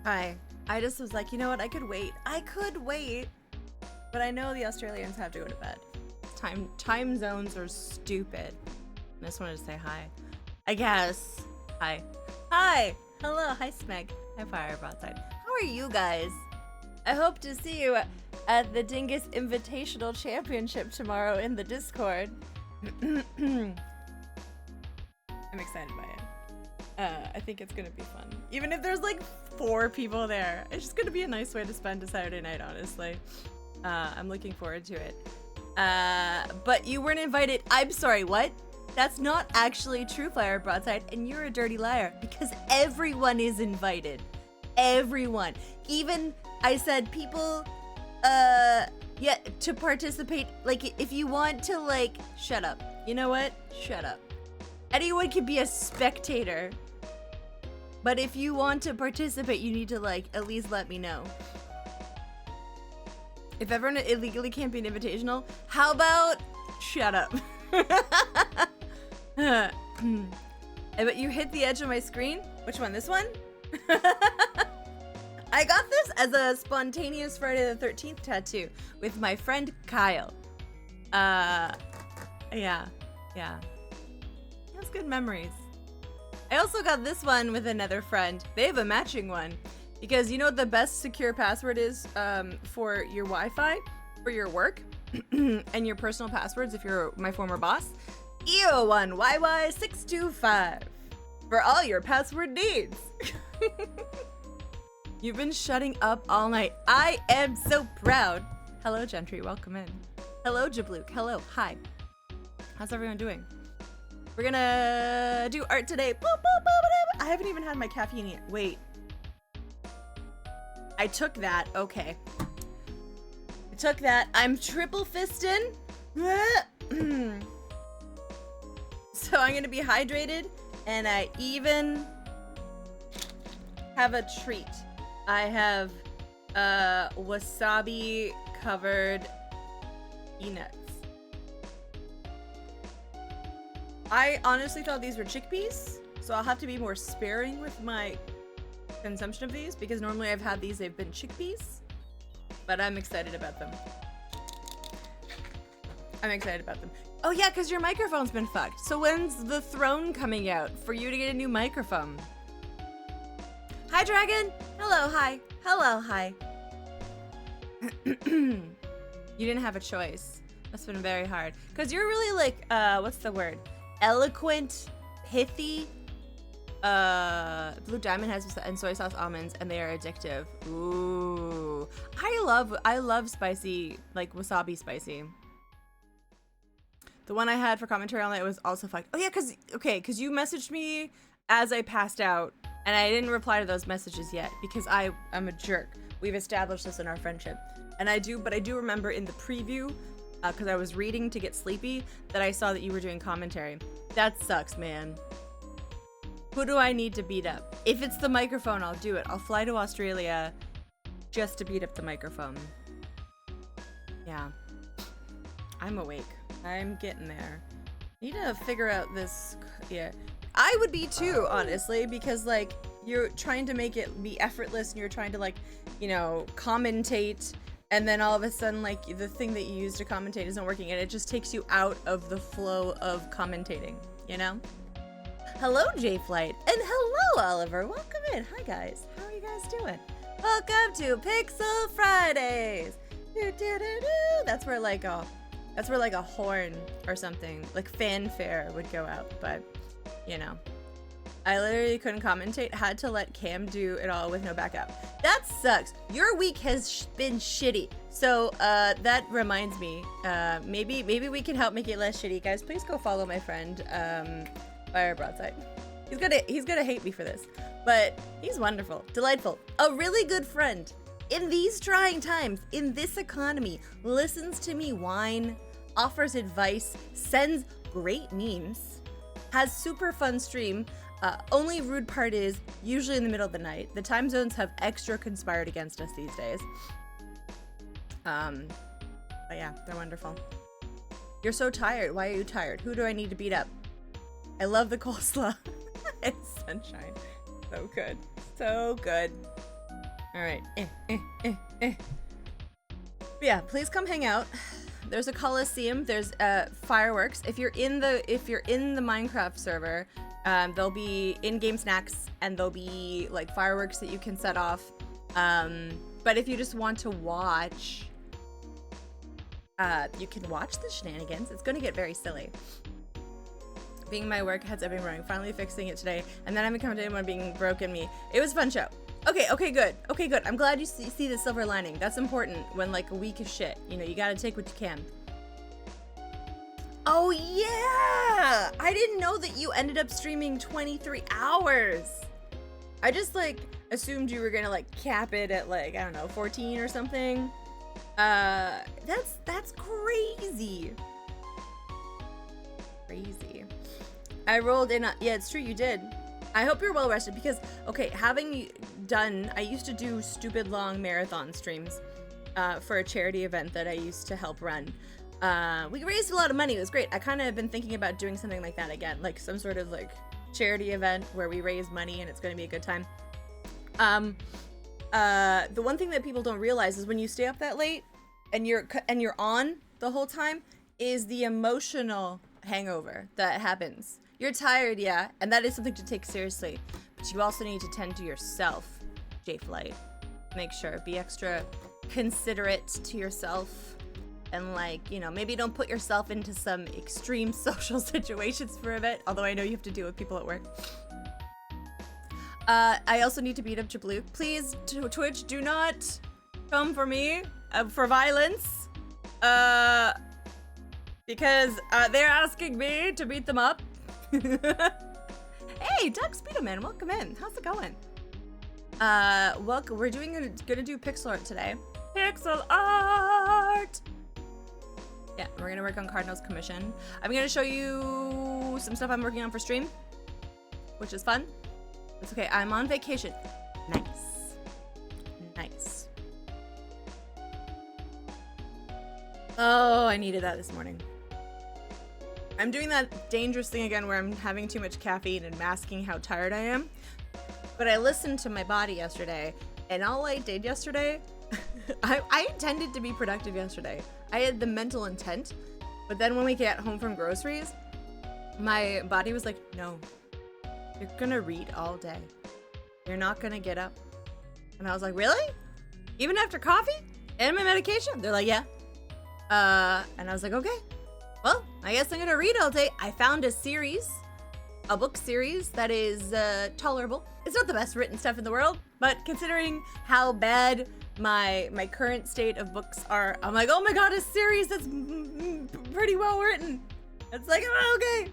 Hi. I just was like, you know what? I could wait. I could wait. But I know the Australians have to go to bed. Time zones are stupid. I just wanted to say hi. I guess. Hi. Hi. Hello. Hi, Smeg. Hi, Fire Broadside. How are you guys? I hope to see you at the Dingus Invitational Championship tomorrow in the Discord. I'm excited by it. I think it's gonna be fun. Even if there's like 4 people there, it's just gonna be a nice way to spend a Saturday night, honestly. I'm looking forward to it. But you weren't invited. I'm sorry, what? That's not actually true, Fire Broadside, and you're a dirty liar because everyone is invited. Everyone. Even I said people, yeah, to participate. Like, if you want to, like, shut up. You know what? Shut up. Anyone can be a spectator. But if you want to participate, you need to, like, at least let me know. If everyone illegally can't be an invitational, how about shut up? I bet you hit the edge of my screen. Which one? This one? I got this as a spontaneous Friday the 13th tattoo with my friend Kyle. Yeah. That's good memories. I also got this one with another friend. They have a matching one. Because you know what the best secure password is for your Wi-Fi, for your work, and your personal passwords if you're my former boss? EO1YY625 for all your password needs. You've been shutting up all night. I am so proud. Hello, Gentry. Welcome in. Hello, Jabluke. Hello. Hi. How's everyone doing? We're gonna do art today. Boop, boop, boop, boop. I haven't even had my caffeine yet. Wait. I took that. Okay. I took that. I'm triple fisting. So I'm gonna be hydrated, and I even have a treat. I have wasabi covered peanuts. I honestly thought these were chickpeas, so I'll have to be more sparing with my consumption of these because normally I've had these, they've been chickpeas, but I'm excited about them. Oh yeah, because your microphone's been fucked. So when's the throne coming out for you to get a new microphone? Hi, Dragon. Hello, hi. Hello, hi. You didn't have a choice. That's been very hard. Because you're really like, what's the word? Eloquent, pithy. Blue Diamond has and soy sauce almonds, and they are addictive. Ooh. I love spicy, like wasabi spicy. The one I had for commentary all night was also fucked. Oh yeah, cause you messaged me as I passed out, and I didn't reply to those messages yet because I'm a jerk. We've established this in our friendship, and I do remember in the preview, because I was reading to get sleepy, that I saw that you were doing commentary. That sucks, man. Who do I need to beat up? If it's the microphone, I'll do it. I'll fly to Australia just to beat up the microphone. Yeah. I'm awake. I'm getting there. Need to figure out this. Yeah. I would be too, honestly, because like you're trying to make it be effortless and you're trying to like, you know, commentate, and then all of a sudden like the thing that you use to commentate isn't working and it just takes you out of the flow of commentating, you know? Hello, J-Flight, and hello, Oliver. Welcome in. Hi, guys. How are you guys doing? Welcome to Pixel Fridays. That's where like a horn or something, like fanfare, would go out. But you know, I literally couldn't commentate. Had to let Cam do it all with no backup. That sucks. Your week has been shitty. So that reminds me. Maybe we can help make it less shitty, guys. Please go follow my friend. Fire Broadside. He's gonna hate me for this, but he's wonderful, delightful, a really good friend. In these trying times, in this economy, listens to me whine, offers advice, sends great memes, has super fun stream. Only rude part is usually in the middle of the night. The time zones have extra conspired against us these days. But yeah, they're wonderful. You're so tired. Why are you tired? Who do I need to beat up? I love the coleslaw. It's sunshine. So good. So good. All right. Yeah, please come hang out. There's a Coliseum. There's fireworks. If you're in the Minecraft server, there'll be in-game snacks and there'll be like fireworks that you can set off. But if you just want to watch, you can watch the shenanigans. It's gonna get very silly. Being my work heads up and running, finally fixing it today, and then having come to anyone being broken me. It was a fun show. Okay, good. I'm glad you see the silver lining. That's important when like a week is shit. You know, you gotta take what you can. Oh yeah! I didn't know that you ended up streaming 23 hours. I just like assumed you were gonna like cap it at like, I don't know, 14 or something. That's crazy. Crazy. I rolled in, yeah, it's true, you did. I hope you're well rested because, okay, having done, I used to do stupid long marathon streams for a charity event that I used to help run. We raised a lot of money, it was great. I kind of have been thinking about doing something like that again, like some sort of like charity event where we raise money and it's going to be a good time. The one thing that people don't realize is when you stay up that late and you're on the whole time is the emotional hangover that happens. You're tired, yeah, and that is something to take seriously, but you also need to tend to yourself, J-Flight. Make sure, be extra considerate to yourself, and like, you know, maybe don't put yourself into some extreme social situations for a bit, although I know you have to deal with people at work. I also need to beat up Jablu. Please, Twitch, do not come for me for violence, because they're asking me to beat them up. Hey, Doug Speedoman, welcome in. How's it going? Welcome. We're gonna do pixel art today. Pixel art. Yeah, we're gonna work on Cardinal's commission. I'm gonna show you some stuff I'm working on for stream, which is fun. It's okay. I'm on vacation. Nice. Oh, I needed that this morning. I'm doing that dangerous thing again where I'm having too much caffeine and masking how tired I am. But I listened to my body yesterday, and all I did yesterday, I intended to be productive yesterday. I had the mental intent, but then when we get home from groceries, my body was like, no, you're gonna read all day. You're not gonna get up. And I was like, really? Even after coffee and my medication? They're like, yeah. And I was like, okay. Well, I guess I'm gonna read all day. I found a book series that is tolerable. It's not the best written stuff in the world, but considering how bad my current state of books are, I'm like, oh my god, a series that's pretty well written. It's like, oh, okay.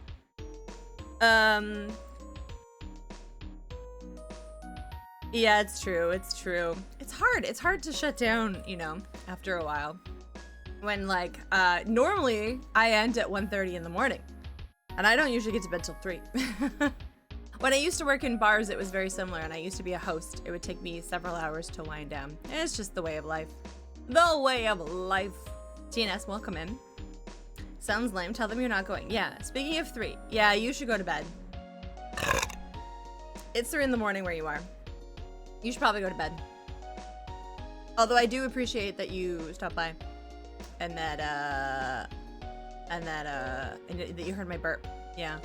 Yeah, it's true. It's hard to shut down, you know, after a while. When like, normally I end at 1:30 in the morning and I don't usually get to bed till 3. When I used to work in bars, it was very similar, and I used to be a host. It would take me several hours to wind down. It's just the way of life. The way of life. TNS, welcome in. Sounds lame. Tell them you're not going. Yeah, speaking of 3, yeah, you should go to bed. It's 3 in the morning where you are. You should probably go to bed. Although I do appreciate that you stopped by. And that you heard my burp. Yeah.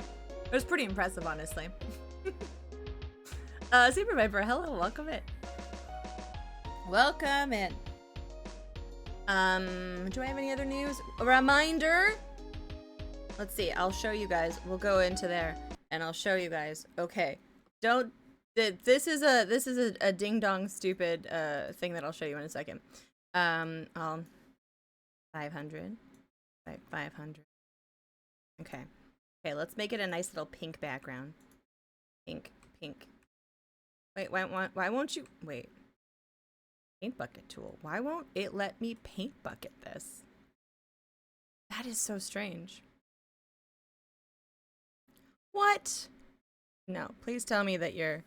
It was pretty impressive, honestly. Super Viper, hello, welcome in. Welcome in. Do I have any other news? A reminder. Let's see, I'll show you guys. We'll go into there and I'll show you guys. Okay. This is a ding dong stupid thing that I'll show you in a second. 500. 500. Okay. Okay, let's make it a nice little pink background. Pink. Wait, why won't you? Wait. Paint bucket tool. Why won't it let me paint bucket this? That is so strange. What? No, please tell me that you're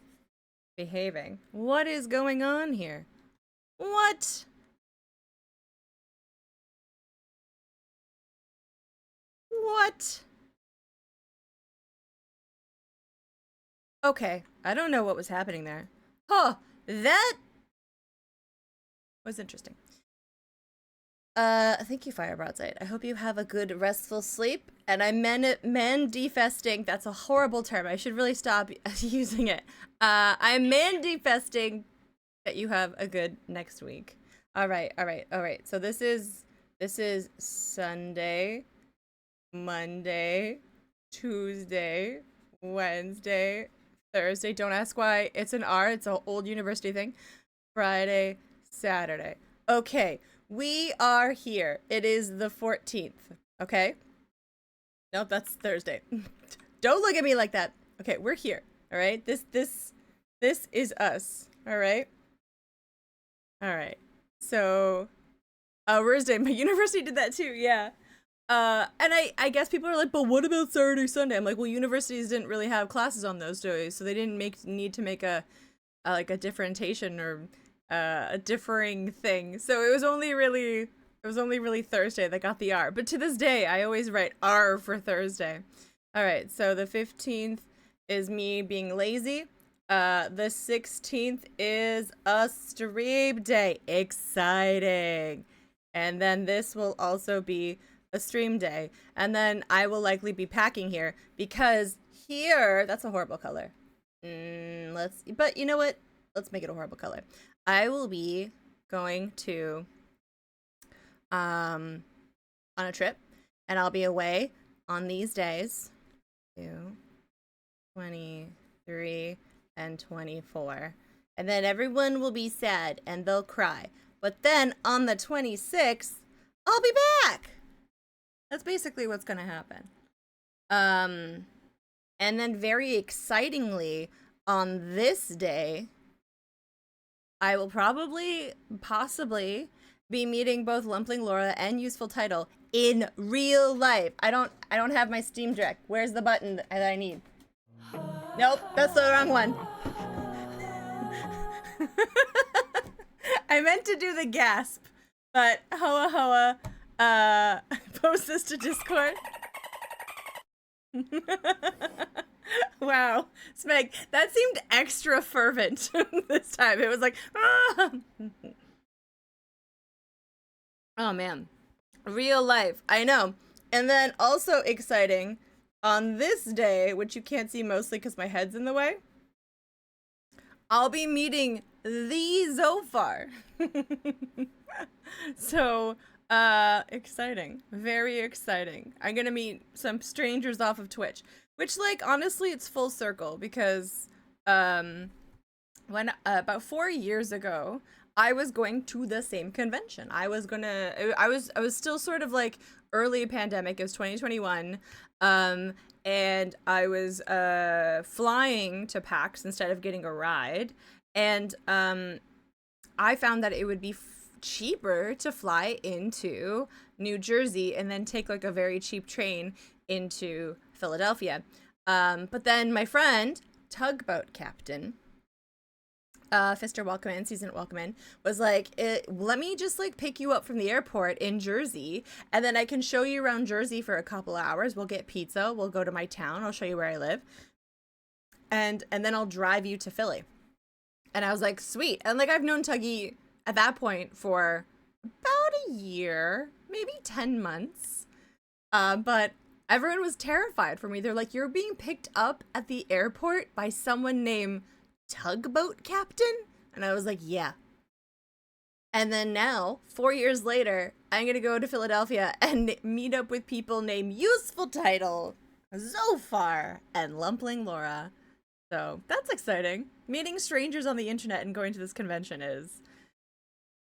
behaving. What is going on here? What? What? Okay, I don't know what was happening there. Huh, that was interesting. Thank you, Fire Broadside. I hope you have a good restful sleep. And I defesting. That's a horrible term. I should really stop using it. I'm defesting that you have a good next week. All right. So this is Sunday, Monday, Tuesday, Wednesday, Thursday. Don't ask why it's an R. It's an old university thing. Friday, Saturday. Okay. We are here. It is the 14th. Okay? Nope, that's Thursday. Don't look at me like that. Okay, we're here. All right? This is us. All right? All right. So, Thursday, my university did that too. Yeah. And I guess people are like, but what about Saturday, Sunday? I'm like, well, universities didn't really have classes on those days, so they didn't need to make a differentiation or a differing thing. So it was only really Thursday that got the R. But to this day, I always write R for Thursday. All right, so the 15th is me being lazy. The 16th is a stream day. Exciting. And then this will also be a stream day. And then I will likely be packing here because here, that's a horrible color. But you know what? Let's make it a horrible color. I will be going to on a trip, and I'll be away on these days 2, 23, and 24. And then everyone will be sad and they'll cry. But then on the 26th, I'll be back. That's basically what's gonna happen. And then very excitingly, on this day, I will possibly be meeting both Lumpling Laura and Useful Title in real life. I don't have my Steam Deck. Where's the button that I need? Nope, that's the wrong one. I meant to do the gasp, but Hoa, post this to Discord. Wow, Smeg, that seemed extra fervent this time. It was like, ah! Oh man, real life, I know. And then also exciting, on this day, which you can't see mostly because my head's in the way, I'll be meeting the Zophar. So, exciting, very exciting. I'm gonna meet some strangers off of Twitch. Which, like, honestly, it's full circle because, when, about 4 years ago, I was going to the same convention. I was still sort of, like, early pandemic. It was 2021, and I was, flying to PAX instead of getting a ride, and, I found that it would be cheaper to fly into New Jersey and then take, like, a very cheap train into Philadelphia. But then my friend, Tugboat Captain, Fister welcome in, Season welcome in, was like, let me just like pick you up from the airport in Jersey, and then I can show you around Jersey for a couple hours. We'll get pizza, we'll go to my town, I'll show you where I live, and then I'll drive you to Philly. And I was like, sweet. And like, I've known Tuggy at that point for about a year, maybe 10 months. But everyone was terrified for me. They're like, you're being picked up at the airport by someone named Tugboat Captain? And I was like, yeah. And then now, 4 years later, I'm gonna go to Philadelphia and meet up with people named Useful Title, Zophar, and Lumpling Laura. So that's exciting. Meeting strangers on the internet and going to this convention is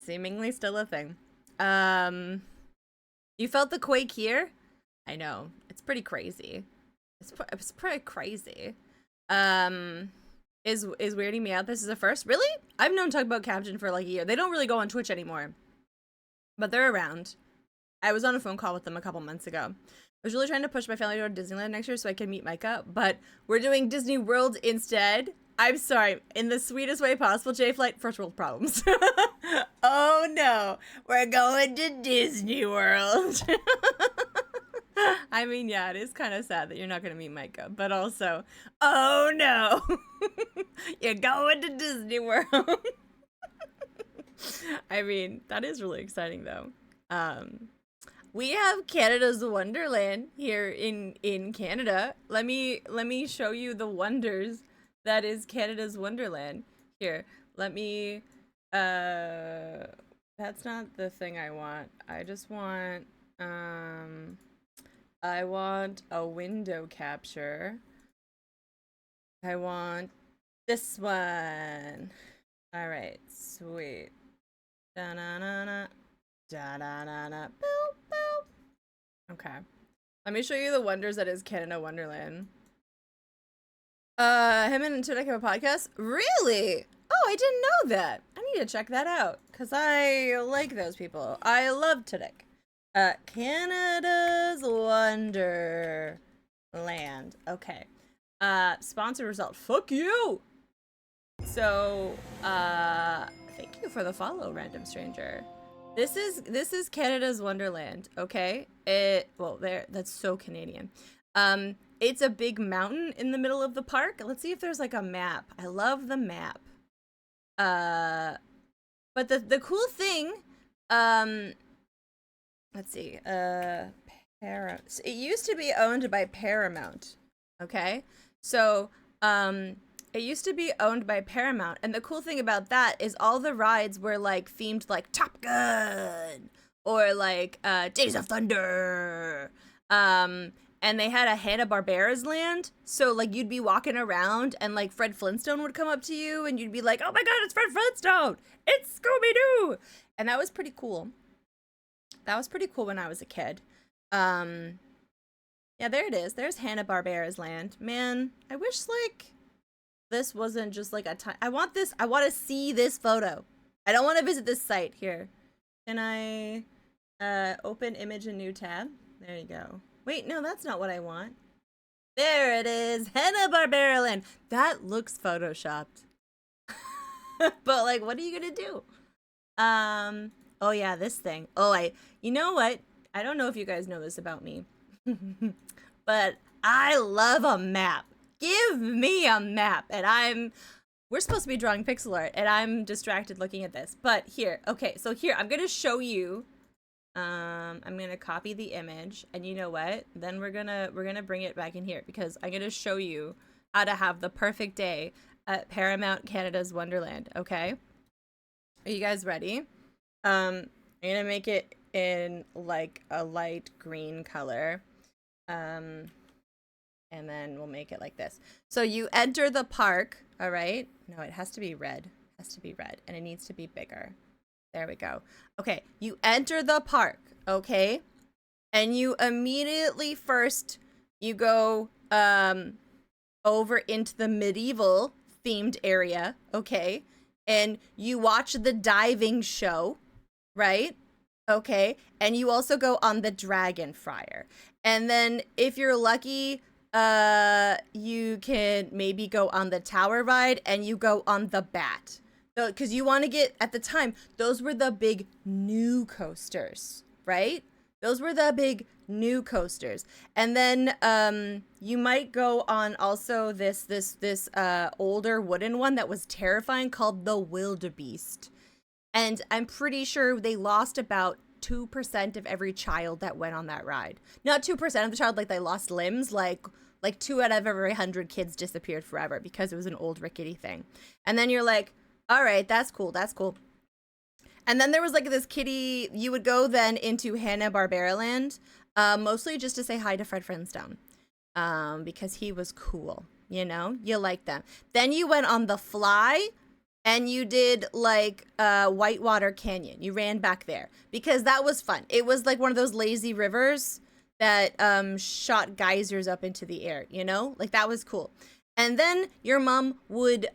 seemingly still a thing. You felt the quake here? I know. It's pretty crazy. It's pretty crazy. Is weirding me out. This is a first. Really? I've known Tugboat Captain for like a year. They don't really go on Twitch anymore, but they're around. I was on a phone call with them a couple months ago. I was really trying to push my family to go to Disneyland next year so I can meet Micah, but we're doing Disney World instead. I'm sorry, in the sweetest way possible, J-Flight, first world problems. Oh no, we're going to Disney World. I mean, yeah, it is kind of sad that you're not going to meet Micah, but also, oh no, you're going to Disney World. I mean, that is really exciting though. We have Canada's Wonderland here in Canada. Let me show you the wonders that is Canada's Wonderland. Here, let me that's not the thing I want. I just want I want a window capture. I want this one. All right, sweet. Da na na na. Da na na na. Boop boop. Okay. Let me show you the wonders that is Canada Wonderland. Him and Tunic have a podcast? Really? Oh, I didn't know that. I need to check that out. Cause I like those people. I love Tunic. Canada's Wonderland. Okay. Sponsor result. Fuck you! So, thank you for the follow, random stranger. This is Canada's Wonderland, okay? That's so Canadian. It's a big mountain in the middle of the park. Let's see if there's like a map. I love the map. But the cool thing, let's see, it used to be owned by Paramount, okay? So, it used to be owned by Paramount, and the cool thing about that is all the rides were like themed like Top Gun or like Days of Thunder. And they had a Hanna-Barbera's land, so like you'd be walking around and like Fred Flintstone would come up to you and you'd be like, "Oh my god, it's Fred Flintstone! It's Scooby-Doo!" And that was pretty cool. That was pretty cool when I was a kid. Yeah, there it is. There's Hanna-Barbera's land. Man, I wish like this wasn't just like a time. I want to see this photo. I don't want to visit this site. Here. Can I open image in new tab? There you go. Wait, no, that's not what I want. There it is. Hanna-Barbera land. That looks photoshopped. But like, what are you going to do? Oh yeah, this thing. You know what? I don't know if you guys know this about me. But I love a map. Give me a map. And we're supposed to be drawing pixel art and I'm distracted looking at this. But here, okay, so here, I'm going to show you. I'm going to copy the image and you know what? Then we're going to bring it back in here because I'm going to show you how to have the perfect day at Paramount Canada's Wonderland, okay? Are you guys ready? I'm going to make it in like a light green color. And then we'll make it like this. So you enter the park, all right? No, it has to be red. It has to be red, and it needs to be bigger. There we go. Okay, you enter the park, okay? And you immediately you go over into the medieval themed area, okay? And you watch the diving show, right? Okay, and you also go on the Dragon Fryer. And then if you're lucky, you can maybe go on the tower ride and you go on the bat. So, because you want to get, at the time, those were the big new coasters, right? Those were the big new coasters. And then you might go on also this older wooden one that was terrifying called the Wildebeest. And I'm pretty sure they lost about 2% of every child that went on that ride. Not 2% of the child, like they lost limbs, like 2 out of every 100 kids disappeared forever because it was an old rickety thing. And then you're like, all right, that's cool. And then there was like this kitty, you would go then into Hanna-Barbera land, mostly just to say hi to Fred Flintstone, because he was cool, you know, you like them. Then you went on the Fly and you did like Whitewater Canyon. You ran back there because that was fun. It was like one of those lazy rivers that shot geysers up into the air, you know, like that was cool. And then your mom would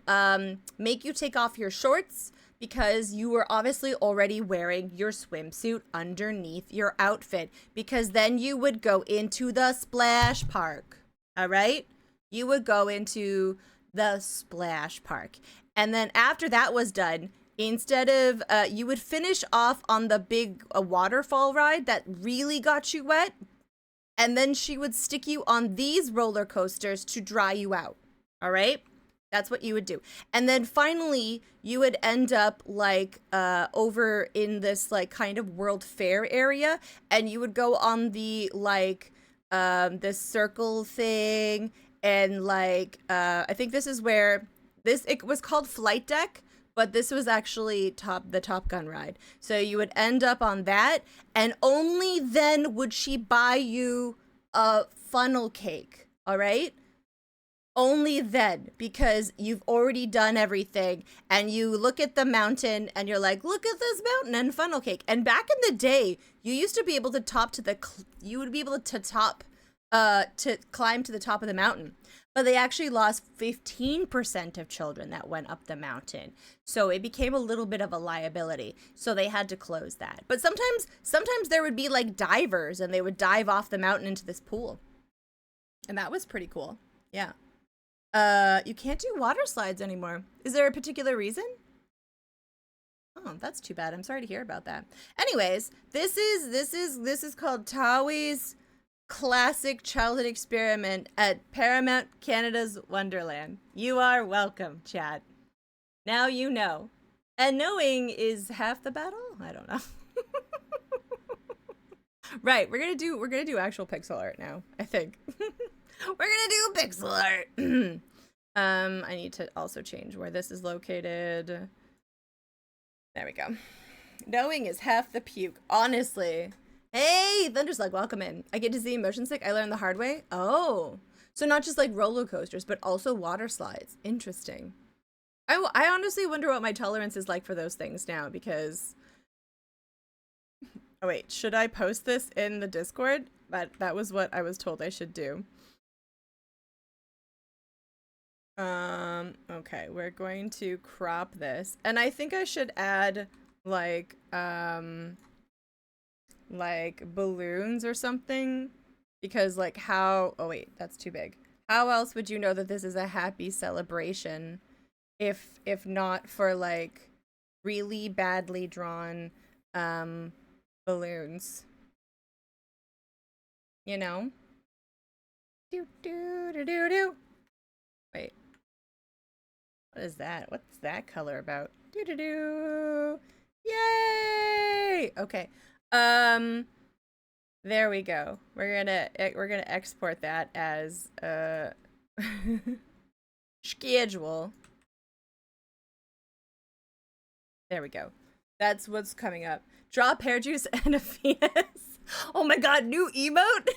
make you take off your shorts because you were obviously already wearing your swimsuit underneath your outfit, because then you would go into the splash park. All right? You would go into the splash park. And then after that was done, instead of, you would finish off on the big waterfall ride that really got you wet. And then she would stick you on these roller coasters to dry you out. All right? That's what you would do. And then finally, you would end up like over in this like kind of World Fair area, and you would go on the like this circle thing, and like I think this is where it was called Flight Deck, but this was actually the Top Gun ride. So you would end up on that, and only then would she buy you a funnel cake. All right? Only then, because you've already done everything, and you look at the mountain and you're like, look at this mountain and funnel cake. And back in the day, you used to be able to you would be able to climb to the top of the mountain, but they actually lost 15% of children that went up the mountain. So it became a little bit of a liability. So they had to close that. But sometimes there would be like divers, and they would dive off the mountain into this pool. And that was pretty cool. Yeah. You can't do water slides anymore. Is there a particular reason? Oh, that's too bad. I'm sorry to hear about that. Anyways, this is called Tawi's Classic Childhood Experiment at Paramount Canada's Wonderland. You are welcome, chat. Now you know. And knowing is half the battle? I don't know. Right, we're gonna do actual pixel art now, I think. We're gonna do pixel art. I need to also change where this is located. There we go. Knowing is half the puke, honestly. Hey, Thunderslug, welcome in. I get to see motion sick. I learned the hard way. Oh, so not just like roller coasters, but also water slides. Interesting. I honestly wonder what my tolerance is like for those things now, because... Oh wait, should I post this in the Discord? That was what I was told I should do. Okay, we're going to crop this, and I think I should add like balloons or something, because like oh wait, that's too big. How else would you know that this is a happy celebration if not for like really badly drawn balloons, you know? Do do do do do. Wait. What is that? What's that color about? Do-do-do! Yay! Okay. There we go. We're gonna export that as schedule. There we go. That's what's coming up. Draw pear juice and a penis. Oh my god, new emote?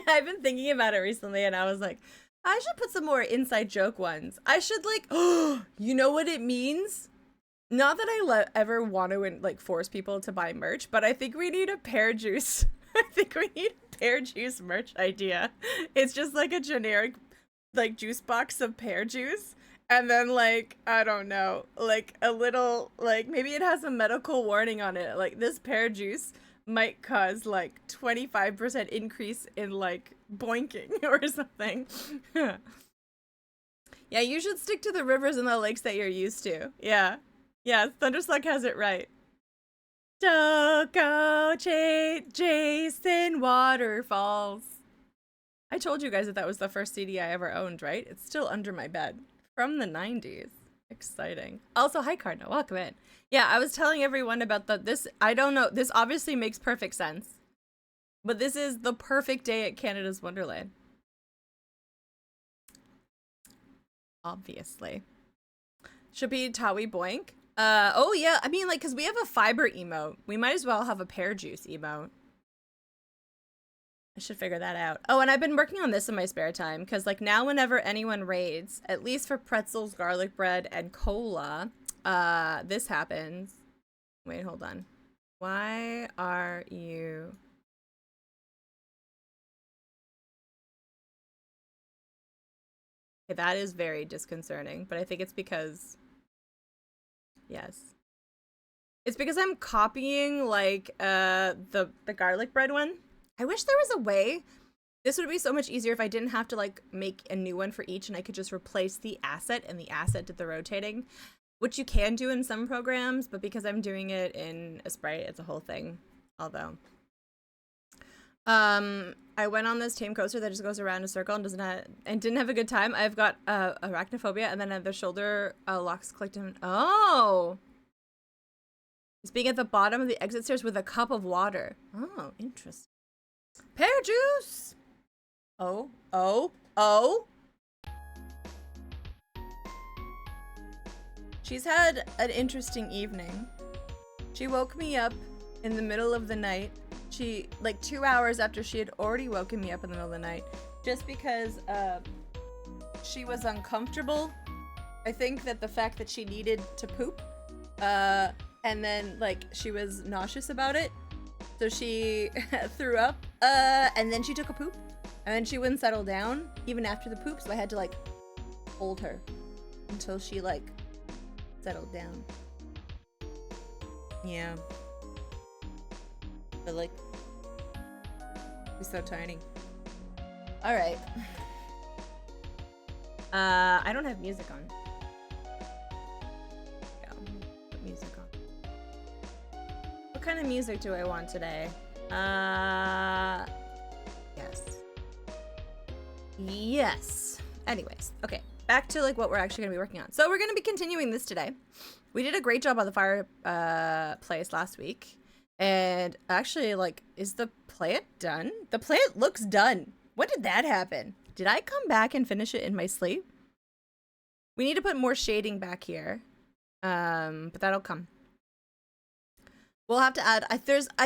I've been thinking about it recently, and I was like, I should put some more inside joke ones. I should like, oh, you know what it means? Not that I ever want to like force people to buy merch, but I think we need a pear juice. I think we need a pear juice merch idea. It's just like a generic like juice box of pear juice. And then like, I don't know, like a little, like maybe it has a medical warning on it. Like this pear juice might cause like 25% increase in like boinking or something. Yeah, you should stick to the rivers and the lakes that you're used to. Yeah. Yeah, Thunderslug has it right. Choco Jason Waterfalls. I told you guys that was the first CD I ever owned, right? It's still under my bed. From the 90s. Exciting. Also, hi Cardinal, welcome in. Yeah, I was telling everyone about this. I don't know, this obviously makes perfect sense. But this is the perfect day at Canada's Wonderland. Obviously. Should be Tawi Boink. Oh yeah, I mean like, cause we have a fiber emote. We might as well have a pear juice emote. I should figure that out. Oh, and I've been working on this in my spare time, because like now whenever anyone raids, at least for pretzels, garlic bread, and cola, this happens. Wait, hold on. Why are you... Okay, that is very disconcerting, but I think it's because... Yes. It's because I'm copying like the garlic bread one. I wish there was a way. This would be so much easier if I didn't have to like make a new one for each, and I could just replace the asset, and the asset did the rotating, which you can do in some programs, but because I'm doing it in a Sprite, it's a whole thing. Although I I went on this tame coaster that just goes around in a circle and didn't have a good time. I've got arachnophobia, and then the shoulder locks clicked in. Oh, he's being at the bottom of the exit stairs with a cup of water. Oh, interesting. Pear juice. Oh, oh, oh. She's had an interesting evening. She woke me up in the middle of the night. Like 2 hours after she had already woken me up in the middle of the night, just because she was uncomfortable. I think that the fact that she needed to poop, and then like she was nauseous about it, so she threw up, and then she took a poop, and then she wouldn't settle down even after the poop, so I had to like hold her until she like settled down. Yeah. But like, he's so tiny. All right. I don't have music on. Yeah, put music on. What kind of music do I want today? Yes. Yes. Anyways, okay. Back to like what we're actually gonna be working on. So we're gonna be continuing this today. We did a great job on the fireplace last week. And actually, like, is the plant done? The plant looks done. When did that happen? Did I come back and finish it in my sleep? We need to put more shading back here. But that'll come. We'll have to add, I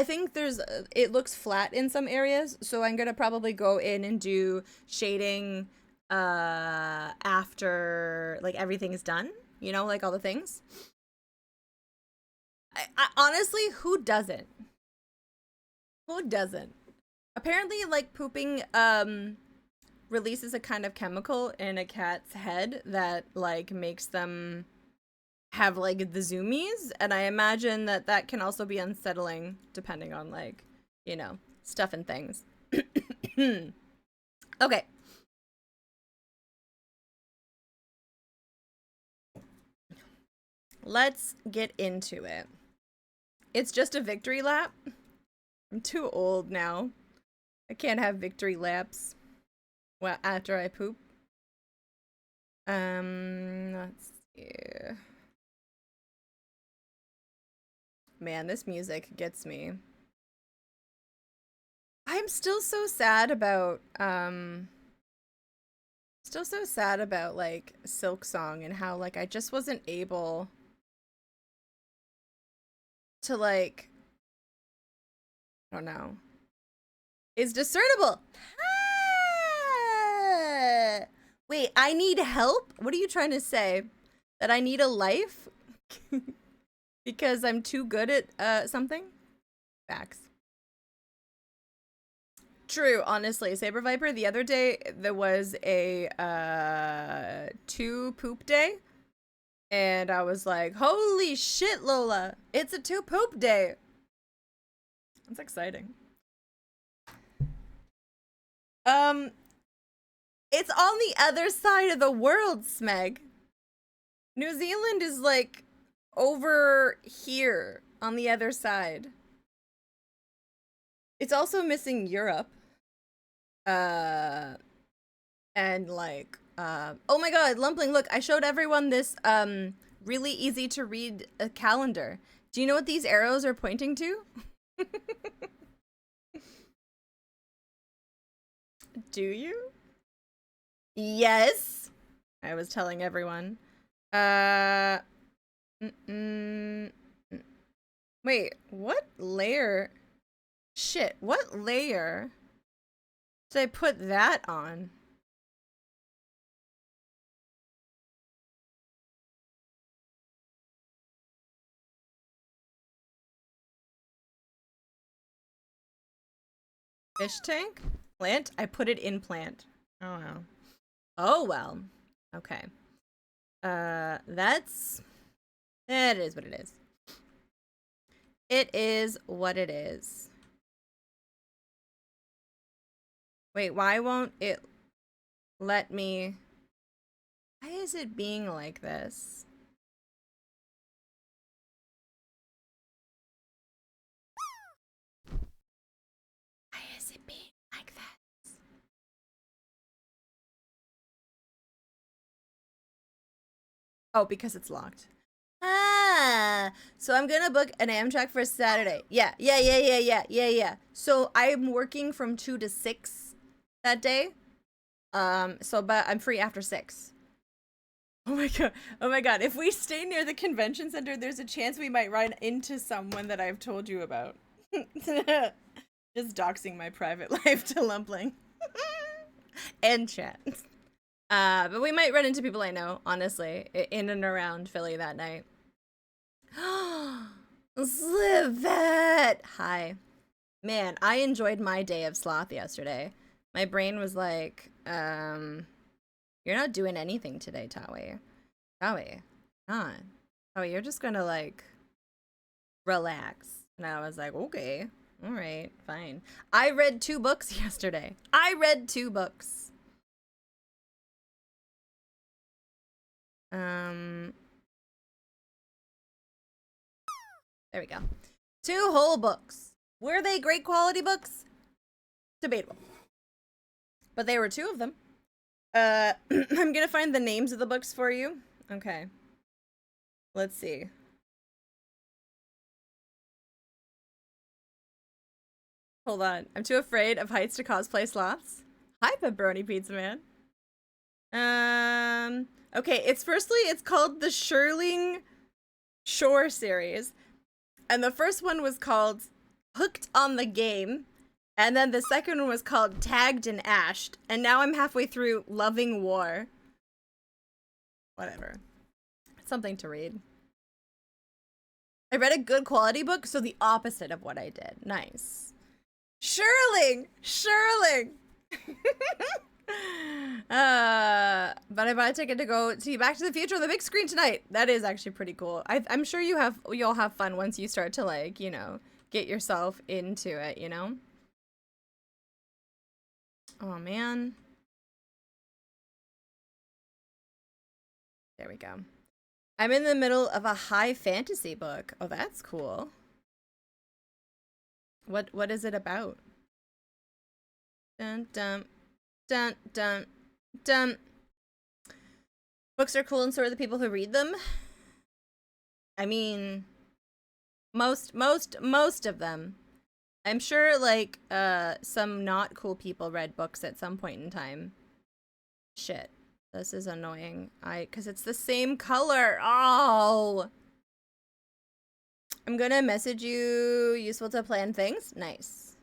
think there's, it looks flat in some areas. So I'm going to probably go in and do shading, after, like, everything is done. You know, like all the things. I honestly, who doesn't? Who doesn't? Apparently, like, pooping, releases a kind of chemical in a cat's head that, like, makes them have, like, the zoomies. And I imagine that that can also be unsettling, depending on, like, you know, stuff and things. Okay. Let's get into it. It's just a victory lap. I'm too old now. I can't have victory laps after I poop. Let's see. Man, this music gets me. I'm still so sad about like Silk Song and how like I just wasn't able to like, I don't know. Is discernible. Ah! Wait, I need help? What are you trying to say? That I need a life? Because I'm too good at something? Facts. True, honestly. Saber Viper, the other day there was a 2 poop day. And I was like, holy shit, Lola. It's a 2 poop day. That's exciting. It's on the other side of the world, Smeg. New Zealand is like over here on the other side. It's also missing Europe. And like, oh my god, Lumpling, look, I showed everyone this really easy to read calendar. Do you know what these arrows are pointing to? Do you? Yes. I was telling everyone. Wait, what layer? Shit, what layer did I put that on? Fish tank? Plant? I put it in plant. Oh well. Oh well. Okay. That is what it is. It is what it is. Wait, why won't it let me? Why is it being like this? Why is it being like that? Oh, because it's locked. Ah, so I'm gonna book an Amtrak for Saturday. Yeah. So I'm working from 2 to 6 that day. But I'm free after 6. Oh my god. Oh my god. If we stay near the convention center, there's a chance we might run into someone that I've told you about. Just doxing my private life to Lumpling. And chat. But we might run into people I know, honestly, in and around Philly that night. Slivet! Hi. Man, I enjoyed my day of sloth yesterday. My brain was like, you're not doing anything today, Tawi. Tawi, not. Tawi, you're just gonna, like, relax. And I was like, okay, all right, fine. I read 2 books yesterday. I read 2 books. There we go. 2 whole books. Were they great quality books? Debatable. But they were 2 of them. I'm gonna find the names of the books for you. Okay. Let's see. Hold on. I'm too afraid of heights to cosplay sloths. Hi, Pepperoni Pizza Man. Okay, it's called the Shirling Shore series. And the first one was called Hooked on the Game. And then the second one was called Tagged and Ashed. And now I'm halfway through Loving War. Whatever. Something to read. I read a good quality book, so the opposite of what I did. Nice. Shirling! But I bought a ticket to go see Back to the Future on the big screen tonight. That is actually pretty cool. I'm sure you'll have fun once you start to, like, you know, get yourself into it, you know? Oh, man. There we go. I'm in the middle of a high fantasy book. Oh, that's cool. What is it about? Dun dun dun dun dun. Books are cool and so are the people who read them. I mean, most of them. I'm sure, like, some not cool people read books at some point in time. Shit. This is annoying. Cause it's the same color. Oh. I'm gonna message you. Useful to plan things. Nice.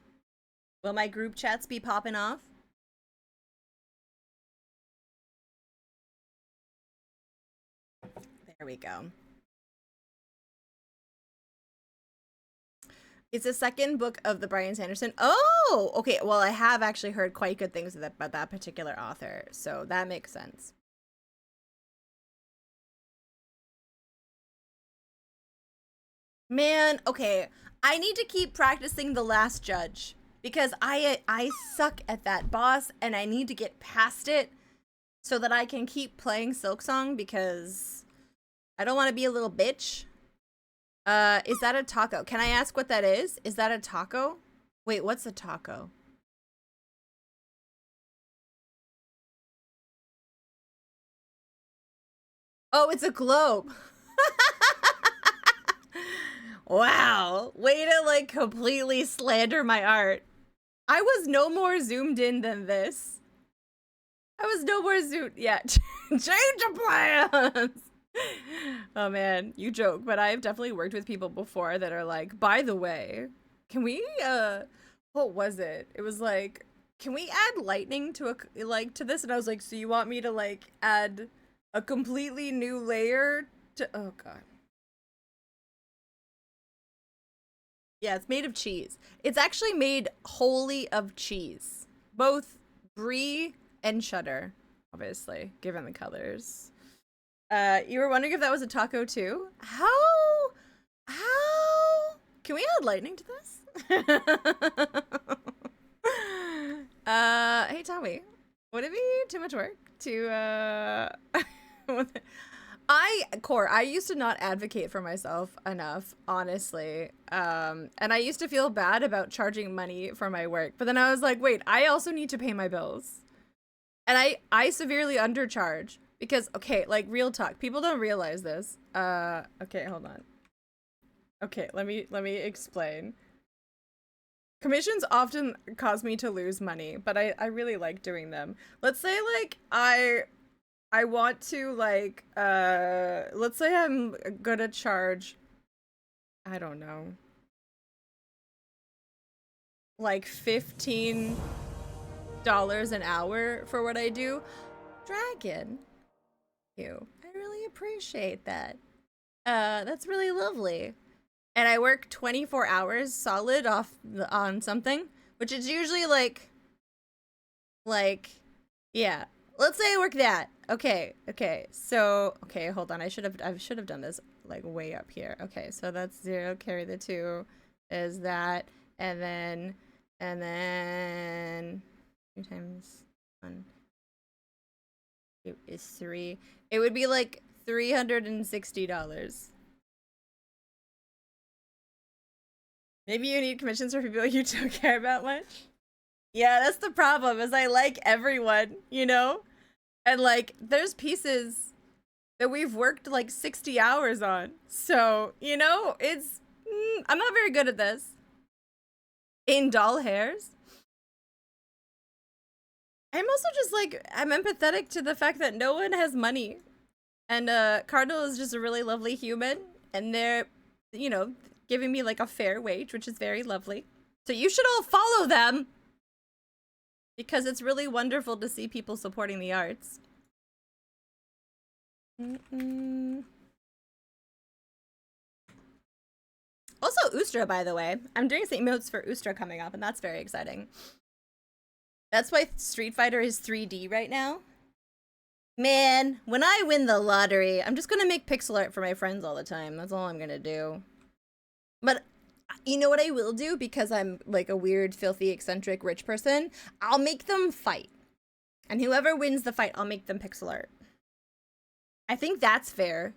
Will my group chats be popping off? There we go. It's the second book of the Bryan Sanderson. Oh, okay. Well, I have actually heard quite good things about that particular author, so that makes sense. Man, okay. I need to keep practicing The Last Judge because I suck at that boss and I need to get past it so that I can keep playing Silksong because I don't want to be a little bitch. Is that a taco? Can I ask what that is? Is that a taco? Wait, what's a taco? Oh, it's a globe. Wow. Way to, like, completely slander my art. I was no more zoomed in than this. I was no more zoomed. Yeah. Change of plans. Oh man, you joke, but I've definitely worked with people before that are like, by the way, can we what was it? It was like, can we add lightning to to this? And I was like, so you want me to, like, add a completely new layer to, oh god. Yeah, it's made of cheese. It's actually made wholly of cheese. Both brie and cheddar, obviously, given the colors. You were wondering if that was a taco too? How? Can we add lightning to this? Hey Tommy, would it be too much work to, I used to not advocate for myself enough, honestly. And I used to feel bad about charging money for my work, but then I was like, wait, I also need to pay my bills. And I severely undercharge Because, okay, like, real talk. People don't realize this. Okay, hold on. Okay, let me explain. Commissions often cause me to lose money, but I really like doing them. Let's say, like, I want to, like, let's say I'm gonna charge, I don't know, like $15 an hour for what I do. Dragon, you. I really appreciate that. That's really lovely. And I work 24 hours solid on something, which is usually like, yeah. Let's say I work that. Okay, okay. So, okay, hold on. I should have done this like way up here. Okay, so that's 0, carry the 2 is that, and then 2 times 1 is 3. It would be like $360. Maybe you need commissions for people you don't care about much. Yeah, that's the problem, is I like everyone, you know? And like, there's pieces that we've worked like 60 hours on. So, you know, I'm not very good at this. In doll hairs. I'm also just like, I'm empathetic to the fact that no one has money. And Cardinal is just a really lovely human. And they're, you know, giving me like a fair wage, which is very lovely. So you should all follow them. Because it's really wonderful to see people supporting the arts. Also, Ustra, by the way. I'm doing some emotes for Ustra coming up, and that's very exciting. That's why Street Fighter is 3D right now. Man, when I win the lottery, I'm just gonna make pixel art for my friends all the time. That's all I'm gonna do. But you know what I will do? Because I'm like a weird, filthy, eccentric, rich person, I'll make them fight. And whoever wins the fight, I'll make them pixel art. I think that's fair.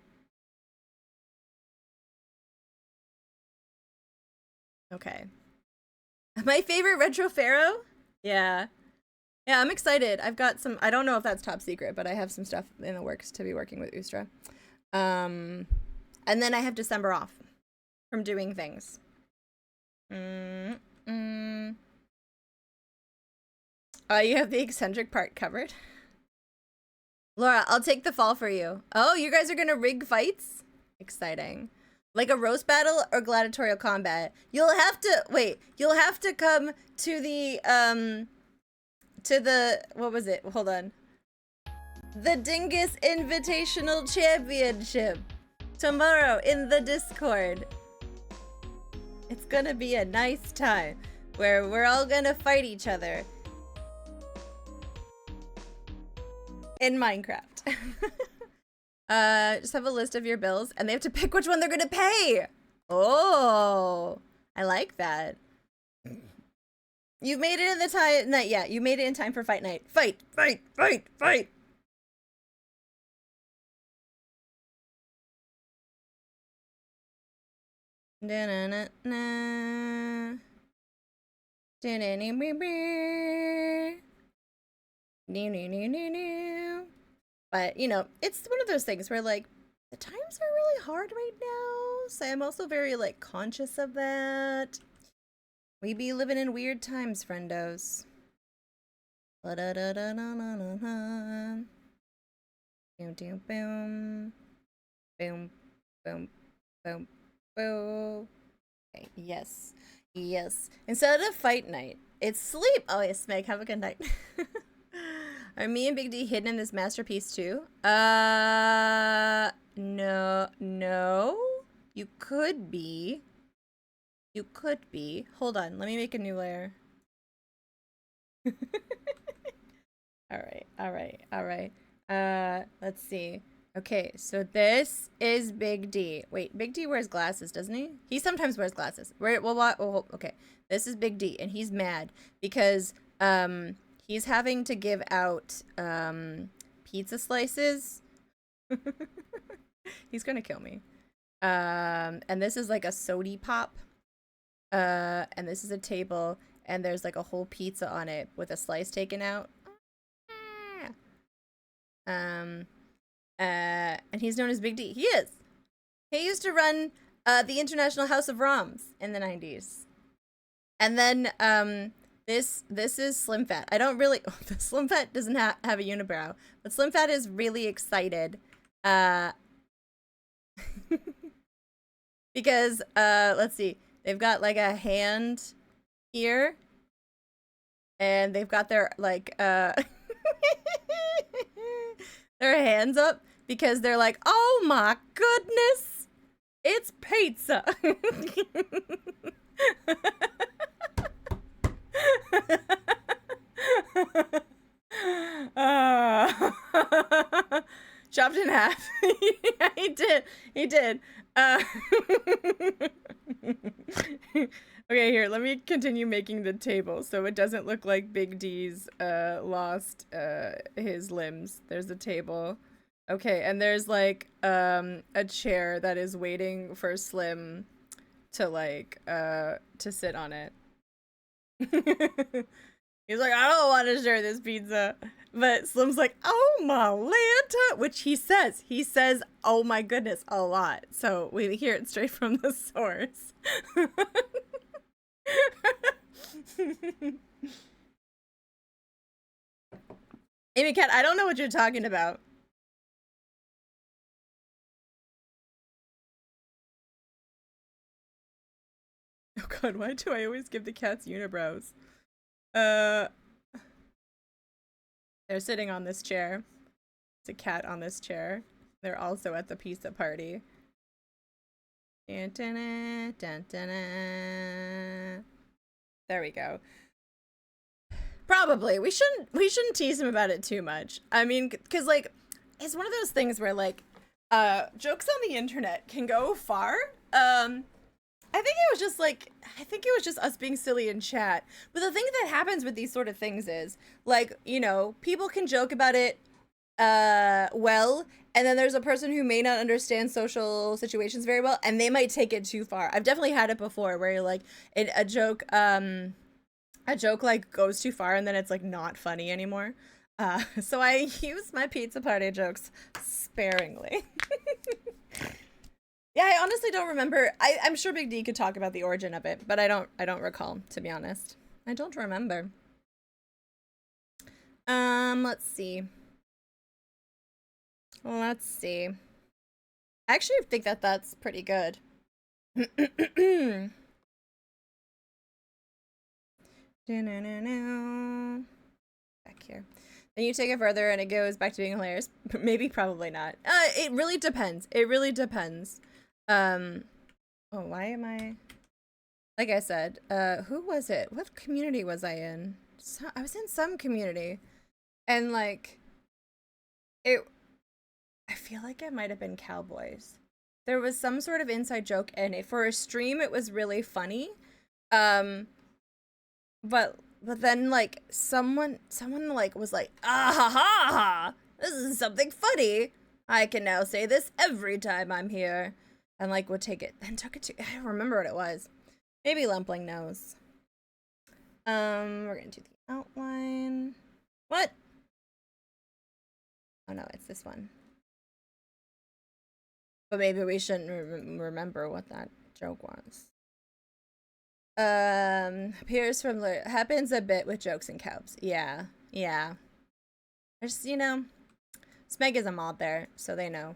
Okay. My favorite retro pharaoh? Yeah. Yeah, I'm excited. I've got some, I don't know if that's top secret, but I have some stuff in the works to be working with Ustra. And then I have December off from doing things. You have the eccentric part covered. Laura, I'll take the fall for you. Oh, you guys are gonna rig fights? Exciting. Like a roast battle or gladiatorial combat. You'll have to come to the, what was it? Hold on. The Dingus Invitational Championship. Tomorrow in the Discord. It's gonna be a nice time where we're all gonna fight each other. In Minecraft. Just have a list of your bills and they have to pick which one they're gonna pay. Oh, I like that. You made it in the time night. Yeah, you made it in time for fight night. Fight, fight, fight, fight. Da-na-na-na. But, you know, it's one of those things where, like, the times are really hard right now. So I'm also very, like, conscious of that. We be living in weird times, friendos. Boom, boom, boom. Boom, boom, boom, boom. Okay, yes. Yes. Instead of fight night, it's sleep. Oh, yes, Meg, have a good night. Are me and Big D hidden in this masterpiece too? No. You could be. You could be. Hold on, let me make a new layer. Alright. Let's see. Okay, so this is Big D. Wait, Big D wears glasses, doesn't he? He sometimes wears glasses. Okay. This is Big D, and he's mad because, he's having to give out, pizza slices. He's gonna kill me. And this is like a sody pop. And this is a table, and there's like a whole pizza on it with a slice taken out. And he's known as Big D. He is. He used to run the International House of ROMs in the 90s. And then this is Slim Fat. I don't really Slim Fat doesn't have a unibrow, but Slim Fat is really excited because let's see. They've got like a hand here and they've got their like their hands up because they're like, "Oh my goodness. It's pizza." Chopped in half. Yeah, he did. He did. Okay, here, let me continue making the table so it doesn't look like Big D's lost his limbs. There's a table. Okay, and there's like a chair that is waiting for Slim to like to sit on it. He's like, I don't want to share this pizza. But Slim's like, oh my Lanta, which he says. He says, oh my goodness, a lot. So we hear it straight from the source. Amy Cat, I don't know what you're talking about. Oh god, why do I always give the cats unibrows? They're sitting on this chair. It's a cat on this chair. They're also at the pizza party. Dun, dun, dun, dun, dun. There we go. Probably. We shouldn't tease him about it too much. I mean, because like it's one of those things where like jokes on the internet can go far. I think it was just us being silly in chat. But the thing that happens with these sort of things is, like, you know, people can joke about it, well, and then there's a person who may not understand social situations very well, and they might take it too far. I've definitely had it before, where you're like, a joke like goes too far, and then it's like not funny anymore. So I use my pizza party jokes sparingly. Yeah, I honestly don't remember. I'm sure Big D could talk about the origin of it, but I don't recall, to be honest. I don't remember. Let's see. Let's see. I actually think that that's pretty good. Back here. Then you take it further and it goes back to being hilarious. Maybe, probably not. It really depends. It really depends. Oh, why am I... Like I said, who was it? What community was I in? I was in some community. And, like, I feel like it might have been Cowboys. There was some sort of inside joke, and for a stream, it was really funny. But then, like, someone, like, was like, ah ha ha ha! This is something funny! I can now say this every time I'm here. And, like, would take it, and took it to, I don't remember what it was. Maybe Lumpling knows. We're gonna do the outline. What? Oh no, it's this one. But maybe we shouldn't remember what that joke was. Appears from happens a bit with jokes and cowps. Yeah, yeah. There's, you know, Smeg is a mod there, so they know.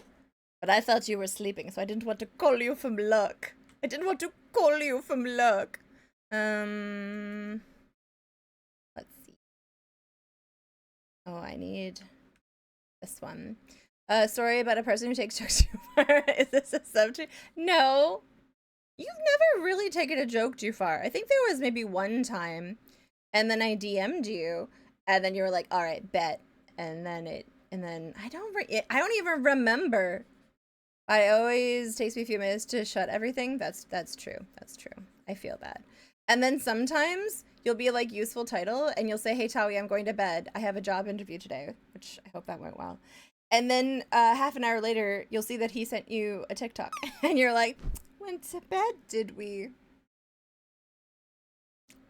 But I thought you were sleeping, so I didn't want to call you from luck. I didn't want to call you from luck. Let's see. Oh, I need this one. Story about a person who takes jokes too far. Is this a subject? No. You've never really taken a joke too far. I think there was maybe one time, and then I DM'd you, and then you were like, all right, bet. And then I don't even remember. I always takes me a few minutes to shut everything. That's true. That's true. I feel bad. And then sometimes you'll be like useful title and you'll say, hey Tawi, I'm going to bed. I have a job interview today, which I hope that went well. And then half an hour later, you'll see that he sent you a TikTok and you're like, went to bed, did we?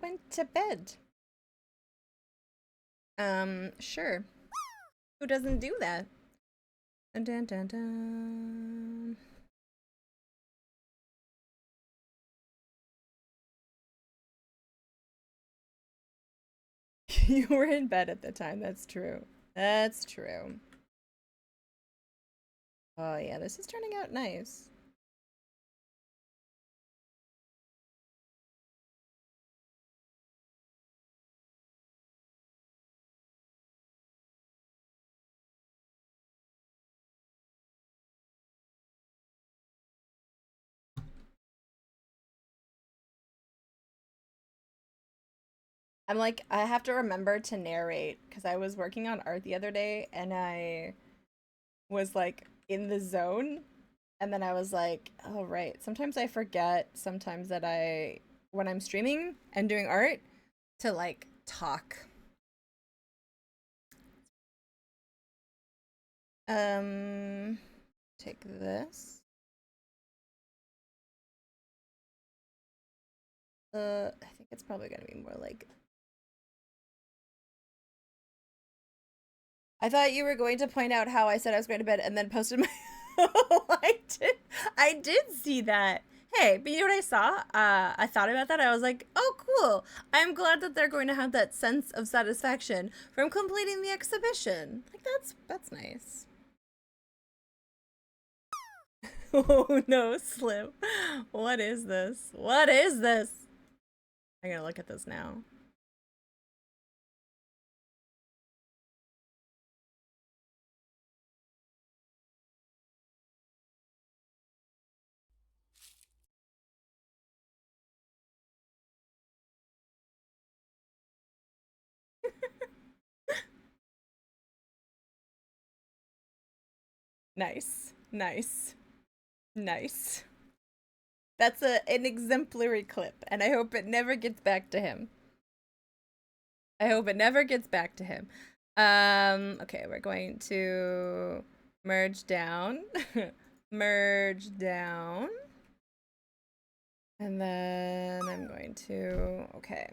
Went to bed. Sure. Who doesn't do that? Dun, dun, dun, dun. You were in bed at the time. That's true. That's true. Oh yeah, this is turning out nice. I'm like, I have to remember to narrate because I was working on art the other day and I was like in the zone. And then I was like, oh, right. Sometimes I forget sometimes that when I'm streaming and doing art, to like talk. Um, take this. I think it's probably gonna be more like. I thought you were going to point out how I said I was going to bed and then posted my. Oh, I did see that. Hey, but you know what I saw? I thought about that. I was like, oh, cool. I'm glad that they're going to have that sense of satisfaction from completing the exhibition. Like that's nice. Oh no, Slim. What is this? What is this? I'm gonna look at this now. Nice. Nice. Nice. That's an exemplary clip, and I hope it never gets back to him. I hope it never gets back to him. Okay, we're going to merge down. Merge down. And then I'm going to, okay.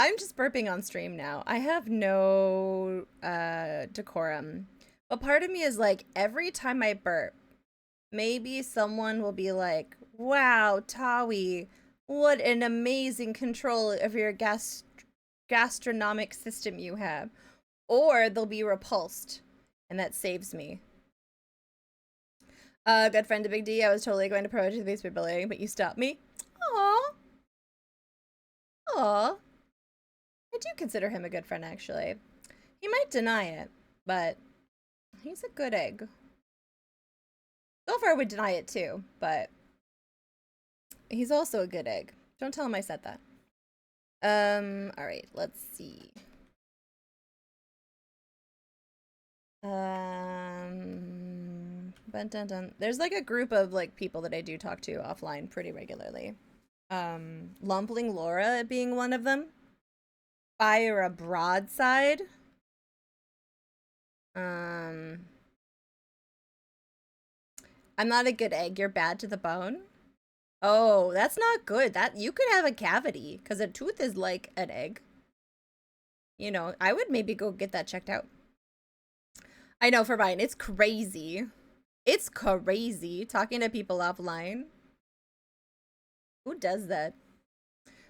I'm just burping on stream now. I have no decorum. But part of me is like, every time I burp, maybe someone will be like, wow, Tawi, what an amazing control of your gastronomic system you have. Or they'll be repulsed, and that saves me. Good friend to Big D, I was totally going to promote you to the basement building, but you stopped me. Aww. Aww. I do consider him a good friend, actually. He might deny it, but he's a good egg. Gopher would deny it too, but he's also a good egg. Don't tell him I said that. Alright, let's see. Dun, dun, dun. There's like a group of like people that I do talk to offline pretty regularly. Lumpling Laura being one of them. Fire a broadside. I'm not a good egg. You're bad to the bone. Oh, that's not good. That you could have a cavity because a tooth is like an egg. You know, I would maybe go get that checked out. I know for mine, it's crazy. It's crazy talking to people offline. Who does that?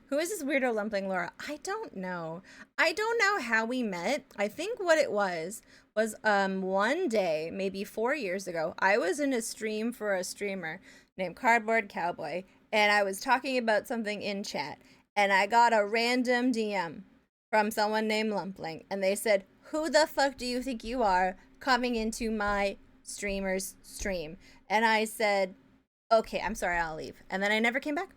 Who is this weirdo lumping Laura? I don't know. I don't know how we met. I think what it was one day, maybe 4 years ago, I was in a stream for a streamer named Cardboard Cowboy, and I was talking about something in chat, and I got a random DM from someone named Lumpling, and they said, "Who the fuck do you think you are coming into my streamer's stream?" And I said, "Okay, I'm sorry, I'll leave." And then I never came back.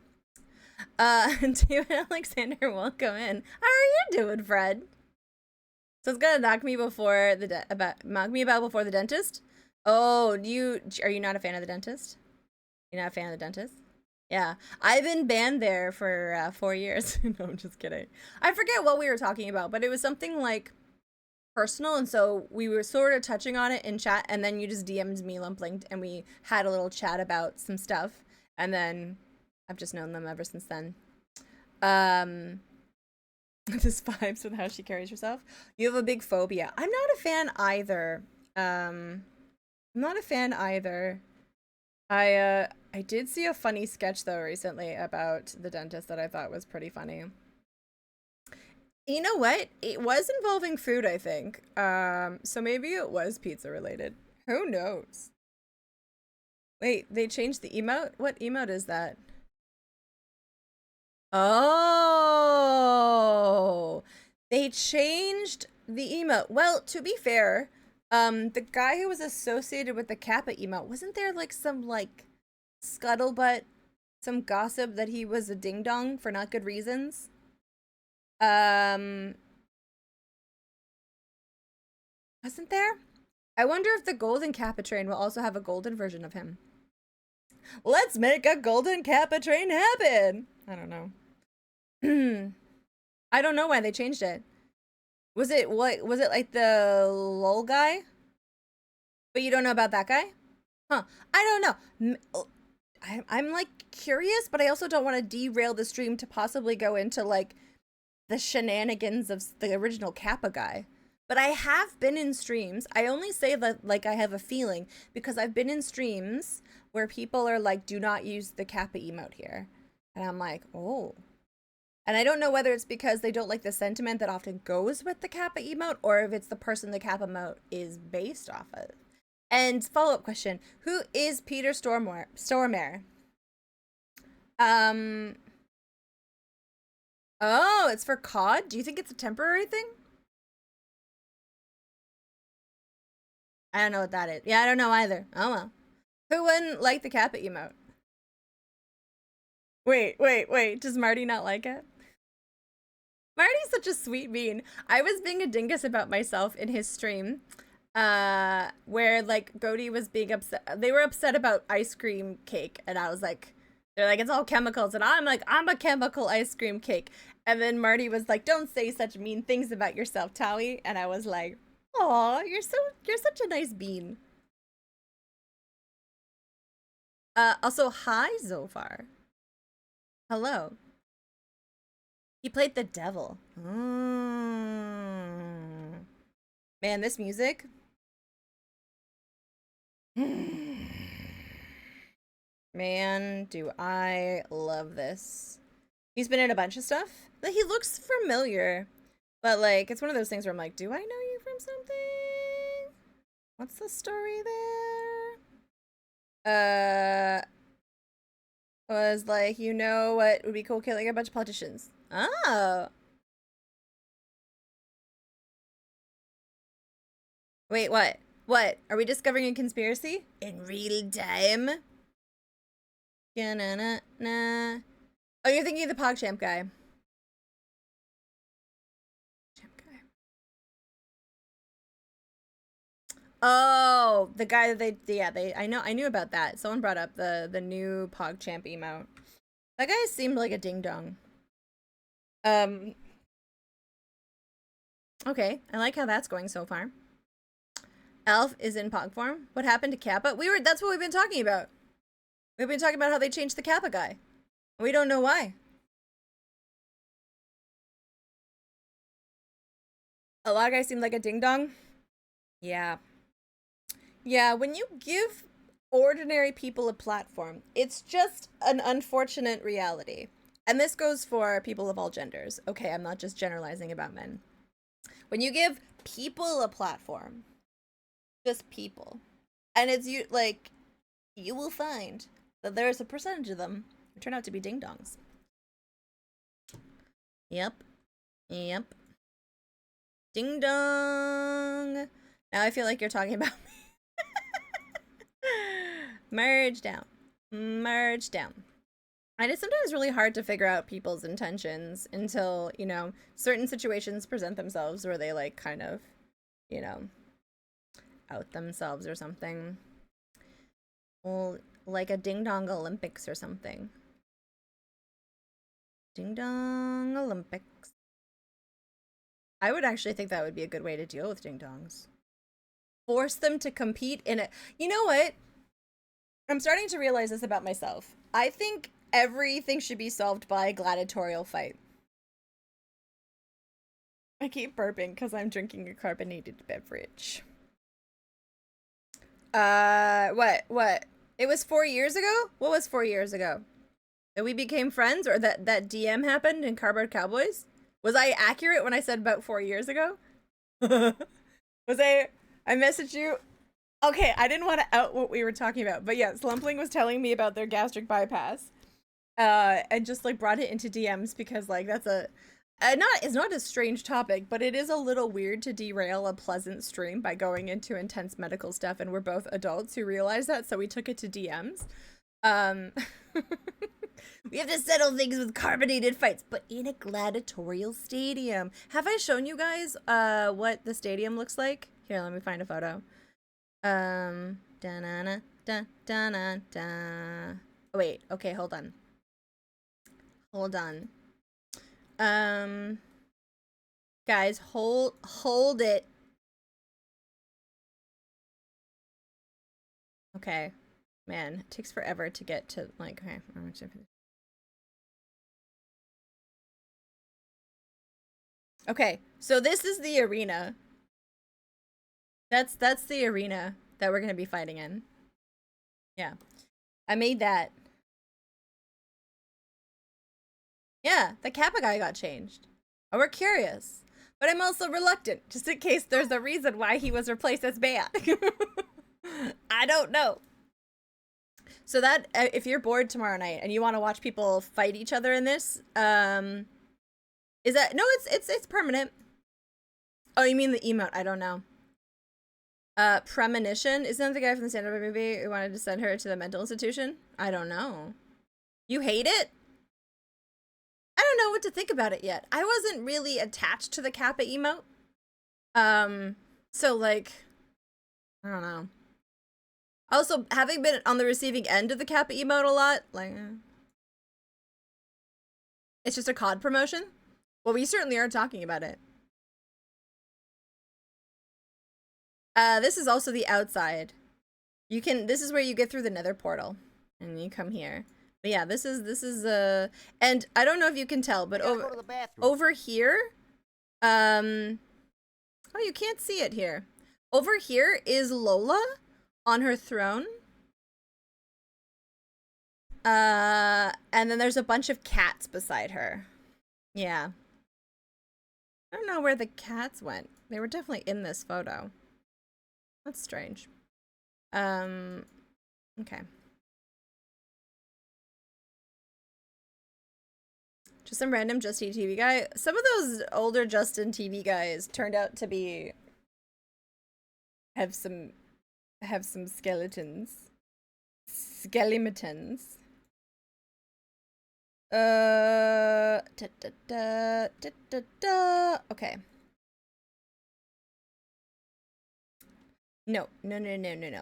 David Alexander, welcome in. How are you doing, Fred? So it's gonna knock me before the knock me about before the dentist. Oh, are you not a fan of the dentist? You're not a fan of the dentist? Yeah, I've been banned there for 4 years. No, I'm just kidding. I forget what we were talking about, but it was something like personal, and so we were sort of touching on it in chat, and then you just DM'd me Lumpling, and we had a little chat about some stuff, and then I've just known them ever since then. This vibes with how she carries herself. You have a big phobia. I'm not a fan either. I'm not a fan either. I did see a funny sketch though recently about the dentist that I thought was pretty funny. You know what? It was involving food, I think. So maybe it was pizza related. Who knows? Wait, they changed the emote? What emote is that? Oh, they changed the emote. Well, to be fair, the guy who was associated with the Kappa emote, wasn't there like some like scuttlebutt, some gossip that he was a ding dong for not good reasons? Um, wasn't there? I wonder if the golden Kappa train will also have a golden version of him. Let's make a golden Kappa train happen. I don't know. I don't know why they changed it. Was it what? Was it like the lol guy? But you don't know about that guy? Huh. I don't know. I'm like curious, but I also don't want to derail the stream to possibly go into like the shenanigans of the original Kappa guy. But I have been in streams. I only say that like I have a feeling because I've been in streams where people are like, do not use the Kappa emote here. And I'm like, oh. And I don't know whether it's because they don't like the sentiment that often goes with the Kappa emote or if it's the person the Kappa emote is based off of. And follow-up question, who is Peter Stormare? Oh, it's for COD? Do you think it's a temporary thing? I don't know what that is. Yeah, I don't know either. Oh well. Who wouldn't like the Kappa emote? Wait. Does Marty not like it? Marty's such a sweet bean. I was being a dingus about myself in his stream, where like Goaty was being upset. They were upset about ice cream cake, and I was like, they're like, it's all chemicals, and I'm like, I'm a chemical ice cream cake. And then Marty was like, don't say such mean things about yourself, Towie. And I was like, aw, you're such a nice bean. Also, hi, Zofar. Hello. He played the devil. Man, this music. Man, do I love this. He's been in a bunch of stuff. Like, he looks familiar. But, like, it's one of those things where I'm like, do I know you from something? What's the story there? Was like, you know what would be cool? Killing a bunch of politicians. Oh. Wait, what? What? Are we discovering a conspiracy? In real time? Na. Oh, you're thinking of the PogChamp guy. Oh, the guy that I knew about that. Someone brought up the new PogChamp emote. That guy seemed like a ding dong. Okay, I like how that's going so far. Elf is in Pog form. What happened to Kappa? That's what we've been talking about. We've been talking about how they changed the Kappa guy. We don't know why. A lot of guys seem like a ding dong. Yeah. Yeah, when you give ordinary people a platform, it's just an unfortunate reality. And this goes for people of all genders. Okay, I'm not just generalizing about men. When you give people a platform, just people, and it's you like you will find that there is a percentage of them who turn out to be ding dongs. Yep. Ding dong. Now I feel like you're talking about me. Merge down. And it's sometimes really hard to figure out people's intentions until, you know, certain situations present themselves where they like kind of, you know, out themselves or something. Well, like a ding dong Olympics or something. Ding dong Olympics. I would actually think that would be a good way to deal with ding dongs. Force them to compete in it. You know what? I'm starting to realize this about myself. I think everything should be solved by a gladiatorial fight. I keep burping because I'm drinking a carbonated beverage. What? It was 4 years ago? What was 4 years ago? That we became friends, or that DM happened in Cardboard Cowboys? Was I accurate when I said about 4 years ago? Was I messaged you? Okay, I didn't want to out what we were talking about, but yeah, Slumpling was telling me about their gastric bypass. And just like brought it into DMs because like that's it's not a strange topic, but it is a little weird to derail a pleasant stream by going into intense medical stuff, and we're both adults who realize that, so we took it to DMs. We have to settle things with carbonated fights, but in a gladiatorial stadium. Have I shown you guys what the stadium looks like? Here, let me find a photo. Da-na-na-da-da-na-da. Oh, wait, okay, hold on. Hold on. Guys, hold it. Okay. Man, it takes forever to get to, like, okay. Okay, so this is the arena. That's the arena that we're gonna be fighting in. Yeah. I made that. Yeah, the Kappa guy got changed. Oh, we're curious. But I'm also reluctant, just in case there's a reason why he was replaced as bad. I don't know. So that, if you're bored tomorrow night and you want to watch people fight each other in this, is that, no, it's permanent. Oh, you mean the emote? I don't know. Premonition? Isn't that the guy from the stand-up movie who wanted to send her to the mental institution? I don't know. You hate it? I don't know what to think about it yet. I wasn't really attached to the Kappa emote. So like, I don't know. Also, having been on the receiving end of the Kappa emote a lot, like, it's just a COD promotion? Well, we certainly are talking about it. This is also the outside. This is where you get through the nether portal. And you come here. But yeah, this is and I don't know if you can tell, but over here, oh, you can't see it here. Over here is Lola on her throne. And then there's a bunch of cats beside her. Yeah. I don't know where the cats went. They were definitely in this photo. That's strange. Okay. Just some random Just Eat TV guy. Some of those older Justin TV guys turned out to be have some skeletons. Skeletons. Okay. No.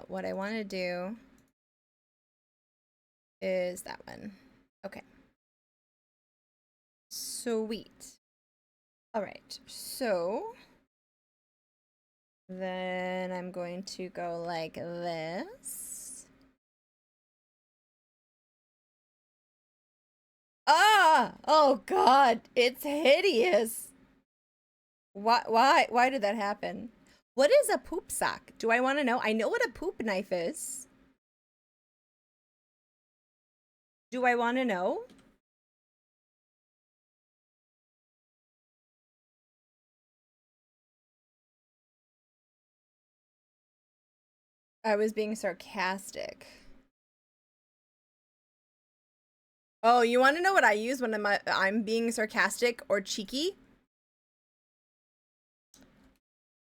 What I want to do is that one. Okay. Sweet. All right. So then I'm going to go like this. Ah! Oh God, it's hideous. Why did that happen? What is a poop sack? Do I want to know? I know what a poop knife is. Do I want to know? I was being sarcastic. Oh, you want to know what I use when I'm being sarcastic or cheeky?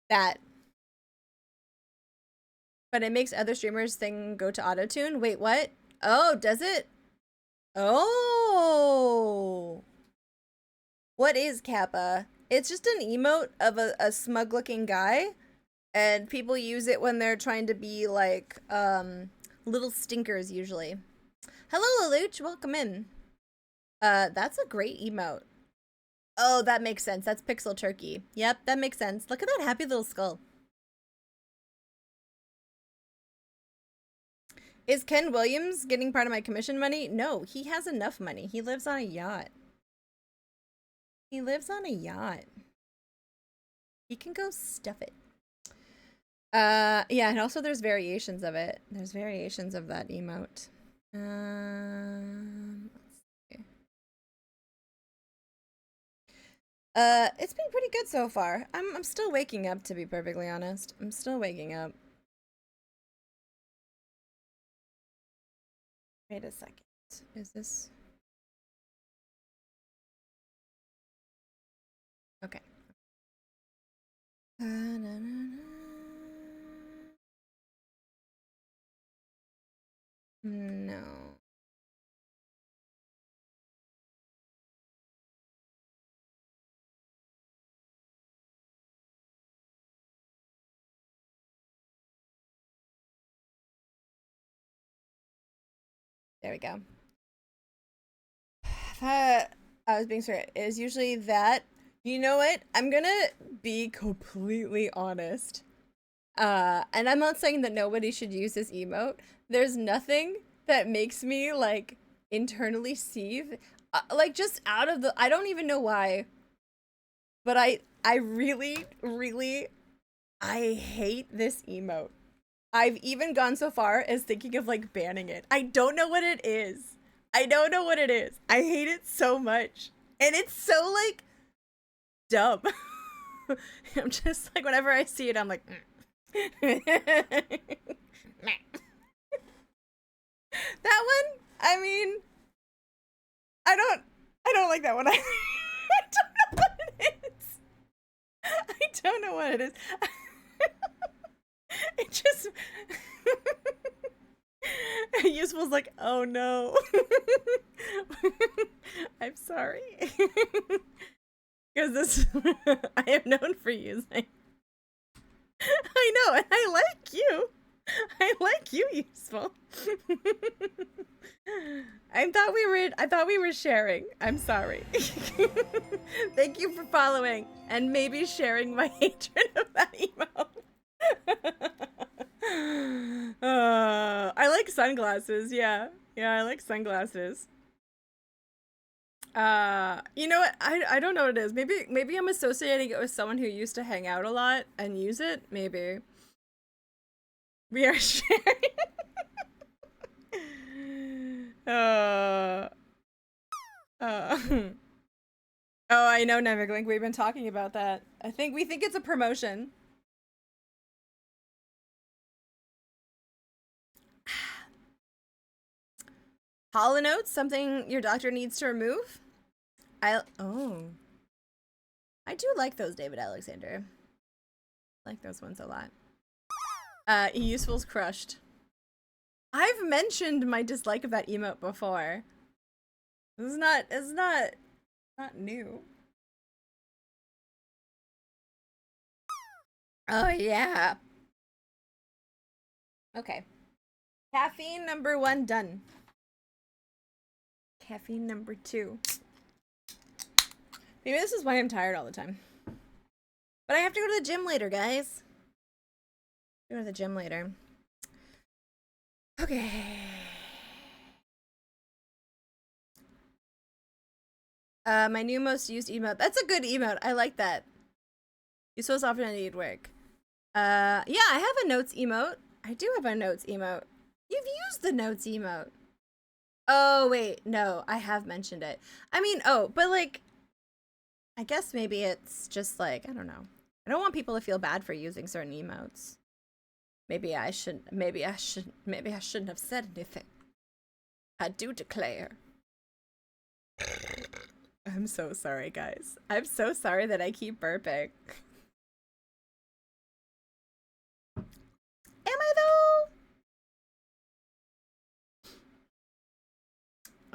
That. But it makes other streamers' thing go to autotune? Wait, what? Oh, does it? Oh. What is Kappa? It's just an emote of a smug-looking guy. And people use it when they're trying to be like, little stinkers usually. Hello, Lelouch, welcome in. That's a great emote. Oh, that makes sense. That's Pixel Turkey. Yep, that makes sense. Look at that happy little skull. Is Ken Williams getting part of my commission money? No, he has enough money. He lives on a yacht. He lives on a yacht. he can go stuff it. Yeah, and also there's variations of it. There's variations of that emote. Let's see. It's been pretty good so far. I'm still waking up, to be perfectly honest. I'm still waking up. Wait a second. Is this? Okay. No. There we go. I was being straight. It is usually that. You know what? I'm gonna be completely honest. And I'm not saying that nobody should use this emote. There's nothing that makes me like internally seethe. Like just out of the, I don't even know why, but I really, really, I hate this emote. I've even gone so far as thinking of like banning it. I don't know what it is. I don't know what it is. I hate it so much. And it's so like dumb. I'm just like, whenever I see it, I'm like, that one, I mean, I don't like that one. I don't know what it is. I don't know what it is. It just Useful's like, oh no. I'm sorry. Because this I am known for using. I know, and I like you. I like you, Useful. I thought we were sharing. I'm sorry. Thank you for following and maybe sharing my hatred of that emo. I like sunglasses, yeah. Yeah, I like sunglasses. You know what? I don't know what it is. Maybe I'm associating it with someone who used to hang out a lot and use it. Maybe. We are sharing. Oh, I know, Neverglink. We've been talking about that. We think it's a promotion. Hollow notes, something your doctor needs to remove? I do like those, David Alexander. I like those ones a lot. Useful's crushed. I've mentioned my dislike of that emote before. It's not new. Oh yeah. Okay. Caffeine number 1 done. Caffeine number 2. Maybe this is why I'm tired all the time. But I have to go to the gym later, guys. Go to the gym later. Okay. My new most used emote. That's a good emote. I like that. You so often I need work. Yeah, I have a notes emote. I do have a notes emote. You've used the notes emote. Oh, wait. No, I have mentioned it. I mean, but like, I guess maybe it's just like, I don't know. I don't want people to feel bad for using certain emotes. Maybe I shouldn't have said anything. I do declare. I'm so sorry, guys. I'm so sorry that I keep burping. Am I though?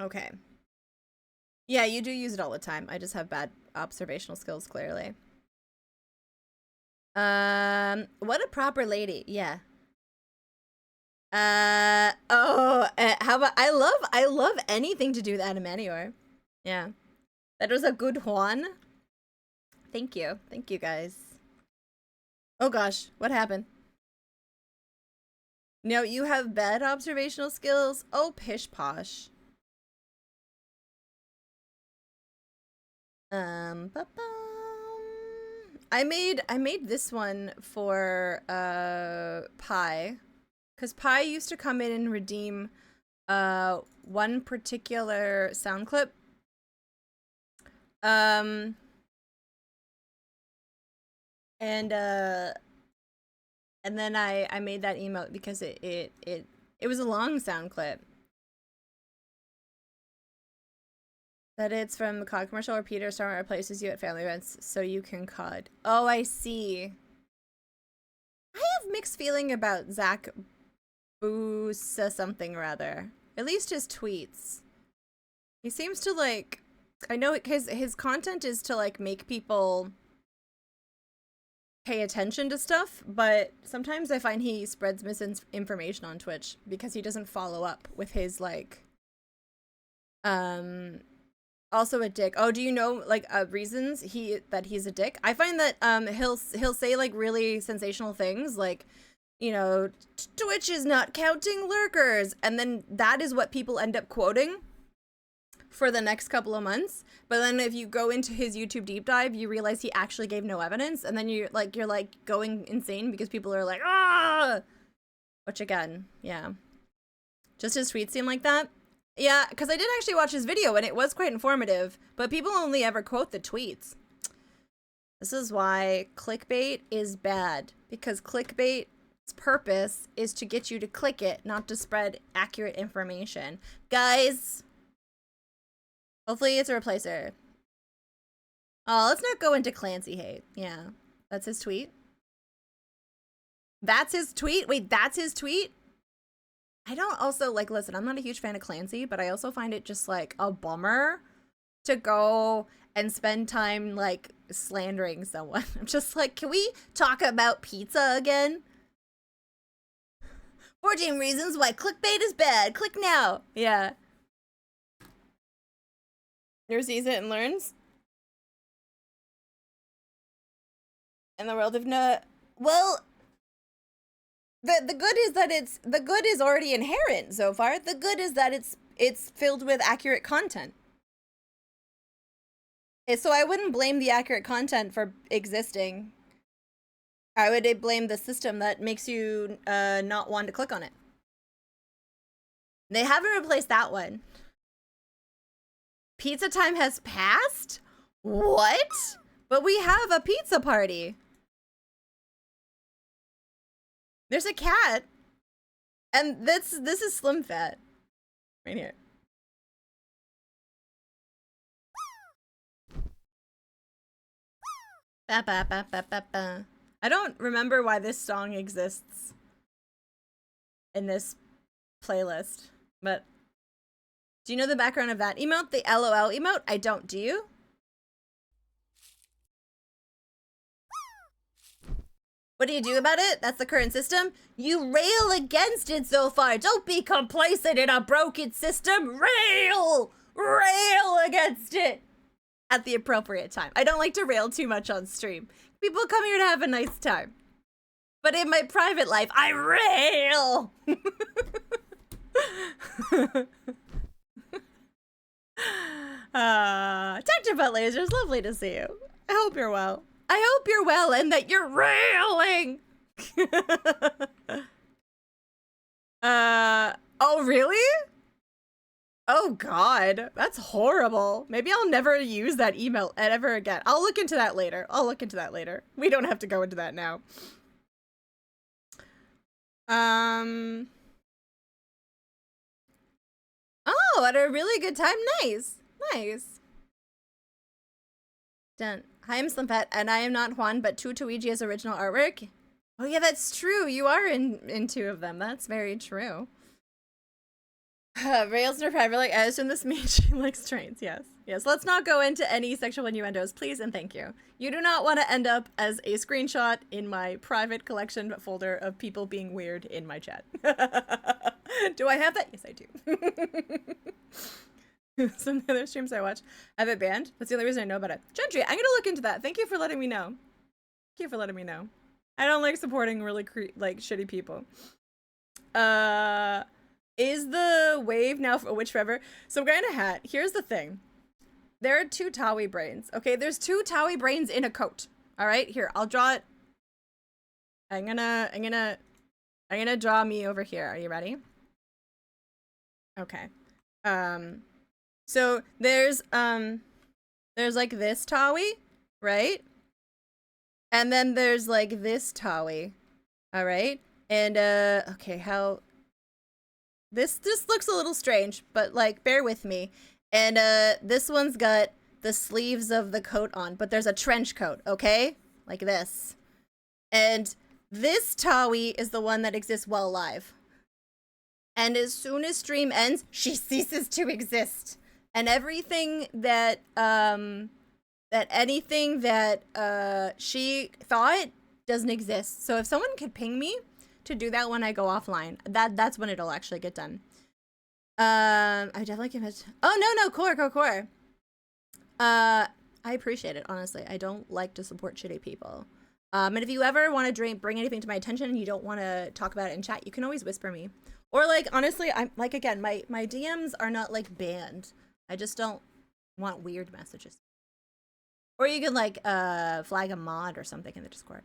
Okay. Yeah, you do use it all the time. I just have bad observational skills, clearly. What a proper lady. Yeah. How about I love anything to do with Animanior. Yeah. That was a good one. Thank you. Thank you, guys. Oh gosh, what happened? No, you have bad observational skills? Oh, pish posh. I made this one for Pi, because Pi used to come in and redeem one particular sound clip. And then I made that emote because it was a long sound clip. That it's from the COD commercial where Peter Stormare replaces you at family events so you can COD. Oh, I see. I have mixed feeling about Zach Boosa something or other. At least his tweets. He seems to like, I know his content is to like make people pay attention to stuff, but sometimes I find he spreads misinformation on Twitch because he doesn't follow up with his like also a dick. Oh, do you know like reasons that he's a dick? I find that he'll say like really sensational things like, you know, Twitch is not counting lurkers, and then that is what people end up quoting for the next couple of months. But then if you go into his YouTube deep dive, you realize he actually gave no evidence, and then you're like going insane because people are like, ah, which again, yeah, just his tweets seem like that. Yeah, because I did actually watch his video and it was quite informative, but people only ever quote the tweets. This is why clickbait is bad, because clickbait's purpose is to get you to click it, not to spread accurate information. Guys, hopefully it's a replacer. Oh, let's not go into Clancy hate. Yeah, that's his tweet. That's his tweet? Wait, that's his tweet? I don't also, like, listen, I'm not a huge fan of Clancy, but I also find it just, like, a bummer to go and spend time, like, slandering someone. I'm just like, can we talk about pizza again? 14 reasons why clickbait is bad. Click now. Yeah. Never sees it and learns. In the world of no... Well... The good is that the good is already inherent so far. The good is that it's filled with accurate content. So I wouldn't blame the accurate content for existing. I would blame the system that makes you not want to click on it. They haven't replaced that one. Pizza time has passed? What? But we have a pizza party. There's a cat, and this is Slim Fat, right here. Ba, ba, ba, ba, ba, ba. I don't remember why this song exists in this playlist, but do you know the background of that emote? The LOL emote? I don't. Do you? What do you do about it? That's the current system. You rail against it so far. Don't be complacent in a broken system. Rail! Rail against it at the appropriate time. I don't like to rail too much on stream. People come here to have a nice time. But in my private life, I rail! Dr. Butt Lasers, lovely to see you. I hope you're well. I hope you're well and that you're railing. Oh, really? Oh, God. That's horrible. Maybe I'll never use that email ever again. I'll look into that later. We don't have to go into that now. Oh, had a really good time. Nice. Nice. Done. Hi, I'm Slim Fat, and I am not Juan, but Tutuigi has original artwork. Oh yeah, that's true. You are in two of them. That's very true. Rails in her private, like, I assume this means she likes trains. Yes. Yes, let's not go into any sexual innuendos, please and thank you. You do not want to end up as a screenshot in my private collection folder of people being weird in my chat. Do I have that? Yes, I do. Some of the other streams I watch have it banned. That's the only reason I know about it. Gentry, I'm gonna look into that. Thank you for letting me know. Thank you for letting me know. I don't like supporting really shitty people. Is the wave now a witch forever? So I'm wearing a hat. Here's the thing. There are two Tawi brains. Okay, there's two Tawi brains in a coat. All right, here, I'll draw it. I'm gonna draw me over here. Are you ready? Okay. So there's like this Tawi, right? And then there's like this Tawi. All right? And okay, how this looks a little strange, but like bear with me. And this one's got the sleeves of the coat on, but there's a trench coat, okay? Like this. And this Tawi is the one that exists while alive. And as soon as stream ends, she ceases to exist. And everything that anything that she thought doesn't exist. So if someone could ping me to do that when I go offline, that's when it'll actually get done. I definitely give it. Oh no, core. I appreciate it, honestly. I don't like to support shitty people. And if you ever want to bring anything to my attention and you don't want to talk about it in chat, you can always whisper me. Or like, honestly, I'm like, again, my DMs are not like banned. I just don't want weird messages. Or you can like flag a mod or something in the Discord.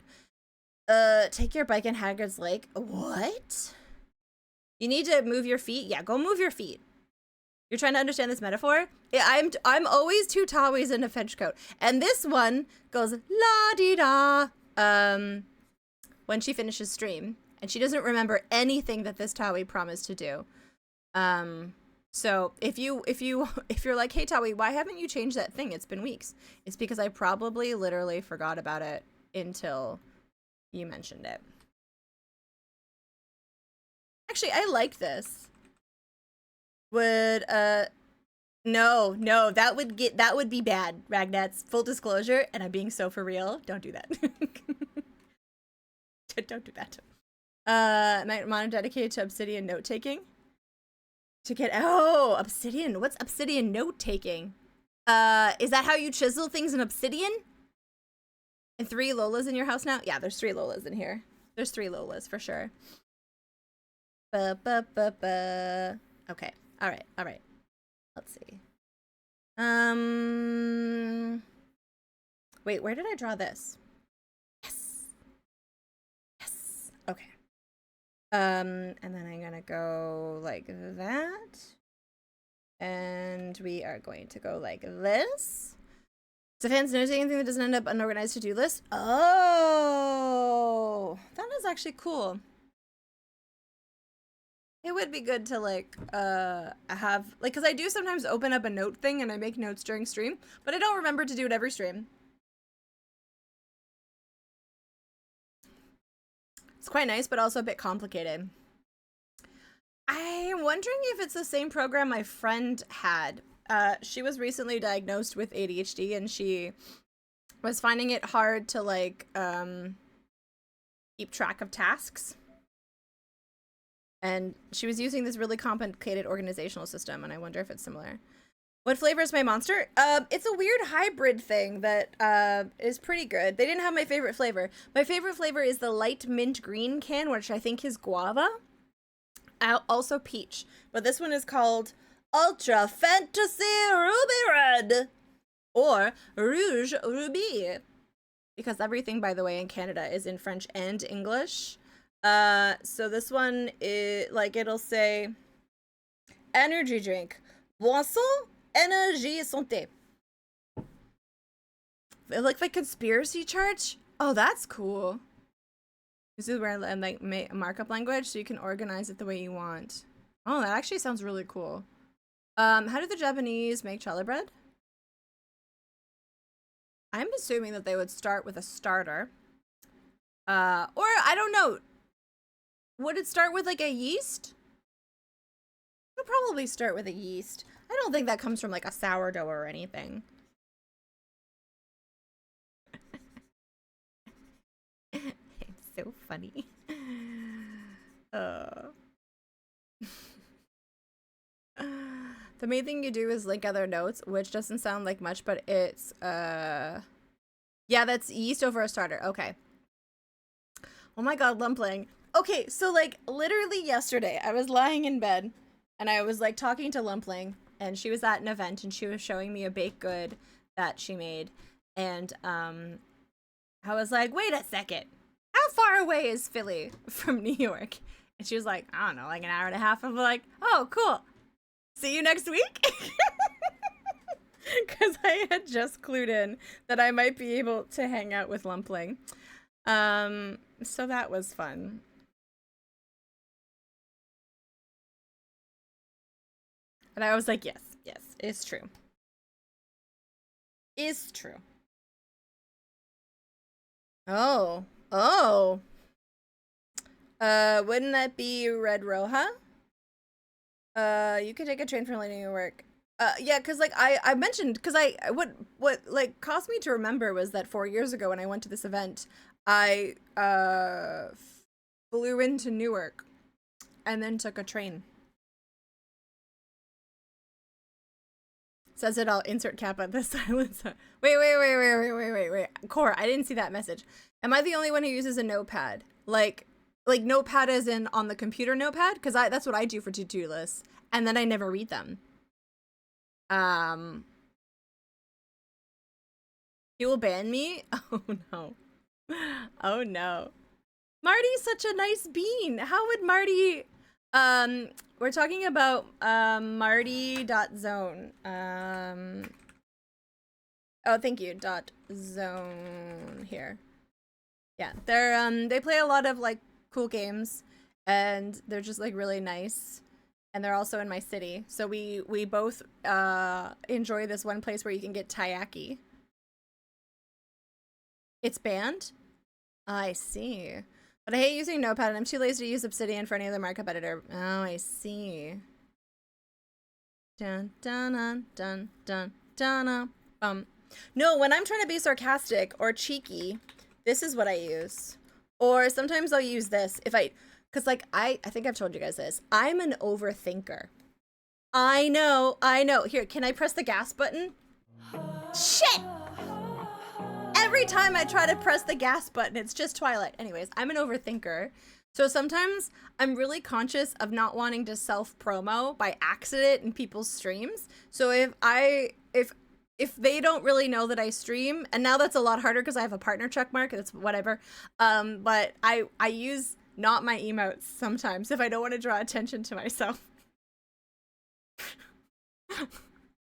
Take your bike in Hagrid's Lake. What? You need to move your feet? Yeah, go move your feet. You're trying to understand this metaphor? Yeah, I'm always two Tawis in a trench coat. And this one goes la-dee-da when she finishes stream. And she doesn't remember anything that this Tawi promised to do. So if you're like, hey Tawi, why haven't you changed that thing? It's been weeks. It's because I probably literally forgot about it until you mentioned it. Actually, I like this. Would no, that would be bad, Ragnats. Full disclosure, and I'm being so for real. Don't do that. Don't do that. My monitor dedicated to Obsidian note taking. To get Obsidian. What's Obsidian note taking? Is that how you chisel things in Obsidian? And 3 Lolas in your house now? Yeah, there's 3 Lolas in here. There's 3 Lolas for sure. Okay. All right. Let's see. Wait, where did I draw this? Yes. Okay. And then I'm gonna go like that. And we are going to go like this. So fans noticing anything that doesn't end up unorganized to-do list? Oh, that is actually cool. It would be good to like have like, because I do sometimes open up a note thing and I make notes during stream, but I don't remember to do it every stream. It's quite nice, but also a bit complicated. I'm wondering if it's the same program my friend had. She was recently diagnosed with ADHD and she was finding it hard to like keep track of tasks. And she was using this really complicated organizational system, and I wonder if it's similar. What flavor is my monster? It's a weird hybrid thing that is pretty good. They didn't have my favorite flavor. My favorite flavor is the light mint green can, which I think is guava. Also peach. But this one is called Ultra Fantasy Ruby Red. Or Rouge Ruby. Because everything, by the way, in Canada is in French and English. So this one is like, it'll say energy drink, boisson, énergie, santé. Like the conspiracy church. Oh, that's cool. This is where I like markup language, so you can organize it the way you want. Oh, that actually sounds really cool. How do the Japanese make challah bread? I'm assuming that they would start with a starter. Or I don't know. Would it start with like a yeast? It would probably start with a yeast. I don't think that comes from like a sourdough or anything. It's so funny. The main thing you do is link other notes, which doesn't sound like much, but it's yeah, that's yeast over a starter. Okay. Oh my god, Lumpling. Okay, so like literally yesterday I was lying in bed and I was like talking to Lumpling and she was at an event and she was showing me a baked good that she made and I was like, wait a second. How far away is Philly from New York? And she was like, I don't know, like an hour and a half. I'm like, oh, cool. See you next week? Because I had just clued in that I might be able to hang out with Lumpling. So that was fun. And I was like, yes, it's true. It's true. Oh. Oh. Wouldn't that be Red Roja? You could take a train from New York. Yeah, cause like I mentioned, cause what like caused me to remember was that 4 years ago when I went to this event, I flew into Newark, and then took a train. Says it all. Insert Kappa. The silence. Wait. Core, I didn't see that message. Am I the only one who uses a notepad? Like notepad as in on the computer notepad? Because that's what I do for to-do lists, and then I never read them. He will ban me? Oh no. Oh no. Marty's such a nice bean. How would Marty we're talking about Marty.zone. Oh, thank you. .zone here. Yeah, they play a lot of like cool games, and they're just like really nice. And they're also in my city. So we both enjoy this one place where you can get taiyaki. It's banned? I see. But I hate using Notepad, and I'm too lazy to use Obsidian for any other markup editor. Oh, I see. Dun dun dun dun dun dun. No, when I'm trying to be sarcastic or cheeky, this is what I use. Or sometimes I'll use this because like I think I've told you guys this. I'm an overthinker. I know. Here, can I press the gas button? Shit! Every time I try to press the gas button, it's just Twilight. Anyways, I'm an overthinker. So sometimes I'm really conscious of not wanting to self-promo by accident in people's streams. So if they don't really know that I stream, and now that's a lot harder because I have a partner check mark, that's whatever. But I use not my emotes sometimes if I don't want to draw attention to myself.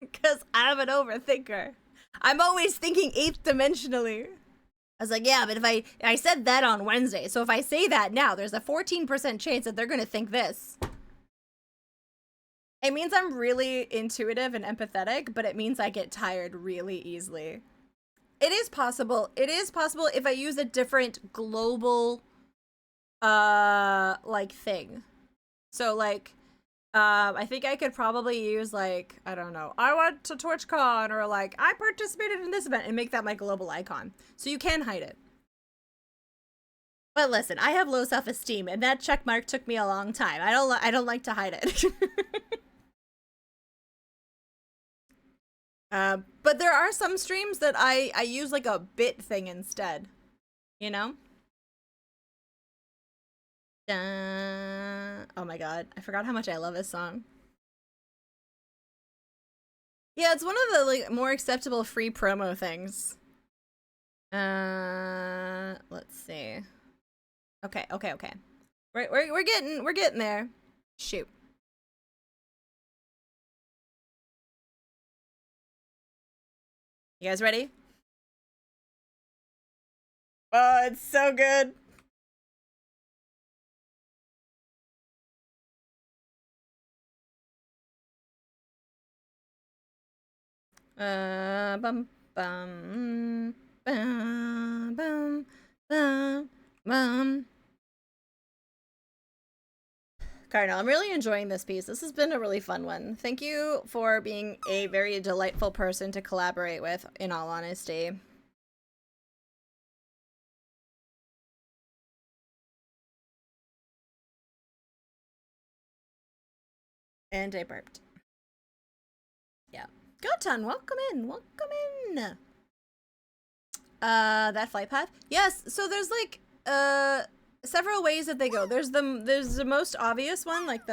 Because I'm an overthinker. I'm always thinking 8th dimensionally. I was like, yeah, but if I said that on Wednesday, so if I say that now, there's a 14% chance that they're gonna think this. It means I'm really intuitive and empathetic, but it means I get tired really easily. It is possible. It is possible if I use a different global, like thing. So like, I think I could probably use like, I don't know, I went to TwitchCon, or like, I participated in this event, and make that my global icon. So you can hide it. But listen, I have low self-esteem, and that check mark took me a long time. I don't like to hide it. But there are some streams that I use like a bit thing instead, you know? Oh my god, I forgot how much I love this song. Yeah, it's one of the like more acceptable free promo things. Let's see. Okay. We're getting there. Shoot. You guys ready? Oh, it's so good. Bum bum bum bum bum bum. Cardinal, I'm really enjoying this piece. This has been a really fun one. Thank you for being a very delightful person to collaborate with, in all honesty. And I burped. Yeah. Gotan, welcome in. Welcome in. That flight path? Yes, so there's like several ways that they go. There's the most obvious one, like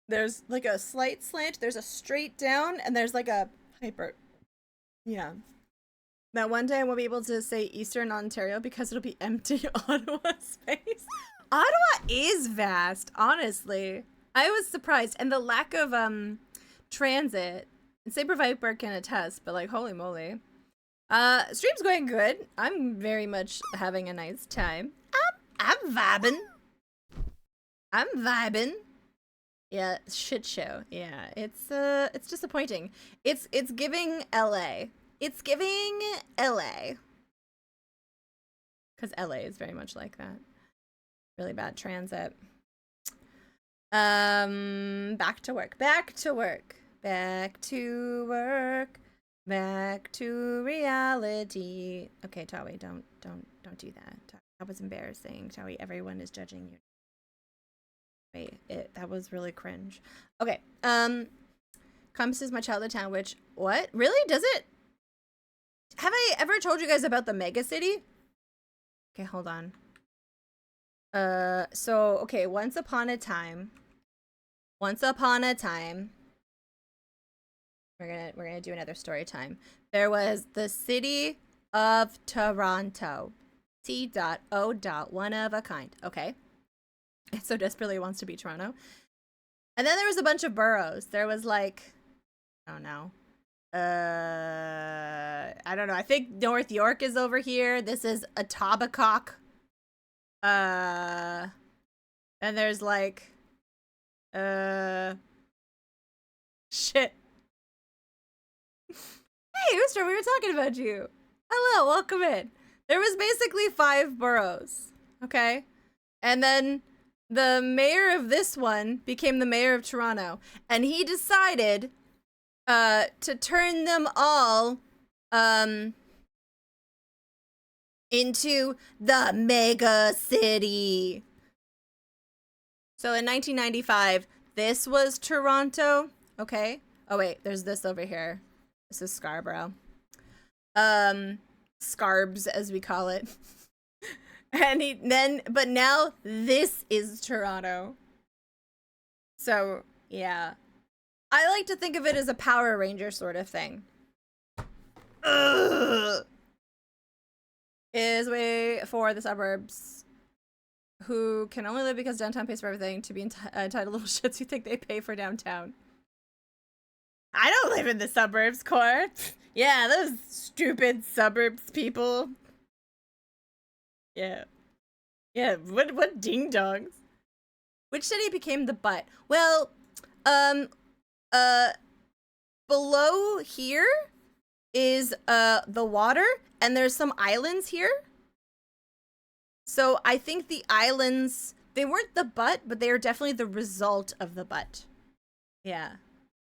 there's like a slight slant, there's a straight down, and there's like a hyper. Yeah. That one day I won't be able to say Eastern Ontario because it'll be empty Ottawa space. Ottawa is vast, honestly. I was surprised. And the lack of transit. And Saber Viper can attest, but like holy moly. Stream's going good. I'm very much having a nice time. I'm vibing. I'm vibing. Yeah, shit show. Yeah, it's disappointing. It's giving LA. It's giving LA. Cause LA is very much like that. Really bad transit. Back to work. Back to work. Back to work. Back to reality. Okay, Tawi, don't do that. That was embarrassing. Tawi, everyone is judging you. Wait, that was really cringe. Okay. Compass is my childhood town, which what? Really? Does it? Have I ever told you guys about the mega city? Okay, hold on. So okay, once upon a time, we're gonna do another story time. There was the city of Toronto. T.O. One of a kind. Okay. It so desperately wants to be Toronto. And then there was a bunch of boroughs. There was like, I don't know. I don't know. I think North York is over here. This is Etobicoke. And there's like, shit. Hey, Ooster, we were talking about you. Hello, welcome in. There was basically 5 boroughs, okay? And then the mayor of this one became the mayor of Toronto, and he decided to turn them all into the mega city. So in 1995, this was Toronto, okay? Oh wait, there's this over here. This is Scarborough. Scarbs as we call it. But now this is Toronto. So, yeah. I like to think of it as a Power Ranger sort of thing. Ugh. Is way for the suburbs who can only live because downtown pays for everything to be entitled little shits who think they pay for downtown. I don't live in the suburbs, Court. Yeah, those stupid suburbs people. Yeah. Yeah, what ding-dongs? Which city became the butt? Well, below here is, the water, and there's some islands here. So I think the islands, they weren't the butt, but they are definitely the result of the butt. Yeah.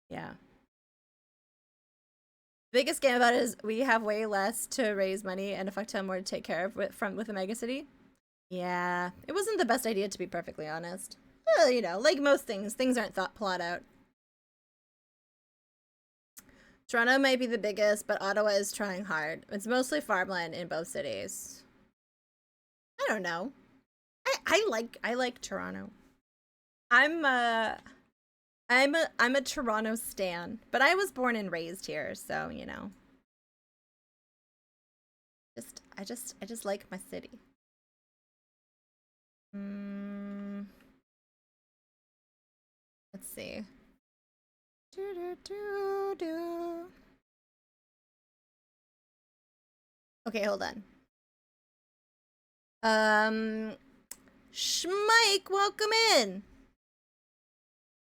Yeah. Biggest scam about it is we have way less to raise money and a fuck ton more to take care of with a mega city. Yeah, it wasn't the best idea to be perfectly honest. Well, you know, like most things aren't plot out. Toronto might be the biggest, but Ottawa is trying hard. It's mostly farmland in both cities. I don't know. I like Toronto. I'm a Toronto stan, but I was born and raised here, so you know. I just like my city. Let's see. Okay, hold on. Schmike, welcome in.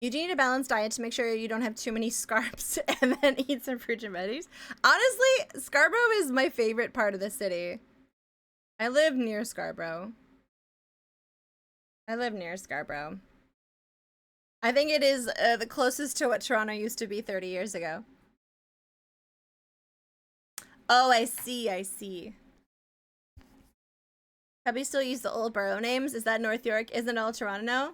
You do need a balanced diet to make sure you don't have too many scarps and then eat some fruit and veggies. Honestly, Scarborough is my favorite part of the city. I live near Scarborough. I think it is the closest to what Toronto used to be 30 years ago. Oh, I see. Have you still used the old borough names? Is that North York? Isn't all Toronto now?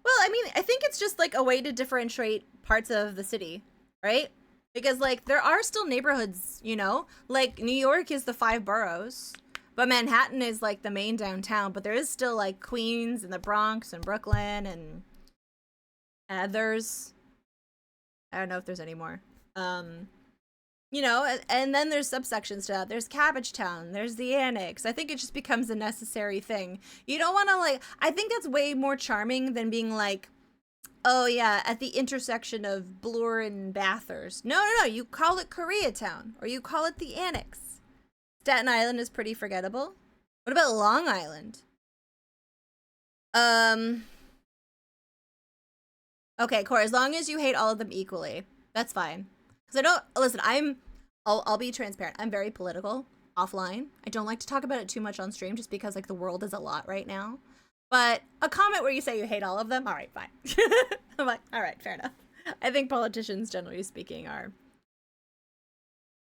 Well, I mean, I think it's just like a way to differentiate parts of the city, right? Because like there are still neighborhoods, you know? Like New York is the 5 boroughs, but Manhattan is like the main downtown, but there is still like Queens and the Bronx and Brooklyn and others. I don't know if there's any more. You You know, and then there's subsections to that. There's Cabbage Town, there's the Annex. I think it just becomes a necessary thing. You don't want to, like, I think that's way more charming than being like, oh yeah, at the intersection of Bloor and Bathurst. No, no, no, you call it Koreatown, or you call it the Annex. Staten Island is pretty forgettable. What about Long Island? Okay, Cora, as long as you hate all of them equally, that's fine. Because I don't, listen, I'll be transparent. I'm very political offline. I don't like to talk about it too much on stream just because, like, the world is a lot right now. But a comment where you say you hate all of them, all right, fine. I'm like, all right, fair enough. I think politicians, generally speaking, are...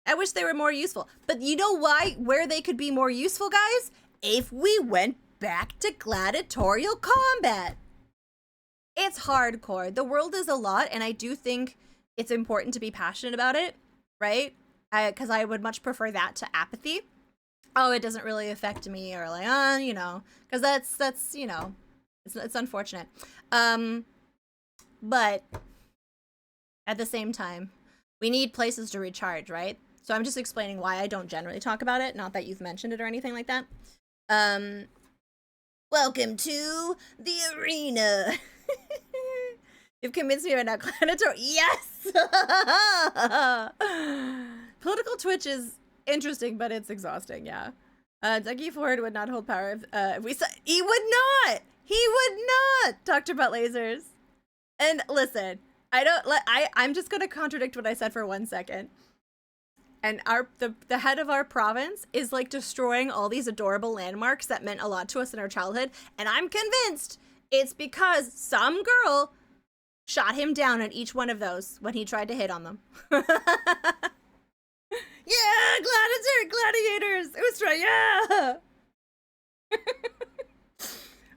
I wish they were more useful. But you know why? Where they could be more useful, guys? If we went back to gladiatorial combat. It's hardcore. The world is a lot, and I do think it's important to be passionate about it, right? Because I would much prefer that to apathy. Oh, it doesn't really affect me, or like, you know, because that's you know, it's unfortunate. But at the same time, we need places to recharge, right? So I'm just explaining why I don't generally talk about it. Not that you've mentioned it or anything like that. Welcome to the arena. You've convinced me right now. Gladiator, yes! Political Twitch is interesting, but it's exhausting, yeah. Dougie Ford would not hold power if we saw- He would not! He would not! Talked about lasers. And listen, I'm just gonna contradict what I said for 1 second. And the head of our province is like destroying all these adorable landmarks that meant a lot to us in our childhood, and I'm convinced it's because some girl shot him down on each one of those when he tried to hit on them. Yeah, gladiators! It was right,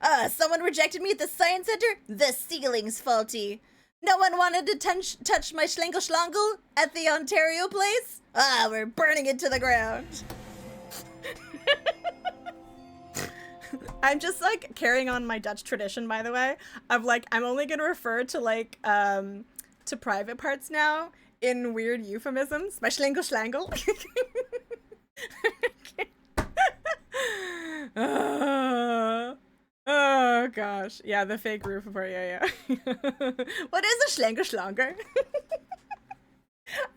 yeah! Someone rejected me at the science center? The ceiling's faulty. No one wanted to touch my schlangle at the Ontario place? We're burning it to the ground. I'm just like carrying on my Dutch tradition, by the way, of like, I'm only gonna refer to like, to private parts now in weird euphemisms. My schlangle. Oh gosh. Yeah, the fake roof report, yeah. What is a schlangle?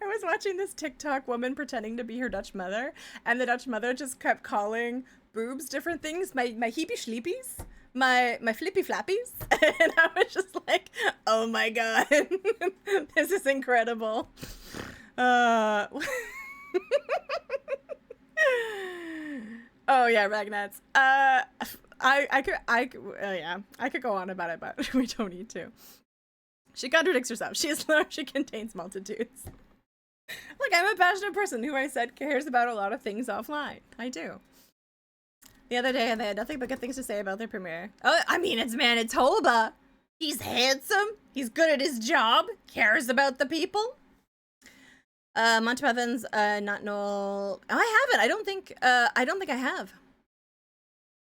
I was watching this TikTok woman pretending to be her Dutch mother, and the Dutch mother just kept calling boobs different things. My heepy schleepies, my flippy flappies. And I was just like, oh my god. This is incredible. Oh yeah, Ragnats. I could go on about it, but we don't need to. She contradicts herself. She contains multitudes. Look, I'm a passionate person who I said cares about a lot of things offline. I do. The other day, they had nothing but good things to say about their premiere. Oh, I mean, it's Manitoba. He's handsome. He's good at his job. Cares about the people. Montemuffins, not Noel. Oh, I haven't. I don't think I have.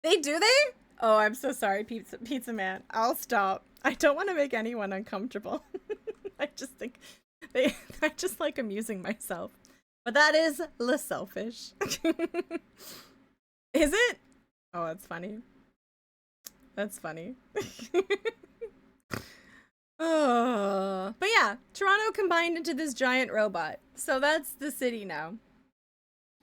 They do they? Oh, I'm so sorry, Pizza Man. I'll stop. I don't want to make anyone uncomfortable. I just like amusing myself. But that is less selfish. Is it? Oh, that's funny. That's funny. Oh, but yeah, Toronto combined into this giant robot. So that's the city now.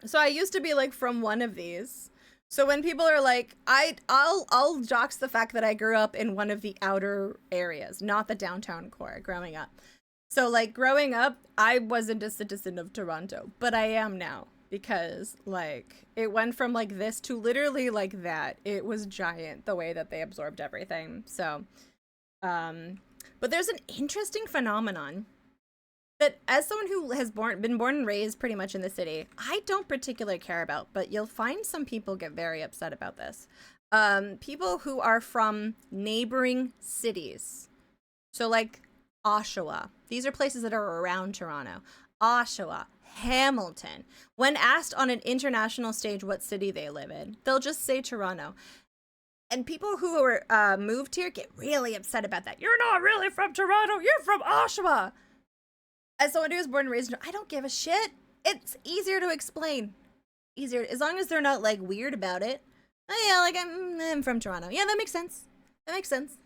So I used to be like from one of these. So when people are like, I'll dox the fact that I grew up in one of the outer areas, not the downtown core growing up. So like growing up, I wasn't a citizen of Toronto, but I am now because like it went from like this to literally like that. It was giant the way that they absorbed everything. So, but there's an interesting phenomenon that as someone who has been born and raised pretty much in the city, I don't particularly care about, but you'll find some people get very upset about this. People who are from neighboring cities. So like Oshawa. These are places that are around Toronto. Oshawa, Hamilton. When asked on an international stage what city they live in, they'll just say Toronto. And people who are moved here get really upset about that. You're not really from Toronto. You're from Oshawa. As someone who was born and raised, I don't give a shit. It's easier to explain. Easier, as long as they're not like weird about it. Oh yeah, like I'm from Toronto. Yeah, that makes sense. That makes sense.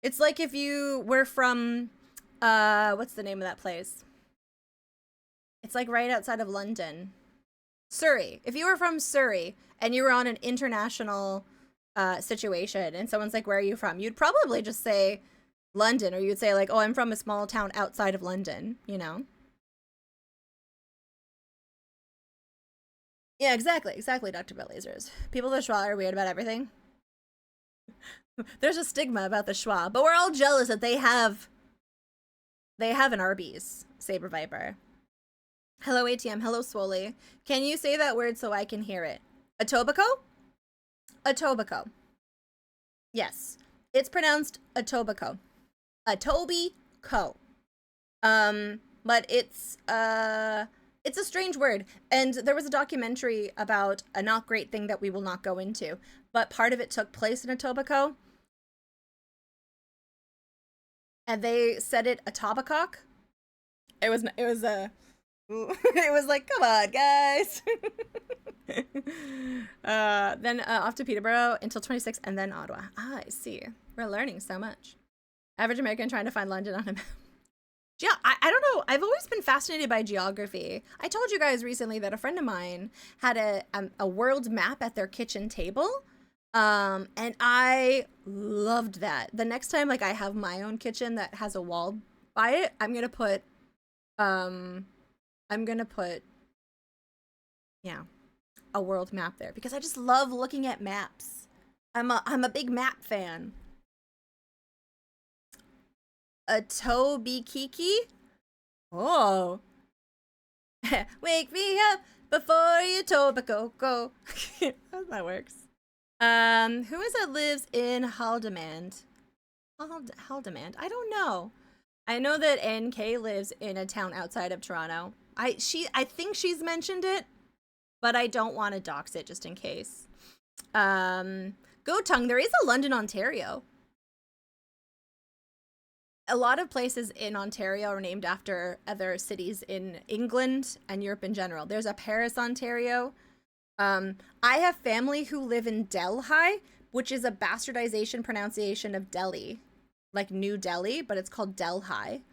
It's like if you were from, what's the name of that place? It's like right outside of London. Surrey. If you were from Surrey and you were on an international situation and someone's like, where are you from? You'd probably just say London, or you'd say like, oh, I'm from a small town outside of London, you know? Yeah, exactly, Dr. Butt Lasers. People with schwa are weird about everything. There's a stigma about the schwa, but we're all jealous that they have an Arby's Saber Viper. Hello ATM, hello Swoley. Can you say that word so I can hear it? Etobicoke? Etobicoke. Yes. It's pronounced Etobicoke. Etobicoke. But it's a strange word. And there was a documentary about a not great thing that we will not go into, but part of it took place in Etobicoke. And they said it Etobicoke. It was a it was like, come on, guys. Then off to Peterborough until 26, and then Ottawa. Ah, I see. We're learning so much. Average American trying to find London on a map. Yeah, I don't know. I've always been fascinated by geography. I told you guys recently that a friend of mine had a world map at their kitchen table. And I loved that. The next time like I have my own kitchen that has a wall by it, I'm gonna put yeah, a world map there because I just love looking at maps. I'm a big map fan. A Toby Kiki? Oh. Wake me up before you Tobaco. That works. Who is it lives in Haldimand? Haldimand? I don't know. I know that NK lives in a town outside of Toronto. I think she's mentioned it, but I don't want to dox it just in case. Go Tongue, there is a London, Ontario. A lot of places in Ontario are named after other cities in England and Europe in general. There's a Paris, Ontario. I have family who live in Delhi, which is a bastardization pronunciation of Delhi, like New Delhi, but it's called Delhi.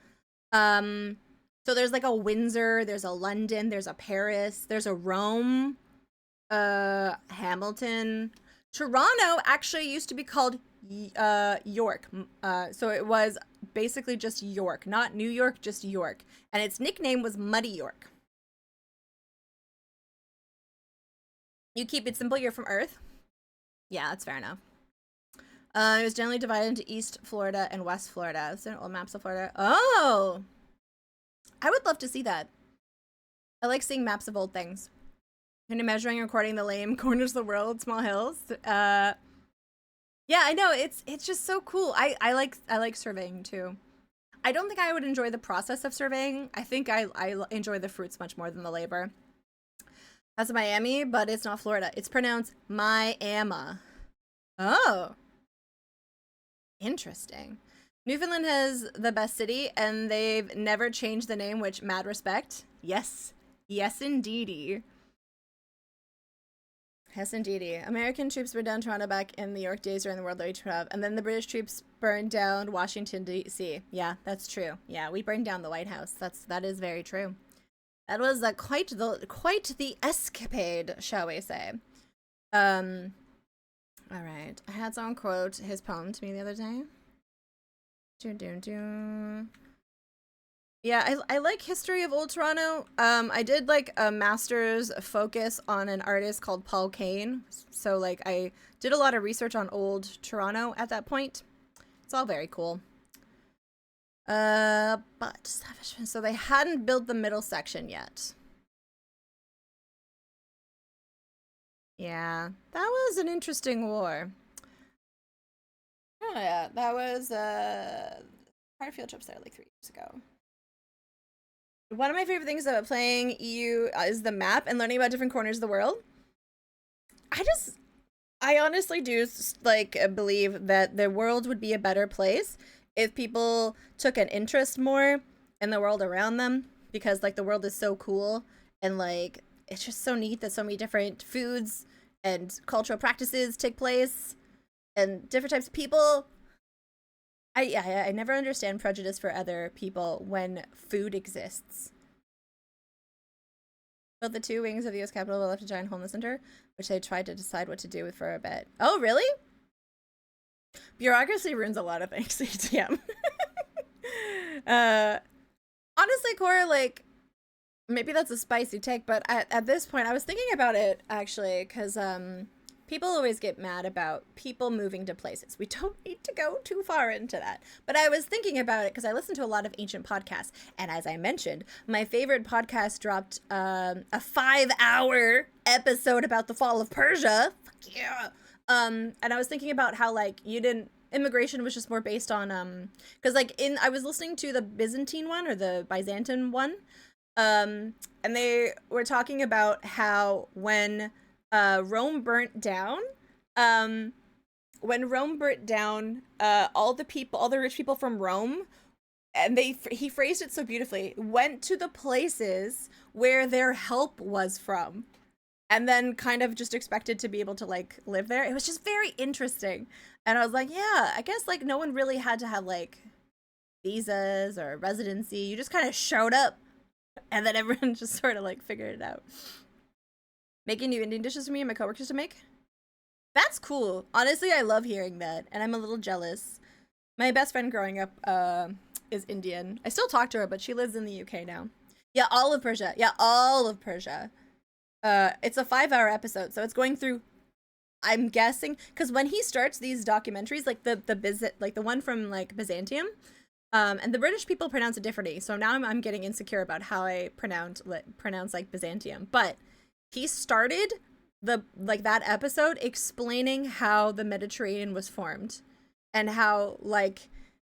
So there's like a Windsor, there's a London, there's a Paris, there's a Rome, Hamilton. Toronto actually used to be called York. So it was basically just York, not New York, just York. And its nickname was Muddy York. You keep it simple, you're from Earth? Yeah, that's fair enough. It was generally divided into East Florida and West Florida. So old maps of Florida. Oh! I would love to see that. I like seeing maps of old things. Kind of measuring and recording the lame corners of the world, small hills. Yeah, I know, it's just so cool. I like surveying too. I don't think I would enjoy the process of surveying. I think I enjoy the fruits much more than the labor. That's Miami, but it's not Florida. It's pronounced Miami. Oh. Interesting. Newfoundland has the best city, and they've never changed the name, which mad respect. Yes. Yes, indeedy. Yes, indeedy. American troops burned down Toronto back in the York days during the World War II, and then the British troops burned down Washington, D.C. Yeah, that's true. Yeah, we burned down the White House. That is very true. That was quite the escapade, shall we say. All right. I had someone quote his poem to me the other day. Yeah, I like history of old Toronto. I did like a master's focus on an artist called Paul Kane. So like I did a lot of research on old Toronto at that point. It's all very cool. But so they hadn't built the middle section yet. Yeah, that was an interesting war. Oh yeah, that was prior field trips there like 3 years ago. One of my favorite things about playing EU is the map and learning about different corners of the world. I honestly do like believe that the world would be a better place if people took an interest more in the world around them, because like the world is so cool And like it's just so neat that so many different foods and cultural practices take place and different types of people. I never understand prejudice for other people when food exists. Built the two wings of the U.S. Capitol left a giant hole in the center, which they tried to decide what to do with for a bit. Oh, really? Bureaucracy ruins a lot of things, ATM. Honestly, Cora, like, maybe that's a spicy take, but at this point, I was thinking about it, actually, because, people always get mad about people moving to places. We don't need to go too far into that. But I was thinking about it because I listen to a lot of ancient podcasts. And as I mentioned, my favorite podcast dropped a 5-hour episode about the fall of Persia. Fuck yeah. And I was thinking about how, like, immigration was just more based on, because, like, I was listening to the Byzantine one or the Byzantine one. And they were talking about how Rome burnt down, all the rich people from Rome, and he phrased it so beautifully, went to the places where their help was from, and then kind of just expected to be able to like live there. It was just very interesting, and I was like, yeah, I guess like no one really had to have like visas or residency. You just kind of showed up, and then everyone just sort of like figured it out. Making new Indian dishes for me and my coworkers to make. That's cool. Honestly, I love hearing that, and I'm a little jealous. My best friend growing up is Indian. I still talk to her, but she lives in the UK now. Yeah, all of Persia. Yeah, all of Persia. It's a 5-hour episode, so it's going through. I'm guessing because when he starts these documentaries, like the one from like Byzantium, and the British people pronounce it differently. So now I'm getting insecure about how I pronounce like Byzantium, but he started that episode explaining how the Mediterranean was formed and how like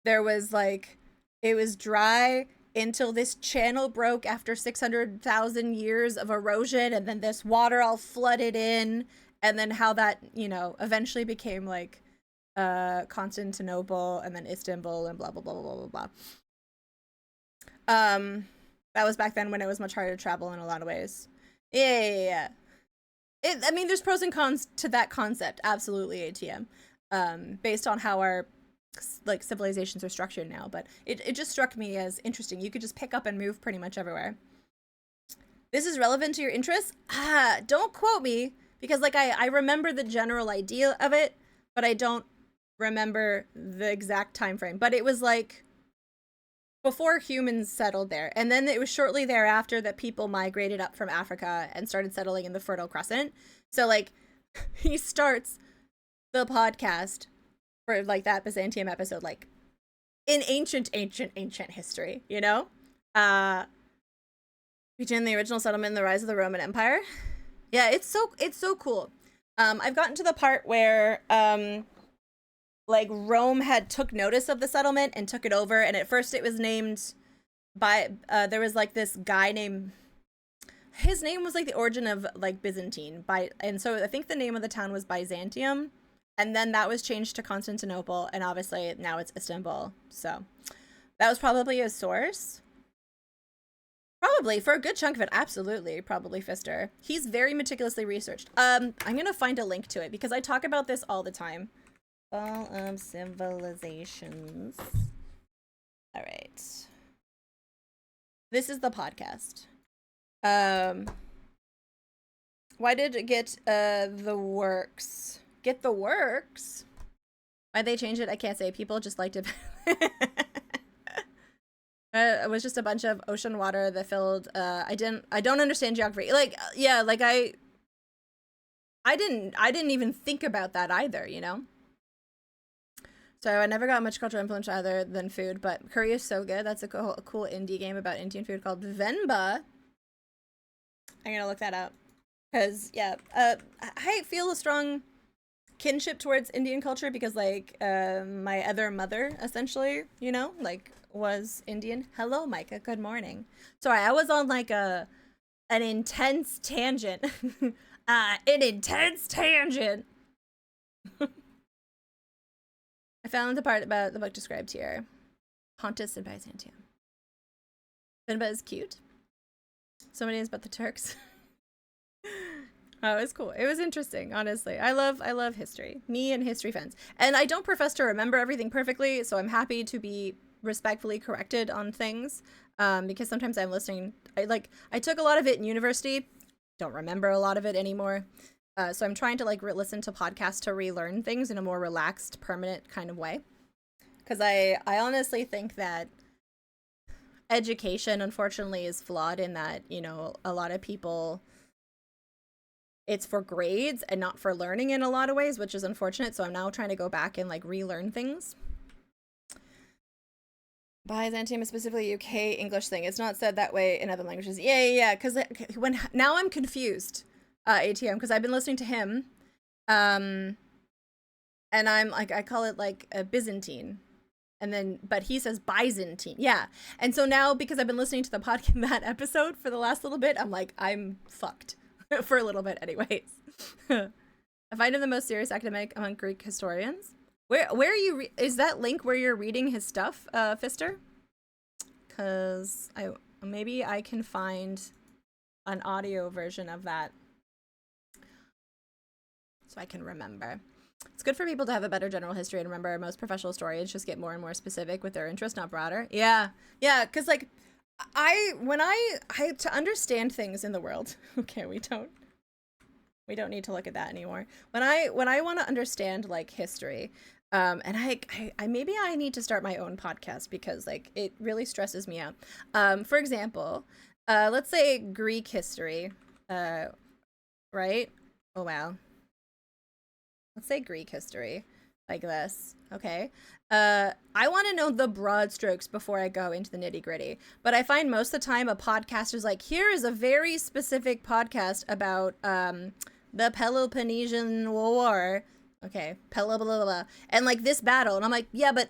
there was like it was dry until this channel broke after 600,000 years of erosion, and then this water all flooded in, and then how that, eventually became like Constantinople and then Istanbul and blah blah blah blah blah blah. That was back then when it was much harder to travel in a lot of ways. Yeah. I mean, there's pros and cons to that concept, absolutely, ATM. Based on how our like civilizations are structured now, but it just struck me as interesting. You could just pick up and move pretty much everywhere. This is relevant to your interests? Don't quote me, because like I remember the general idea of it, but I don't remember the exact time frame. But it was like before humans settled there, and then it was shortly thereafter that people migrated up from Africa and started settling in the Fertile Crescent. So like he starts the podcast for like that Byzantium episode like in ancient history, between the original settlement and the rise of the Roman Empire. Yeah, it's so cool. I've gotten to the part where like Rome had took notice of the settlement and took it over, and at first it was named by there was like this guy named, his name was like the origin of like Byzantine, and so I think the name of the town was Byzantium, and then that was changed to Constantinople, and obviously now it's Istanbul. So that was probably a source. Probably for a good chunk of it, absolutely, probably Pfister. He's very meticulously researched. I'm gonna find a link to it because I talk about this all the time. Fall of Civilizations. All right. This is the podcast. Why did it get the works? Get the works? Why'd they change it? I can't say. People just liked it. It was just a bunch of ocean water that filled. I don't understand geography. Like, yeah, like I didn't even think about that either, So I never got much cultural influence other than food, but curry is so good. That's a cool indie game about Indian food called Venba. I'm gonna look that up. Because, yeah, I feel a strong kinship towards Indian culture because, like, my other mother, essentially, like, was Indian. Hello, Micah. Good morning. Sorry, I was on, like, an intense tangent. An intense tangent. I found the part about the book described here. Pontus and Byzantium. Venba is cute. So many is about the Turks. Oh, it was cool. It was interesting, honestly. I love history. Me and history fans. And I don't profess to remember everything perfectly, so I'm happy to be respectfully corrected on things. Because sometimes I'm listening. I took a lot of it in university. Don't remember a lot of it anymore. So I'm trying to listen to podcasts to relearn things in a more relaxed, permanent kind of way. Because I honestly think that education, unfortunately, is flawed in that, a lot of people, it's for grades and not for learning in a lot of ways, which is unfortunate. So I'm now trying to go back and relearn things. Byzantium is specifically UK English thing. It's not said that way in other languages. Yeah. Because now I'm confused, ATM, because I've been listening to him, and I'm I call it a Byzantine, and then but he says Byzantine. Yeah, and so now because I've been listening to the podcast that episode for the last little bit, I'm fucked for a little bit, anyways. I find him the most serious academic among Greek historians. Where are you? Is that link where you're reading his stuff, Fister? Because maybe I can find an audio version of that so I can remember. It's good for people to have a better general history and remember most professional historians just get more and more specific with their interest, not broader. Yeah, because to understand things in the world. Okay, we don't need to look at that anymore. When I want to understand history, and I maybe I need to start my own podcast because it really stresses me out. For example, let's say Greek history, right? Oh wow. Let's say Greek history, like this. Okay. I want to know the broad strokes before I go into the nitty gritty. But I find most of the time a podcast is here is a very specific podcast about the Peloponnesian War. Okay, and this battle, and I'm yeah, but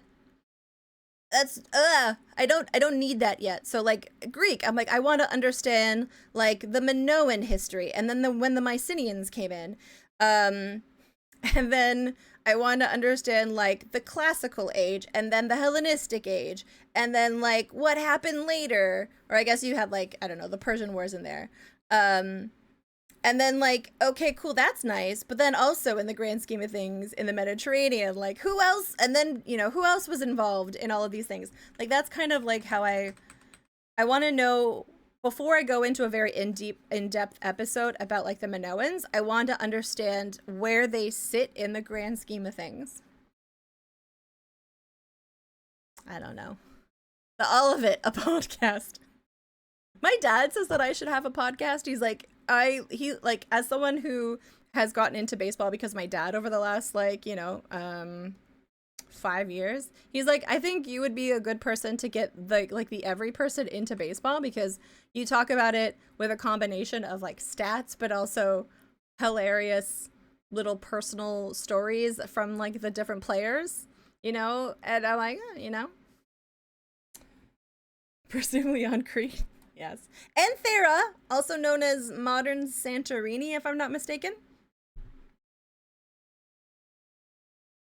that's I don't need that yet. So Greek, I'm I want to understand the Minoan history, and then when the Mycenaeans came in, and then I want to understand the classical age, and then the Hellenistic age, and then what happened later, or I guess you have I don't know, the Persian Wars in there. And then okay, cool, that's nice. But then also in the grand scheme of things in the Mediterranean, who else? And then, who else was involved in all of these things? That's kind of how I want to know before I go into a very in-depth episode about the Minoans. I want to understand where they sit in the grand scheme of things. I don't know. All of it, a podcast. My dad says that I should have a podcast. He's as someone who has gotten into baseball because my dad over the last 5 years, he's I think you would be a good person to get the every person into baseball because you talk about it with a combination of stats but also hilarious little personal stories from the different players, and I'm presumably on Crete. Yes. Anthera, also known as modern Santorini, if I'm not mistaken.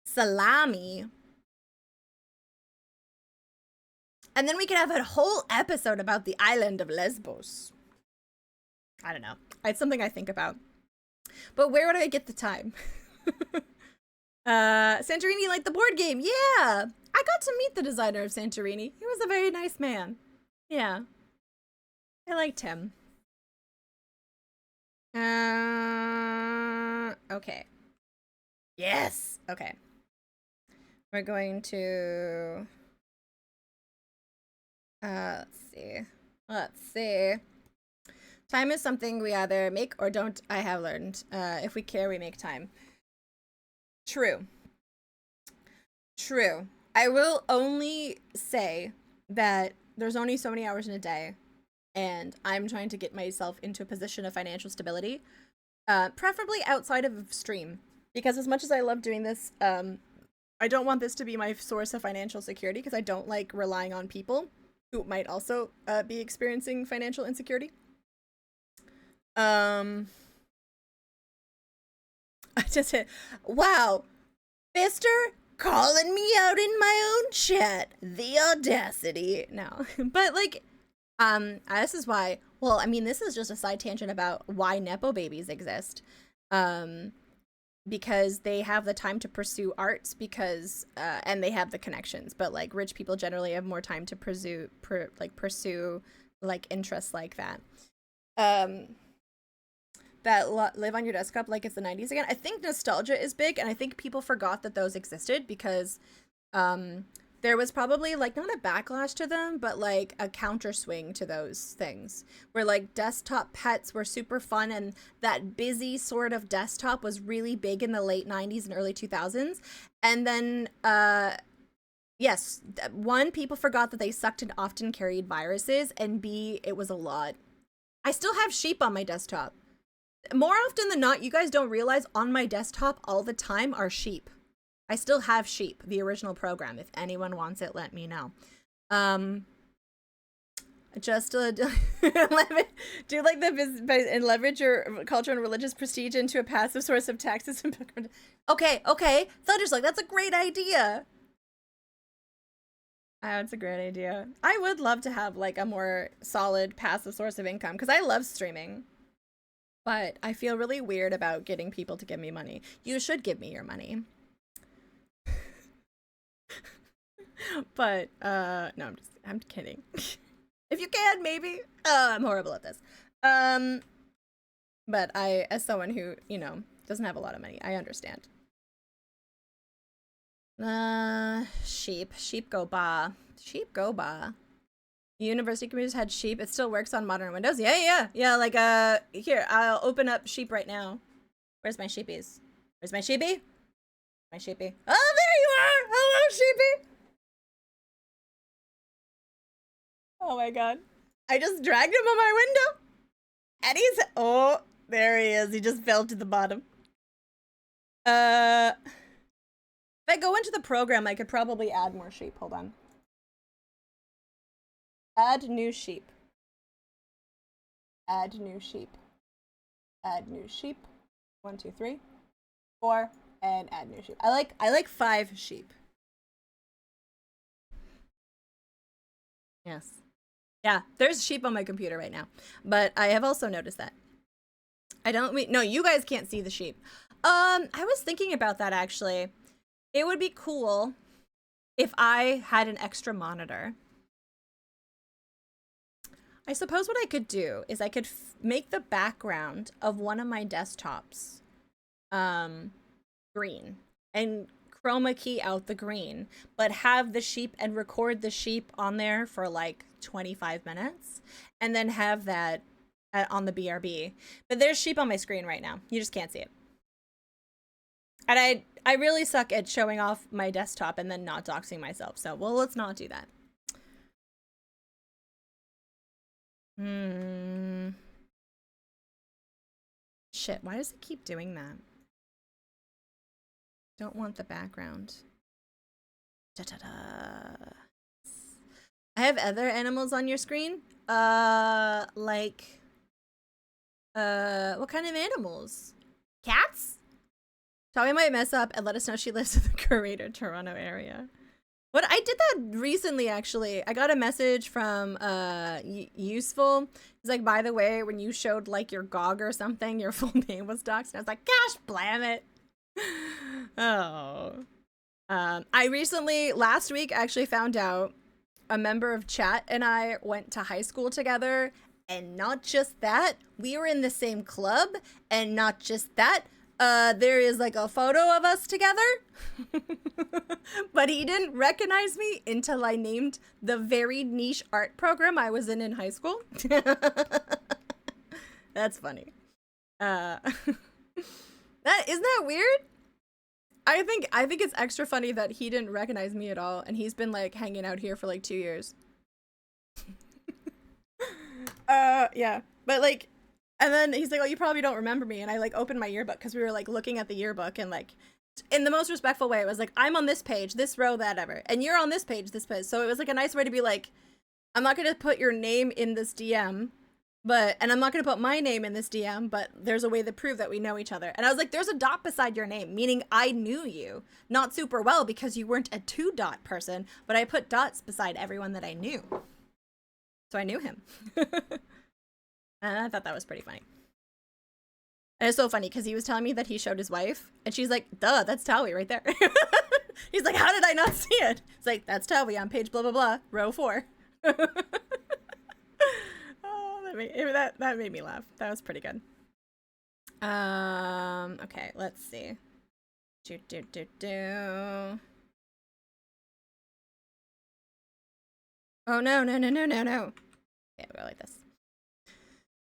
Salami. And then we could have a whole episode about the island of Lesbos. I don't know. It's something I think about. But where would I get the time? Santorini, the board game. Yeah. I got to meet the designer of Santorini. He was a very nice man. Yeah. I liked him. Okay. Yes. Okay. We're going to let's see. Time is something we either make or don't. I have learned. If we care, we make time. True. I will only say that there's only so many hours in a day, and I'm trying to get myself into a position of financial stability, preferably outside of stream, because as much as I love doing this, I don't want this to be my source of financial security, because I don't like relying on people who might also be experiencing financial insecurity. I just hit, wow, Fister calling me out in my own chat. The audacity. No, but This is why, well, I mean, this is just a side tangent about why Nepo babies exist. Um, because they have the time to pursue arts because and they have the connections, but like rich people generally have more time to pursue like interests like that. Um that live on your desktop like it's the 90s again. I think nostalgia is big, and I think people forgot that those existed because um there was probably like not a backlash to them, but like a counter swing to those things where like desktop pets were super fun, and that busy sort of desktop was really big in the late 90s and early 2000s. And then yes, one, people forgot that they sucked and often carried viruses, and B, it was a lot. I still have sheep on my desktop. More often than not, you guys don't realize on my desktop all the time are sheep. I still have sheep, the original program. If anyone wants it, let me know. Just do like the and leverage your cultural and religious prestige into a passive source of taxes. Okay, Thunder's like, that's a great idea. That's a great idea. I would love to have like a more solid passive source of income because I love streaming. But I feel really weird about getting people to give me money. You should give me your money. But no, I'm kidding. If you can, maybe. I'm horrible at this. But I, as someone who, you know, doesn't have a lot of money, I understand. Sheep go ba. Sheep go ba. University computers had sheep. It still works on modern Windows. Yeah. Like, here, I'll open up sheep right now. Where's my sheepies? Where's my sheepy? My sheepy. Oh, there you are! Hello, sheepy! Oh my god. I just dragged him on my window. And he's, oh, there he is. He just fell to the bottom. If I go into the program, I could probably add more sheep. Hold on. Add new sheep. Add new sheep. Add new sheep. 1, 2, 3, 4, and add new sheep. I like 5 sheep. Yes. Yeah, there's sheep on my computer right now. But I have also noticed that. No, you guys can't see the sheep. I was thinking about that actually. It would be cool if I had an extra monitor. I suppose what I could do is I could make the background of one of my desktops green and chroma key out the green, but have the sheep and record the sheep on there for like 25 minutes and then have that on the BRB. But there's sheep on my screen right now. You just can't see it. And I really suck at showing off my desktop and then not doxing myself. So, well, let's not do that. Shit, why does it keep doing that? Don't want the background. Da-da-da. I have other animals on your screen. Like, what kind of animals? Cats? Tommy might mess up and let us know she lives in the Greater Toronto area. What, I did that recently, actually. I got a message from Useful. He's like, by the way, when you showed like your GOG or something, your full name was doxed. And I was like, gosh, blam it. Oh. I recently, last week, actually found out a member of chat and I went to high school together. And not just that, we were in the same club. And not just that, there is like a photo of us together. But he didn't recognize me until I named the very niche art program I was in high school. That's funny. Isn't that weird? I think it's extra funny that he didn't recognize me at all, and he's been like hanging out here for like 2 years. Yeah, but like, and then he's like, oh, you probably don't remember me. And I like opened my yearbook because we were like looking at the yearbook and like in the most respectful way, it was like, I'm on this page, this row, that ever. And you're on this page, this page. So it was like a nice way to be like, I'm not going to put your name in this DM, and I'm not going to put my name in this DM, but there's a way to prove that we know each other. And I was like, there's a dot beside your name, meaning I knew you. Not super well because you weren't a 2-dot person, but I put dots beside everyone that I knew. So I knew him. And I thought that was pretty funny. And it's so funny because he was telling me that he showed his wife, and she's like, duh, that's Tawi right there. He's like, how did I not see it? It's like, that's Tawi on page blah, blah, blah, row 4. Oh, that made me laugh. That was pretty good. Okay, let's see. Oh, no. Okay, we'll go like this.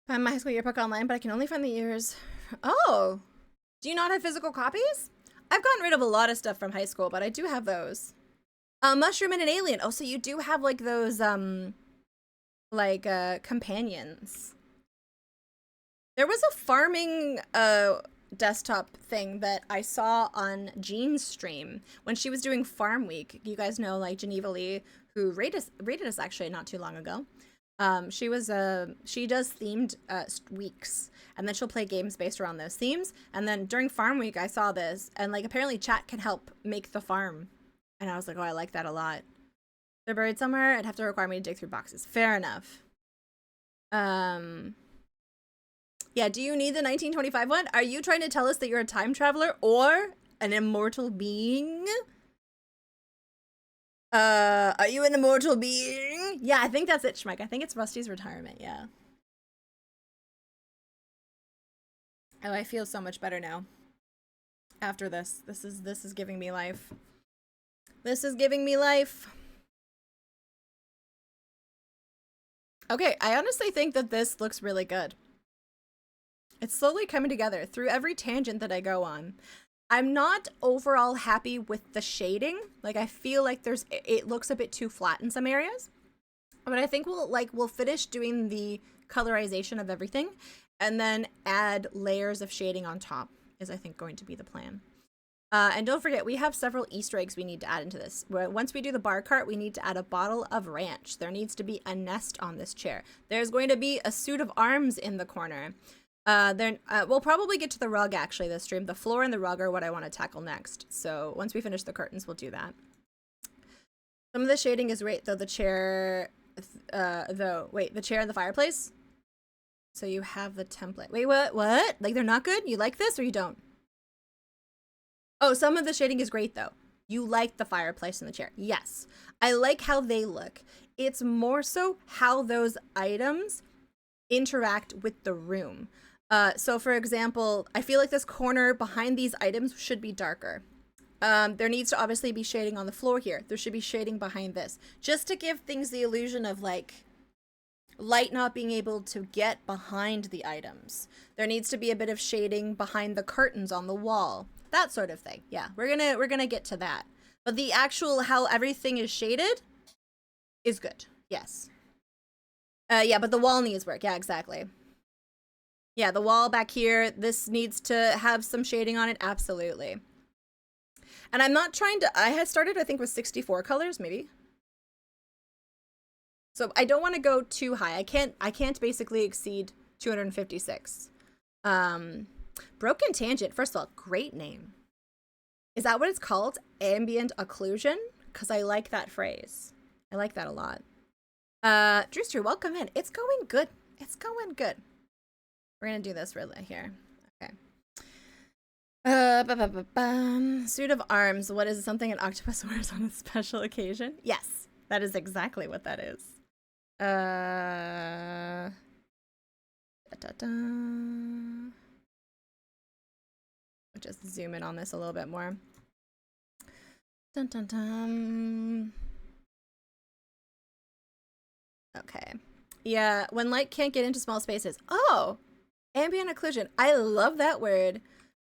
Find my high school yearbook online, but I can only find the years. Oh, do you not have physical copies? I've gotten rid of a lot of stuff from high school, but I do have those. Mushroom and an alien. Oh, so you do have like those, companions. There was a farming, desktop thing that I saw on Jean's stream when she was doing Farm Week. You guys know, like, Geneva Lee, who rated us actually not too long ago. She does themed weeks, and then she'll play games based around those themes. And then during Farm Week, I saw this, and like apparently chat can help make the farm. And I was like, oh, I like that a lot. They're buried somewhere. It'd have to require me to dig through boxes. Fair enough. Yeah, do you need the 1925 one? Are you trying to tell us that you're a time traveler or an immortal being? Are you an immortal being? Yeah, I think that's it, Schmeck. I think it's Rusty's retirement, yeah. Oh, I feel so much better now. After this. This is giving me life. This is giving me life. Okay, I honestly think that this looks really good. It's slowly coming together through every tangent that I go on. I'm not overall happy with the shading. Like, I feel like it looks a bit too flat in some areas. But I think we'll finish doing the colorization of everything and then add layers of shading on top is, I think, going to be the plan. And don't forget, we have several Easter eggs we need to add into this. Once we do the bar cart, we need to add a bottle of ranch. There needs to be a nest on this chair. There's going to be a suit of arms in the corner. We'll probably get to the rug actually this stream. The floor and the rug are what I want to tackle next. So once we finish the curtains, we'll do that. Some of the shading is right, though. The chair, the chair and the fireplace. So you have the template. Wait, what? Like, they're not good? You like this or you don't? Oh, some of the shading is great though. You like the fireplace and the chair. Yes. I like how they look. It's more so how those items interact with the room. So for example, I feel like this corner behind these items should be darker. There needs to obviously be shading on the floor here. There should be shading behind this, just to give things the illusion of like light not being able to get behind the items. There needs to be a bit of shading behind the curtains on the wall, that sort of thing. Yeah, we're gonna get to that. But the actual how everything is shaded is good. Yes. Yeah, but the wall needs work. Yeah, exactly. Yeah, the wall back here, this needs to have some shading on it. Absolutely. And I'm not trying to, I had started, I think, with 64 colors, maybe. So I don't want to go too high. I can't basically exceed 256. Broken Tangent, first of all, great name. Is that what it's called? Ambient occlusion? Because I like that phrase. I like that a lot. Drewster, welcome in. It's going good. It's going good. We're gonna do this really here. Okay. Suit of arms. What is it? Something an octopus wears on a special occasion? Yes, that is exactly what that is. I'll just zoom in on this a little bit more. Dun dun dun. Okay. Yeah, when light can't get into small spaces. Oh, ambient occlusion. I love that word.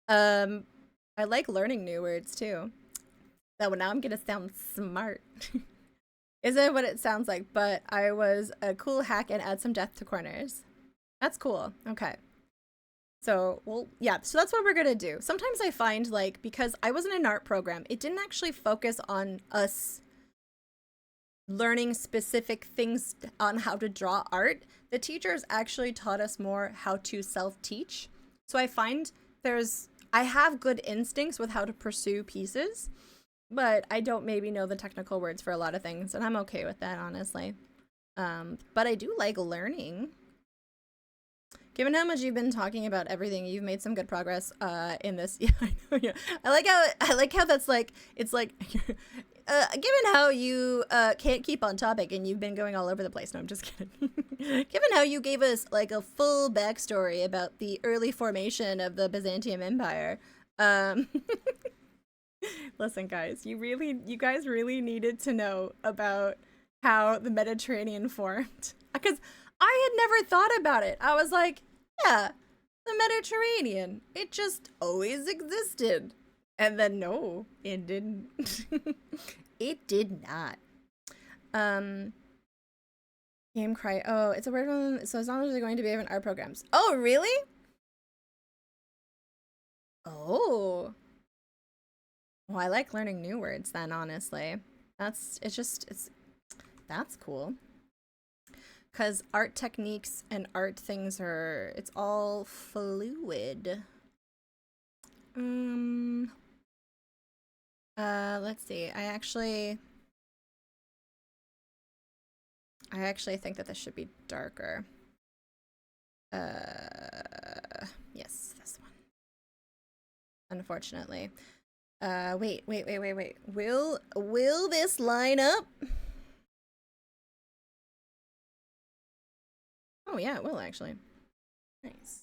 I like learning new words too. So now I'm gonna sound smart. Isn't what it sounds like, but I was a cool hack and add some depth to corners. That's cool. Okay. So, well, yeah, so that's what we're gonna do. Sometimes I find, like, because I was in an art program, it didn't actually focus on us learning specific things on how to draw art. The teachers actually taught us more how to self-teach. So I find I have good instincts with how to pursue pieces, but I don't maybe know the technical words for a lot of things, and I'm okay with that, honestly. But I do like learning. Given how much you've been talking about everything, you've made some good progress in this. Yeah, I know. Yeah, I like how that's like it's like. Given how you can't keep on topic and you've been going all over the place. No, I'm just kidding. Given how you gave us like a full backstory about the early formation of the Byzantium Empire. Listen, guys, you guys really needed to know about how the Mediterranean formed. Because I had never thought about it. I was like, yeah, the Mediterranean. It just always existed. And then no, it didn't. It did not. Game cry. Oh, it's a word from, so as long as they're going to be having art programs. Oh, really? Oh. Well, I like learning new words then, honestly. That's cool. Because art techniques and art things it's all fluid. Let's see. I actually think that this should be darker. Yes, this one. Unfortunately. Wait. Will this line up? Oh yeah, it will actually. Nice.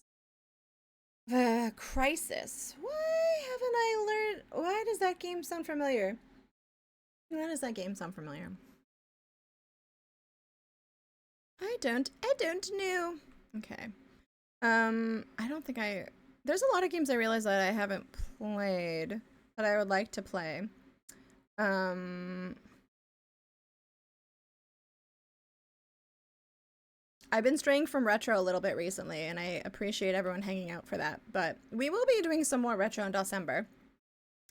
The Crisis. Why does that game sound familiar? Why does that game sound familiar? I don't know. Okay. I don't think there's a lot of games I realize that I haven't played that I would like to play. I've been straying from retro a little bit recently, and I appreciate everyone hanging out for that. But we will be doing some more retro in December.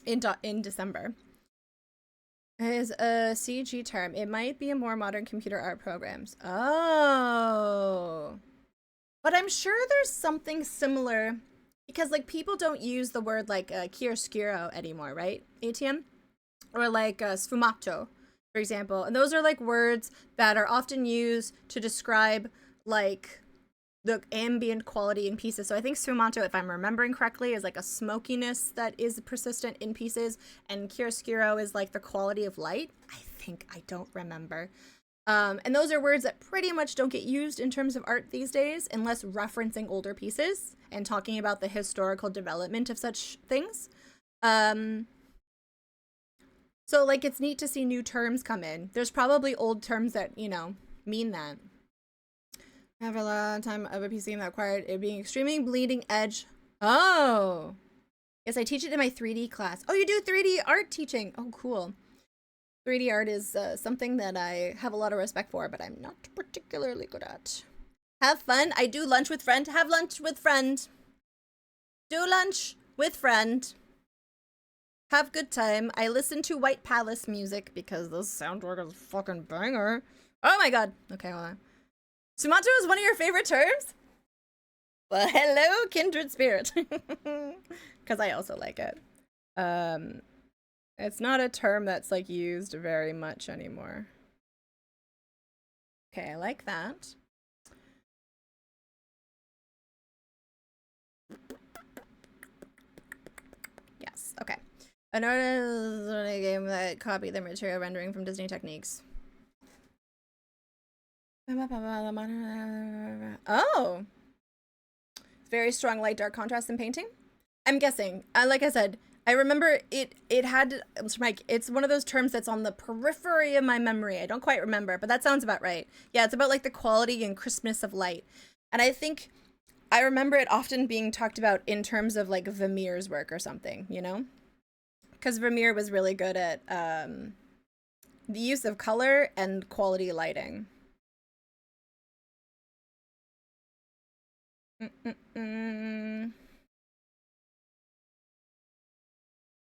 In December. It is a CG term. It might be a more modern computer art programs. Oh. But I'm sure there's something similar. Because, like, people don't use the word, like, chiaroscuro anymore, right? ATM? Or, like, sfumato, for example. And those are, like, words that are often used to describe, like, the ambient quality in pieces. So I think sfumato, if I'm remembering correctly, is like a smokiness that is persistent in pieces, and chiaroscuro is like the quality of light. I don't remember. And those are words that pretty much don't get used in terms of art these days, unless referencing older pieces and talking about the historical development of such things. So like it's neat to see new terms come in. There's probably old terms that, you know, mean that. I have a long time of a PC game that required it being extremely bleeding edge. Oh. Yes, I teach it in my 3D class. Oh, you do 3D art teaching. Oh, cool. 3D art is something that I have a lot of respect for, but I'm not particularly good at. Have fun. I do lunch with friend. Have lunch with friend. Do lunch with friend. Have good time. I listen to White Palace music because the soundtrack is a fucking banger. Oh my god. Okay, hold on. Sfumato is one of your favorite terms? Well, hello, kindred spirit. Because I also like it. It's not a term that's like used very much anymore. Okay, I like that. Yes, okay. An artist is a game that copied the material rendering from Disney Techniques. Oh. Very strong light dark contrast in painting. I'm guessing. Like I said, I remember it had Mike, it's one of those terms that's on the periphery of my memory. I don't quite remember, but that sounds about right. Yeah, it's about like the quality and crispness of light. And I think I remember it often being talked about in terms of like Vermeer's work or something, you know? Because Vermeer was really good at the use of color and quality lighting.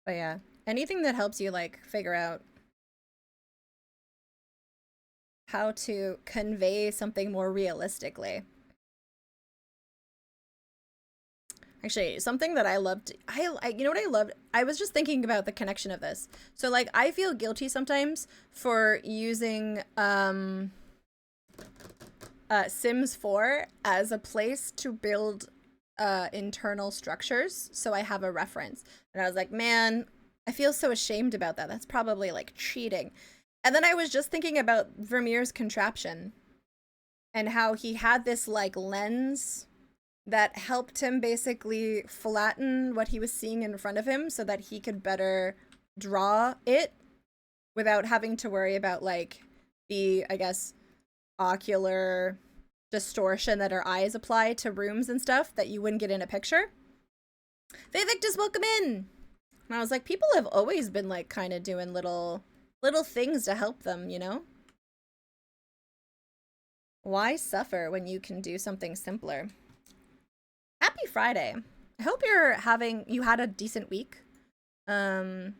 But yeah, anything that helps you like figure out how to convey something more realistically. Actually, something that I loved, you know what I loved? I was just thinking about the connection of this. So like I feel guilty sometimes for using Sims 4 as a place to build internal structures, so I have a reference. And I was like, man, I feel so ashamed about that. That's probably like cheating. And then I was just thinking about Vermeer's contraption and how he had this like lens that helped him basically flatten what he was seeing in front of him so that he could better draw it without having to worry about like the, I guess, ocular distortion that our eyes apply to rooms and stuff that you wouldn't get in a picture. Vivictus, welcome in. And I was like, people have always been like kind of doing little things to help them, you know? Why suffer when you can do something simpler? Happy Friday. I hope you had a decent week. Um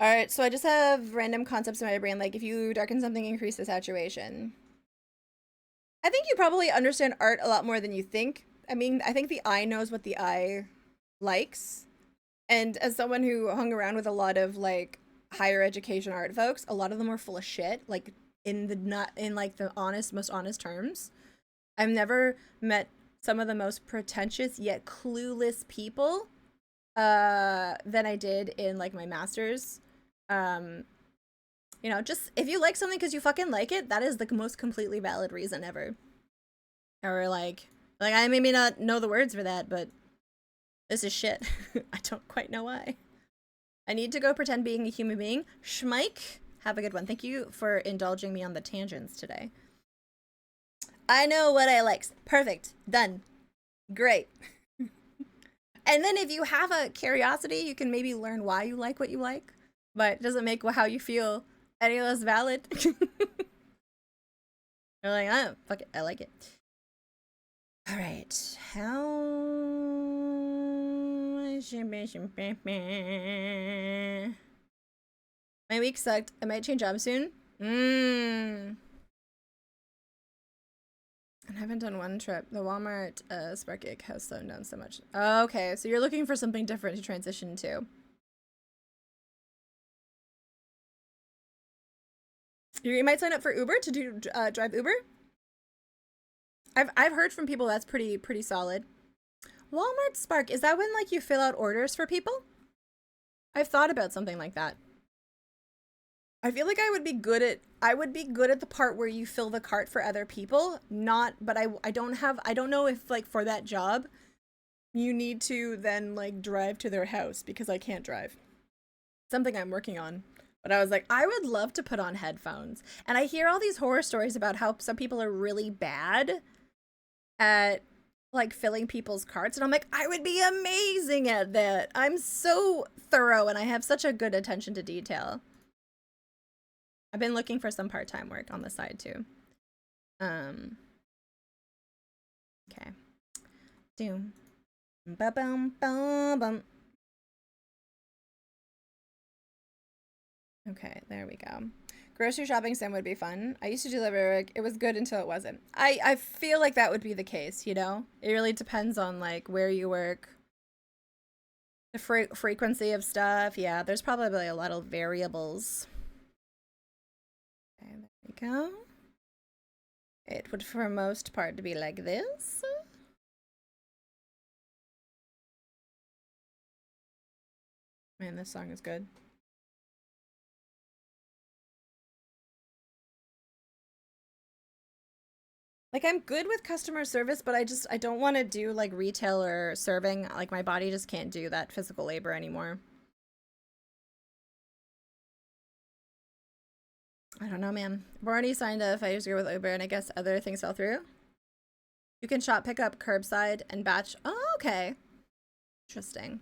all right, so I just have random concepts in my brain, like if you darken something, increase the saturation. I think you probably understand art a lot more than you think. I mean, I think the eye knows what the eye likes. And as someone who hung around with a lot of like higher education art folks, a lot of them were full of shit, like in the not in like the honest, most honest terms. I've never met some of the most pretentious yet clueless people than I did in like my master's. Um, you know, just if you like something because you fucking like it, that is the most completely valid reason ever. Or like I maybe not know the words for that, but this is shit. I don't quite know why. I need to go pretend being a human being. Schmike, have a good one. Thank you for indulging me on the tangents today. I know what I like. Perfect. Done. Great. And then if you have a curiosity, you can maybe learn why you like what you like, but it doesn't make how you feel any less valid. You're like, oh, fuck it. I like it. All right. How. My week sucked. I might change jobs soon. I haven't done one trip. The Walmart Spark Gig has slowed down so much. Okay, so you're looking for something different to transition to. You might sign up for Uber to do drive Uber. I've heard from people that's pretty solid. Walmart Spark, is that when like you fill out orders for people? I've thought about something like that. I feel like I would be good at the part where you fill the cart for other people, not but I don't know if like for that job you need to then like drive to their house because I can't drive. Something I'm working on. But I was like, I would love to put on headphones. And I hear all these horror stories about how some people are really bad at like filling people's carts, and I'm like, I would be amazing at that. I'm so thorough and I have such a good attention to detail. I've been looking for some part-time work on the side too. Okay. Doom. Ba-bum, bum. Okay, there we go. Grocery shopping sim would be fun. I used to deliver. It was good until it wasn't. I feel like that would be the case, you know? It really depends on like where you work, the frequency of stuff. Yeah, there's probably a lot of variables. Okay, there we go. It would for most part to be like this. Man, this song is good. Like I'm good with customer service, but I don't want to do like retail or serving. Like my body just can't do that physical labor anymore. I don't know, man. I've already signed a 5 years ago with Uber, and I guess other things fell through. You can shop, pick up, curbside, and batch. Oh, okay. Interesting.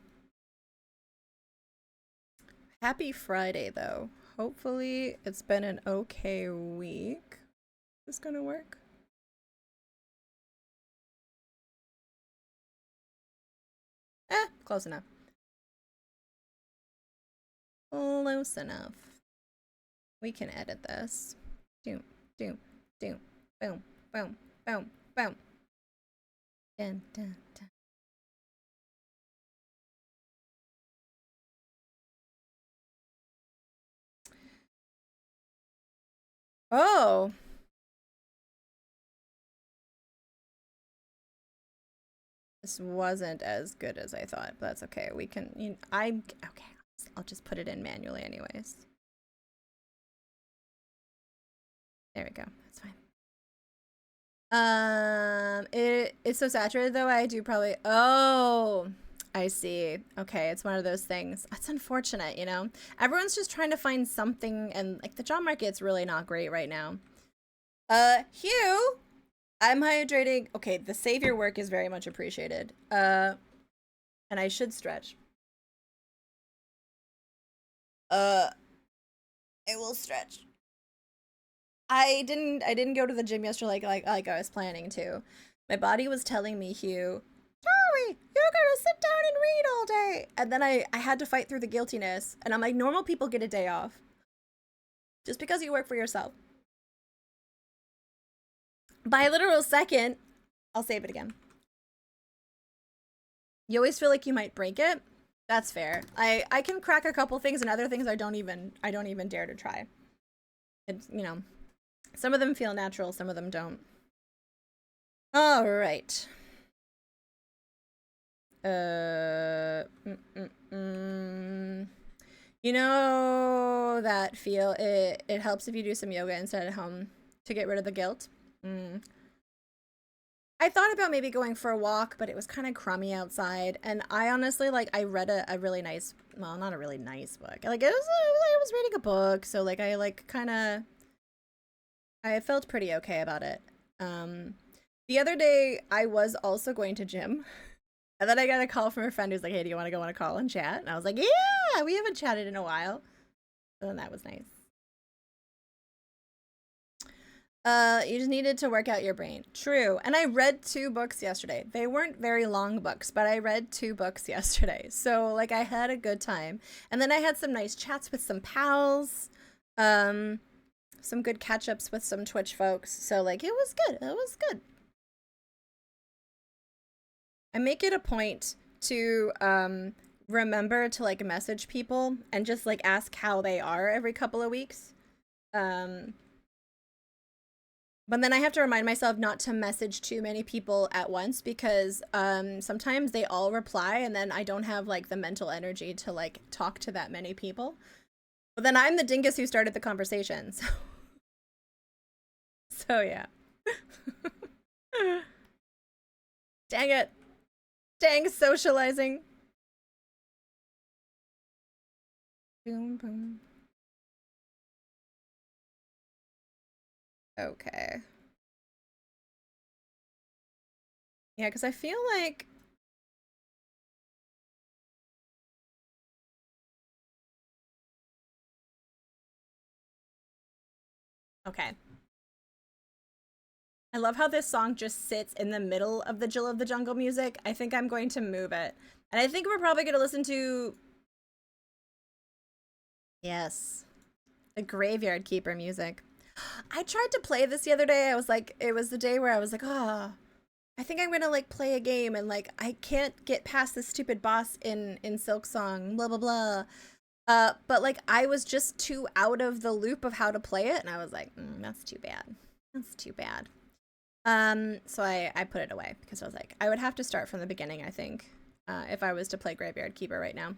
Happy Friday, though. Hopefully, it's been an okay week. Is this gonna work? Close enough. Close enough. We can edit this. Doom, doom, doom, boom, boom, boom, boom. Dun, dun, dun. Oh, This wasn't as good as I thought, but that's okay. We can, okay. I'll just put it in manually anyways. There we go. That's fine. It's so saturated though. I do probably, oh, I see. Okay, it's one of those things. That's unfortunate, you know? Everyone's just trying to find something, and like the job market's really not great right now. Hugh, I'm hydrating. Okay, the savior work is very much appreciated. And I should stretch. I will stretch. I didn't go to the gym yesterday like I was planning to. My body was telling me, Hugh, sorry, you're gonna sit down and read all day. And then I had to fight through the guiltiness. And I'm like, normal people get a day off. Just because you work for yourself. By a literal second, I'll save it again. You always feel like you might break it. That's fair. I can crack a couple things, and other things I don't even dare to try. It's, you know, some of them feel natural, some of them don't. All right. You know that feel, it helps if you do some yoga instead at home to get rid of the guilt. I thought about maybe going for a walk, but it was kind of crummy outside, and I honestly, like, I read a really nice, well, not a really nice book. Like, I was reading a book, so like I felt pretty okay about it. The other day I was also going to gym, and then I got a call from a friend who's like, "Hey, do you want to go on a call and chat?" And I was like, "Yeah, we haven't chatted in a while." So then that was nice. You just needed to work out your brain. True. And I read 2 books yesterday. They weren't very long books, but I read 2 books yesterday. So like I had a good time. And then I had some nice chats with some pals. Some good catch-ups with some Twitch folks. So like it was good. It was good. I make it a point to remember to like message people and just like ask how they are every couple of weeks. But then I have to remind myself not to message too many people at once, because sometimes they all reply and then I don't have like the mental energy to like talk to that many people. But then I'm the dingus who started the conversation. So yeah. Dang it. Dang socializing. Boom, boom. Okay. Yeah, because I feel like... Okay. I love how this song just sits in the middle of the Jill of the Jungle music. I think I'm going to move it. And I think we're probably going to listen to... Yes. The Graveyard Keeper music. I tried to play this the other day. I was like, it was the day where I was like, oh, I think I'm gonna like play a game, and like I can't get past this stupid boss in Silksong, blah blah blah. But like I was just too out of the loop of how to play it, and I was like, that's too bad. That's too bad. So I put it away because I was like, I would have to start from the beginning, I think, if I was to play Graveyard Keeper right now.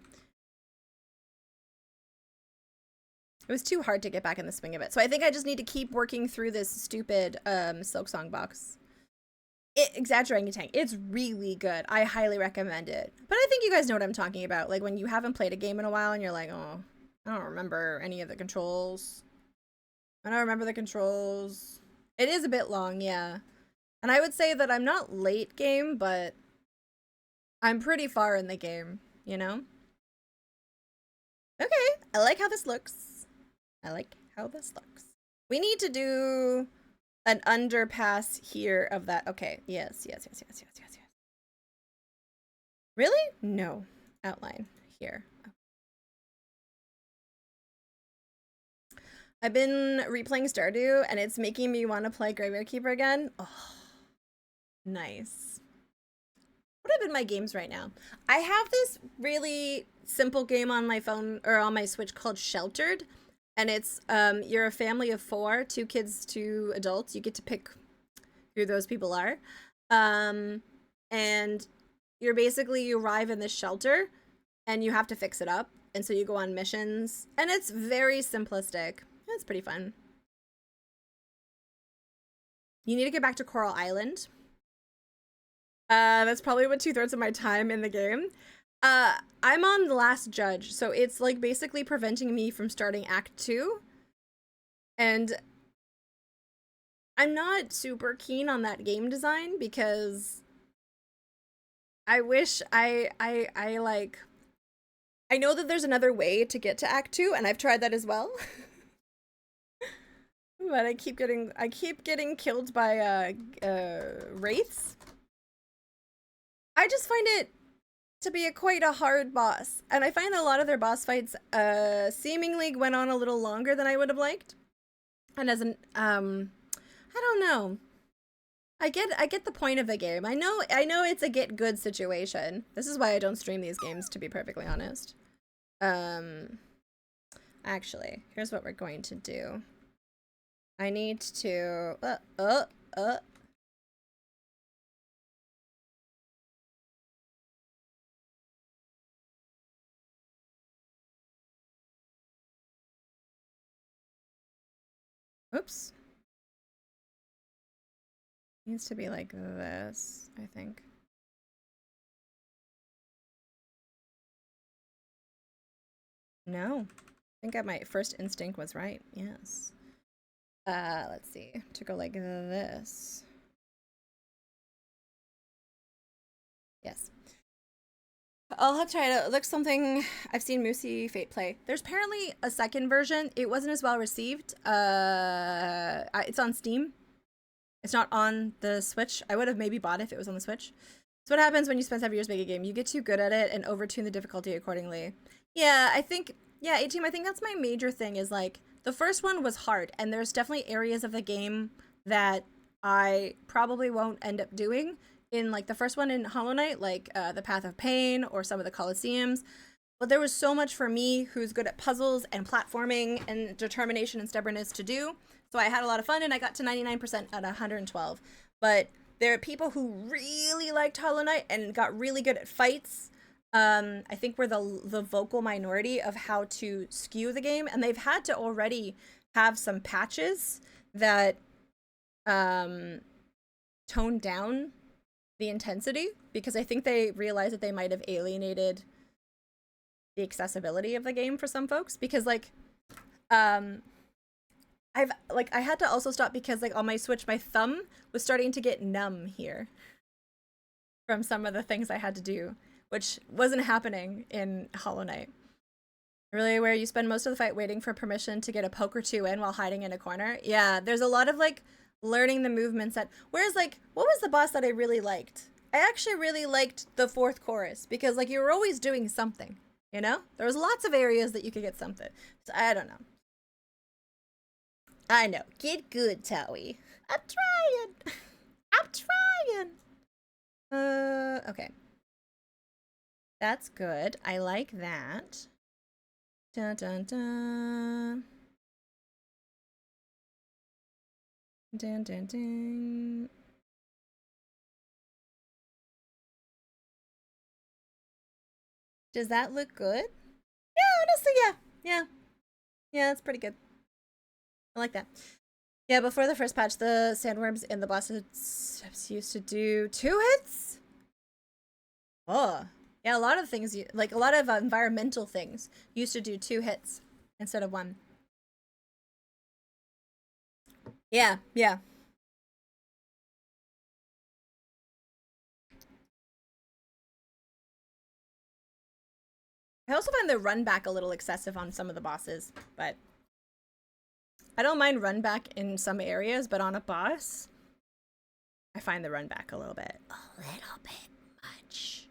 It was too hard to get back in the swing of it. So I think I just need to keep working through this stupid Silksong box. Exaggerating Tank. It's really good. I highly recommend it. But I think you guys know what I'm talking about. Like when you haven't played a game in a while and you're like, oh, I don't remember any of the controls. I don't remember the controls. It is a bit long, yeah. And I would say that I'm not late game, but I'm pretty far in the game, you know? Okay, I like how this looks. I like how this looks. We need to do an underpass here of that. Okay, yes. Really? No. Outline here. I've been replaying Stardew, and it's making me want to play Graveyard Keeper again. Oh, nice. What have been my games right now? I have this really simple game on my phone, or on my Switch, called Sheltered. And it's, you're a family of 4, 2 kids, 2 adults. You get to pick who those people are. And you're basically, you arrive in this shelter and you have to fix it up. And so you go on missions, and it's very simplistic. It's pretty fun. You need to get back to Coral Island. That's probably what 2/3 of my time in the game. I'm on the last judge, so it's like basically preventing me from starting Act 2. And I'm not super keen on that game design because I wish I like, I know that there's another way to get to Act 2, and I've tried that as well. But I keep getting killed by wraiths. I just find it to be quite a hard boss, and I find that a lot of their boss fights seemingly went on a little longer than I would have liked. And as an I don't know. I get the point of the game. I know it's a get good situation. This is why I don't stream these games, to be perfectly honest. Actually, here's what we're going to do. I need to oops. Needs to be like this, I think. No. I think my first instinct was right. Yes. Let's see. To go like this. Yes. I'll have to try to look something. I've seen Moosey Fate play. There's apparently a second version. It wasn't as well received. It's on Steam. It's not on the Switch. I would have maybe bought it if it was on the Switch. So what happens when you spend 7 years making a game? You get too good at it and overtune the difficulty accordingly. Yeah, I think, yeah, A-Team, I think that's my major thing is like, the first one was hard, and there's definitely areas of the game that I probably won't end up doing in like the first one in Hollow Knight, like the Path of Pain or some of the Colosseums. But there was so much for me who's good at puzzles and platforming and determination and stubbornness to do. So I had a lot of fun, and I got to 99% at 112. But there are people who really liked Hollow Knight and got really good at fights. I think we're the vocal minority of how to skew the game, and they've had to already have some patches that tone down the intensity, because I think they realized that they might have alienated the accessibility of the game for some folks, because like I had to also stop because like on my Switch my thumb was starting to get numb here from some of the things I had to do, which wasn't happening in Hollow Knight. Really, where you spend most of the fight waiting for permission to get a poke or two in while hiding in a corner. Yeah, there's a lot of like learning the movements that, whereas like, what was the boss that I really liked? I actually really liked the fourth chorus because like you were always doing something, you know? There was lots of areas that you could get something. So I don't know. I know. Get good, Towie. I'm trying. I'm trying. Okay. That's good. I like that. Dun dun dun. Dun dun dun. Does that look good? Yeah, honestly, yeah. Yeah, it's pretty good. I like that. Yeah, before the first patch, the sandworms in the bosses used to do 2 hits? Oh. Yeah, a lot of things, like a lot of environmental things used to do 2 hits instead of 1. Yeah. I also find the run back a little excessive on some of the bosses, but I don't mind run back in some areas, but on a boss, I find the run back a little bit much.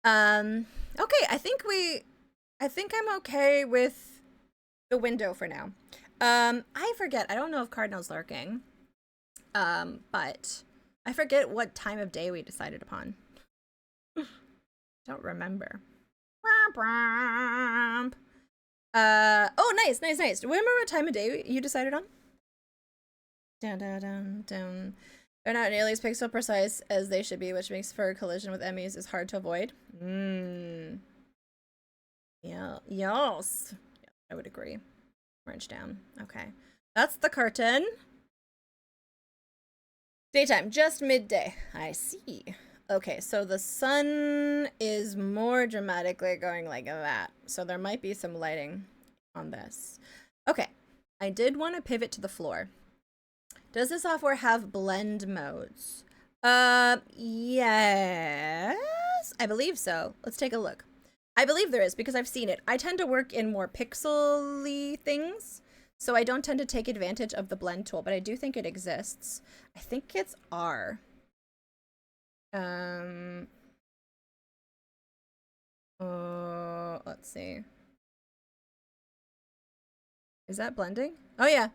Okay, I think I'm okay with the window for now. I forget. I don't know if Cardinal's lurking. But I forget what time of day we decided upon. Don't remember. Oh, nice. Do you remember what time of day you decided on? Dun dun dun dun. They're not nearly as pixel precise as they should be, which makes for a collision with enemies is hard to avoid. Yeah, yes. Yeah, I would agree. Orange down. Okay. That's the curtain. Daytime, just midday. I see. Okay, so the sun is more dramatically going like that. So there might be some lighting on this. Okay, I did want to pivot to the floor. Does the software have blend modes? Yes, I believe so. Let's take a look. I believe there is because I've seen it. I tend to work in more pixely things, so I don't tend to take advantage of the blend tool, but I do think it exists. I think it's R. Let's see. Is that blending? Oh yeah,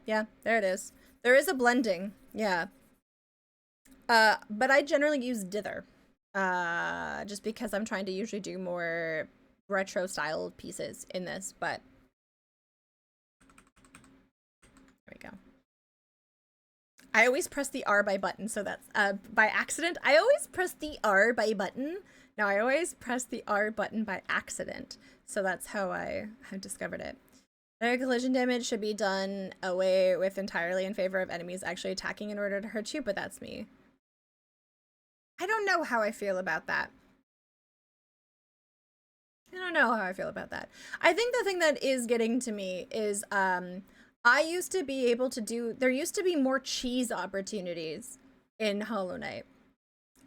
there it is. There is a blending, yeah. But I generally use dither. Just because I'm trying to usually do more retro style pieces in this, but there we go. I always press the R by button, so that's by accident. I always press the R by button. No, I always press the R button by accident. So that's how I discovered it. Their collision damage should be done away with entirely in favor of enemies actually attacking in order to hurt you, but that's me. I don't know how I feel about that. I don't know how I feel about that. I think the thing that is getting to me is I used to be able to do, there used to be more cheese opportunities in Hollow Knight.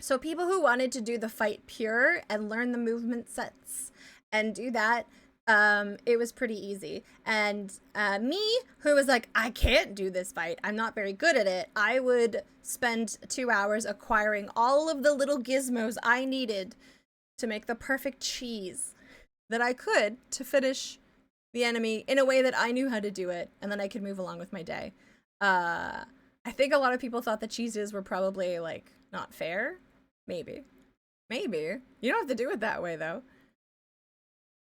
So people who wanted to do the fight pure and learn the movement sets and do that, it was pretty easy. And me, who was like, I can't do this fight, I'm not very good at it, I would spend 2 hours acquiring all of the little gizmos I needed to make the perfect cheese that I could to finish the enemy in a way that I knew how to do it, and then I could move along with my day. I think a lot of people thought the cheeses were probably, like, not fair. Maybe. Maybe. You don't have to do it that way, though.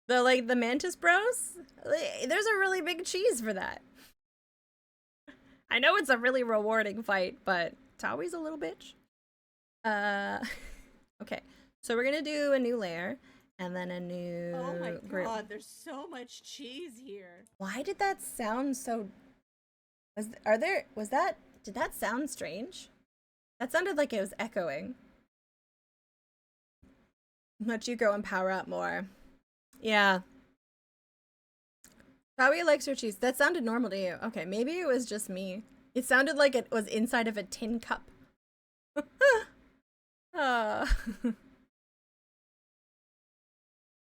The Mantis Bros? There's a really big cheese for that. I know it's a really rewarding fight, but it's always a little bitch. Okay. So we're gonna do a new layer. And then a new Oh my group. god, there's so much cheese here. Why did that sound so... did that sound strange? That sounded like it was echoing. Let you go and power up more. Yeah. Howie likes her cheese. That sounded normal to you. Okay, maybe it was just me. It sounded like it was inside of a tin cup.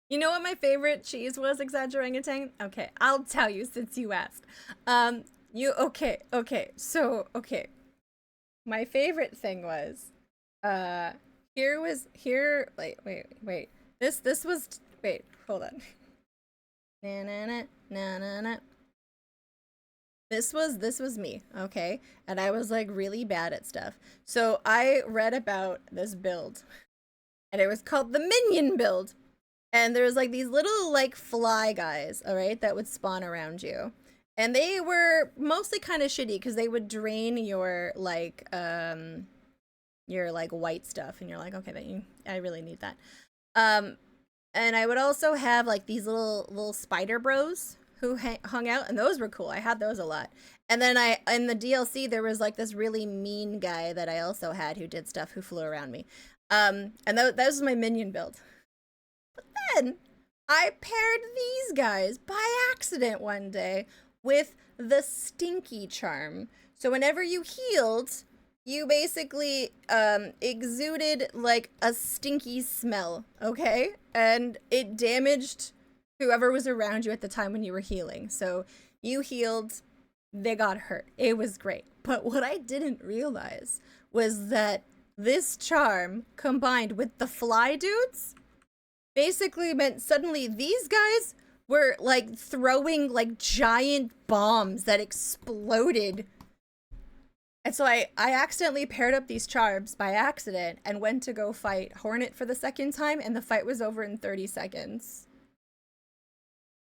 You know what my favorite cheese was, Exaggerangatang? Okay, I'll tell you since you asked. Okay. My favorite thing was, wait. This was, wait, hold on. This was me, okay? And I was like really bad at stuff. So I read about this build, and it was called the Minion build. And there's like these little like fly guys, all right, that would spawn around you. And they were mostly kind of shitty because they would drain your like white stuff, and you're like, okay, I really need that. And I would also have like these little spider bros who hung out, and those were cool. I had those a lot. And then in the DLC there was like this really mean guy that I also had who did stuff, who flew around me. And that was my minion build. But then I paired these guys by accident one day with the Stinky Charm. So whenever you healed, you basically exuded like a stinky smell, okay? And it damaged whoever was around you at the time when you were healing. So you healed, they got hurt. It was great. But what I didn't realize was that this charm combined with the fly dudes basically meant suddenly these guys were like throwing like giant bombs that exploded. And so I accidentally paired up these charms by accident and went to go fight Hornet for the second time, and the fight was over in 30 seconds.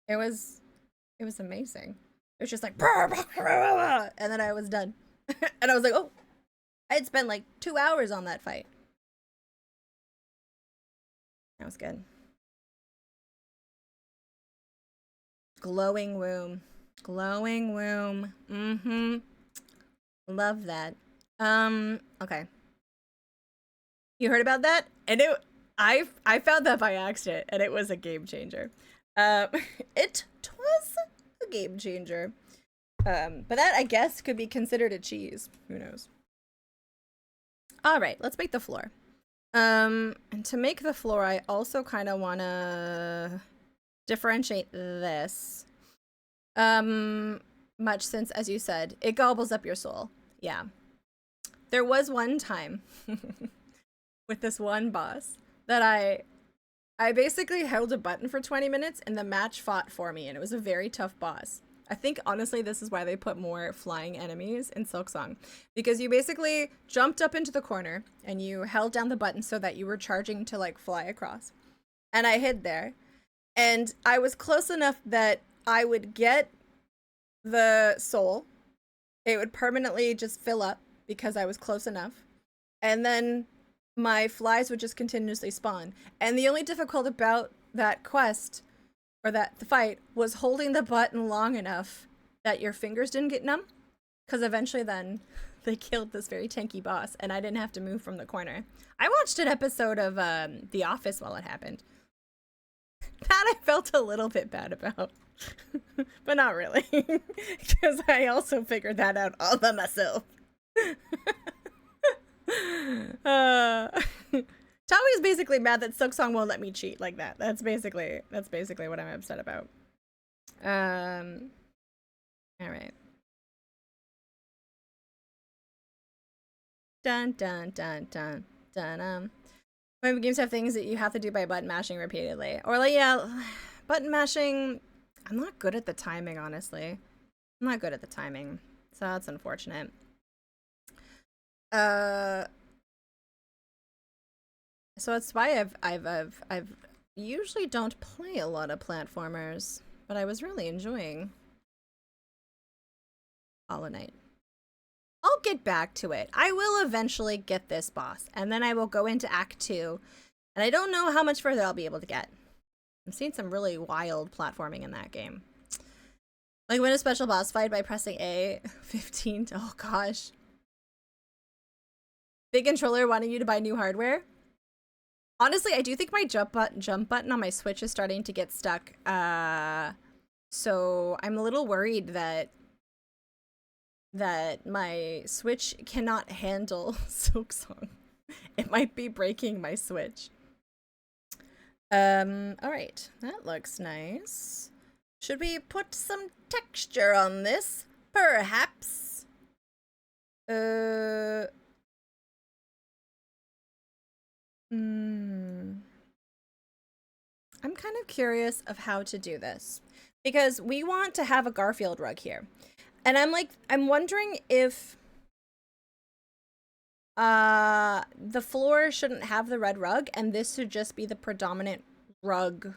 It was amazing. It was just like, and then I was done. And I was like, oh, I'd spent like 2 hours on that fight. That was good. Glowing womb. Glowing womb. Mm-hmm. Love that. Okay. You heard about that? And I found that by accident, and it was a game changer. It was a game changer. But that, I guess, could be considered a cheese. Who knows? All right, let's make the floor. And to make the floor, I also kind of want to differentiate this. Much since, as you said, it gobbles up your soul. Yeah. There was one time with this one boss that I basically held a button for 20 minutes and the match fought for me, and it was a very tough boss. I think, honestly, this is why they put more flying enemies in Silksong. Because you basically jumped up into the corner and you held down the button so that you were charging to, like, fly across. And I hid there. And I was close enough that I would get the soul. It would permanently just fill up because I was close enough. And then my flies would just continuously spawn. And the only difficult about that quest, or the fight, was holding the button long enough that your fingers didn't get numb. Because eventually then they killed this very tanky boss and I didn't have to move from the corner. I watched an episode of The Office while it happened. That I felt a little bit bad about. But not really. Because I also figured that out all by myself. Tommy's basically mad that Silksong won't let me cheat like that. That's basically what I'm upset about. All right. Dun dun dun dun dun. Maybe games have things that you have to do by button mashing repeatedly, or like, yeah, button mashing. I'm not good at the timing, honestly. I'm not good at the timing, so that's unfortunate. So that's why I've usually don't play a lot of platformers, but I was really enjoying Hollow Knight. I'll get back to it. I will eventually get this boss, and then I will go into Act 2, and I don't know how much further I'll be able to get. I'm seeing some really wild platforming in that game. Like win a special boss fight by pressing A 15. Oh gosh. Big controller wanting you to buy new hardware. Honestly, I do think my jump button on my Switch is starting to get stuck. So I'm a little worried that my Switch cannot handle Silksong. It might be breaking my Switch. Alright. That looks nice. Should we put some texture on this? Perhaps. I'm kind of curious of how to do this. Because we want to have a Garfield rug here. And I'm wondering if the floor shouldn't have the red rug and this should just be the predominant rug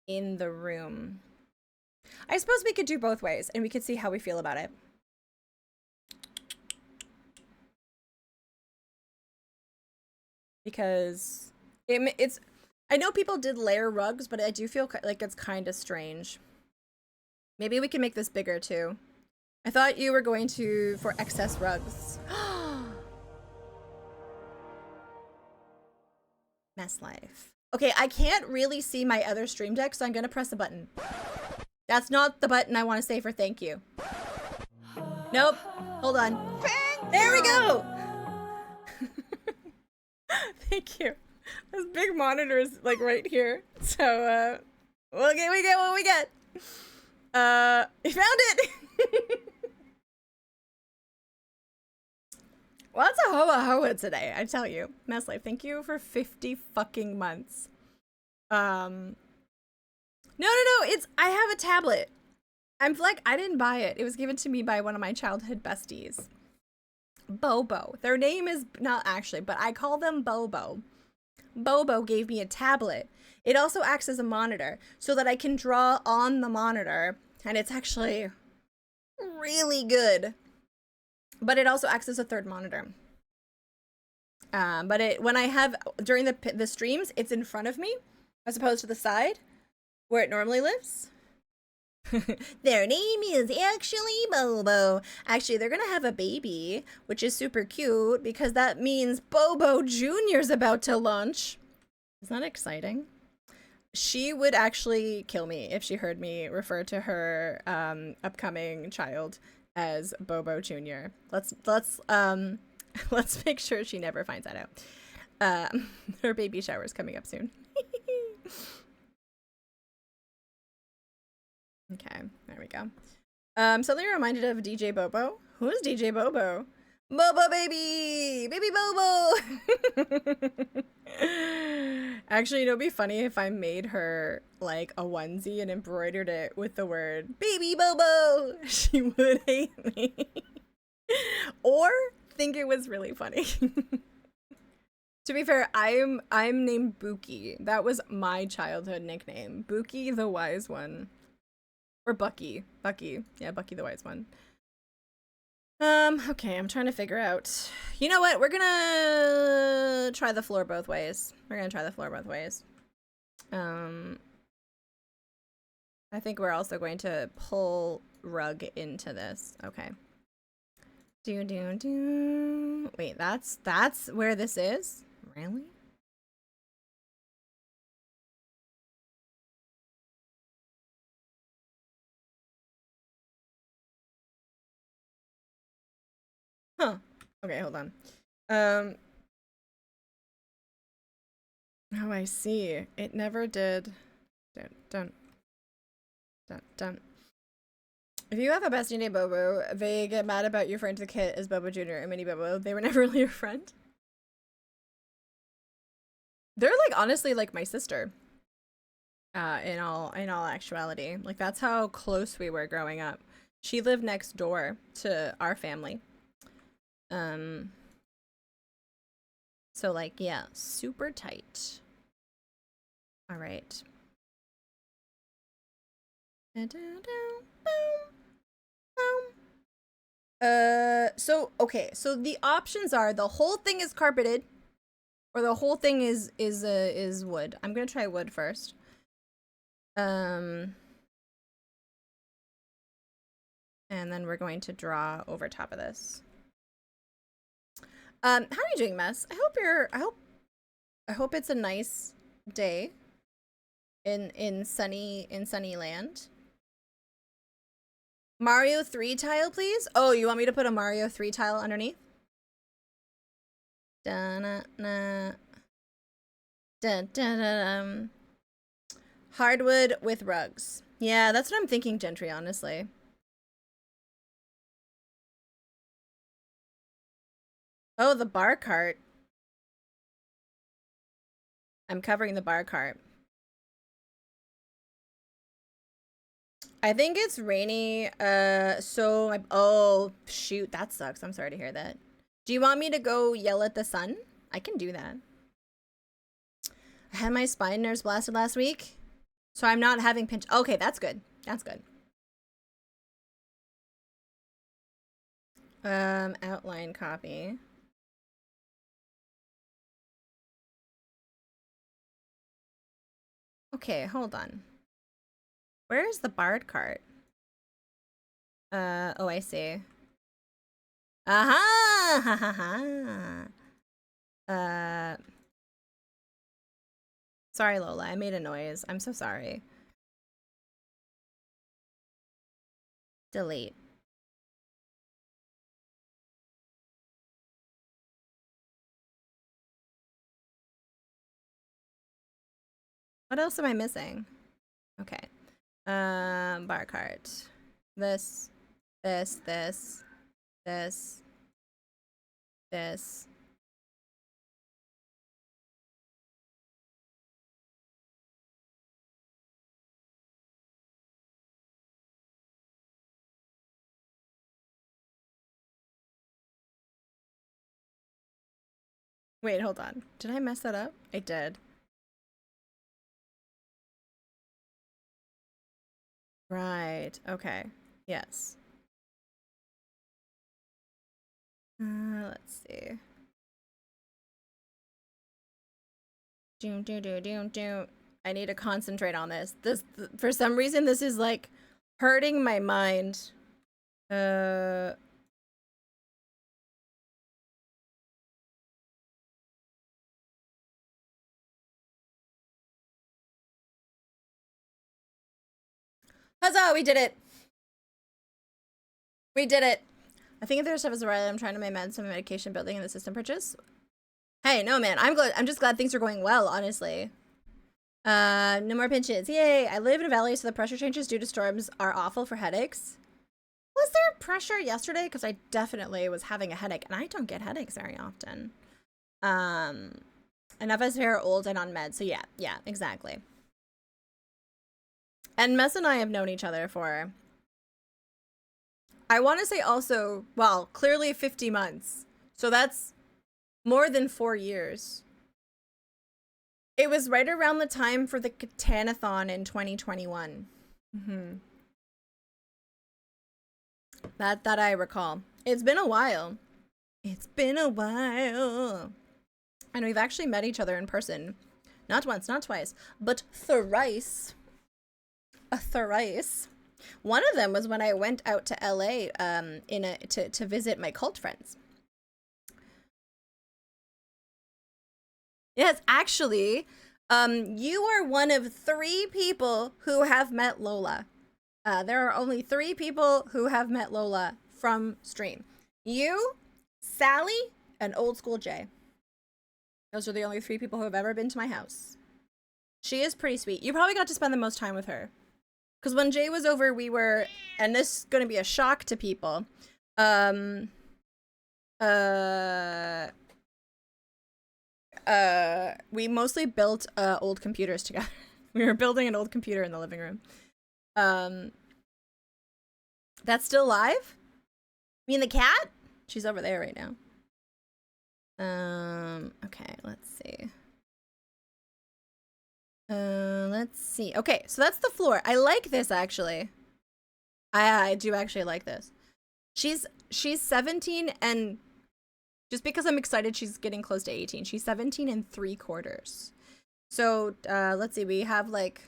in the room. I suppose we could do both ways and we could see how we feel about it. Because it's I know people did layer rugs, but I do feel like it's kind of strange. Maybe we can make this bigger too. I thought you were going to for excess rugs. Mess life. Okay, I can't really see my other stream deck, so I'm gonna press a button. That's not the button I want to say for thank you. Nope. Hold on. There we go! Thank you. This big monitor is like right here. So, we get what we get. You found it! Well, that's a hoa today, I tell you. Mess Life, thank you for 50 fucking months. No, it's, I have a tablet. I'm like, I didn't buy it. It was given to me by one of my childhood besties. Bobo. Their name is not actually, but I call them Bobo. Bobo gave me a tablet. It also acts as a monitor so that I can draw on the monitor, and it's actually really good. But it also acts as a third monitor. But when I have during the streams, it's in front of me as opposed to the side where it normally lives. Their name is actually Bobo. Actually, they're gonna have a baby, which is super cute because that means Bobo Jr.'s about to launch. Isn't that exciting? She would actually kill me if she heard me refer to her upcoming child as Bobo Jr. Let's let's make sure she never finds that out. Her baby shower is coming up soon. Okay, there we go. Suddenly reminded of DJ Bobo. Who is DJ Bobo? Bobo baby! Baby Bobo! Actually, it'd be funny if I made her like a onesie and embroidered it with the word Baby Bobo! She would hate me. Or think it was really funny. To be fair, I'm named Buki. That was my childhood nickname. Buki the Wise One. Or Bucky. Bucky. Yeah, Bucky the Wise One. Okay, I'm trying to figure out. You know what? We're gonna try the floor both ways. I think we're also going to pull Rug into this. Okay. Wait, that's where this is? Really? Huh. Okay, hold on. Oh, I see. It never did. Dun. If you have a bestie named Bobo, they get mad about you referring to the kid as Bobo Jr. and Mini Bobo. They were never really your friend. They're like honestly like my sister. In all actuality. Like that's how close we were growing up. She lived next door to our family. So like yeah, super tight. All right. So okay, so the options are the whole thing is carpeted or the whole thing is wood. I'm going to try wood first. And then we're going to draw over top of this. How are you doing, Mess? I hope it's a nice day in sunny land. Mario 3 tile, please. Oh, you want me to put a Mario 3 tile underneath? Hardwood with rugs. Yeah, that's what I'm thinking, Gentry, honestly. Oh, the bar cart. I'm covering the bar cart. I think it's rainy. Oh, shoot. That sucks. I'm sorry to hear that. Do you want me to go yell at the sun? I can do that. I had my spine nerves blasted last week, so I'm not having pinch. Okay, that's good. That's good. Outline copy. Okay, hold on. Where is the bard cart? Oh, I see. Aha! Ha ha ha. Sorry, Lola. I made a noise. I'm so sorry. Delete. What else am I missing? Okay. Bar cart. This. Wait, hold on. Did I mess that up? I did. Right. Okay. Yes. Let's see. Do, do, do, do, do. I need to concentrate on this. For some reason, this is like hurting my mind. Huzzah, we did it. We did it. I think if there's stuff is right, I'm trying to manage some medication building in the system purchase. Hey, no man, I'm glad. I'm just glad things are going well, honestly. No more pinches. Yay! I live in a valley, so the pressure changes due to storms are awful for headaches. Was there pressure yesterday? Because I definitely was having a headache, and I don't get headaches very often. Enough as we're old and on meds, so yeah, exactly. And Mess and I have known each other for, I want to say also, well, clearly 50 months. So that's more than 4 years. It was right around the time for the Katanathon in 2021. That I recall. It's been a while. It's been a while. And we've actually met each other in person. Not once, not twice, but thrice. Thrice. One of them was when I went out to LA to visit my cult friends. Yes, actually, you are one of 3 people who have met Lola. There are only 3 people who have met Lola from stream. You, Sally, and Old School Jay. Those are the only 3 people who have ever been to my house. She is pretty sweet. You probably got to spend the most time with her. Because when Jay was over, we were, and this is going to be a shock to people, we mostly built old computers together. We were building an old computer in the living room. That's still live? You mean the cat? She's over there right now. Okay, let's see. Let's see. Okay, so that's the floor. I like this actually. I do actually like this. She's 17 and just because I'm excited she's getting close to 18. She's 17 and 3/4. So, let's see. We have like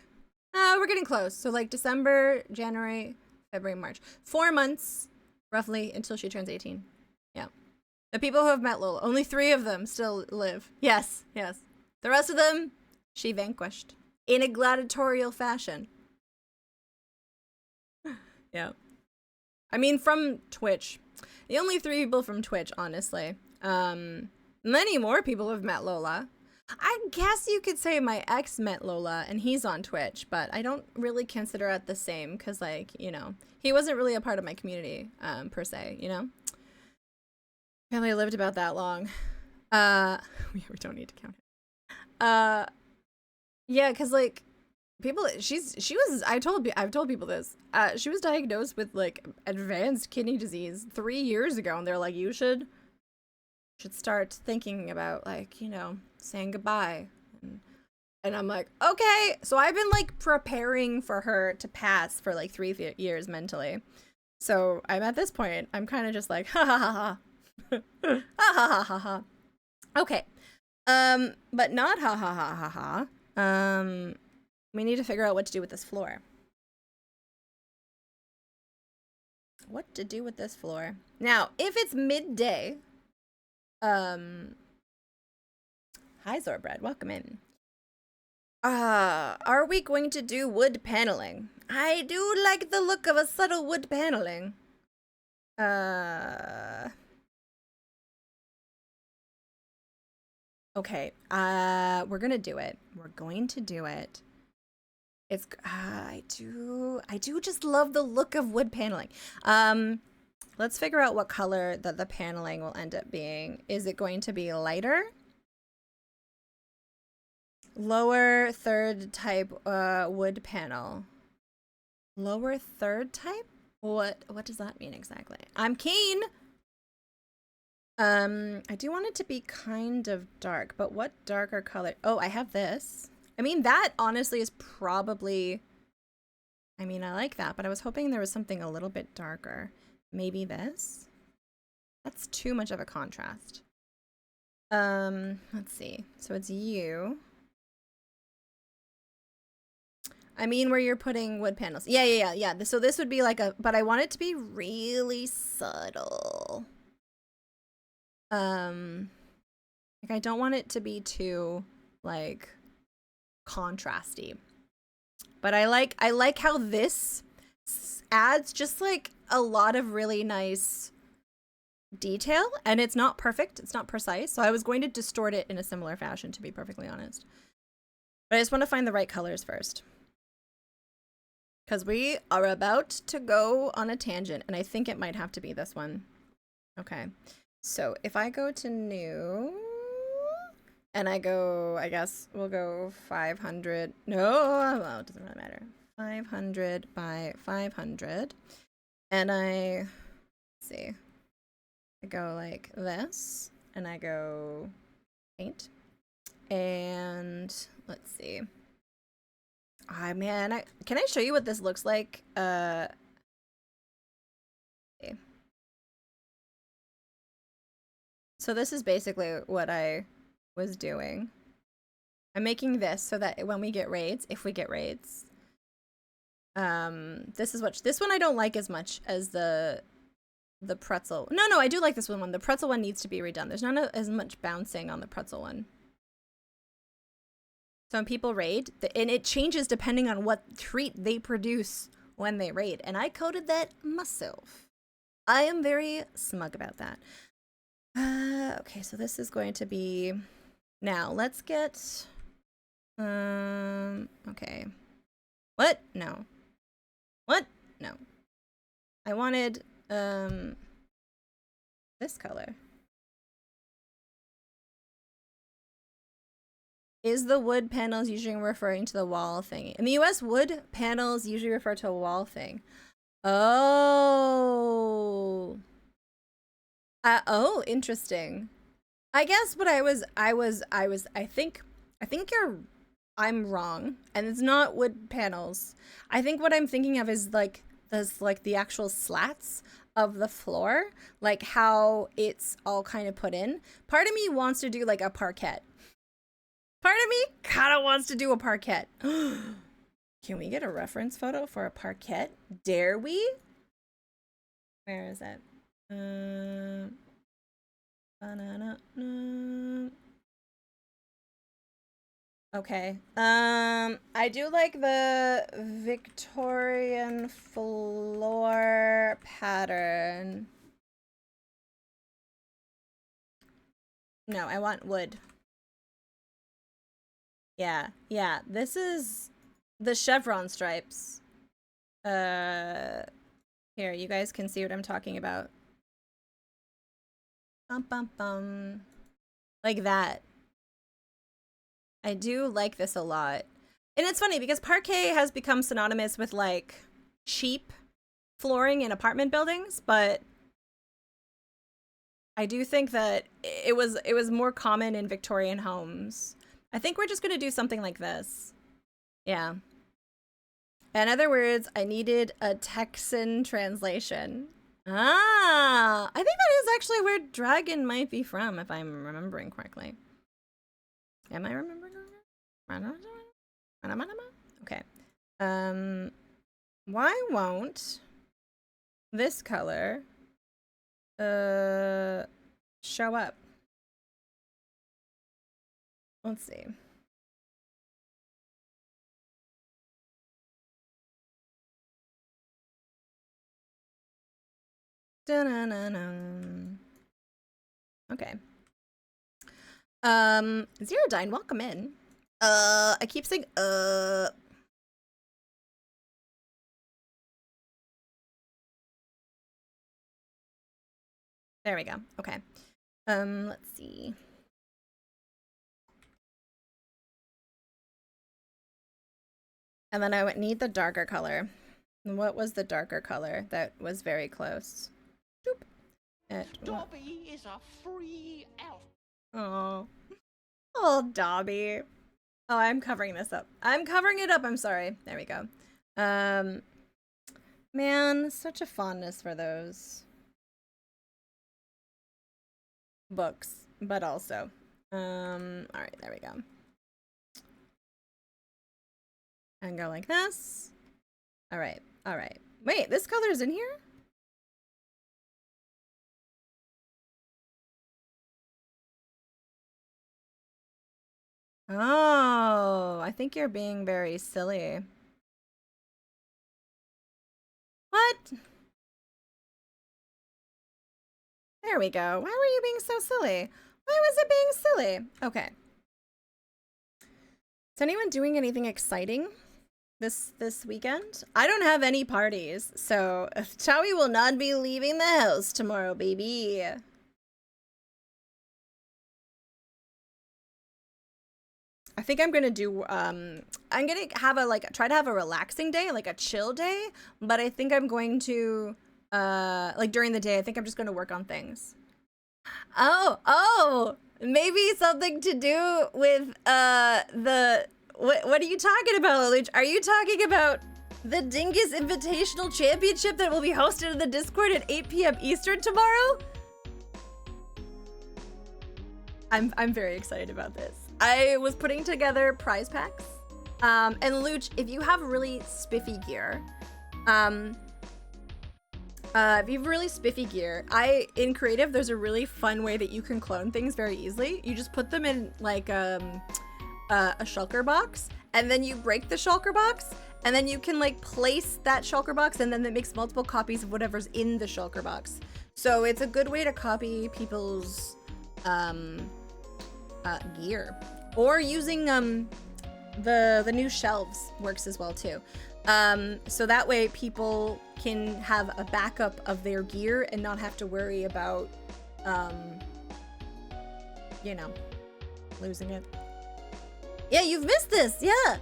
we're getting close. So like December, January, February, March. 4 months roughly until she turns 18. Yeah. The people who have met Lola, only 3 of them still live. Yes, yes. The rest of them she vanquished in a gladiatorial fashion. Yeah. I mean, from Twitch. The only 3 people from Twitch, honestly. Many more people have met Lola. I guess you could say my ex met Lola and he's on Twitch, but I don't really consider it the same because, like, you know, he wasn't really a part of my community, per se, you know? I only lived about that long. We don't need to count it. Yeah, because, like, people, I've told people this. She was diagnosed with, like, advanced kidney disease 3 years ago, and they're like, you should start thinking about, like, you know, saying goodbye. And I'm like, okay. So I've been, like, preparing for her to pass for, like, 3 years mentally. So I'm at this point, I'm kind of just like, ha ha ha ha. Ha ha ha ha ha. Okay. But not ha ha ha ha ha. We need to figure out what to do with this floor. What to do with this floor. Now, if it's midday, hi Zorbread, welcome in. Are we going to do wood paneling? I do like the look of a subtle wood paneling. Okay, we're gonna do it. We're going to do it. It's, I do just love the look of wood paneling. Let's figure out what color that the paneling will end up being. Is it going to be lighter? Lower third type wood panel. Lower third type? What does that mean exactly? I'm keen. I do want it to be kind of dark, but what darker color? Oh, I have this. I mean, that honestly is probably, I mean, I like that, but I was hoping there was something a little bit darker. Maybe this? That's too much of a contrast. Let's see. So it's you. I mean where you're putting wood panels. Yeah. So this would be like a, but I want it to be really subtle. Like I don't want it to be too like contrasty. But I like how this adds just like a lot of really nice detail, and it's not perfect, it's not precise. So I was going to distort it in a similar fashion, to be perfectly honest. But I just want to find the right colors first, because we are about to go on a tangent, and I think it might have to be this one. Okay, so if I go to new and I go, I guess we'll go 500. No, well, it doesn't really matter. 500 by 500. And let's see, I go like this, and I go paint. And let's see. Ah, man, can I show you what this looks like? Okay. So this is basically what I was doing. I'm making this so that when we get raids, if we get raids, this is what, this one I don't like as much as the pretzel. No, I do like this one. The pretzel one needs to be redone. There's not as much bouncing on the pretzel one. So when people raid, and it changes depending on what treat they produce when they raid. And I coded that myself. I am very smug about that. Okay, so this is going to be, now let's get, okay. What? No. What? No. I wanted, this color. Is the wood panels usually referring to the wall thing? In the US, wood panels usually refer to a wall thing. Oh. Oh, interesting. I guess what I think I'm wrong, and it's not wood panels. I think what I'm thinking of is like the actual slats of the floor, like how it's all kind of put in. Part of me wants to do like a parquet. Part of me kind of wants to do a parquet. Can we get a reference photo for a parquet? Dare we? Where is it? Okay. I do like the Victorian floor pattern. No, I want wood. Yeah. This is the chevron stripes. Here, you guys can see what I'm talking about. Like that. I do like this a lot. And it's funny because parquet has become synonymous with like cheap flooring in apartment buildings, but I do think that it was more common in Victorian homes. I think we're just going to do something like this. Yeah. In other words, I needed a Texan translation. Ah, I think that is actually where dragon might be from, if I'm remembering correctly. Am I remembering? Okay. Why won't this color show up? Let's see. Da-na-na-na. Okay. Zero Dine, welcome in. I keep saying There we go. Okay. Let's see. And then I would need the darker color. What was the darker color that was very close? Doop. Dobby is a free elf. Oh. Oh, Dobby. Oh, I'm covering this up. I'm covering it up. I'm sorry. There we go. Man, such a fondness for those books, but also. All right, there we go. And go like this. All right. All right. Wait, this color's in here? Oh, I think you're being very silly. What? There we go. Why were you being so silly? Why was it being silly? Okay. Is anyone doing anything exciting this weekend? I don't have any parties, so Chowie will not be leaving the house tomorrow, baby. I think I'm gonna do I'm gonna have a try to have a relaxing day, like a chill day, but I think I'm going to like during the day, I think I'm just gonna work on things. Oh, maybe something to do with the what are you talking about, Lelouch? Are you talking about the Dingus Invitational Championship that will be hosted in the Discord at 8 p.m. Eastern tomorrow? I'm very excited about this. I was putting together prize packs. And Luch, if you have really spiffy gear, in creative, there's a really fun way that you can clone things very easily. You just put them in like a shulker box, and then you break the shulker box, and then you can like place that shulker box, and then it makes multiple copies of whatever's in the shulker box. So it's a good way to copy people's gear, or using the new shelves works as well too. So that way people can have a backup of their gear and not have to worry about you know, losing it. Yeah, you've missed this. Yeah.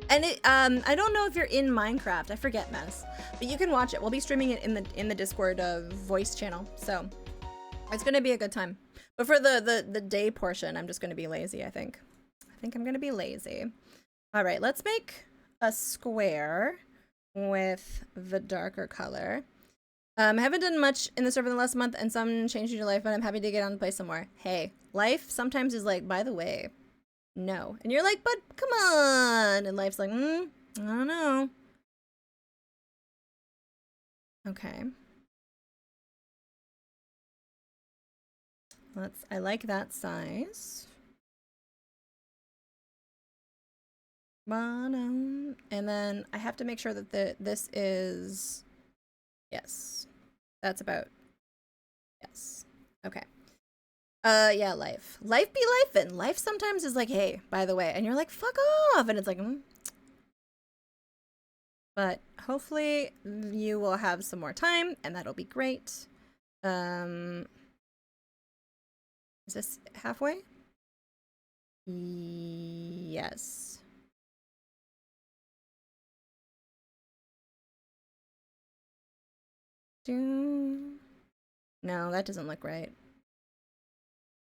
And it I don't know if you're in Minecraft. I forget, Mess, but you can watch it. We'll be streaming it in the Discord voice channel, so it's gonna be a good time. But for the day portion, I'm just gonna be lazy, I think. I think I'm gonna be lazy. All right, let's make a square with the darker color. I haven't done much in the server in the last month, and some changed in your life, but I'm happy to get on and play some more. Hey, life sometimes is like, by the way, no. And you're like, but come on. And life's like, I don't know. Okay. I like that size. And then I have to make sure that this is, yes, that's about, yes. Okay. Yeah, life be life, and life sometimes is like, hey, by the way, and you're like, fuck off, and it's like, But hopefully you will have some more time, and that'll be great. Is this halfway? Yes. No, that doesn't look right.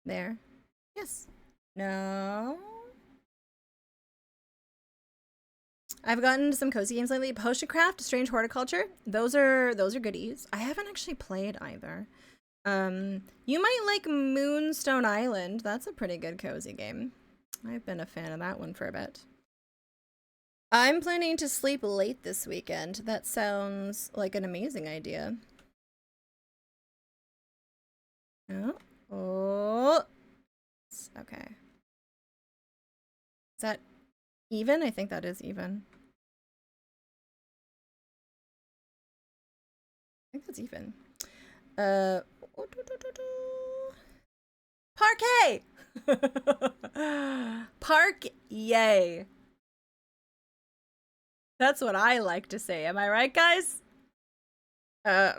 There. Yes. No. I've gotten into some cozy games lately. Potioncraft, Strange Horticulture. Those are goodies. I haven't actually played either. You might like Moonstone Island. That's a pretty good cozy game. I've been a fan of that one for a bit. I'm planning to sleep late this weekend. That sounds like an amazing idea. Oh. Okay. Is that even? I think that is even. I think that's even. Parquet! Park yay. That's what I like to say. Am I right, guys? How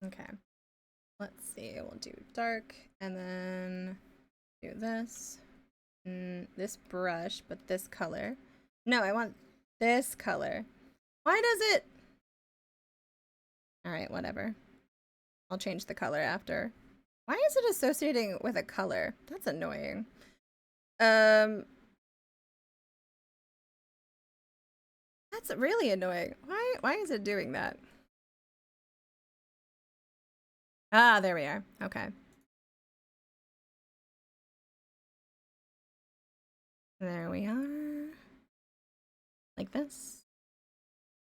okay. Let's see. We'll do dark and then do this. This brush, but this color. No, I want This color. Why does it? All right, whatever. I'll change the color after. Why is it associating with a color? That's annoying. That's really annoying. Why is it doing that? Ah, there we are. Okay. There we are. Like this.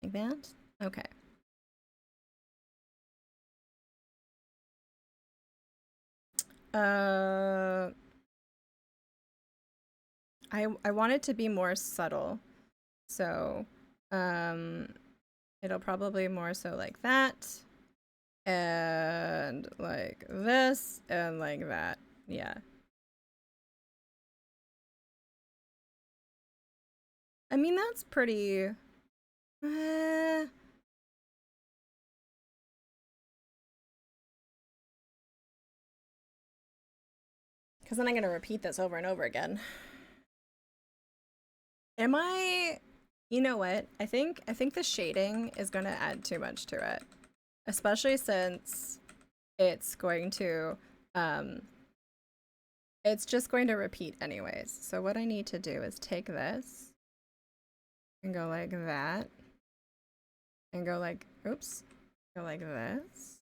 Like that. Okay. I want it to be more subtle. So, it'll probably more so like that. And like this and like that. Yeah. I mean, that's pretty because then I'm gonna repeat this over and over again. Am I? You know what? I think the shading is gonna add too much to it, especially since it's going to it's just going to repeat anyways. So what I need to do is take this and go like that, and go like, oops, go like this,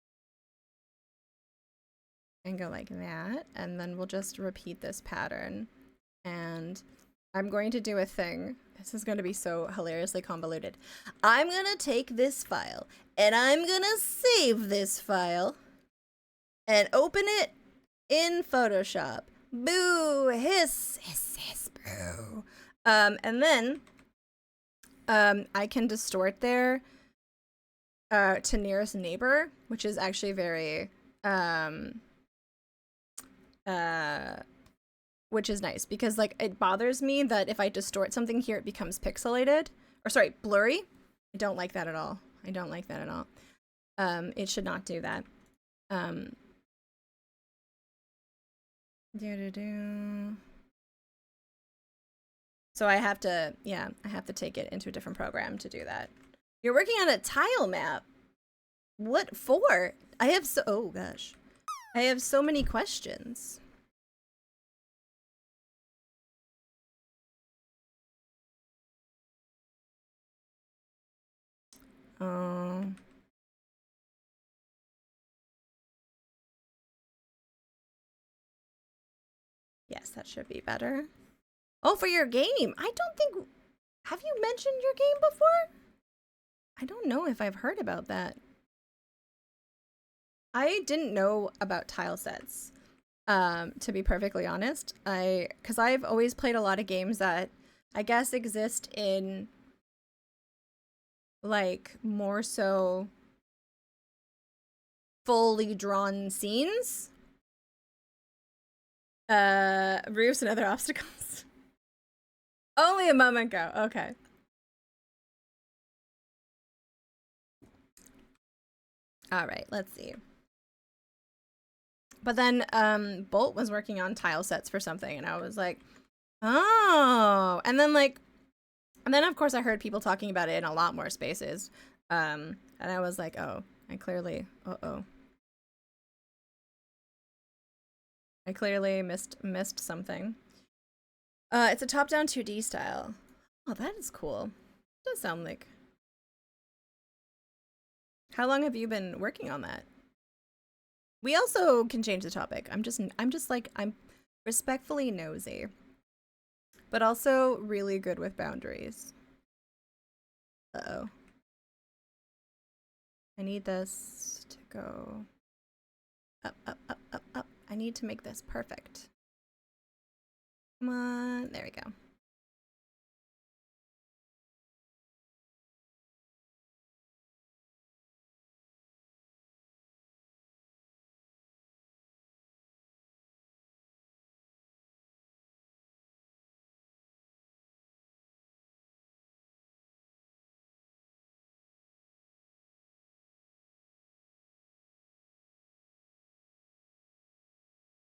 and go like that, and then we'll just repeat this pattern. And I'm going to do a thing. This is going to be so hilariously convoluted. I'm going to take this file, and I'm going to save this file, and open it in Photoshop. Boo! Hiss! Hiss, hiss, boo. And then, I can distort there, to nearest neighbor, which is actually very, which is nice because like it bothers me that if I distort something here, it becomes pixelated or sorry, blurry. I don't like that at all. I don't like that at all. It should not do that. So I have to, yeah, I have to take it into a different program to do that. You're working on a tile map. What for? I have so, oh gosh. I have so many questions. Oh. Yes, that should be better. Oh, for your game. I don't think, have you mentioned your game before? I don't know if I've heard about that. I didn't know about tile sets. To be perfectly honest, because I've always played a lot of games that I guess exist in like more so fully drawn scenes. Roofs and other obstacles. Only a moment ago. Okay. All right, let's see. But then Bolt was working on tile sets for something and I was like, "Oh." And then of course I heard people talking about it in a lot more spaces. And I was like, "Oh, I clearly I clearly missed something." It's a top-down 2D style. Oh, that is cool. It does sound like. How long have you been working on that? We also can change the topic. I'm just like I'm respectfully nosy, but also really good with boundaries. Uh-oh. I need this to go up, up, up, up, up. I need to make this perfect. Come on, there we go.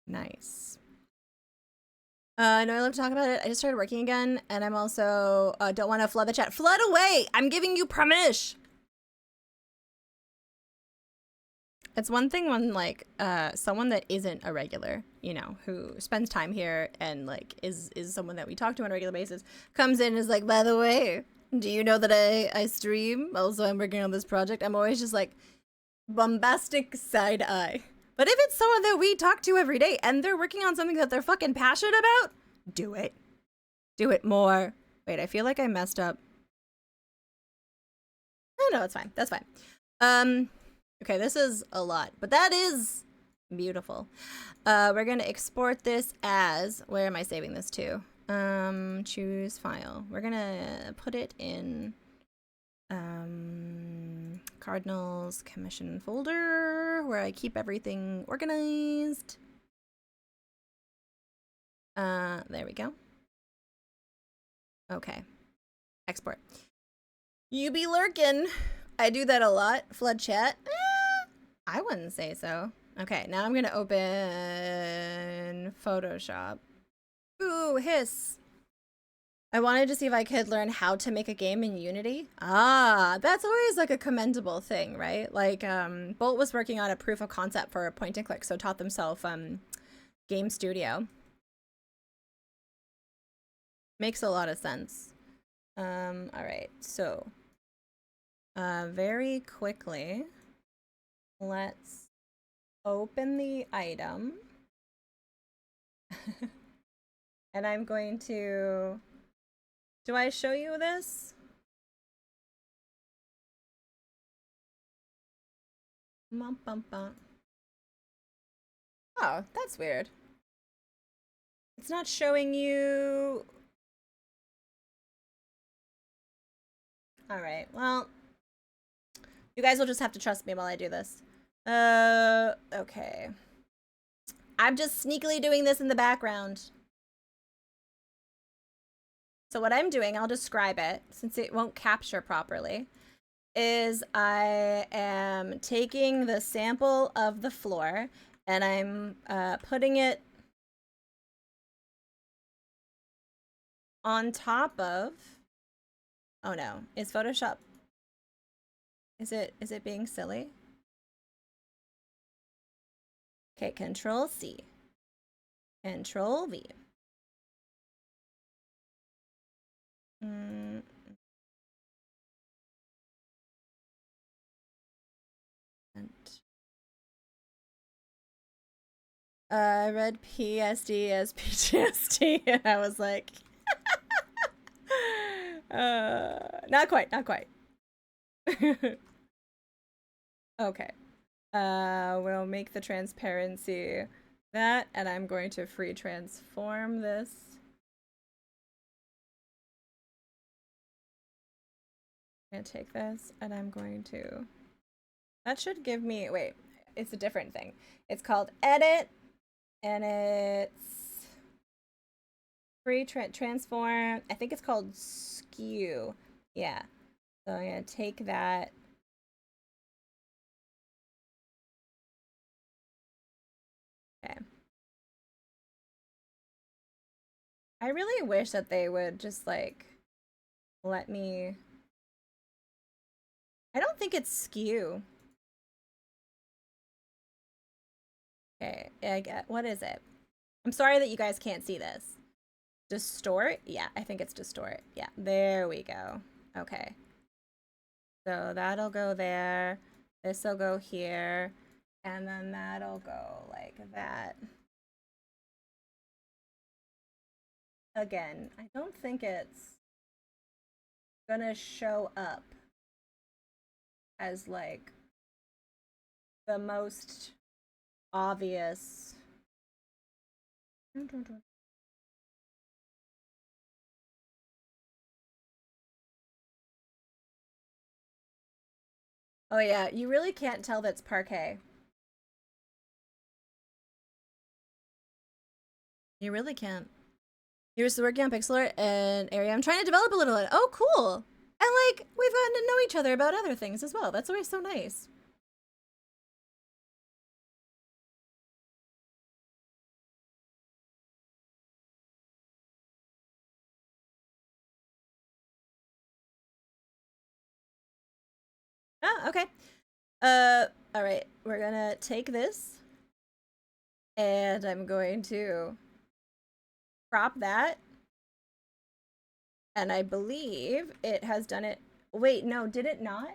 Nice. I know I love to talk about it. I just started working again, and I'm also don't want to flood the chat. Flood away! I'm giving you permission. It's one thing when like someone that isn't a regular, you know, who spends time here and like is someone that we talk to on a regular basis, comes in and is like, by the way, do you know that I stream? Also, I'm working on this project. I'm always just like bombastic side eye. But if it's someone that we talk to every day and they're working on something that they're fucking passionate about, do it. Do it more. Wait, I feel like I messed up. No, it's fine. That's fine. Okay, this is a lot, but that is beautiful. We're gonna export this as, where am I saving this to? Choose file. We're gonna put it in Cardinals Commission folder where I keep everything organized. There we go. Okay. Export. You be lurking. I do that a lot. Flood chat. I wouldn't say so. Okay, now I'm gonna open Photoshop. Ooh, hiss. I wanted to see if I could learn how to make a game in Unity. Ah, that's always like a commendable thing, right? Like, Bolt was working on a proof of concept for a point and click, so taught themselves Game Studio. Makes a lot of sense. All right, so very quickly, let's open the item. And I'm going to, do I show you this? Oh, that's weird. It's not showing you. All right, well, you guys will just have to trust me while I do this. Okay. I'm just sneakily doing this in the background. So what I'm doing, I'll describe it since it won't capture properly, is I am taking the sample of the floor and I'm putting it on top of, oh no, is Photoshop, is it being silly? Okay, Control C, Control V. I read PSD as PTSD and I was like, not quite. Okay. We'll make the transparency that, and I'm going to free transform this. I'm gonna take this and I'm going to, that should give me, wait, it's a different thing. It's called edit and it's free transform. I think it's called skew. Yeah. So I'm gonna take that. Okay. I really wish that they would just like let me. I don't think it's skew. Okay, I get, what is it? I'm sorry that you guys can't see this. Distort? Yeah, I think it's distort. Yeah, there we go. Okay. So that'll go there. This'll go here. And then that'll go like that. Again, I don't think it's gonna show up as like the most obvious. Oh yeah, you really can't tell that's Parquet. You really can't. You're just working on pixel art and area. I'm trying to develop a little. Oh, cool. And like we've gotten to know each other about other things as well. That's always so nice. Yeah, okay. All right. We're gonna take this, and I'm going to crop that. And I believe it has done it. Wait, no, did it not?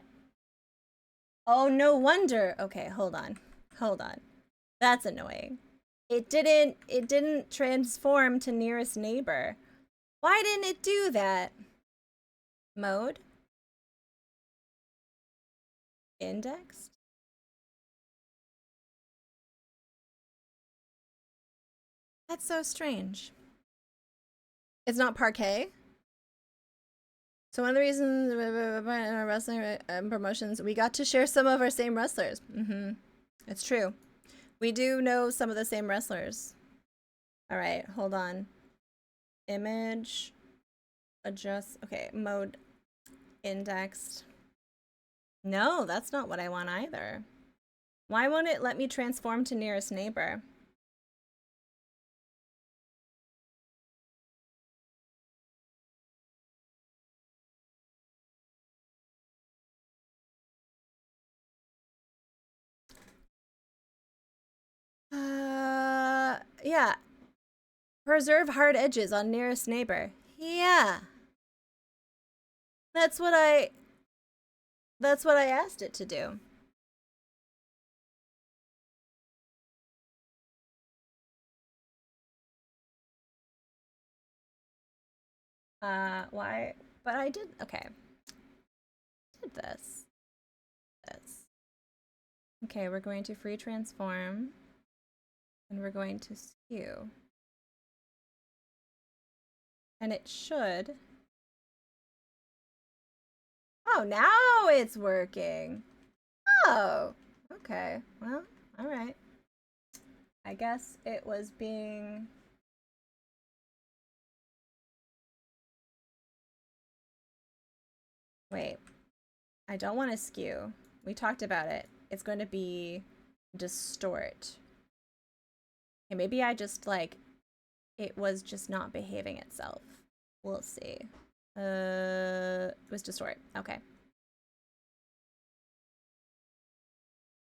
Oh, no wonder. Okay, hold on. Hold on. That's annoying. It didn't transform to nearest neighbor. Why didn't it do that? Mode? Indexed? That's so strange. It's not parquet? So one of the reasons in our wrestling promotions, we got to share some of our same wrestlers. Mm-hmm. It's true. We do know some of the same wrestlers. All right, hold on. Image, adjust. Okay, mode, indexed. No, that's not what I want either. Why won't it let me transform to nearest neighbor? Yeah. Preserve hard edges on nearest neighbor. Yeah. That's what I asked it to do. Why? But I did, okay. Did this. This. Okay, we're going to free transform. And we're going to skew. And it should. Oh, now it's working. Oh, okay. Well, all right. I guess it was being... Wait. I don't want to skew. We talked about it. It's going to be distort. Okay, maybe I just, like, it was just not behaving itself. We'll see. It was distort. Okay.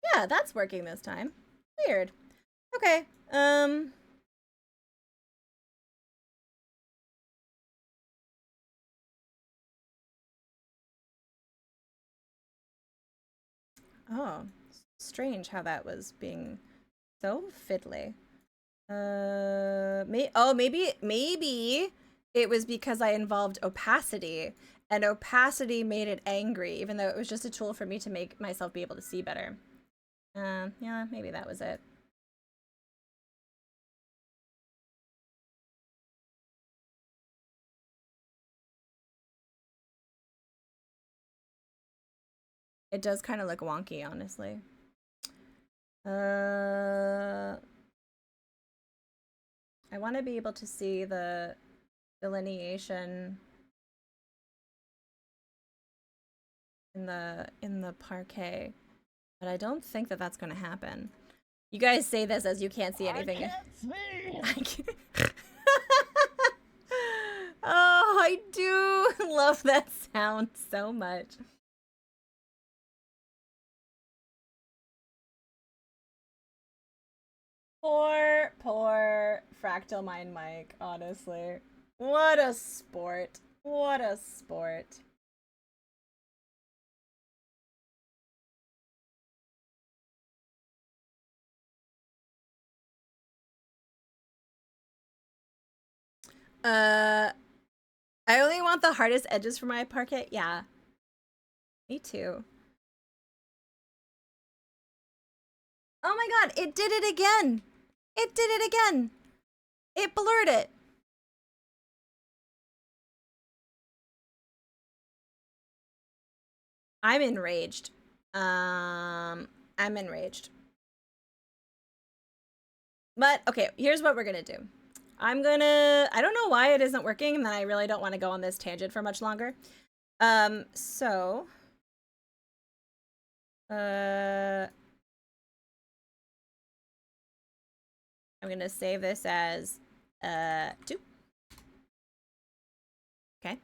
Yeah, that's working this time. Weird. Okay. Oh, strange how that was being so fiddly. Maybe it was because I involved opacity, and opacity made it angry, even though it was just a tool for me to make myself be able to see better. Yeah, maybe that was it. It does kind of look wonky, honestly. I want to be able to see the delineation in the parquet, but I don't think that that's going to happen. You guys say this as you can't see anything. I can't see. Oh, I do love that sound so much. Poor Fractal Mind Mike, honestly. What a sport. What a sport. I only want the hardest edges for my parquet. Yeah. Me too. Oh my god, it did it again. It did it again. It blurred it. I'm enraged. I'm enraged. But okay, here's what we're gonna do. I don't know why it isn't working, and then I really don't want to go on this tangent for much longer. So I'm gonna save this as 2. Okay.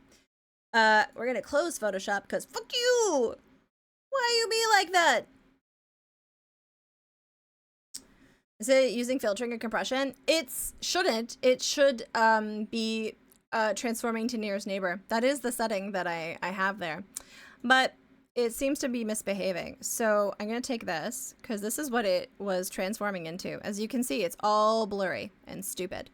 We're gonna close Photoshop because fuck you! Why are you like that. Is it using filtering and compression? Shouldn't. It should be transforming to nearest neighbor. That is the setting that I have there. But it seems to be misbehaving. So I'm going to take this because this is what it was transforming into. As you can see, it's all blurry and stupid.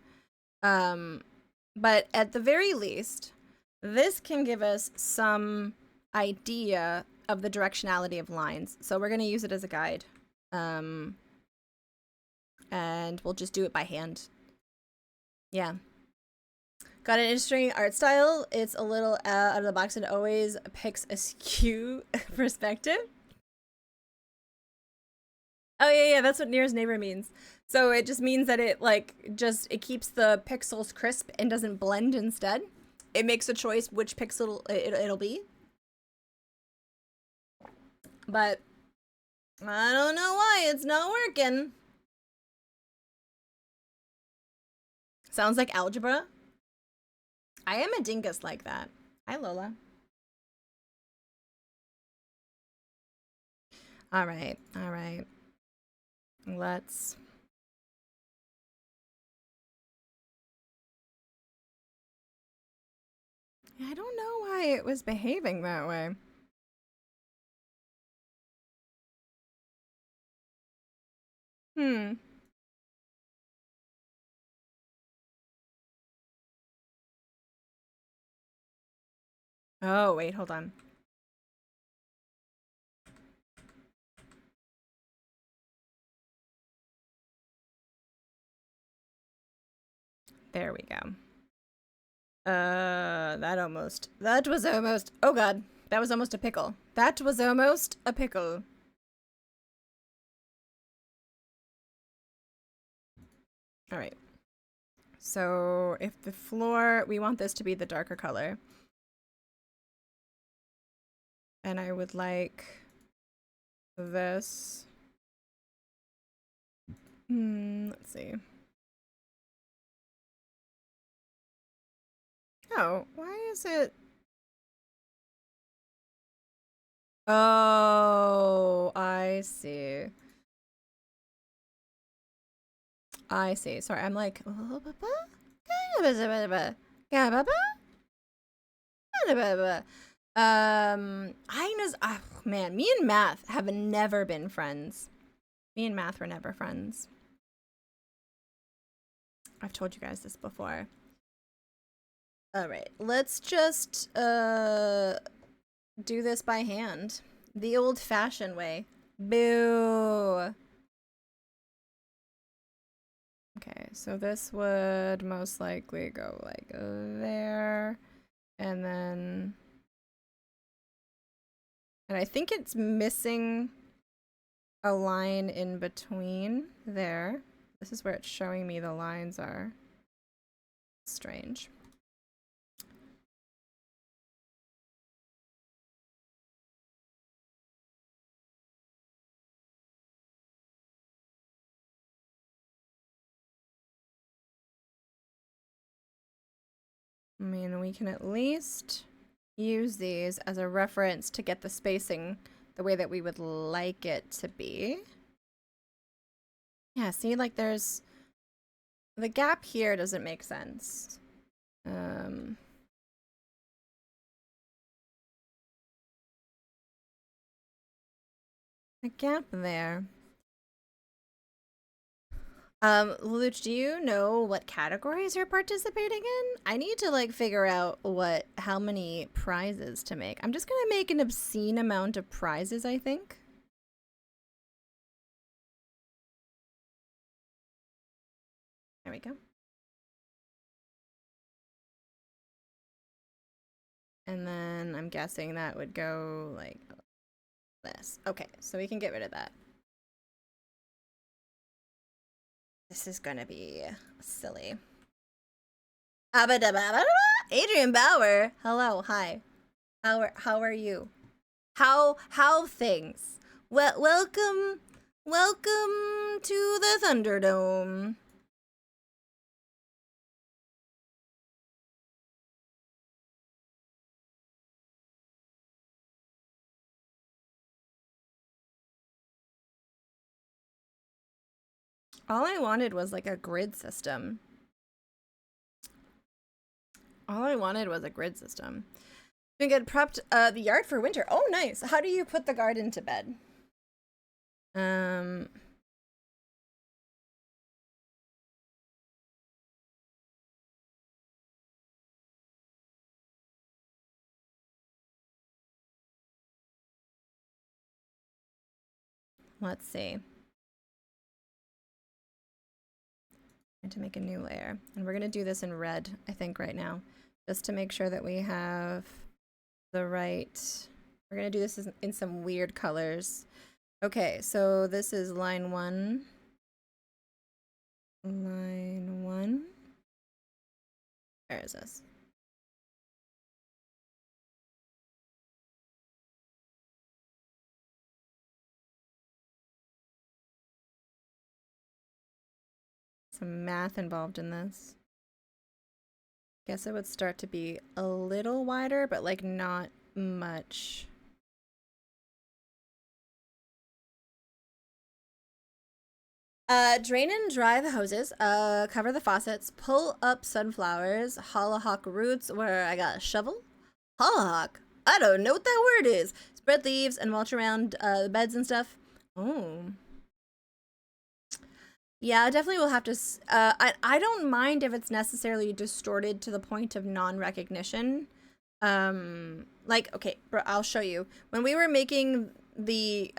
But at the very least, this can give us some idea of the directionality of lines. So we're going to use it as a guide. And we'll just do it by hand. Yeah. Got an interesting art style. It's a little out of the box and always picks a skew perspective. Oh yeah, that's what nearest neighbor means. So it just means that it it keeps the pixels crisp and doesn't blend instead. It makes a choice which pixel it'll be. But I don't know why it's not working. Sounds like algebra. I am a dingus like that. Hi, Lola. All right. Let's... I don't know why it was behaving that way. Oh, wait, hold on. There we go. That was almost, oh god, that was almost a pickle. That was almost a pickle. All right. So if the floor, we want this to be the darker color. And I would like this. Let's see. Oh, why is it? Oh, I see. I see. Sorry, I'm like. Man, me and Math have never been friends. Me and Math were never friends. I've told you guys this before. All right, let's just do this by hand, the old-fashioned way. Boo. Okay, so this would most likely go like there, and then, and I think it's missing a line in between there. This is where it's showing me the lines are. Strange. I mean, we can at least use these as a reference to get the spacing the way that we would like it to be. Yeah, see, like there's... The gap here doesn't make sense. The gap there. Lelouch, do you know what categories you're participating in? I need to like figure out how many prizes to make. I'm just gonna make an obscene amount of prizes, I think. There we go. And then I'm guessing that would go like this. Okay, so we can get rid of that. This is gonna be silly. Adrian Bauer. Hello, hi. How are you? How things? Welcome to the Thunderdome. All I wanted was like a grid system. All I wanted was a grid system. We get prepped the yard for winter. Oh, nice. How do you put the garden to bed? Let's see. And to make a new layer. And we're going to do this in red, I think, right now. Just to make sure that we have the right... We're going to do this in some weird colors. Okay, so this is line 1. Line 1. Where is this? Some math involved in this. Guess it would start to be a little wider, but like not much. Drain and dry the hoses, cover the faucets, pull up sunflowers, hollyhock roots where I got a shovel. Hollyhock? I don't know what that word is. Spread leaves and mulch around the beds and stuff. Oh. Yeah, I definitely will have to, I don't mind if it's necessarily distorted to the point of non-recognition. Like, okay, bro, I'll show you. When we were making the,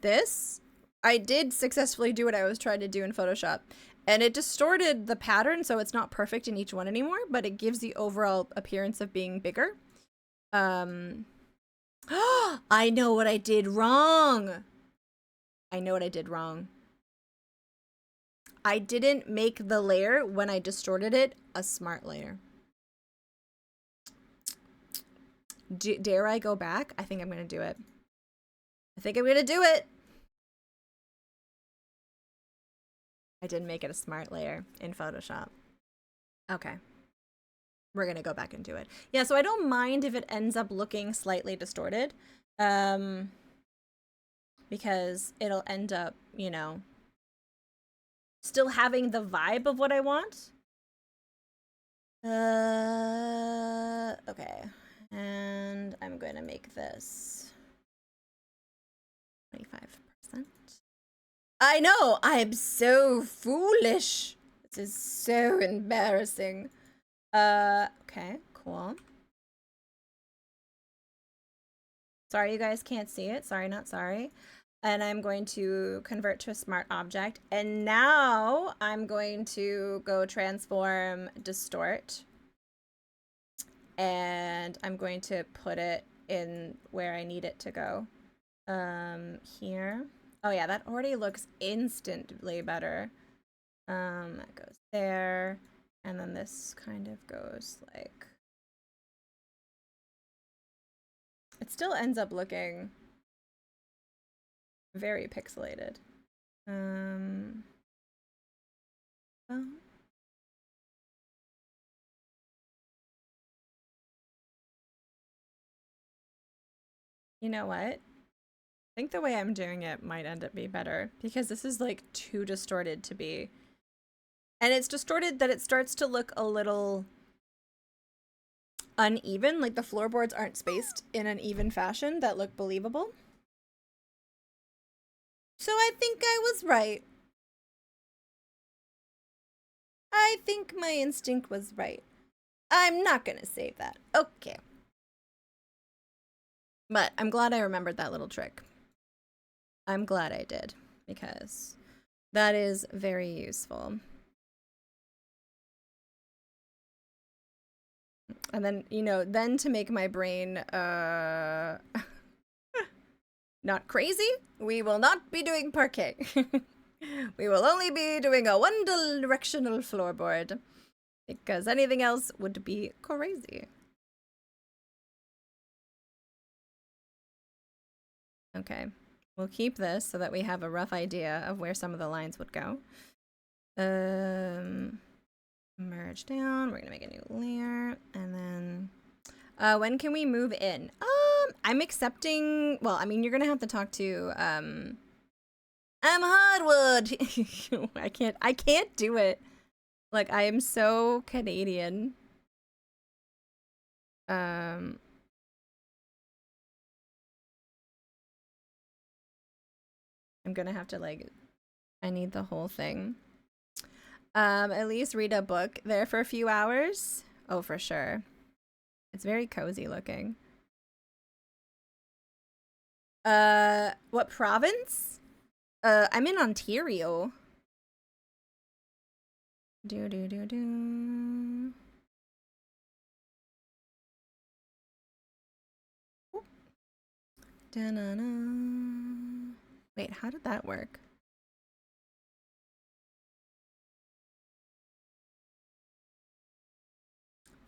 this, I did successfully do what I was trying to do in Photoshop. And it distorted the pattern, so it's not perfect in each one anymore, but it gives the overall appearance of being bigger. I know what I did wrong. I know what I did wrong. I didn't make the layer, when I distorted it, a smart layer. Dare I go back? I think I'm going to do it. I think I'm going to do it. I didn't make it a smart layer in Photoshop. Okay. We're going to go back and do it. Yeah, so I don't mind if it ends up looking slightly distorted. Because it'll end up, you know, still having the vibe of what I want. Okay. And I'm going to make this 25%. I know, I'm so foolish. This is so embarrassing. Okay, cool. Sorry you guys can't see it. Sorry, not sorry. And I'm going to convert to a smart object. And now I'm going to go transform, distort. And I'm going to put it in where I need it to go. Here. Oh yeah, that already looks instantly better. That goes there. And then this kind of goes like... It still ends up looking very pixelated. Well. You know what? I think the way I'm doing it might end up being better because this is like too distorted to be. And it's distorted that it starts to look a little uneven, like the floorboards aren't spaced in an even fashion that look believable. So I think I was right. I think my instinct was right. I'm not gonna save that. Okay. But I'm glad I remembered that little trick. I'm glad I did, because that is very useful. And then, you know, then to make my brain not crazy, we will not be doing parquet. We will only be doing a one-directional floorboard, because anything else would be crazy. Okay, we'll keep this so that we have a rough idea of where some of the lines would go. Merge down, we're gonna make a new layer, and then when can we move in? I'm accepting, well, I mean, you're gonna have to talk to I'm hardwood. I can't do it. Like, I am so Canadian. I'm gonna have to, like, I need the whole thing. At least read a book there for a few hours. Oh, for sure. It's very cozy looking. What province? I'm in Ontario. Do do do do. Da-na-na. Wait, how did that work?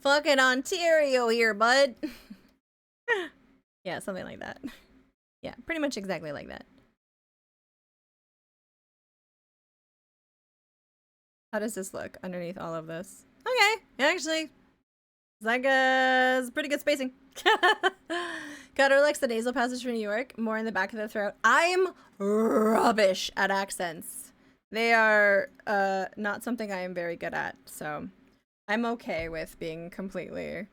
Fucking Ontario here, bud. Yeah, something like that. Yeah, pretty much exactly like that. How does this look underneath all of this? Okay, actually, it's like it's pretty good spacing. Cutter likes the nasal passage from New York, more in the back of the throat. I'm rubbish at accents. They are not something I am very good at, so I'm okay with being completely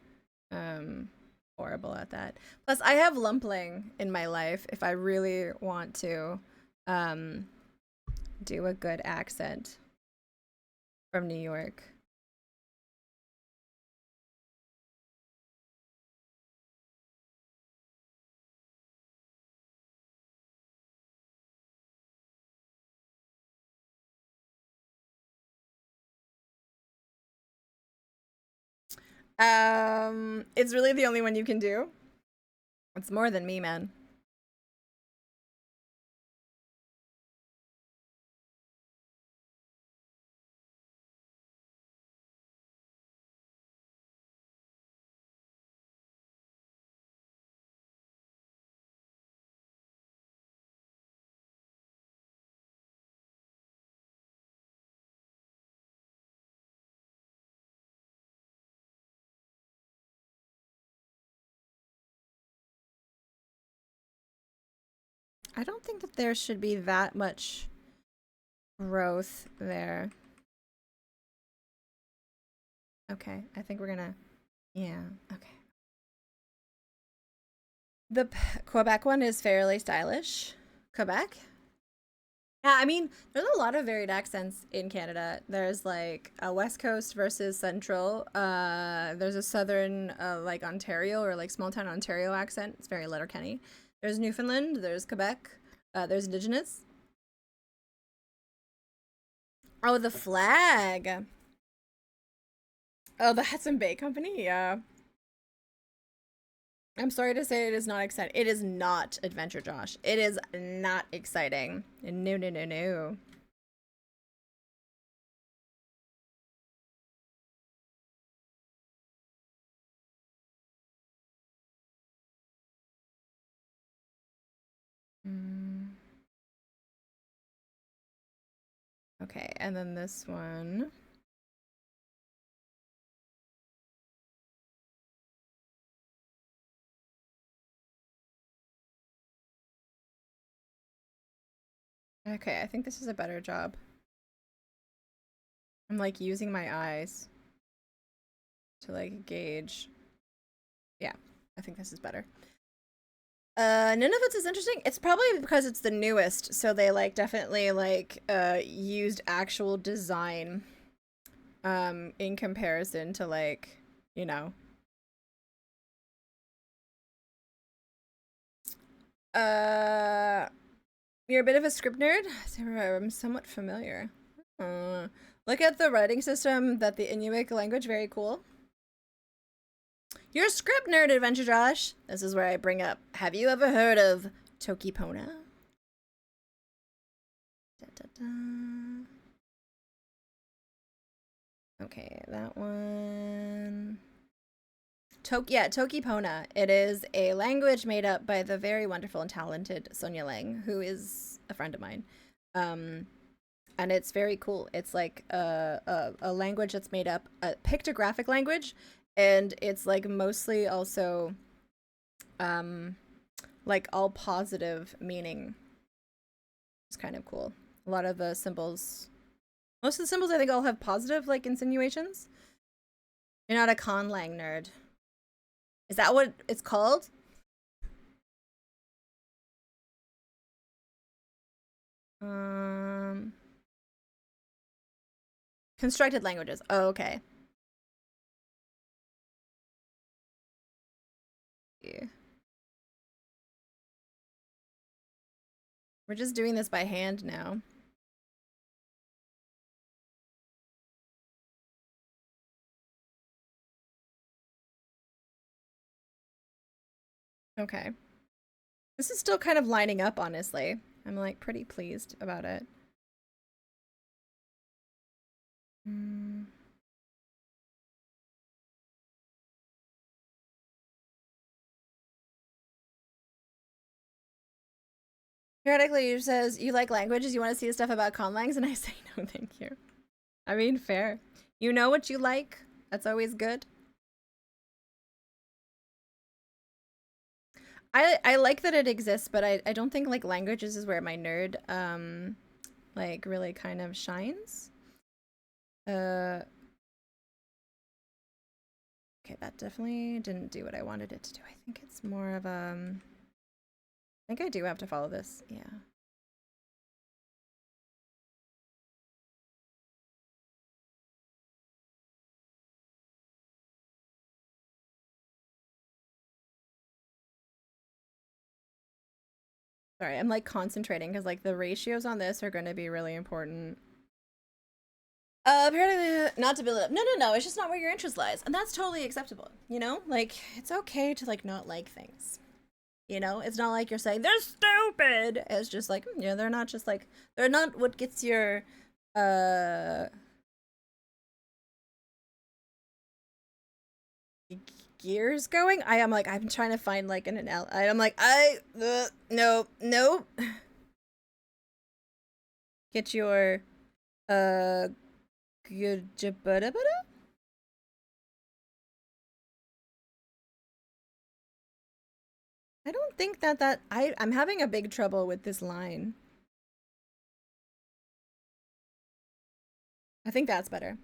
horrible at that. Plus, I have lumpling in my life if I really want to do a good accent from New York. It's really the only one you can do. It's more than me, man. I don't think that there should be that much growth there. Okay, I think we're gonna, yeah, okay. The Quebec one is fairly stylish. Quebec? Yeah, I mean, there's a lot of varied accents in Canada. There's like a West Coast versus Central. There's a Southern, like Ontario or like small town Ontario accent. It's very Letterkenny. There's Newfoundland. There's Quebec. There's Indigenous. Oh, the flag. Oh, the Hudson Bay Company. Yeah. I'm sorry to say it is not exciting. It is not Adventure Josh. It is not exciting. No, no, no, no. Mm. Okay, and then this one. Okay, I think this is a better job. I'm like using my eyes to like gauge. Yeah, I think this is better. None of it's as interesting. It's probably because it's the newest, so they like definitely like used actual design in comparison to like, you know. You're a bit of a script nerd? I'm somewhat familiar. Look at the writing system that the Inuit language, very cool. You're a script nerd, Adventure Josh. This is where I bring up, have you ever heard of Toki Pona? Da, da, da. Okay, that one. Toki Pona. It is a language made up by the very wonderful and talented Sonia Lang, who is a friend of mine. And it's very cool. It's like a language that's made up, a pictographic language, and it's like mostly also like all positive meaning. It's kind of cool. A lot of the symbols, most of the symbols I think all have positive like insinuations. You're not a conlang nerd. Is that what it's called? Constructed languages. Oh, okay. Yeah. We're just doing this by hand now. Okay. This is still kind of lining up, honestly. I'm like pretty pleased about it. Periodically, you says you like languages, you want to see the stuff about conlangs, and I say no, thank you. I mean, fair. You know what you like. That's always good. I like that it exists, but I don't think like languages is where my nerd like really kind of shines. Okay, that definitely didn't do what I wanted it to do. I think it's more of I think I do have to follow this. Yeah. Sorry, I'm like concentrating because like the ratios on this are going to be really important. Apparently not to build it up. No. It's just not where your interest lies, and that's totally acceptable. You know, like it's okay to like not like things. You know, it's not like you're saying they're stupid. It's just like yeah, they're not just like they're not what gets your gears going. I am like I'm trying to find like an I'm like no. Get your good. I don't think that I'm having a big trouble with this line. I think that's better.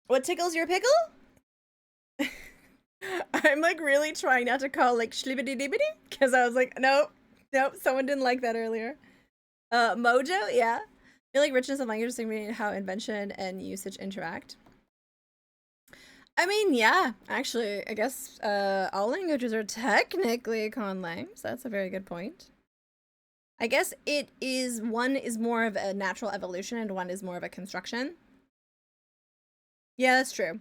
What tickles your pickle? I'm like really trying not to call like schlibbity dibbity because I was like, nope, someone didn't like that earlier. Mojo, yeah. I feel like richness of language is how invention and usage interact. I mean, yeah, actually, I guess all languages are technically conlangs. That's a very good point. I guess it is one is more of a natural evolution and one is more of a construction. Yeah, that's true.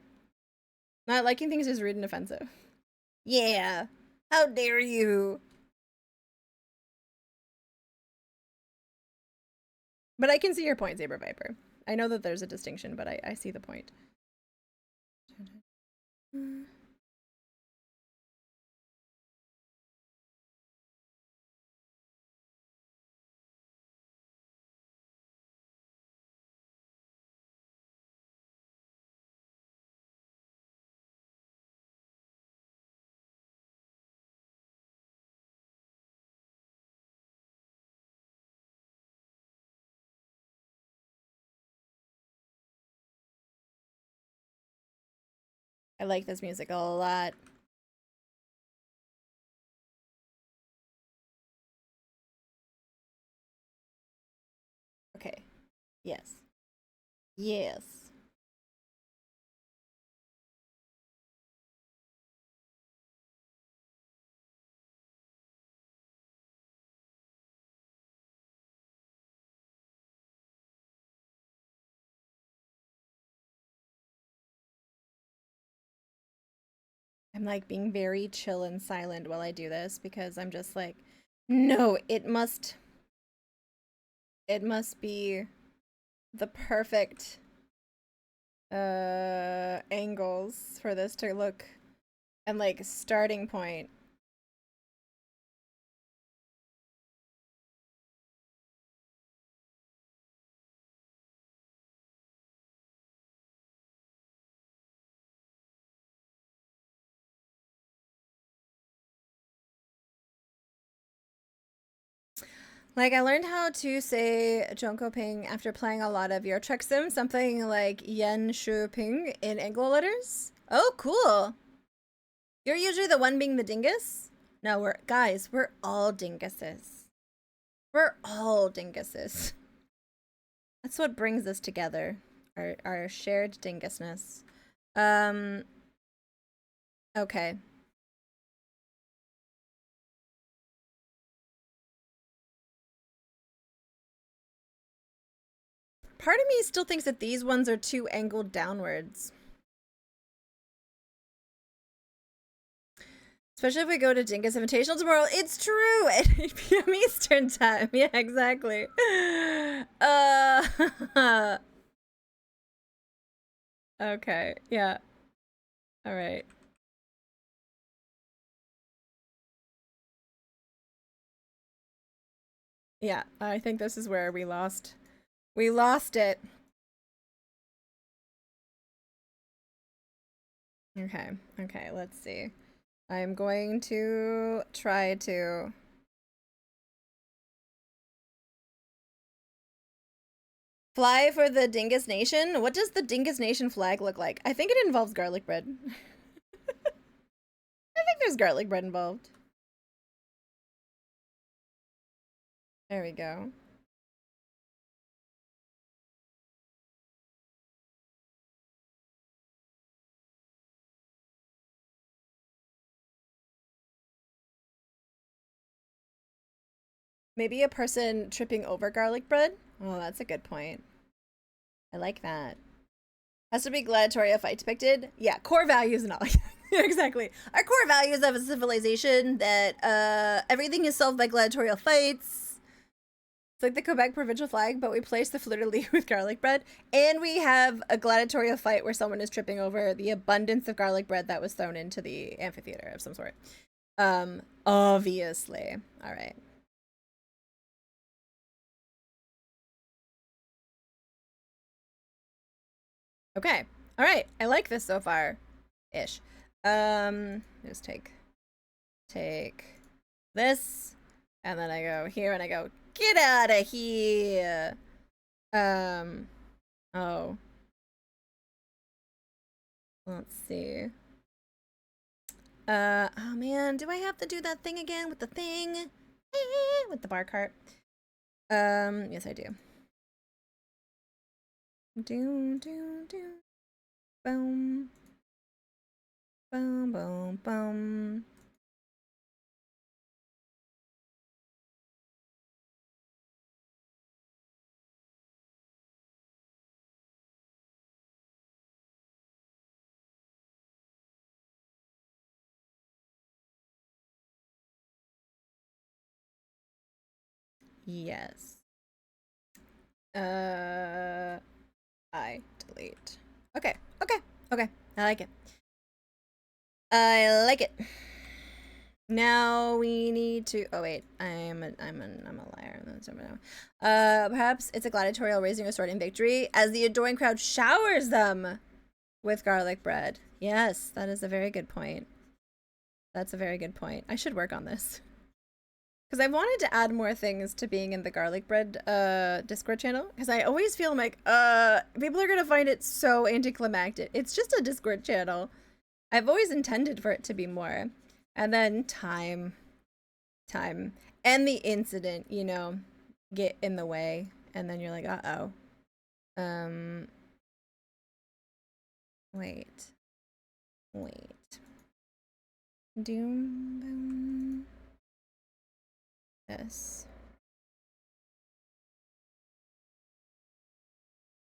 Not liking things is rude and offensive. Yeah. How dare you? But I can see your point, Saber Viper. I know that there's a distinction, but I see the point. I like this music a lot. Okay. Yes. Yes. I'm like being very chill and silent while I do this because I'm just like, no, it must be the perfect angles for this to look and like starting point. Like, I learned how to say Jonko Ping after playing a lot of Euro Truck Sim, something like Yen Shu Ping in Anglo letters. Oh, cool. You're usually the one being the dingus? No, we're all dinguses. We're all dinguses. That's what brings us together. Our shared dingusness. Okay. Part of me still thinks that these ones are too angled downwards. Especially if we go to Dingus Invitational tomorrow. It's true! At 8 p.m. Eastern time. Yeah, exactly. Okay, yeah. Alright. Yeah, I think this is where we lost. We lost it. Okay, okay, let's see. I'm going to try to... Fly for the Dingus Nation? What does the Dingus Nation flag look like? I think it involves garlic bread. I think there's garlic bread involved. There we go. Maybe a person tripping over garlic bread? Oh, that's a good point. I like that. Has to be gladiatorial fight depicted? Yeah, core values and all. Exactly. Our core values of a civilization that everything is solved by gladiatorial fights. It's like the Quebec provincial flag, but we place the fleur-de-lis with garlic bread. And we have a gladiatorial fight where someone is tripping over the abundance of garlic bread that was thrown into the amphitheater of some sort. Obviously. All right. Okay. All right. I like this so far. Ish. Just take this, and then I go here and I go, get out of here. Oh. Let's see. Oh man, do I have to do that thing again with the thing? With the bar cart? Yes I do. Do. Boom. Boom, boom, boom. Yes. I delete. Okay. I like it. I like it. Now we need to. Oh wait, I'm a liar. Perhaps it's a gladiatorial raising a sword in victory as the adoring crowd showers them with garlic bread. Yes, that is a very good point. That's a very good point. I should work on this because I wanted to add more things to being in the garlic bread Discord channel because I always feel like people are gonna find it so anticlimactic. It's just a Discord channel. I've always intended for it to be more. And then time, and the incident, you know, get in the way. And then you're like, uh-oh. Wait. Doom, boom. This.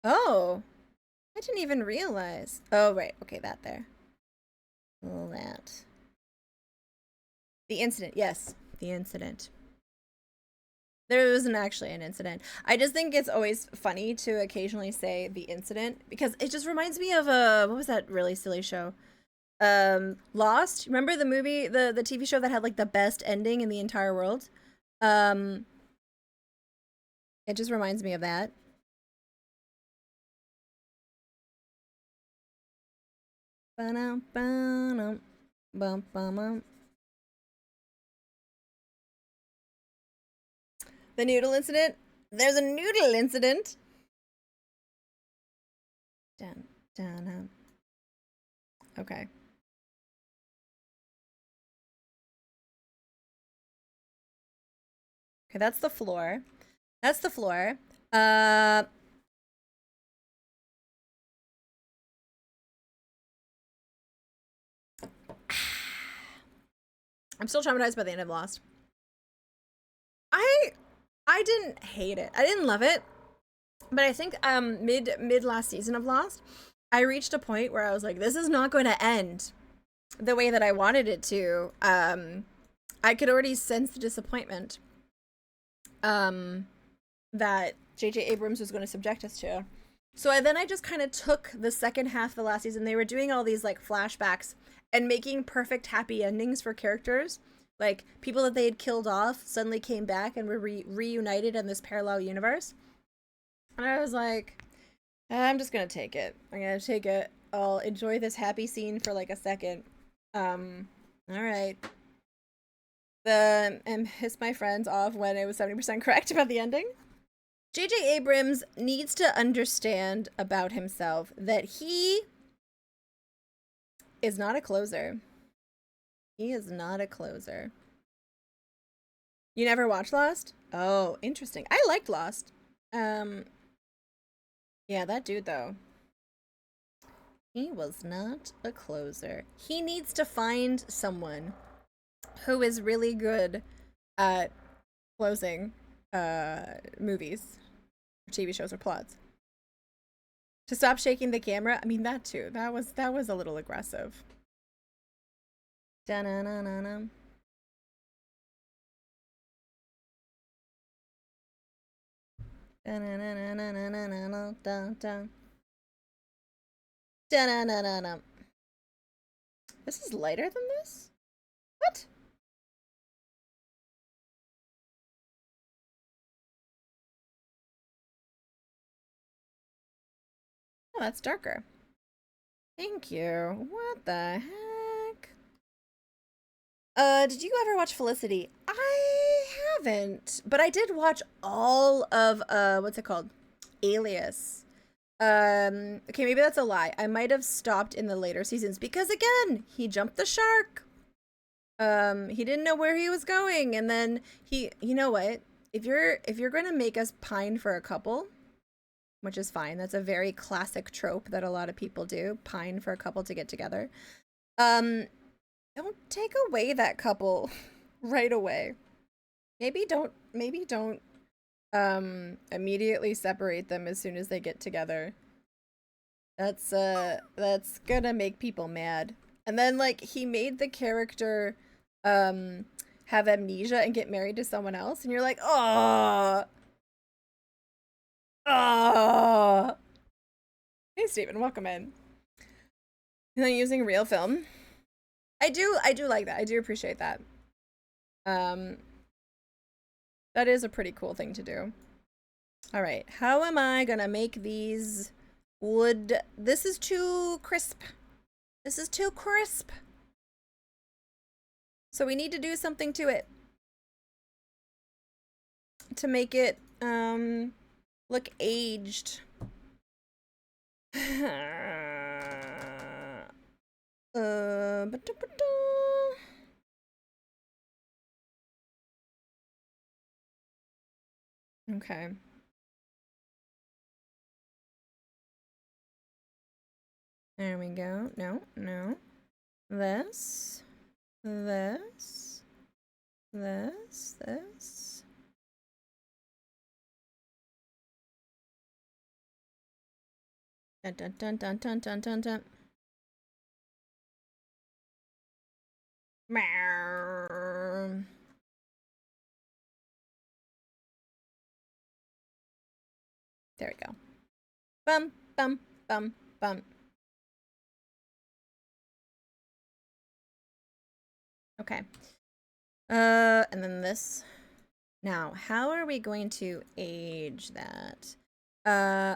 Oh. I didn't even realize. Oh, right. Okay, that there. That. The incident. Yes, the incident. There wasn't actually an incident. I just think it's always funny to occasionally say the incident because it just reminds me of what was that really silly show? Lost. Remember the movie, the TV show that had like the best ending in the entire world? It just reminds me of that. The noodle incident? There's a noodle incident. Dun, dun, dun. Okay. Okay, that's the floor. That's the floor. I'm still traumatized by the end of Lost. I didn't hate it. I didn't love it. But I think mid last season of Lost, I reached a point where I was like, this is not going to end the way that I wanted it to. I could already sense the disappointment that J.J. Abrams was going to subject us to. So I just kind of took the second half of the last season. They were doing all these like flashbacks and making perfect happy endings for characters. Like people that they had killed off suddenly came back and were reunited in this parallel universe. And I was like, I'm just going to take it. I'm going to take it. I'll enjoy this happy scene for like a second. All right. And pissed my friends off when it was 70% correct about the ending. J.J. Abrams needs to understand about himself that he is not a closer. He is not a closer. You never watched Lost? Oh, interesting. I liked Lost. Yeah, that dude though. He was not a closer. He needs to find someone who is really good at closing movies, or TV shows, or plots. To stop shaking the camera. I mean, that too. That was a little aggressive. Da-na-na-na-na. Da-na-na-na-na-na-na-na. This is lighter than this? What? Oh, that's darker. Thank you. What the heck? Did you ever watch Felicity? I haven't, but I did watch all of what's it called? Alias. Okay, maybe that's a lie. I might have stopped in the later seasons because again, he jumped the shark. He didn't know where he was going, and then you know what? If you're going to make us pine for a couple, which is fine. That's a very classic trope that a lot of people do, pine for a couple to get together. Don't take away that couple right away. Maybe don't immediately separate them as soon as they get together. That's gonna make people mad. And then like he made the character have amnesia and get married to someone else, and you're like, oh. Oh. Hey Steven, welcome in. And then using real film. I do like that. I do appreciate that. That is a pretty cool thing to do. All right, how am I gonna make these wood? This is too crisp. This is too crisp. So we need to do something to it to make it look aged. Okay. There we go. No. This. Dun dun dun dun dun dun dun dun. Meow. There we go. Bum bum bum bum. Okay. And then this. Now, how are we going to age that?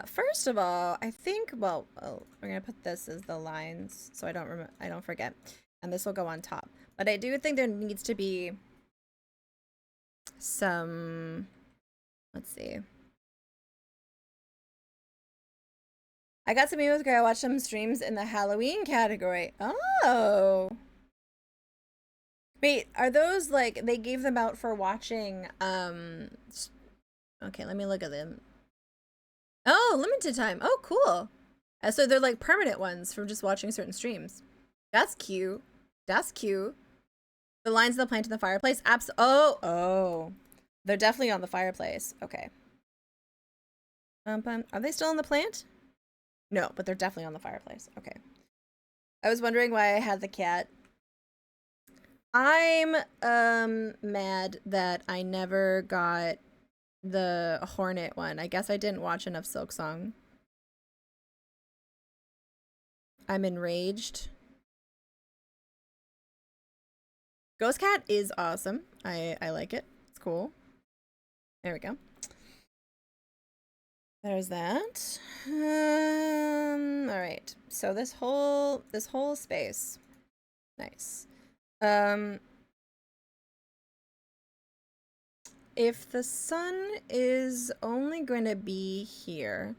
First of all, I think, well, we're gonna put this as the lines so I don't forget. And this will go on top. But I do think there needs to be some Let's see. I got some with Gray. I watched some streams in the Halloween category. Oh. Wait, are those like they gave them out for watching okay, let me look at them. Oh, limited time. Oh, cool. So they're like permanent ones from just watching certain streams. That's cute. That's cute. The lines of the plant in the fireplace. Oh. They're definitely on the fireplace. Okay. Are they still on the plant? No, but they're definitely on the fireplace. Okay. I was wondering why I had the cat. I'm mad that I never got the Hornet one. I guess I didn't watch enough Silksong. I'm enraged. Ghost Cat is awesome. I like it. It's cool. There we go. There's that. All right. So this whole space. Nice. If the sun is only going to be here,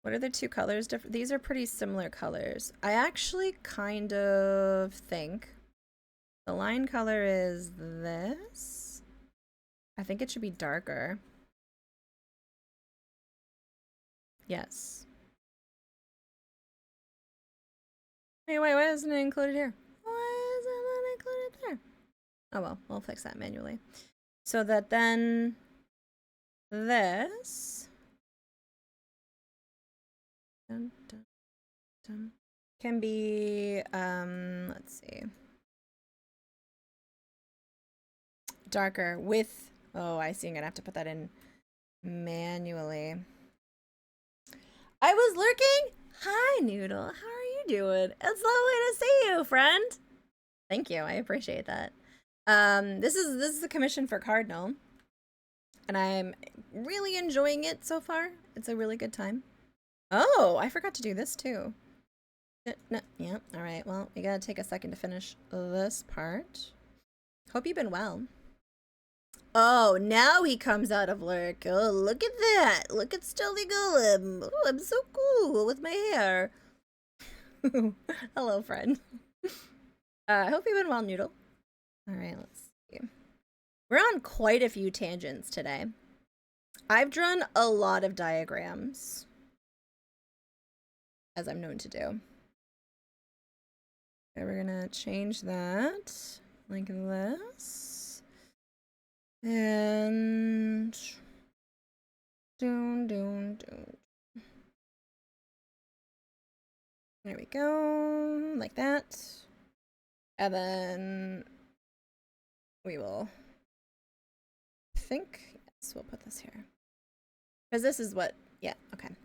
what are the two colors different? These are pretty similar colors. I actually kind of think the line color is this. I think it should be darker. Yes. Wait, why isn't it included here? Why is it not included there? Oh well, we'll fix that manually. So that then this can be, let's see, darker with, oh, I see, I'm gonna have to put that in manually. I was lurking. Hi, Noodle. How are you doing? It's lovely to see you, friend. Thank you. I appreciate that. This is the commission for Cardinal, and I'm really enjoying it so far. It's a really good time. Oh, I forgot to do this too. No, yeah. All right. Well, we gotta take a second to finish this part. Hope you've been well. Oh, now he comes out of lurk. Oh, look at that. Look at Stealthy Golem. Oh, I'm so cool with my hair. Hello, friend. I hope you've been well, Noodle. All right, let's see. We're on quite a few tangents today. I've drawn a lot of diagrams, as I'm known to do. Okay, we're gonna change that like this. And there we go, like that. And then we will think, yes, we'll put this here. Because this is what, yeah, okay.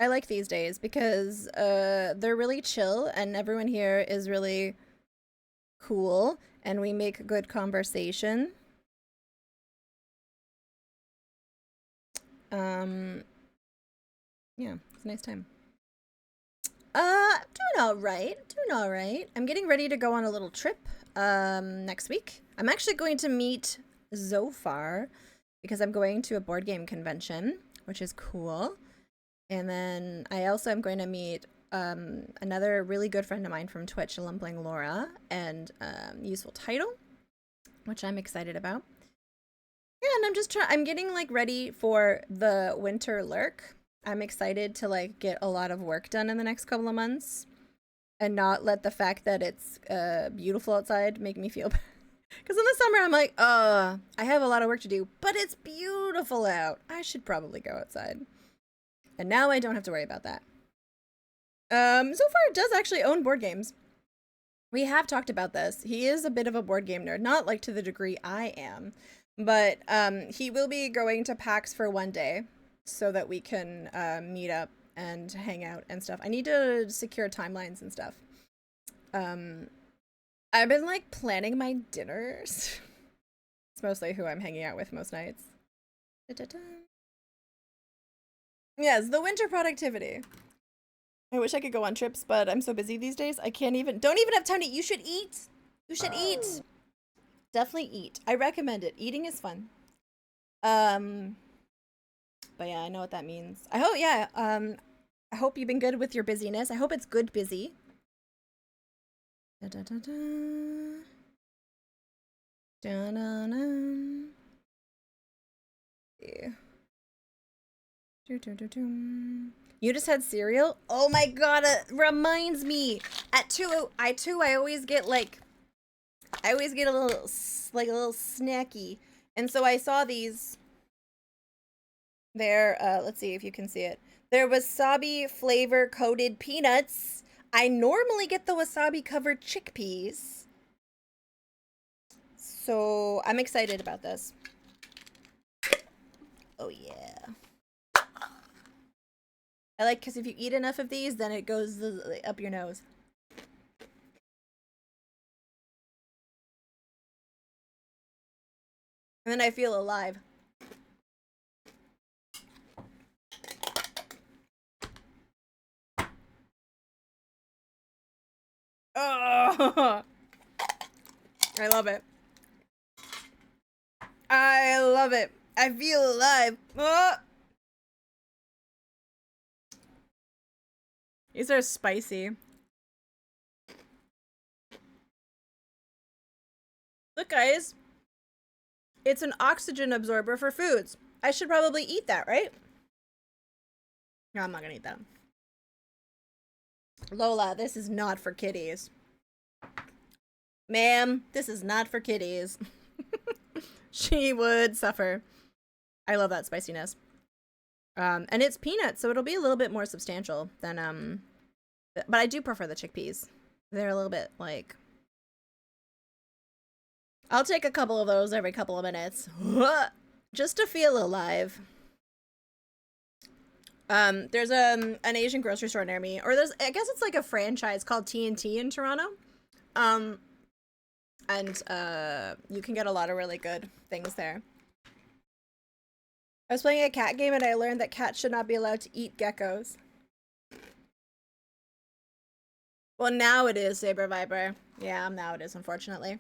I like these days because they're really chill and everyone here is really cool and we make good conversation. Yeah, it's a nice time. Doing all right. I'm getting ready to go on a little trip next week. I'm actually going to meet Zophar because I'm going to a board game convention, which is cool. And then I also am going to meet another really good friend of mine from Twitch, Lumpling Laura, and Useful Title, which I'm excited about. Yeah, and I'm getting like ready for the winter lurk. I'm excited to like get a lot of work done in the next couple of months and not let the fact that it's beautiful outside make me feel bad. Because in the summer I'm like, I have a lot of work to do, but it's beautiful out. I should probably go outside. And now I don't have to worry about that. Zophar does actually own board games. We have talked about this. He is a bit of a board game nerd, not like to the degree I am, but he will be going to PAX for one day so that we can meet up and hang out and stuff. I need to secure timelines and stuff. I've been like planning my dinners. It's mostly who I'm hanging out with most nights. Da-da-da. Yes, the winter productivity. I wish I could go on trips, but I'm so busy these days. I can't even, don't even have time to eat. You should eat. You should eat. Definitely eat. I recommend it. Eating is fun. But yeah, I know what that means. I hope, yeah, I hope you've been good with your busyness. I hope it's good busy. Da, da, da, da. Da, da, da. Yeah. Do, do, do, do. You just had cereal? Oh my god, it reminds me. At 2, I always get like, I always get a little, like a little snacky. And so I saw these. They're, let's see if you can see it. They're wasabi flavor coated peanuts. I normally get the wasabi covered chickpeas. So I'm excited about this. Oh yeah. I like, because if you eat enough of these, then it goes up your nose. And then I feel alive. Oh, I love it. I love it. I feel alive. Oh. These are spicy. Look, guys. It's an oxygen absorber for foods. I should probably eat that, right? No, I'm not gonna eat that. Lola, this is not for kitties. Ma'am, this is not for kitties. She would suffer. I love that spiciness. And it's peanuts, so it'll be a little bit more substantial than, but I do prefer the chickpeas. They're a little bit, like... I'll take a couple of those every couple of minutes. Just to feel alive. There's an Asian grocery store near me, or there's, I guess it's like a franchise called T&T in Toronto. And you can get a lot of really good things there. I was playing a cat game and I learned that cats should not be allowed to eat geckos. Well, now it is, Saber Viper. Yeah, now it is, unfortunately.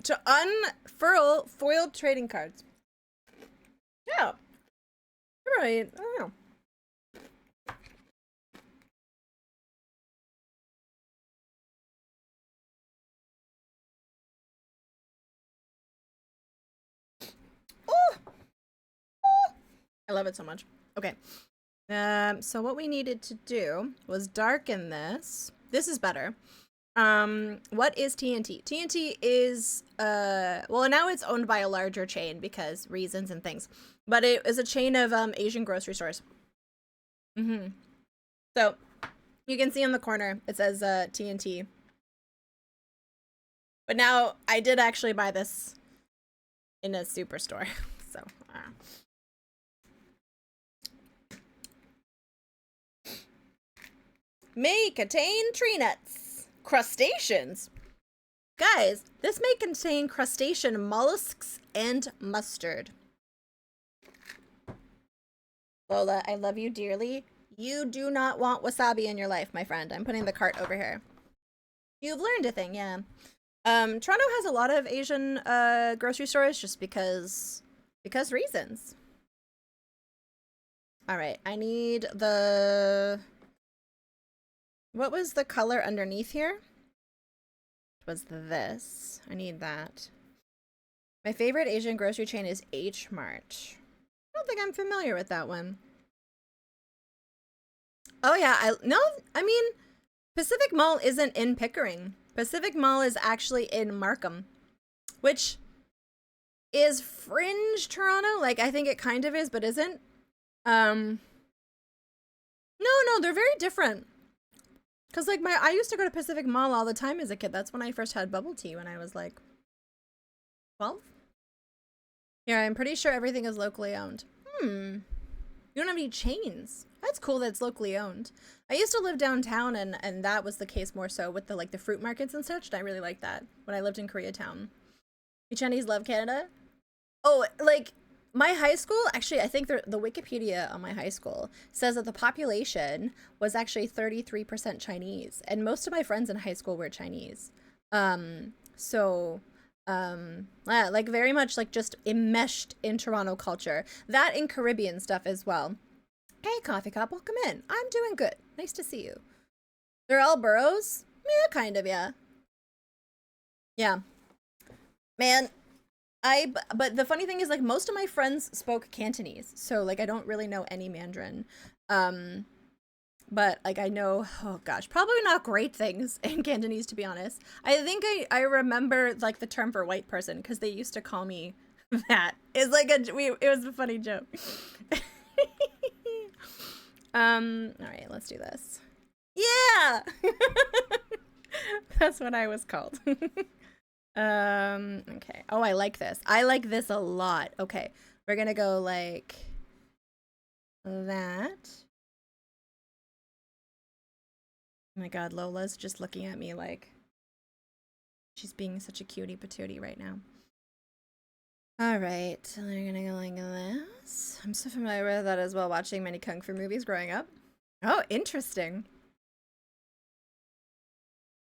To unfurl foiled trading cards. Yeah. You're right. I don't know. Oh! I love it so much. Okay. So what we needed to do was darken this. This is better. What is T&T? T&T is, well, now it's owned by a larger chain because reasons and things. But it is a chain of, Asian grocery stores. So, you can see in the corner, it says, T&T. But now, I did actually buy this in a superstore, so, May contain tree nuts. Crustaceans. Guys, this may contain crustacean mollusks and mustard. Lola, I love you dearly. You do not want wasabi in your life, my friend. I'm putting the cart over here. You've learned a thing, yeah. Toronto has a lot of Asian grocery stores just because reasons. All right, I need the... What was the color underneath here? It was this. I need that. My favorite Asian grocery chain is H Mart. I don't think I'm familiar with that one. Oh yeah, I mean, Pacific Mall isn't in Pickering. Pacific Mall is actually in Markham, which is fringe Toronto. Like, I think it kind of is, but isn't. No, they're very different. Cause like I used to go to Pacific Mall all the time as a kid. That's when I first had bubble tea when I was like 12. Yeah, I'm pretty sure everything is locally owned. You don't have any chains. That's cool that it's locally owned. I used to live downtown and that was the case more so with the fruit markets and such. And I really liked that when I lived in Koreatown. You Chinese love Canada? Oh, like My high school, actually, I think the Wikipedia on my high school says that the population was actually 33% Chinese, and most of my friends in high school were Chinese. So, yeah, like very much like just enmeshed in Toronto culture. That in Caribbean stuff as well. Hey, Coffee Cup, welcome in. I'm doing good. Nice to see you. They're all boroughs? Yeah, kind of, yeah. Yeah. Man, but the funny thing is, like, most of my friends spoke Cantonese, so like I don't really know any Mandarin. But like I know, oh gosh, probably not great things in Cantonese, to be honest. I think I remember like the term for white person because they used to call me that. It's like it was a funny joke. All right, let's do this. Yeah. That's what I was called. Okay. Oh, I like this. I like this a lot. Okay. We're gonna go like that. Oh my god, Lola's just looking at me like she's being such a cutie patootie right now. Alright, so we're gonna go like this. I'm so familiar with that as well, watching many kung fu movies growing up. Oh, interesting.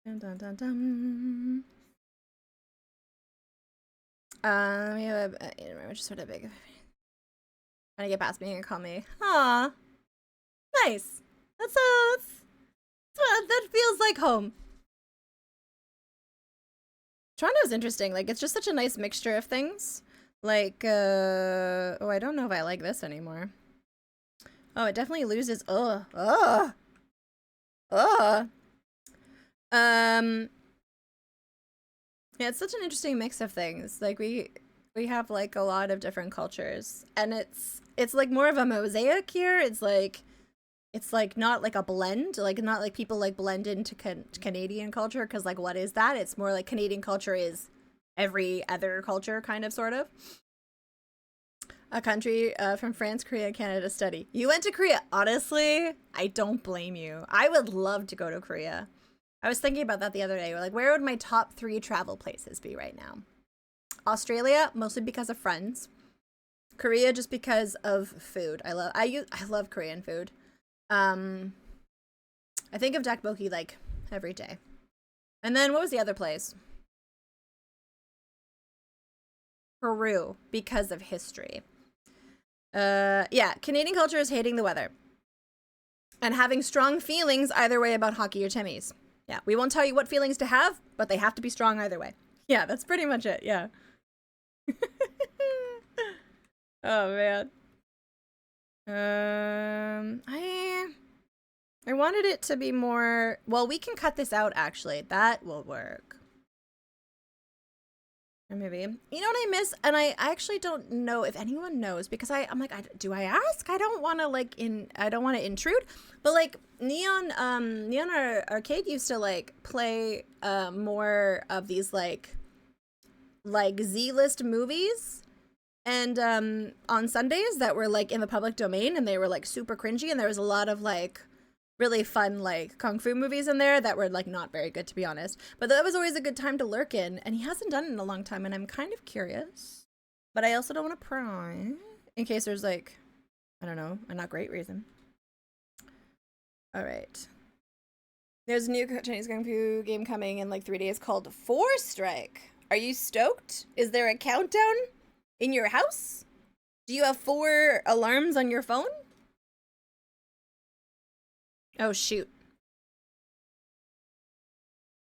Dun dun dun dun. We have which is sort of big. Trying to get past me and call me. Aw, nice. That feels like home. Toronto's interesting. Like it's just such a nice mixture of things. Like, oh, I don't know if I like this anymore. Oh, it definitely loses. Yeah, it's such an interesting mix of things. Like we have like a lot of different cultures, and it's like more of a mosaic here. It's like not like a blend, like not like people like blend into Canadian culture, because like what is that? It's more like Canadian culture is every other culture, kind of, sort of. A country from France, Korea, Canada study. You went to Korea. Honestly, I don't blame you. I would love to go to Korea. I was thinking about that the other day. Like, where would my top 3 travel places be right now? Australia, mostly because of friends. Korea, just because of food. I love Korean food. I think of tteokbokki like every day. And then what was the other place? Peru, because of history. Yeah, Canadian culture is hating the weather and having strong feelings either way about hockey or Timmy's. Yeah, we won't tell you what feelings to have, but they have to be strong either way. Yeah, that's pretty much it. Yeah. Oh man. I wanted it to be more. Well, we can cut this out. Actually, that will work. Or maybe, you know what I miss, and I actually don't know if anyone knows, because I'm like, do I ask? I don't want to I don't want to intrude, but like Neon Arcade used to like play more of these like Z-list movies, and on Sundays that were like in the public domain, and they were like super cringy, and there was a lot of like really fun like kung fu movies in there that were like not very good, to be honest, but that was always a good time to lurk in, and he hasn't done it in a long time, and I'm kind of curious, but I also don't want to pry in case there's like, I don't know, a not great reason. All right, there's a new Chinese kung fu game coming in like 3 days called 4 Strike. Are you stoked? Is there a countdown in your house? Do you have 4 alarms on your phone? Oh, shoot.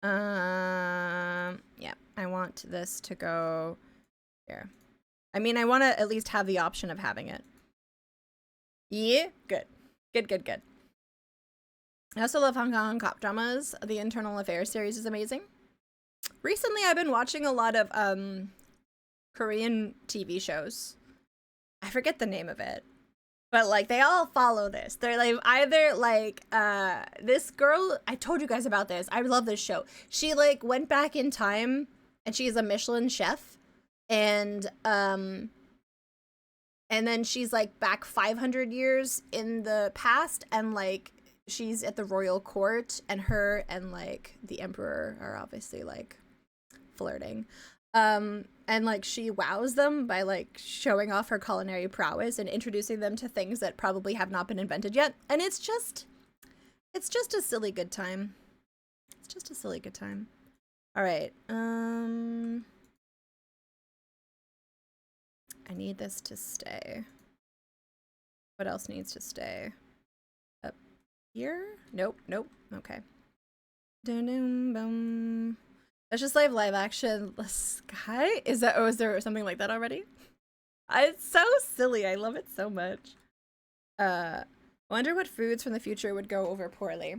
Yeah, I want this to go here. I mean, I want to at least have the option of having it. Yeah, good. Good. I also love Hong Kong cop dramas. The Internal Affairs series is amazing. Recently, I've been watching a lot of Korean TV shows. I forget the name of it. But like they all follow this. They're like either like this girl, I told you guys about this. I love this show. She like went back in time and she's a Michelin chef, and then she's like back 500 years in the past, and like she's at the royal court, and her and like the emperor are obviously like flirting. And like she wows them by like showing off her culinary prowess and introducing them to things that probably have not been invented yet. And it's just a silly good time. It's just a silly good time. All right. I need this to stay. What else needs to stay? Up here? Nope. Okay. Dun-dun-bum. Let's just live action Sky? Is there something like that already? It's so silly. I love it so much. Wonder what foods from the future would go over poorly.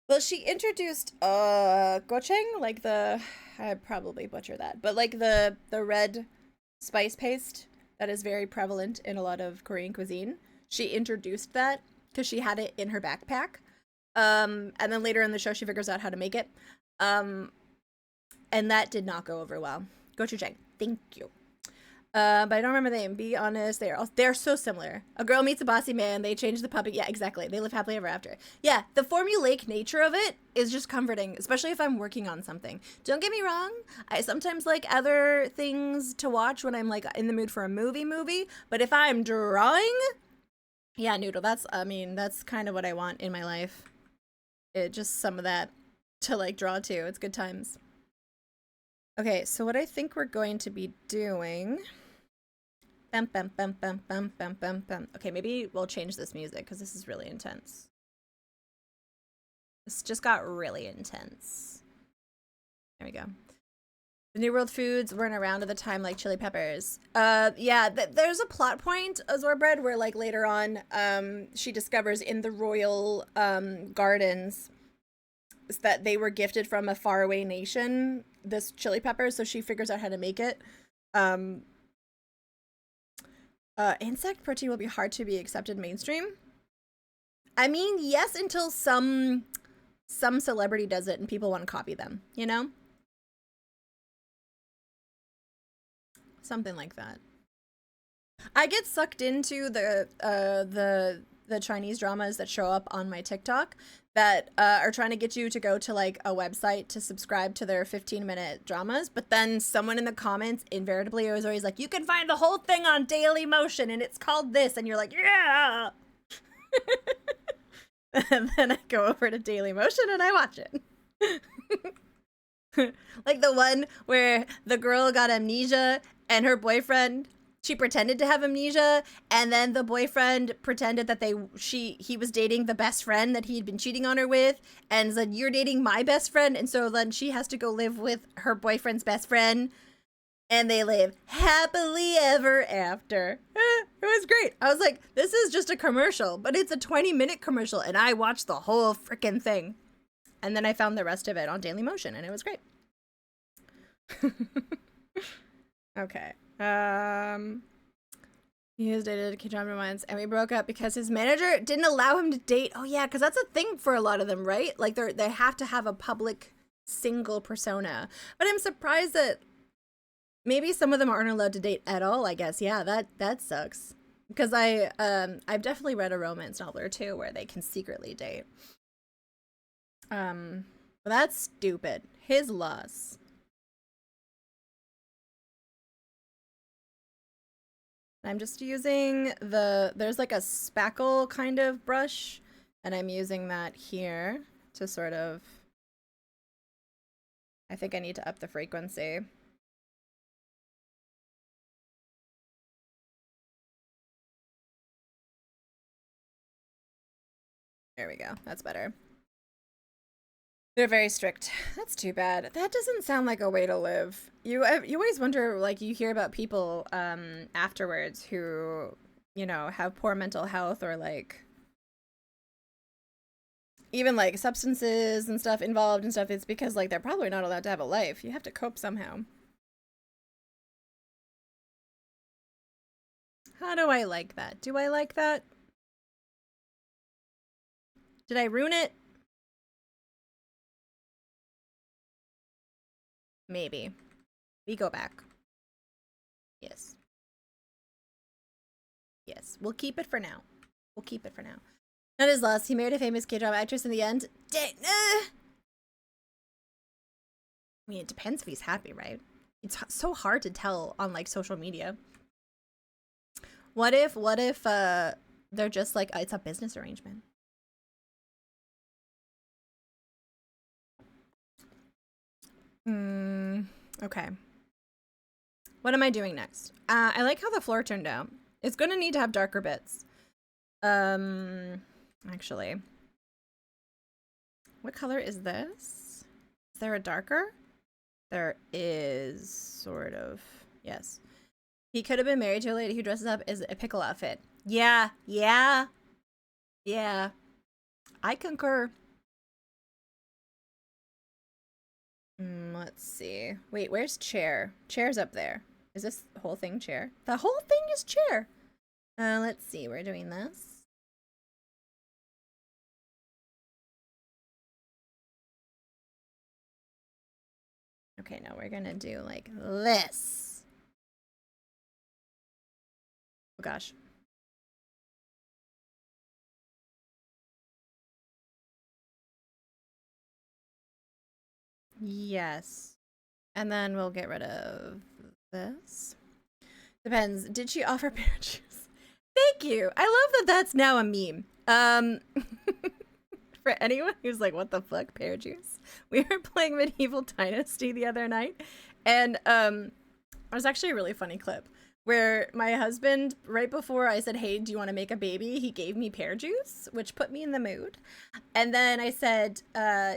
Well, she introduced gochujang, like I probably butcher that, but like the red spice paste that is very prevalent in a lot of Korean cuisine. She introduced that because she had it in her backpack. And then later in the show she figures out how to make it. And that did not go over well. Gochujang. Thank you. But I don't remember the name. Be honest, they're so similar. A girl meets a bossy man, they change the puppy. Yeah, exactly. They live happily ever after. Yeah, the formulaic nature of it is just comforting, especially if I'm working on something. Don't get me wrong, I sometimes like other things to watch when I'm like in the mood for a movie, but if I'm drawing, yeah, Noodle, that's kind of what I want in my life. Just some of that to like draw to. It's good times. Okay, so what I think we're going to be doing... Bum, bum, bum, bum, bum, bum, bum, bum. Okay, maybe we'll change this music because this is really intense. This just got really intense. There we go. The New World foods weren't around at the time, like chili peppers. Yeah, there's a plot point, Zorbread, where like later on, she discovers in the royal gardens that they were gifted from a faraway nation, this chili pepper, so she figures out how to make it. Insect protein will be hard to be accepted mainstream. I mean, yes, until some celebrity does it and people want to copy them, you know? Something like that. I get sucked into the Chinese dramas that show up on my TikTok that are trying to get you to go to like a website to subscribe to their 15-minute dramas, but then someone in the comments invariably is always like, you can find the whole thing on Dailymotion and it's called this, and you're like, yeah. And then I go over to Dailymotion and I watch it. Like the one where the girl got amnesia and her boyfriend, she pretended to have amnesia, and then the boyfriend pretended that he was dating the best friend that he had been cheating on her with, and said, you're dating my best friend, and so then she has to go live with her boyfriend's best friend, and they live happily ever after. It was great. I was like, this is just a commercial, but it's a 20-minute commercial, and I watched the whole freaking thing. And then I found the rest of it on Dailymotion, and it was great. Okay. He has dated K-drama once, and we broke up because his manager didn't allow him to date. Oh yeah, because that's a thing for a lot of them, right? Like they have to have a public single persona. But I'm surprised that maybe some of them aren't allowed to date at all. I guess yeah, that sucks. Because I've definitely read a romance novel or two where they can secretly date. But that's stupid. His loss. I'm just using there's like a spackle kind of brush, and I'm using that here to sort of, I think I need to up the frequency. There we go, that's better. They're very strict. That's too bad. That doesn't sound like a way to live. You always wonder, like, you hear about people afterwards who, you know, have poor mental health or like even like substances and stuff involved and stuff. It's because like they're probably not allowed to have a life. You have to cope somehow. How do I like that? Do I like that? Did I ruin it? Maybe. We go back. Yes. Yes. We'll keep it for now. We'll keep it for now. Not his loss. He married a famous K-drama actress in the end. I mean, it depends if he's happy, right? it's so hard to tell on like social media. What if they're just like it's a business arrangement? Okay. What am I doing next? I like how the floor turned out. It's gonna need to have darker bits. Actually. What color is this? Is there a darker? There is, sort of. Yes. He could have been married to a lady who dresses up as a pickle outfit. Yeah. I concur. Let's see. Wait, where's chair? Chair's up there. Is this whole thing chair? The whole thing is chair. Let's see. We're doing this. Okay, now we're gonna do like this. Oh gosh. Yes. And then we'll get rid of this. Depends. Did she offer pear juice? Thank you. I love that that's now a meme. For anyone who's like, what the fuck, pear juice? We were playing Medieval Dynasty the other night, and it was actually a really funny clip where my husband, right before I said, hey, do you want to make a baby? He gave me pear juice, which put me in the mood. And then I said,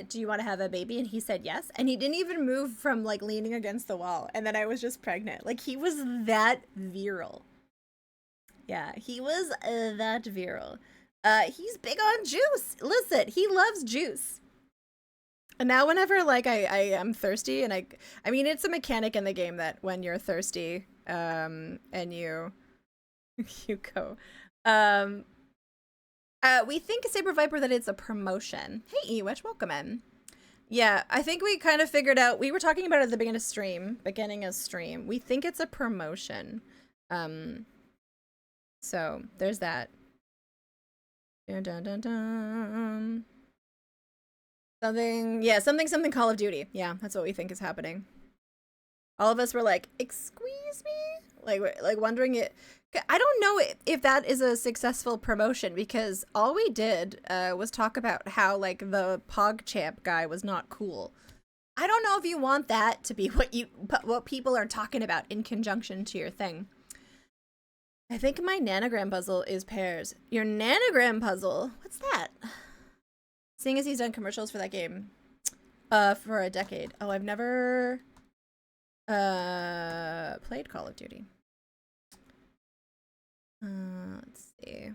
do you want to have a baby? And he said yes. And he didn't even move from like leaning against the wall. And then I was just pregnant. Like he was that viral. Yeah, he was that viral. He's big on juice. Listen, he loves juice. And now whenever like I am thirsty and I mean, it's a mechanic in the game that when you're thirsty, and you go, we think Saber Viper that it's a promotion. Hey Ewitch, welcome in. Yeah, I think we kind of figured out, we were talking about it at the beginning of stream. We think it's a promotion. So there's that. Dun, dun, dun, dun. Something Call of Duty. Yeah, that's what we think is happening. All of us were like, excuse me? Like wondering it. I don't know if that is a successful promotion because all we did was talk about how like the PogChamp guy was not cool. I don't know if you want that to be what people are talking about in conjunction to your thing. I think my nanogram puzzle is pears. Your nanogram puzzle? What's that? Seeing as he's done commercials for that game for a decade. Oh, I've never played Call of Duty. Let's see.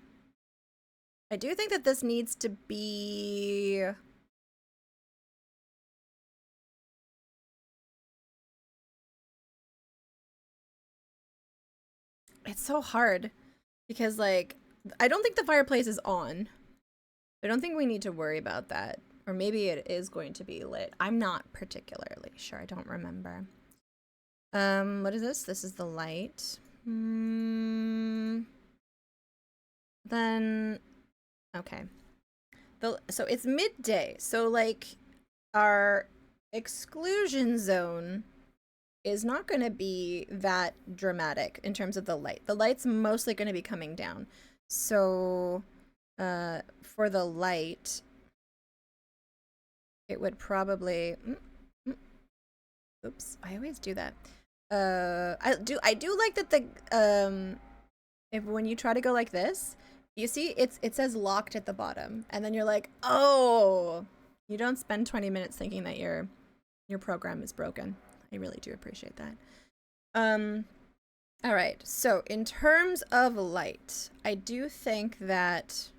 I do think that this needs to be... It's so hard because like I don't think the fireplace is on. I don't think we need to worry about that. Or maybe it is going to be lit. I'm not particularly sure. I don't remember. What is this? This is the light. Then okay. So it's midday. So like our exclusion zone is not going to be that dramatic in terms of the light. The light's mostly going to be coming down. So for the light, it would probably oops, I always do that. I do like that the if when you try to go like this, you see it says locked at the bottom, and then you're like, oh, you don't spend 20 minutes thinking that your program is broken. I really do appreciate that. All right. So in terms of light, I do think that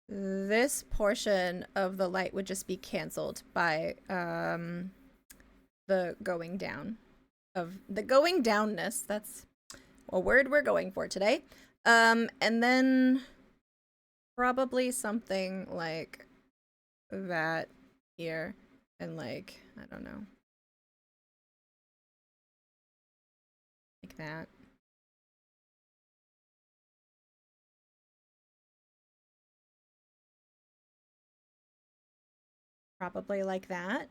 this portion of the light would just be canceled by the going down of the going downness. That's a word we're going for today. And then probably something like that here, and like, I don't know. Like that. Probably like that.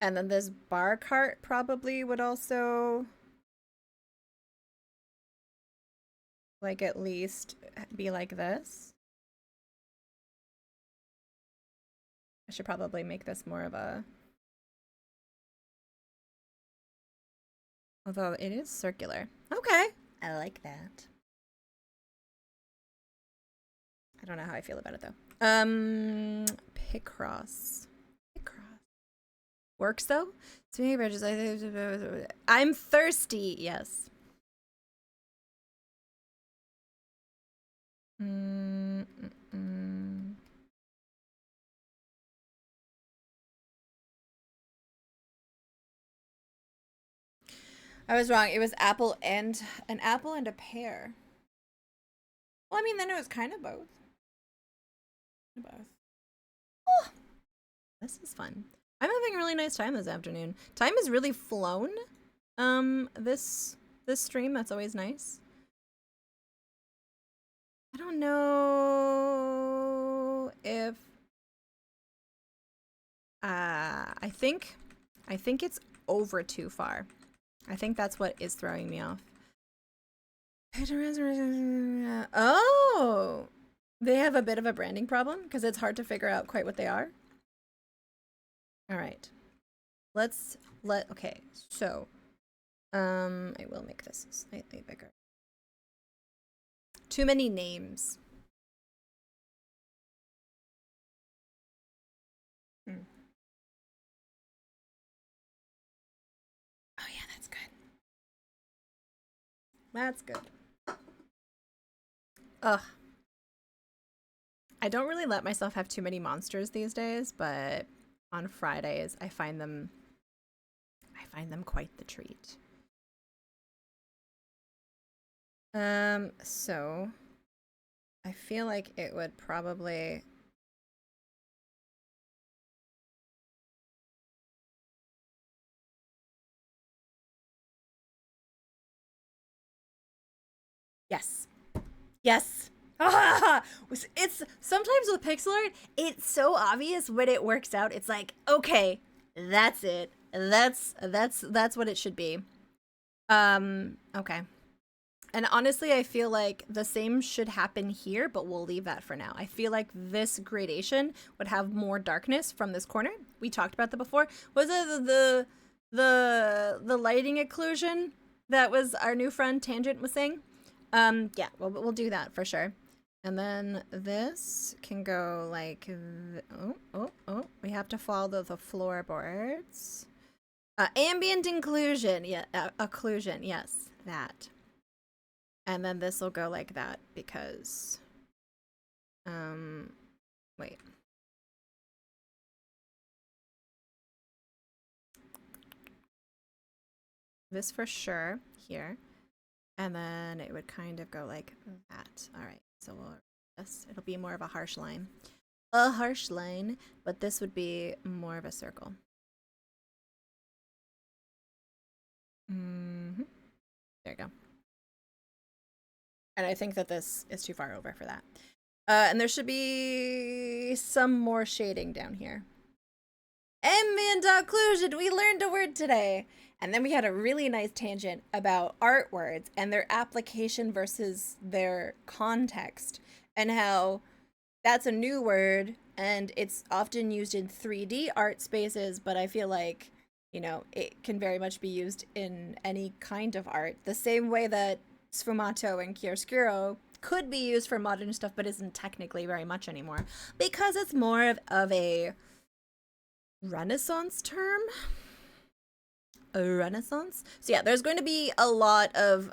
And then this bar cart probably would also like at least be like this. I should probably make this more of a, although it is circular. Okay, I like that. I don't know how I feel about it though. Picross. Picross. Works though? Swinging bridges. I'm thirsty. Yes. I was wrong. It was an apple and a pear. Well, I mean, then it was kind of both. Oh, this is fun. I'm having a really nice time this afternoon. Time has really flown. This stream, that's always nice. I don't know if I think it's over too far. I think that's what is throwing me off. Oh, they have a bit of a branding problem because it's hard to figure out quite what they are. All right, okay, so I will make this slightly bigger. Too many names. Oh yeah, that's good. That's good. Ugh. I don't really let myself have too many monsters these days, but on Fridays I find them quite the treat. So I feel like it would probably yes. Yes. Ah, it's sometimes with pixel art, it's so obvious when it works out. It's like, okay, that's it. That's what it should be. Okay. And honestly, I feel like the same should happen here, but we'll leave that for now. I feel like this gradation would have more darkness from this corner. We talked about that before. Was it the lighting occlusion that was our new friend Tangent was saying? Yeah, we'll do that for sure. And then this can go like, we have to follow the floorboards. Ambient inclusion, yeah, occlusion, yes, that. And then this will go like that because, wait. This for sure here. And then it would kind of go like that. All right, so it'll be more of a harsh line. A harsh line, but this would be more of a circle. There you go. And I think that this is too far over for that. And there should be some more shading down here. Ambient occlusion, we learned a word today. And then we had a really nice tangent about art words and their application versus their context, and how that's a new word and it's often used in 3D art spaces, but I feel like, you know, it can very much be used in any kind of art. The same way that sfumato and chiaroscuro could be used for modern stuff, but isn't technically very much anymore because it's more of a Renaissance term. A Renaissance. So yeah, there's going to be a lot of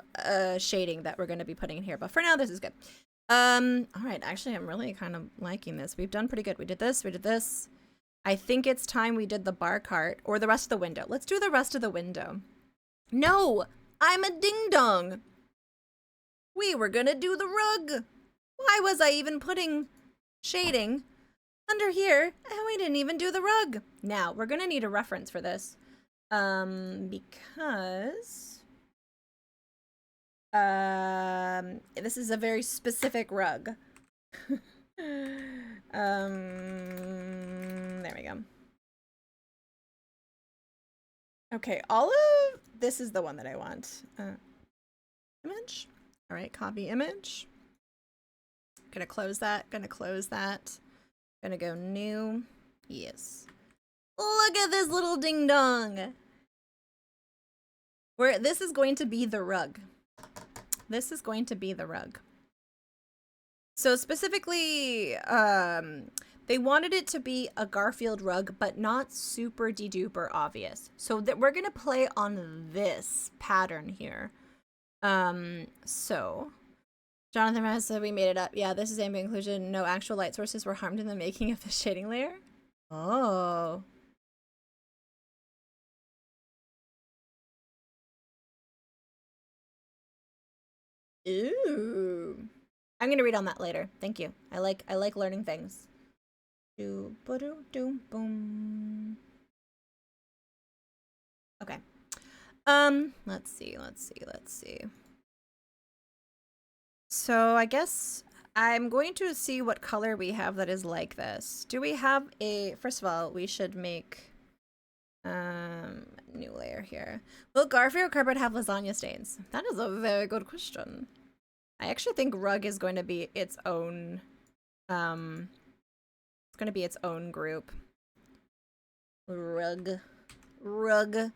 shading that we're going to be putting in here, but for now this is good. All right, actually I'm really kind of liking this. We've done pretty good. We did this. I think it's time we did the bar cart or the rest of the window. Let's do the rest of the window. No, I'm a ding dong. We were gonna do the rug. Why was I even putting shading under here and we didn't even do the rug? Now we're gonna need a reference for this. Because this is a very specific rug. There we go. Okay, all of this is the one that I want. Image. All right, copy image. Gonna close that. Gonna close that. Gonna go new. Yes. Look at this little ding dong. Where this is going to be the rug. This is going to be the rug. So specifically, they wanted it to be a Garfield rug, but not super de-duper obvious. So that we're gonna play on this pattern here. So Jonathan has said we made it up. Yeah, this is ambient inclusion. No actual light sources were harmed in the making of the shading layer. Oh. Ooh. I'm gonna read on that later. Thank you. I like learning things. Do boom. Okay. Let's see. So I guess I'm going to see what color we have that is like this. Do we have a, first of all, we should make new layer here. Will Garfield carpet have lasagna stains? That is a very good question. I actually think rug is going to be its own it's going to be its own group. Rug. I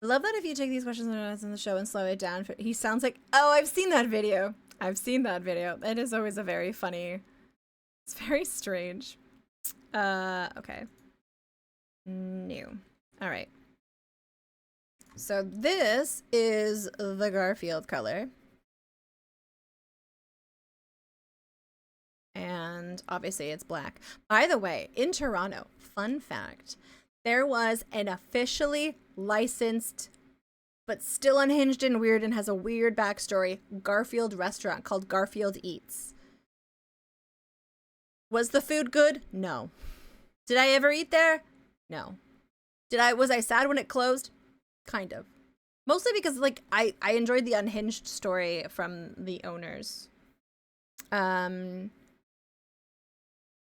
love that if you take these questions in the show and slow it down. He sounds like, oh, I've seen that video. It is always a very funny. It's very strange. Okay. New. All right. So this is the Garfield color. And obviously it's black. By the way, in Toronto, fun fact, there was an officially licensed but still unhinged and weird and has a weird backstory Garfield restaurant called Garfield Eats. Was the food good? No. Did I ever eat there? No. Was I sad when it closed? Kind of. Mostly because like I enjoyed the unhinged story from the owners.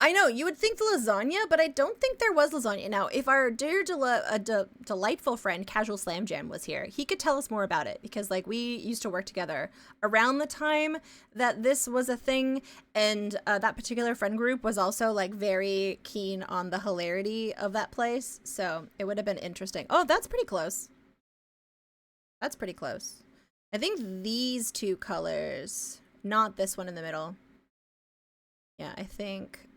I know, you would think the lasagna, but I don't think there was lasagna. Now, if our dear delightful friend Casual Slam Jam was here, he could tell us more about it, because like we used to work together around the time that this was a thing, and that particular friend group was also like very keen on the hilarity of that place, so it would have been interesting. Oh, that's pretty close. That's pretty close. I think these two colors, not this one in the middle. Yeah, I think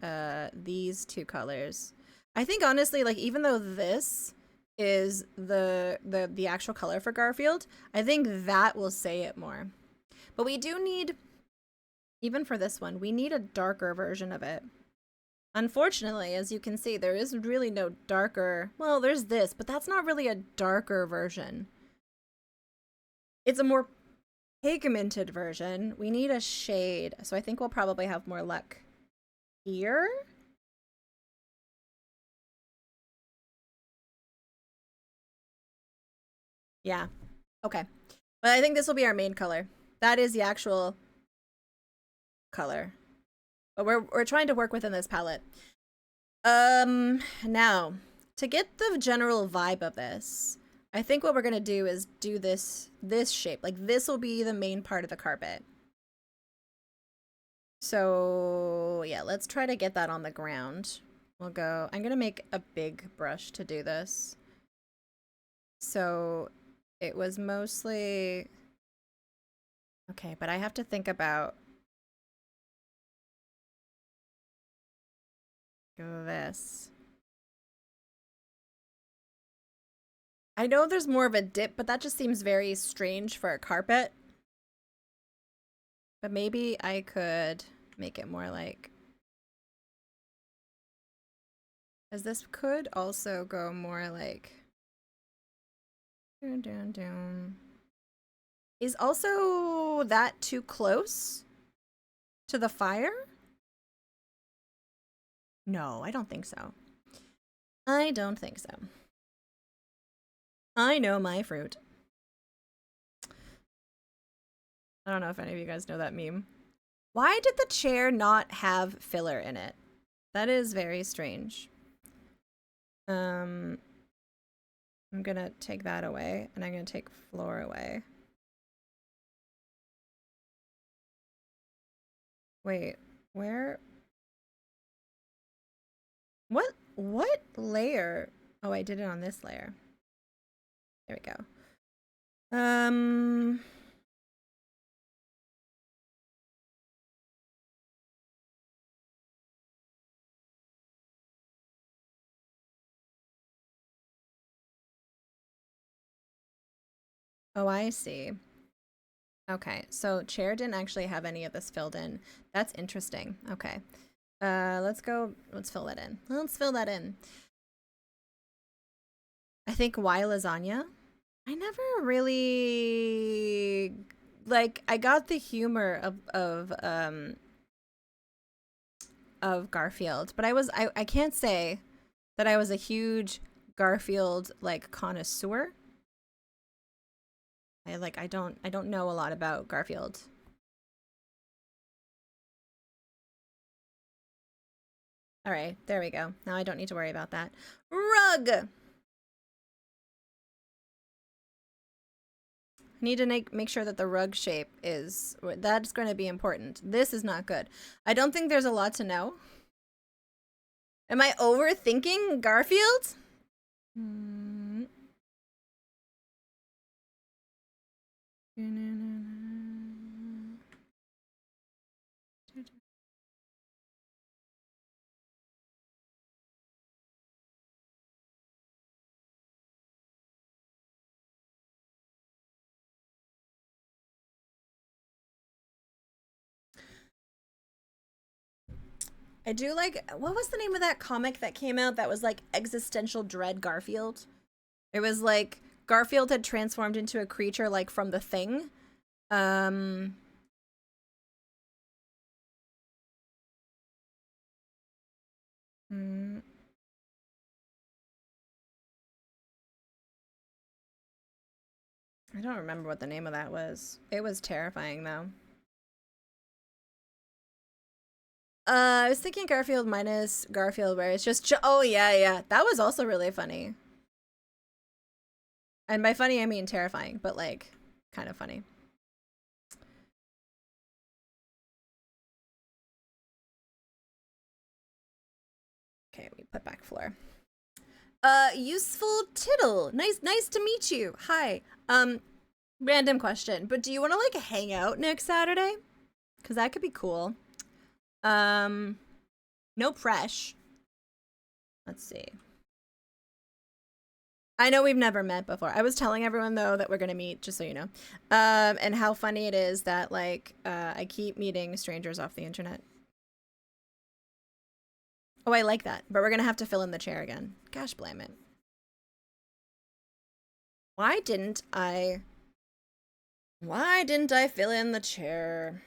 these two colors. I think honestly, like even though this is the actual color for Garfield, I think that will say it more. But we do need, even for this one, we need a darker version of it. Unfortunately, as you can see, there is really no darker. Well, there's this, but that's not really a darker version. It's a more pigmented version. We need a shade, so I think we'll probably have more luck here. Yeah. Okay. But I think this will be our main color. That is the actual color. But we're trying to work within this palette. Now, to get the general vibe of this, I think what we're gonna do is do this shape. Like this will be the main part of the carpet. So yeah, let's try to get that on the ground. We'll go, I'm gonna make a big brush to do this. So it was mostly, okay, but I have to think about this. I know there's more of a dip, but that just seems very strange for a carpet. But maybe I could make it more like, as this could also go more like, is also that too close to the fire? No, I don't think so. I don't think so. I know my fruit. I don't know if any of you guys know that meme. Why did the chair not have filler in it? That is very strange. I'm gonna take that away, and I'm gonna take floor away. Wait, where? What layer? Oh, I did it on this layer. There we go. Oh, I see. Okay, so chair didn't actually have any of this filled in. That's interesting. Okay. Let's fill that in. Let's fill that in. I think why lasagna? I never really like I got the humor of Garfield, but I can't say that I was a huge Garfield like connoisseur. I don't know a lot about Garfield. All right, there we go. Now I don't need to worry about that. Rug. Need to make sure that the rug shape that's going to be important. This is not good. I don't think there's a lot to know. Am I overthinking Garfield? I do like, what was the name of that comic that came out that was like existential dread Garfield? It was like Garfield had transformed into a creature like from The Thing. I don't remember what the name of that was. It was terrifying though. I was thinking Garfield minus Garfield where it's just oh yeah. That was also really funny. And by funny I mean terrifying, but like kind of funny. Okay, we put back floor. Useful tittle. Nice to meet you. Hi. Random question, but do you want to like hang out next Saturday? Cause that could be cool. No press. Let's see. I know we've never met before. I was telling everyone though that we're gonna meet, just so you know. And how funny it is that like I keep meeting strangers off the internet. Oh, I like that, but we're gonna have to fill in the chair again. Gosh, blame it. Why didn't I fill in the chair?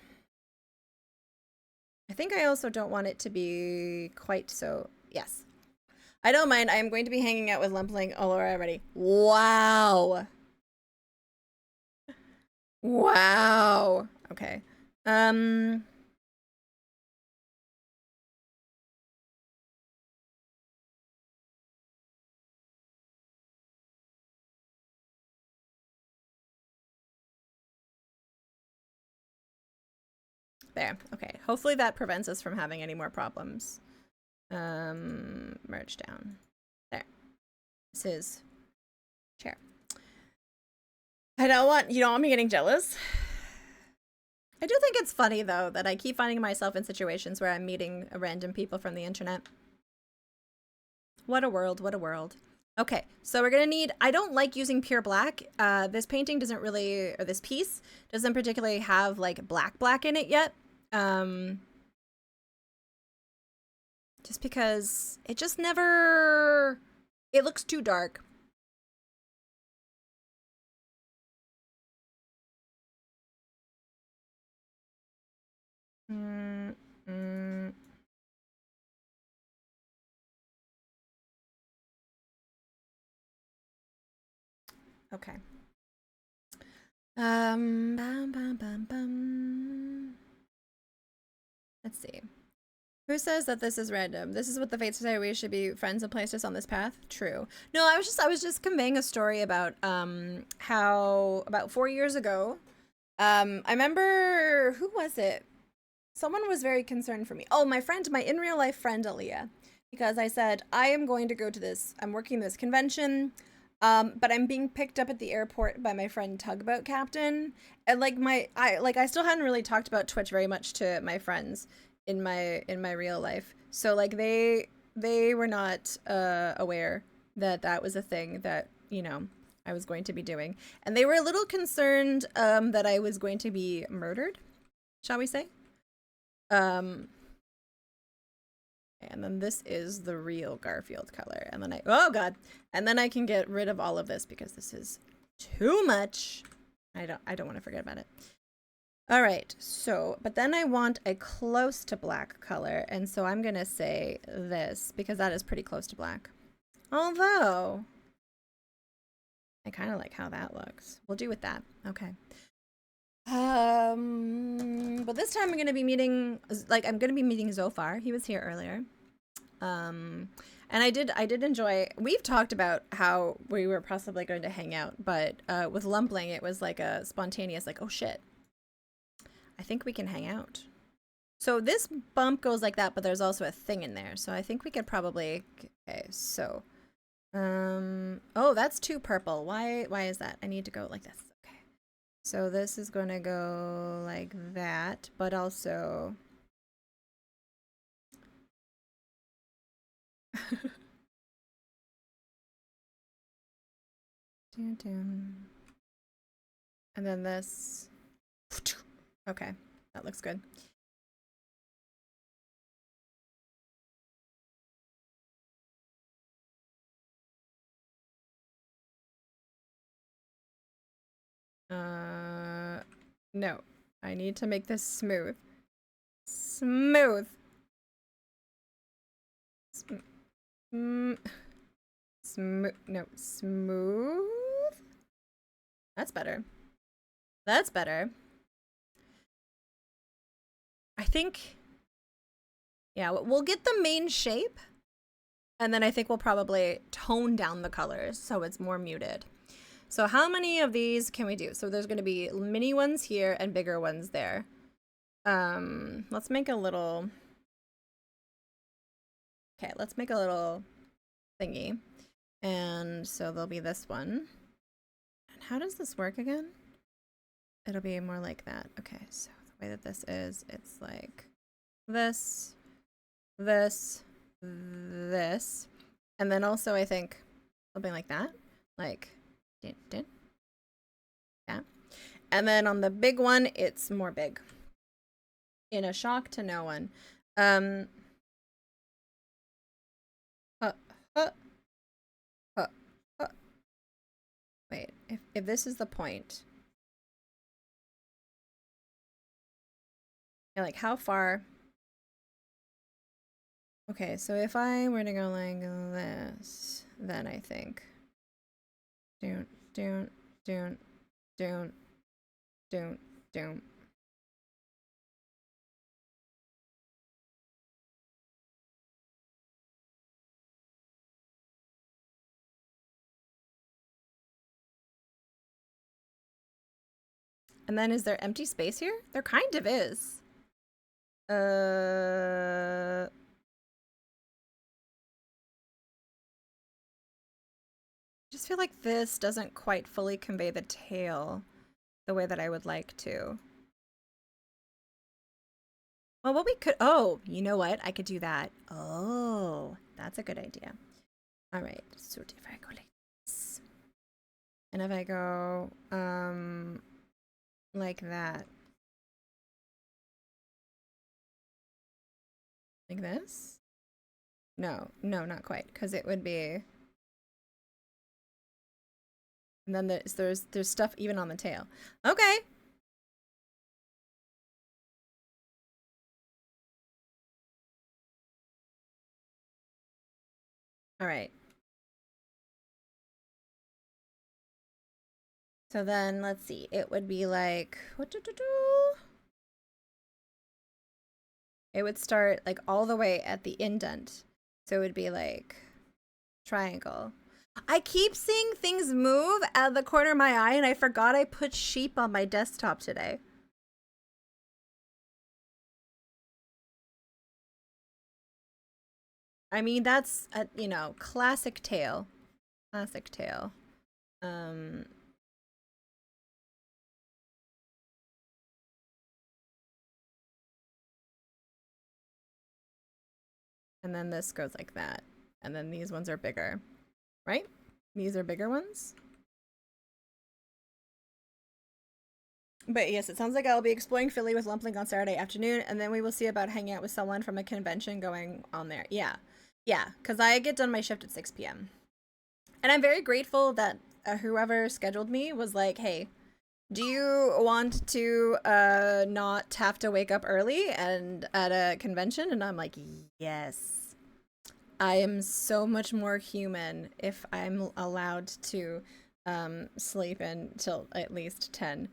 I think I also don't want it to be quite so. Yes. I don't mind. I am going to be hanging out with Lumpling Allura already. Wow. Wow. Okay. There. Okay. Hopefully that prevents us from having any more problems. Merge down. There. This is chair. You don't want me getting jealous. I do think it's funny though that I keep finding myself in situations where I'm meeting random people from the internet. What a world, what a world. Okay, so we're gonna need, I don't like using pure black. This painting doesn't really, or this piece doesn't particularly have like black in it yet. Just because it just never, it looks too dark. Okay. Let's see. Who says that this is random? This is what the fates say. We should be friends and placed us on this path. True. No, I was just conveying a story about how about 4 years ago, I remember, who was it? Someone was very concerned for me. Oh, my friend, my in real life friend Aaliyah, because I said I am going to go to this. I'm working this convention. But I'm being picked up at the airport by my friend Tugboat Captain, and like I still hadn't really talked about Twitch very much to my friends in my real life, so like they were not aware that that was a thing that, you know, I was going to be doing, and they were a little concerned that I was going to be murdered, shall we say. And then this is the real Garfield color. And then oh god. And then I can get rid of all of this because this is too much. I don't want to forget about it. All right. So, but then I want a close to black color. And so I'm going to say this because that is pretty close to black. Although I kind of like how that looks. We'll do with that. Okay. But this time I'm gonna be meeting Zophar. He was here earlier. And I did enjoy, we've talked about how we were possibly going to hang out, but with Lumpling it was like a spontaneous, like, oh shit, I think we can hang out. So this bump goes like that, but there's also a thing in there, so I think we could probably, okay, so oh, that's too purple. Why is that? I need to go like this. So this is going to go like that, but also dun, dun. And then this. Okay, that looks good. No. I need to make this smooth. Smooth. Smooth. No, smooth. That's better. That's better. I think, yeah, we'll get the main shape, and then I think we'll probably tone down the colors so it's more muted. So how many of these can we do? So there's going to be mini ones here and bigger ones there. Let's make a little... Okay, let's make a little thingy. And so there'll be this one. And how does this work again? It'll be more like that. Okay, so the way that this is, it's like this, this, this. And then also I think something like that. Like... Yeah. And then on the big one, it's more big. In a shock to no one. Wait, if this is the point. Yeah, like how far? Okay, so if I were to go like this, then I think don't. And then is there empty space here? There kind of is. I just feel like this doesn't quite fully convey the tail the way that I would like to. Well, what we could... Oh, you know what? I could do that. Oh, that's a good idea. All right. So if I go like this, and if I go like that, like this? No, not quite, because it would be... And then there's stuff even on the tail. Okay. All right. So then let's see. It would be like, what do? it would start like all the way at the indent. So it would be like triangle. I keep seeing things move out of the corner of my eye, and I forgot I put sheep on my desktop today. I mean, that's a, you know, classic tale. Classic tale. Um, and then this goes like that. And then these ones are bigger, right? These are bigger ones. But yes, it sounds like I'll be exploring Philly with Lumplink on Saturday afternoon, and then we will see about hanging out with someone from a convention going on there. Yeah. Yeah, because I get done my shift at 6 p.m. And I'm very grateful that whoever scheduled me was like, hey, do you want to not have to wake up early and at a convention? And I'm like, yes. I am so much more human if I'm allowed to sleep until at least 10.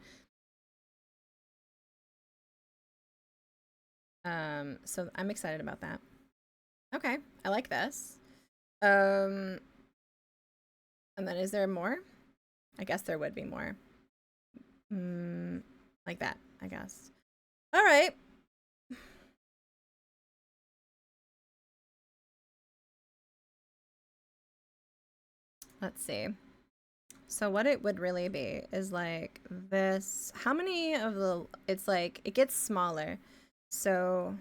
So I'm excited about that. Okay, I like this. And then is there more? I guess there would be more. Like that, I guess. All right. Let's see. So what it would really be is like this. How many of the, it's like, it gets smaller. So,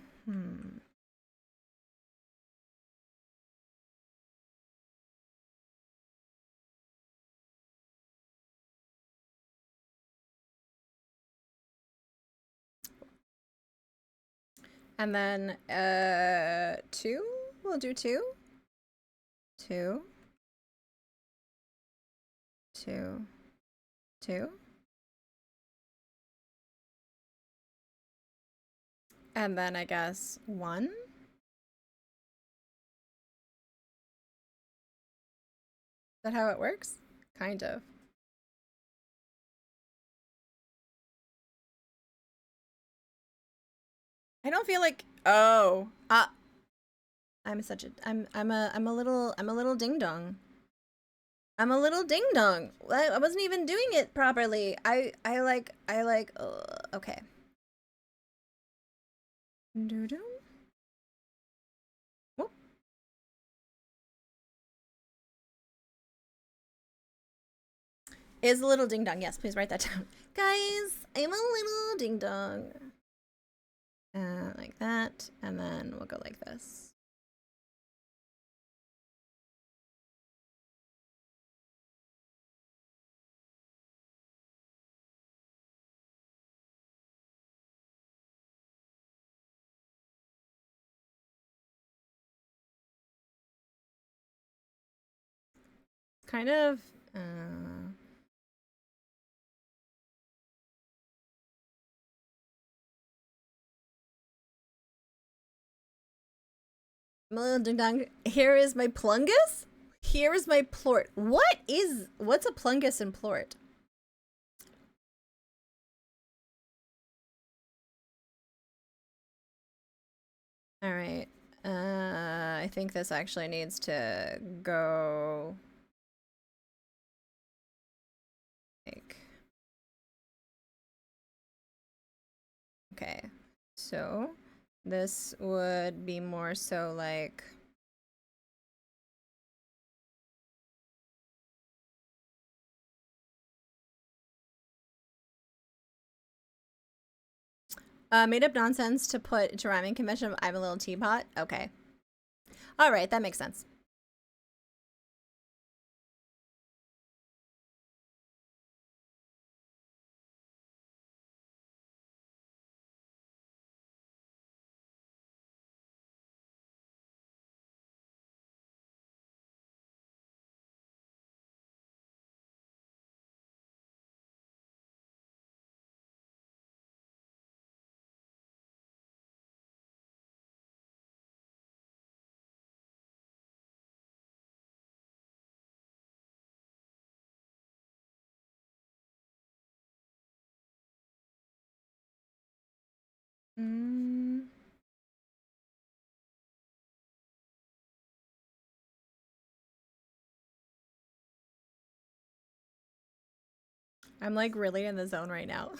and then, two? We'll do two. Two. Two. Two. And then I guess one. Is that how it works? Kind of. I don't feel like, oh, I'm such a, I'm a little ding dong. I'm a little ding dong. I wasn't even doing it properly. I like, okay. Doo doo. Whoop. Is a little ding dong. Yes, please write that down. Guys, I'm a little ding dong. Like that. And then we'll go like this. Kind of, I'm a little ding dong. Here is my plungus. Here is my plort. What's a plungus and plort? All right. I think this actually needs to go like, okay. So this would be more so like, made up nonsense to put into rhyming convention of I'm a little teapot. Okay. All right, that makes sense. Mm. I'm like really in the zone right now.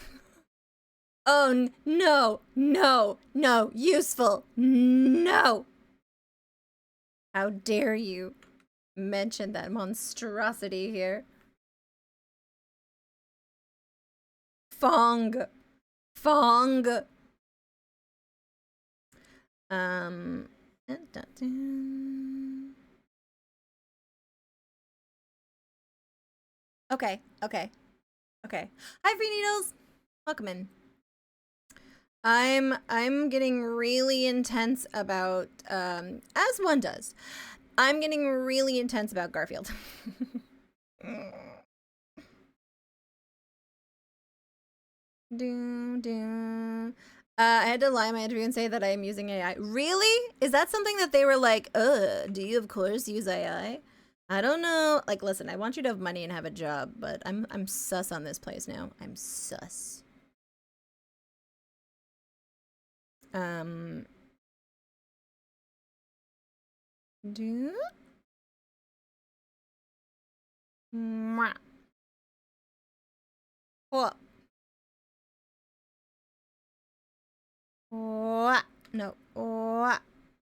Oh, no, no, no, useful, no. How dare you mention that monstrosity here? Fong. Fong. Okay, okay, okay. Hi, Free Needles. Welcome in. I'm getting really intense about as one does. I'm getting really intense about Garfield. I had to lie in my interview and say that I am using AI. Really? Is that something that they were like, do you of course use AI? I don't know. Like, listen, I want you to have money and have a job, but I'm sus on this place now. I'm sus. Do Mwah. What? What? No. What?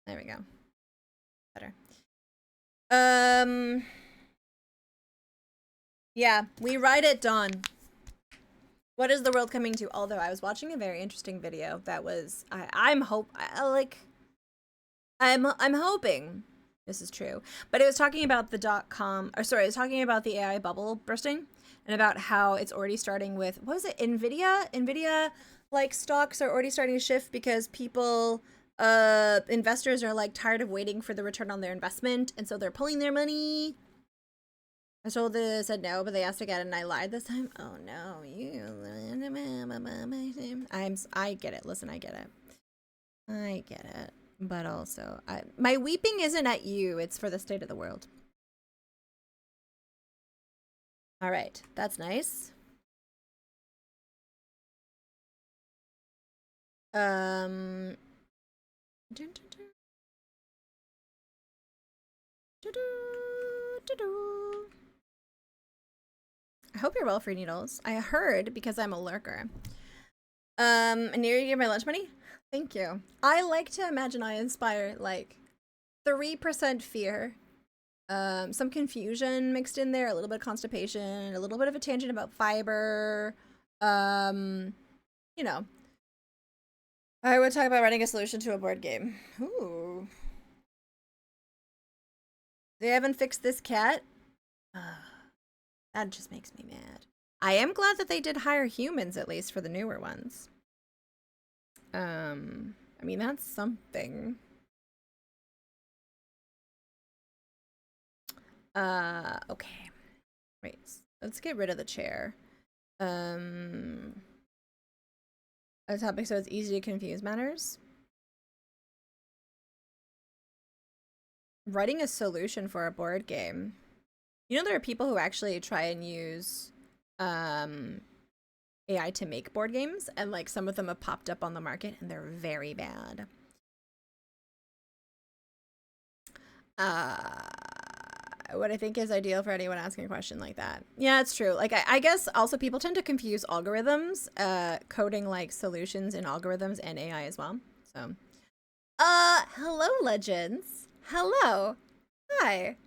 There we go. Better. Yeah, we ride at dawn. What is the world coming to? Although I was watching a very interesting video that was I'm hoping this is true. But it was talking about the .com, or sorry, it was talking about the AI bubble bursting and about how it's already starting with, what was it, Nvidia? Nvidia, like, stocks are already starting to shift because people, investors are, like, tired of waiting for the return on their investment, and so they're pulling their money. I told they said no, but they asked again, and I lied this time. Oh no, I get it. Listen, I get it. I get it. But also, my weeping isn't at you, it's for the state of the world. All right, that's nice. Dun, dun, dun. I hope you're well, Free Needles. I heard, because I'm a lurker. Near you get my lunch money? Thank you. I like to imagine I inspire, like, 3% fear, some confusion mixed in there, a little bit of constipation, a little bit of a tangent about fiber, you know. I would talk about writing a solution to a board game. Ooh. They haven't fixed this cat? That just makes me mad. I am glad that they did hire humans, at least, for the newer ones. I mean, that's something. Okay. Wait, let's get rid of the chair. A topic so it's easy to confuse matters. Writing a solution for a board game. You know, there are people who actually try and use AI to make board games, and like some of them have popped up on the market and they're very bad. What I think is ideal for anyone asking a question like that. Yeah, it's true. Like, I guess also people tend to confuse algorithms, coding like solutions in algorithms and AI as well. So, hello, legends. Hello. Hi.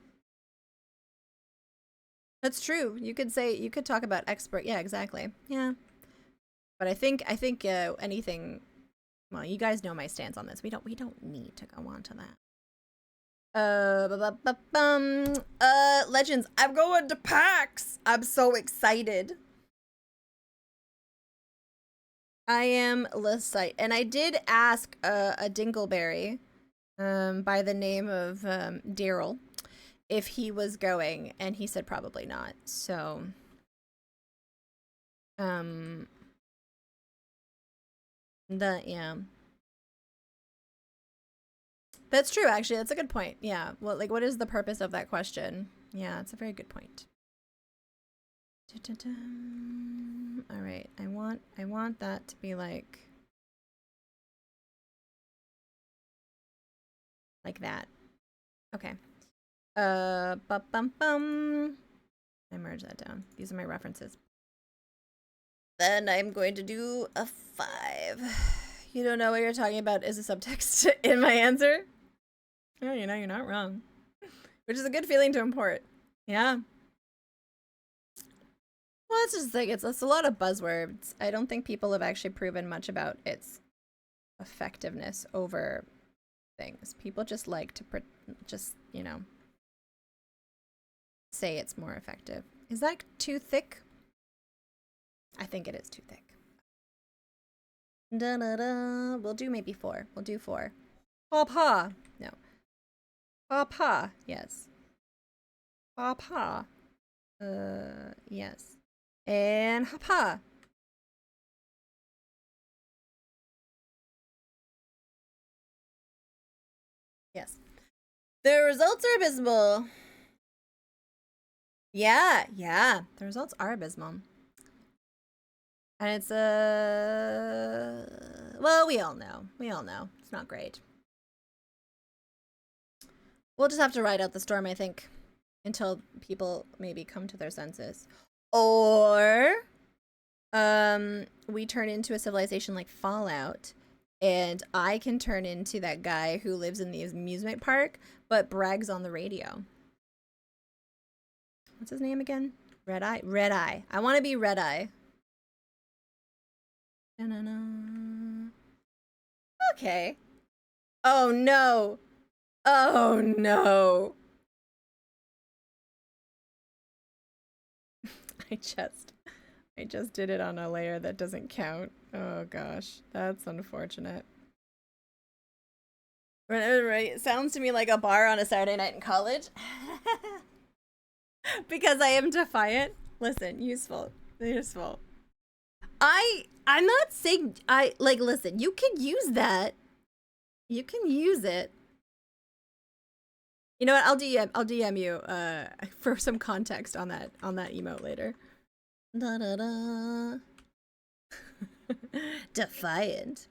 That's true. You could talk about expert. Yeah, exactly. Yeah. But I think anything, well, you guys know my stance on this. We don't need to go on to that. Legends, I'm going to PAX. I'm so excited. I am Lissite, and I did ask a Dingleberry, by the name of Daryl, if he was going, and he said probably not. So, yeah. That's true, actually. That's a good point. Yeah. Well, like, what is the purpose of that question? Yeah, it's a very good point. All right. I want that to be like that. Okay. I merge that down. These are my references. Then I'm going to do a 5. You don't know what you're talking about is a subtext in my answer? Oh, you know, you're not wrong. Which is a good feeling to import. Yeah. Well, it's just like, it's a lot of buzzwords. I don't think people have actually proven much about its effectiveness over things. People just like to, you know, say it's more effective. Is that too thick? I think it is too thick. Da-da-da. We'll do maybe 4. We'll do 4. Paw. No. Paw. Yes. Paw. Yes. And hapa. Yes. The results are abysmal. Yeah. The results are abysmal. And it's well, we all know. It's not great. We'll just have to ride out the storm, I think, until people maybe come to their senses. Or we turn into a civilization like Fallout, and I can turn into that guy who lives in the amusement park but brags on the radio. What's his name again? Red Eye. I want to be Red Eye. Okay. Oh no. I just did it on a layer that doesn't count. Oh gosh, that's unfortunate. Right, it sounds to me like a bar on a Saturday night in college. Because I am defiant. Listen, useful. I'm not saying listen, you can use that. You can use it. You know what? I'll DM you for some context on that emote later. Defiant.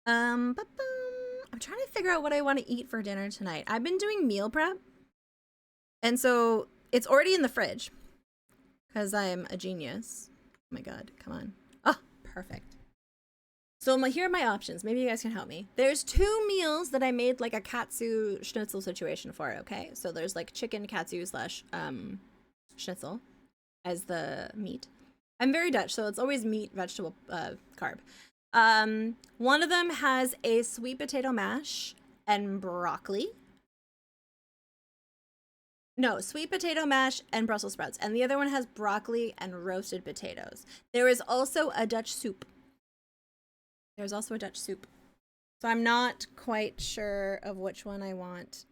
I'm trying to figure out what I want to eat for dinner tonight. I've been doing meal prep. And so it's already in the fridge because I'm a genius. Oh my god, come on. Oh, perfect. So here are my options. Maybe you guys can help me. There's 2 meals that I made like a katsu schnitzel situation for, okay? So there's like chicken katsu slash schnitzel as the meat. I'm very Dutch, so it's always meat, vegetable, carb. One of them has a sweet potato mash and broccoli. No, sweet potato mash and Brussels sprouts. And the other one has broccoli and roasted potatoes. There is also a Dutch soup. So I'm not quite sure of which one I want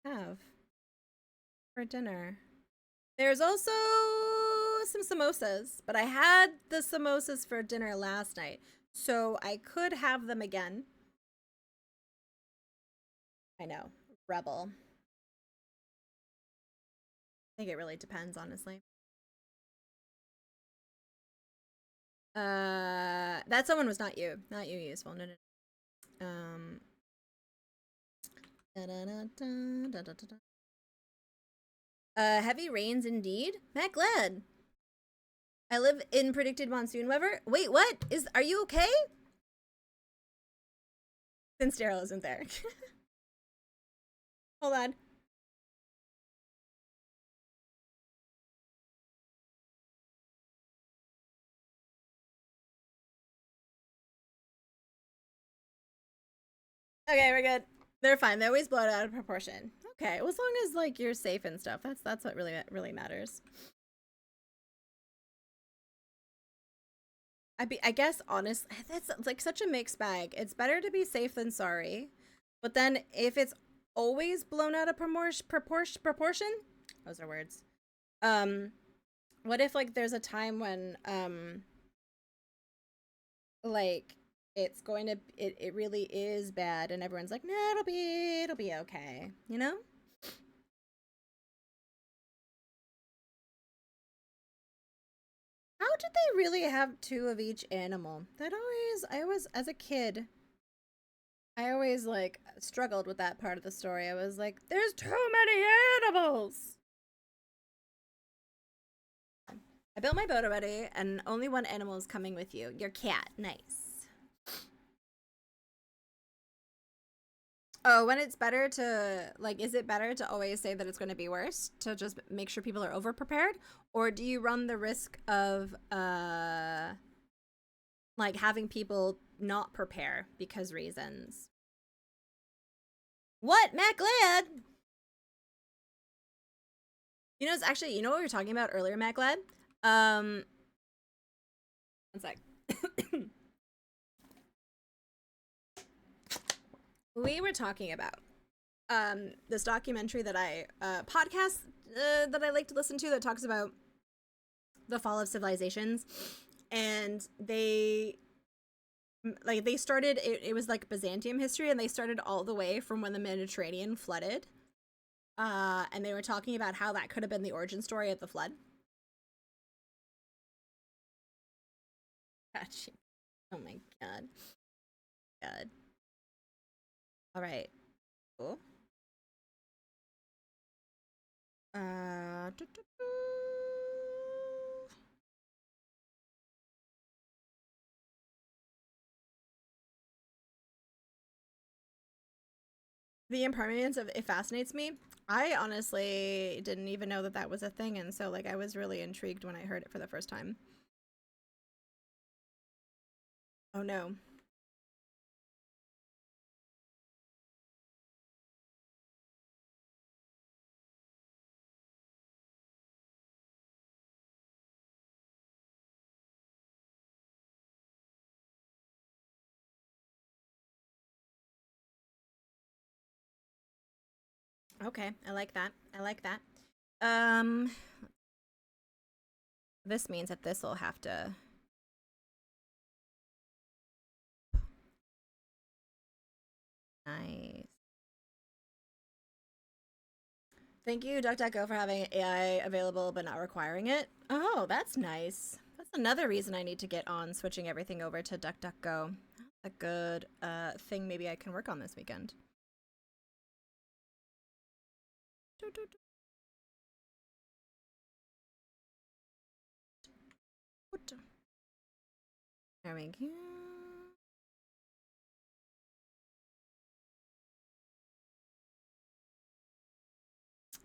to have for dinner. There's also some samosas, but I had the samosas for dinner last night, so I could have them again. I know, rebel. I think it really depends, honestly. That someone was not you. Not you, useful. No. Heavy rains indeed. Matt Glad. I live in predicted monsoon weather. Wait, what? Are you okay? Since Daryl isn't there. Hold on. Okay, we're good. They're fine. They always blow it out of proportion. Okay, well, as long as like you're safe and stuff, that's what really matters. I guess honest, that's like such a mixed bag. It's better to be safe than sorry, but then if it's always blown out of proportion, those are words. What if like there's a time when like it's going to it really is bad and everyone's like, nah, it'll be okay, you know? How did they really have 2 of each animal? I always as a kid, I always like struggled with that part of the story. I was like, there's too many animals. I built my boat already, and only one animal is coming with you. Your cat. Nice. Oh, when it's better to, like, is it better to always say that it's going to be worse? To just make sure people are over-prepared? Or do you run the risk of, like, having people not prepare because reasons? What? Matt Glad? You know, it's actually, you know what we were talking about earlier, Matt Glad? One sec. We were talking about this documentary that I podcast that I like to listen to that talks about the fall of civilizations, and they started it was like Byzantium history, and they started all the way from when the Mediterranean flooded, and they were talking about how that could have been the origin story of the flood. Gotcha. Oh my god. God. All right. Cool. The impermanence of it fascinates me. I honestly didn't even know that that was a thing, and so like I was really intrigued when I heard it for the first time. Oh no. Okay, I like that. I like that. Um, this means that this will have to. Nice. Thank you, DuckDuckGo, for having AI available but not requiring it. Oh, that's nice. That's another reason I need to get on switching everything over to DuckDuckGo. A good thing maybe I can work on this weekend. There we go.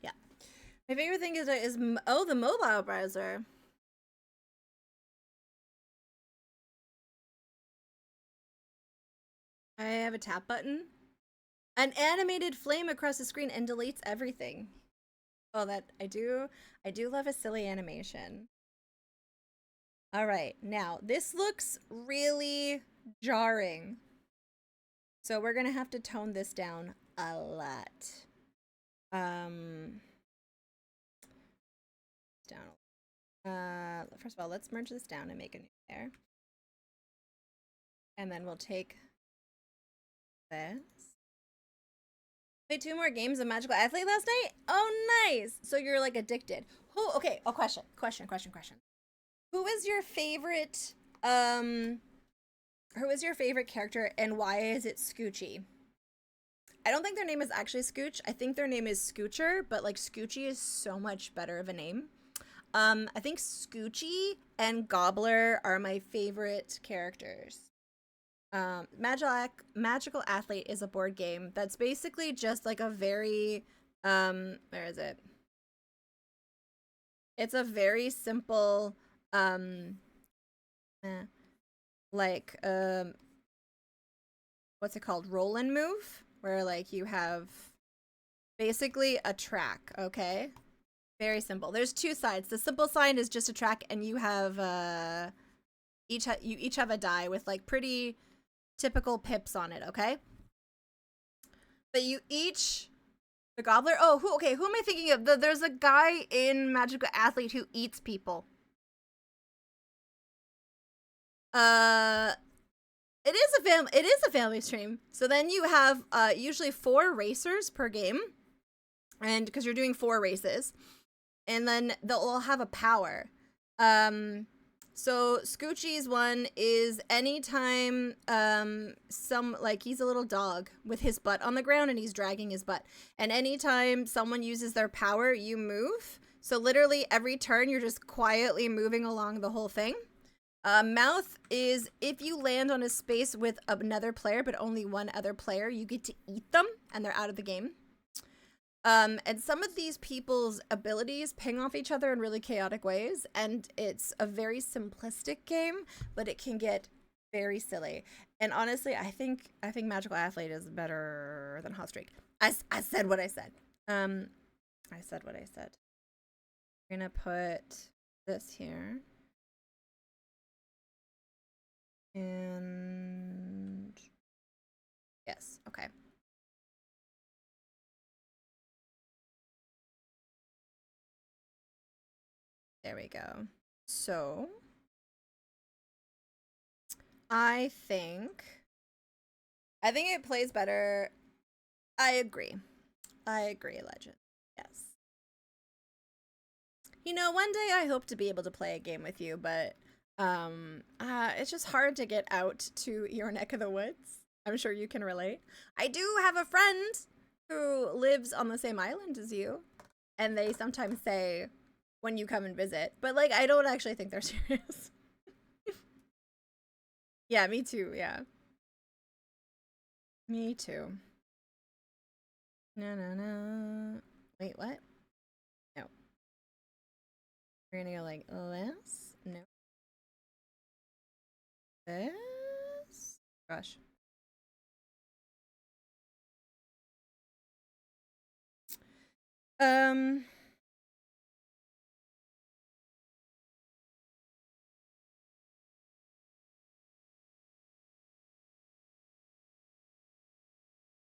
Yeah. My favorite thing is oh, the mobile browser. I have a tap button. An animated flame across the screen and deletes everything. Oh, that I do love a silly animation. All right, now this looks really jarring. So we're gonna have to tone this down a lot. Down. First of all, let's merge this down and make a new layer. And then we'll take this. Played 2 more games of Magical Athlete last night? Oh, nice! So you're like addicted. Who? Okay. Oh, question. Who is your favorite? Who is your favorite character, and why is it Scoochie? I don't think their name is actually Scooch. I think their name is Scoocher, but like Scoochie is so much better of a name. I think Scoochie and Gobbler are my favorite characters. Magical Athlete is a board game that's basically just like a very where is it? It's a very simple like what's it called? Roll and move, where like you have basically a track, okay? Very simple. There's 2 sides. The simple side is just a track, and you have you each have a die with like pretty typical pips on it, okay? But you each the Gobbler. Oh, who am I thinking of? There's a guy in Magical Athlete who eats people. It is a family stream. So then you have usually 4 racers per game, and because you're doing 4 races, and then they'll all have a power. So Scoochie's one is anytime he's a little dog with his butt on the ground and he's dragging his butt. And anytime someone uses their power, you move. So literally every turn you're just quietly moving along the whole thing. Mouth is if you land on a space with another player but only one other player, you get to eat them and they're out of the game. And some of these people's abilities ping off each other in really chaotic ways, and it's a very simplistic game, but it can get very silly. And honestly, I think Magical Athlete is better than Hot Streak. I said what I said. I said what I said. We're gonna put this here. And yes, okay. There we go. So I think it plays better. I agree, Legend. Yes. You know, one day I hope to be able to play a game with you, but it's just hard to get out to your neck of the woods. I'm sure you can relate. I do have a friend who lives on the same island as you, and they sometimes say when you come and visit, but like I don't actually think they're serious. Yeah, me too. Yeah, me too. No. Wait, what? No. We're gonna go like this. No. This. Gosh.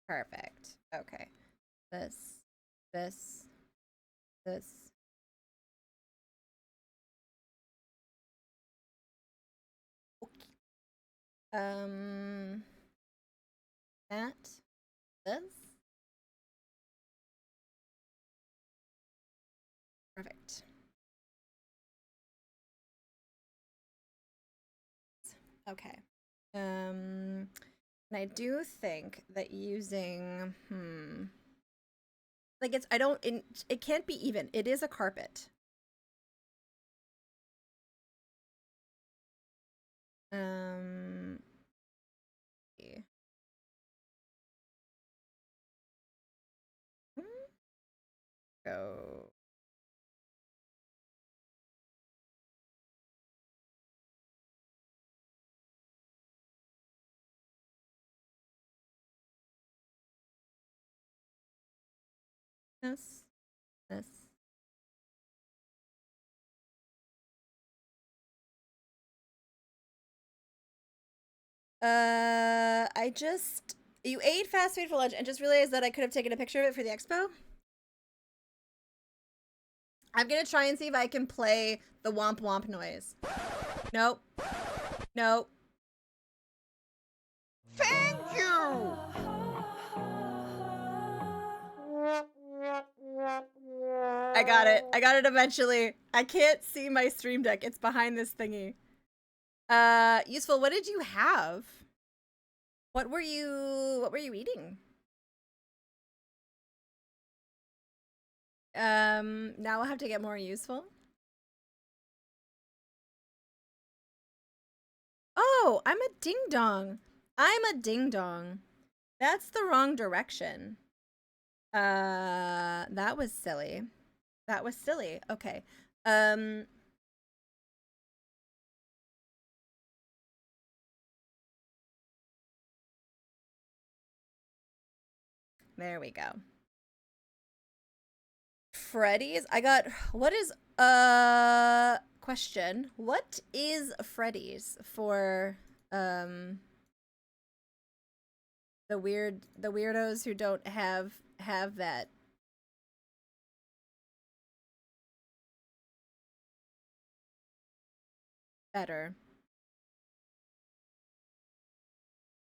Perfect. Okay. This. Okay. That. This. Perfect. Okay. And I do think that using like it can't be even. It is a carpet. Yeah. Go. This. You ate fast food for lunch and just realized that I could have taken a picture of it for the expo. I'm gonna try and see if I can play the womp womp noise. Nope. Thank you! I got it. I got it eventually. I can't see my stream deck. It's behind this thingy. Useful. What did you have? What were you eating? Now I'll have to get more useful. Oh, I'm a ding dong. That's the wrong direction. That was silly. Okay. There we go. Freddy's? Question. What is Freddy's for, the weirdos who don't have that? Better.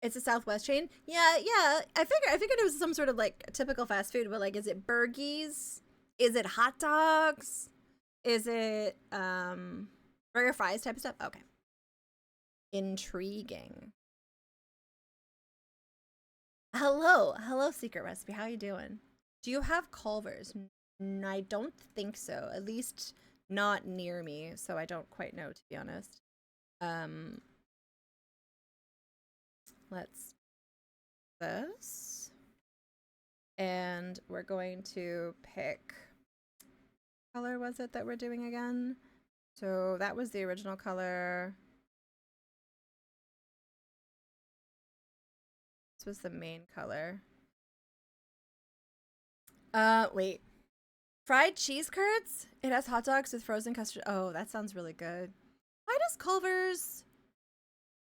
It's a Southwest chain? Yeah. I figured it was some sort of like typical fast food, but like, is it burgies? Is it hot dogs? Is it, Burger fries type of stuff? Okay. Intriguing. Hello, Secret Recipe. How you doing? Do you have Culver's? I don't think so. At least not near me, so I don't quite know, to be honest. Let's this. And we're going to pick color was it that we're doing again? So that was the original color. This was the main color. Wait. Fried cheese curds? It has hot dogs with frozen custard. Oh, that sounds really good. Why does Culver's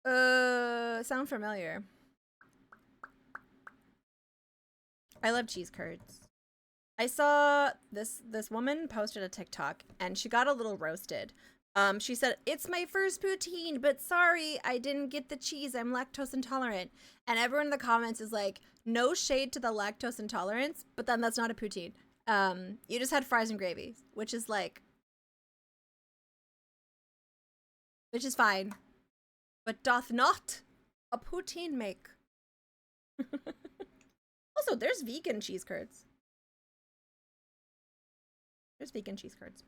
sound familiar? I love cheese curds. I saw this woman posted a TikTok and she got a little roasted. She said, "It's my first poutine, but sorry, I didn't get the cheese. I'm lactose intolerant." And everyone in the comments is like, "No shade to the lactose intolerance, but then that's not a poutine. You just had fries and gravy, which is fine, but doth not a poutine make." Also, there's vegan cheese curds. There's vegan cheese curds.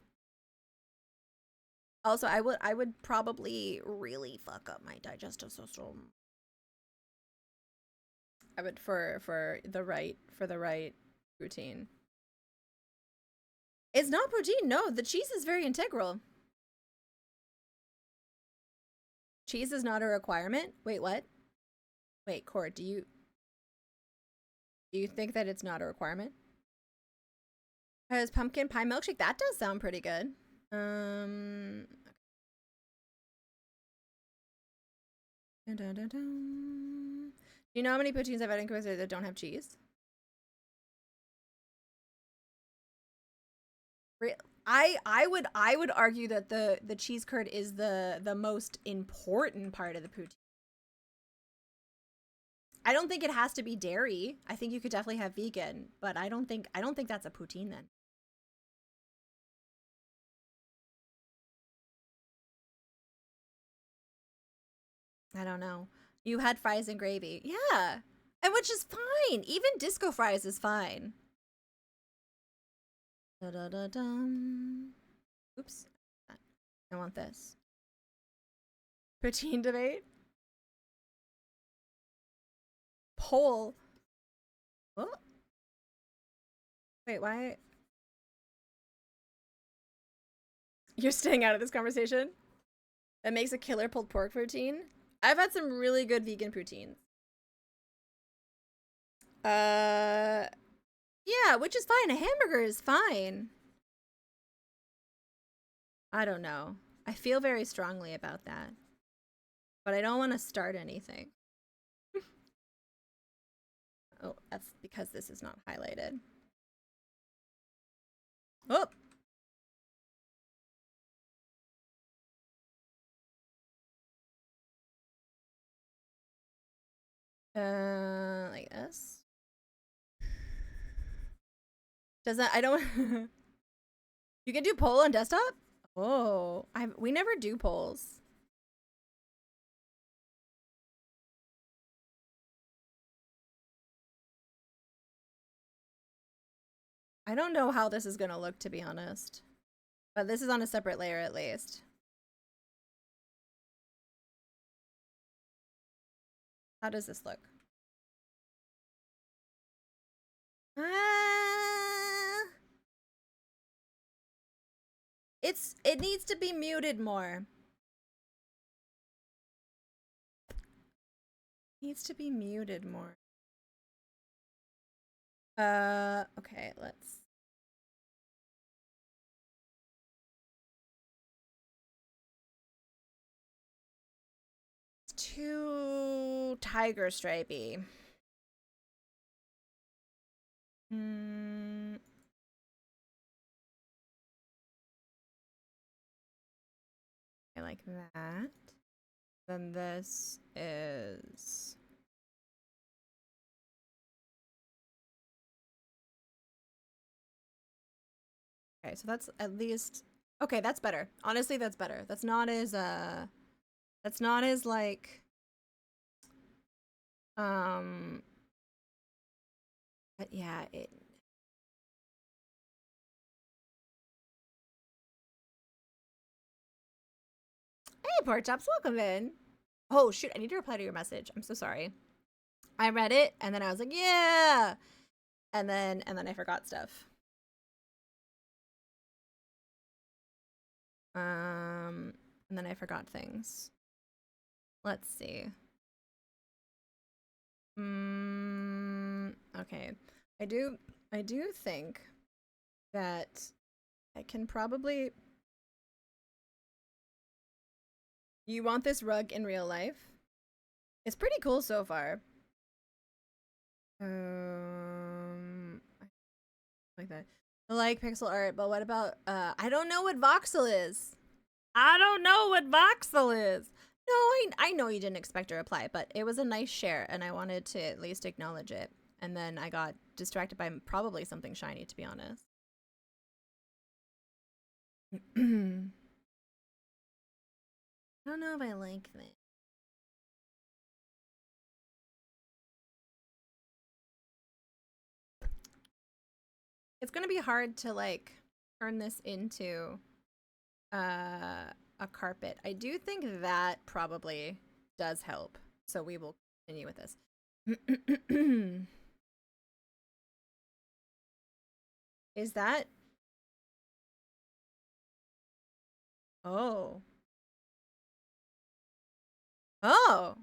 Also, I would probably really fuck up my digestive system. I would for the right poutine. It's not poutine. No, the cheese is very integral. Cheese is not a requirement. Wait, what? Wait, Court, do you think that it's not a requirement? Because pumpkin pie milkshake, that does sound pretty good. Do you know how many poutines I've had in Quizzer that don't have cheese? I would argue that the cheese curd is the most important part of the poutine. I don't think it has to be dairy. I think you could definitely have vegan, but I don't think that's a poutine then. I don't know. You had fries and gravy. Yeah. And which is fine. Even disco fries is fine. Da-da-da-dum. Oops. I want this. Poutine debate? Poll. Oh. Wait, why? You're staying out of this conversation? That makes a killer pulled pork poutine? I've had some really good vegan poutines. Yeah, which is fine. A hamburger is fine. I don't know. I feel very strongly about that. But I don't want to start anything. Oh, that's because this is not highlighted. Oh! Like this. Does that, I don't, you can do poll on desktop? Oh, we never do polls. I don't know how this is gonna look, to be honest. But this is on a separate layer at least. How does this look? It needs to be muted more. Needs to be muted more. Okay, let's. It's too tiger stripey. I like that. Then this is. Okay, so that's at least Okay, that's better. Honestly, that's better. That's not as like but yeah, it Hey, Pork Chops, welcome in. Oh shoot, I need to reply to your message. I'm so sorry. I read it and then I was like, yeah. And then I forgot stuff. And then I forgot things. Let's see. Okay. I do think that I can probably. You want this rug in real life? It's pretty cool so far. Like that. I like pixel art, but what about I don't know what voxel is. I don't know what voxel is. No, I know you didn't expect a reply, but it was a nice share and I wanted to at least acknowledge it. And then I got distracted by probably something shiny, to be honest. I don't know if I like that. It's gonna be hard to like turn this into a carpet. I do think that probably does help. So we will continue with this. Is that? Oh. Oh.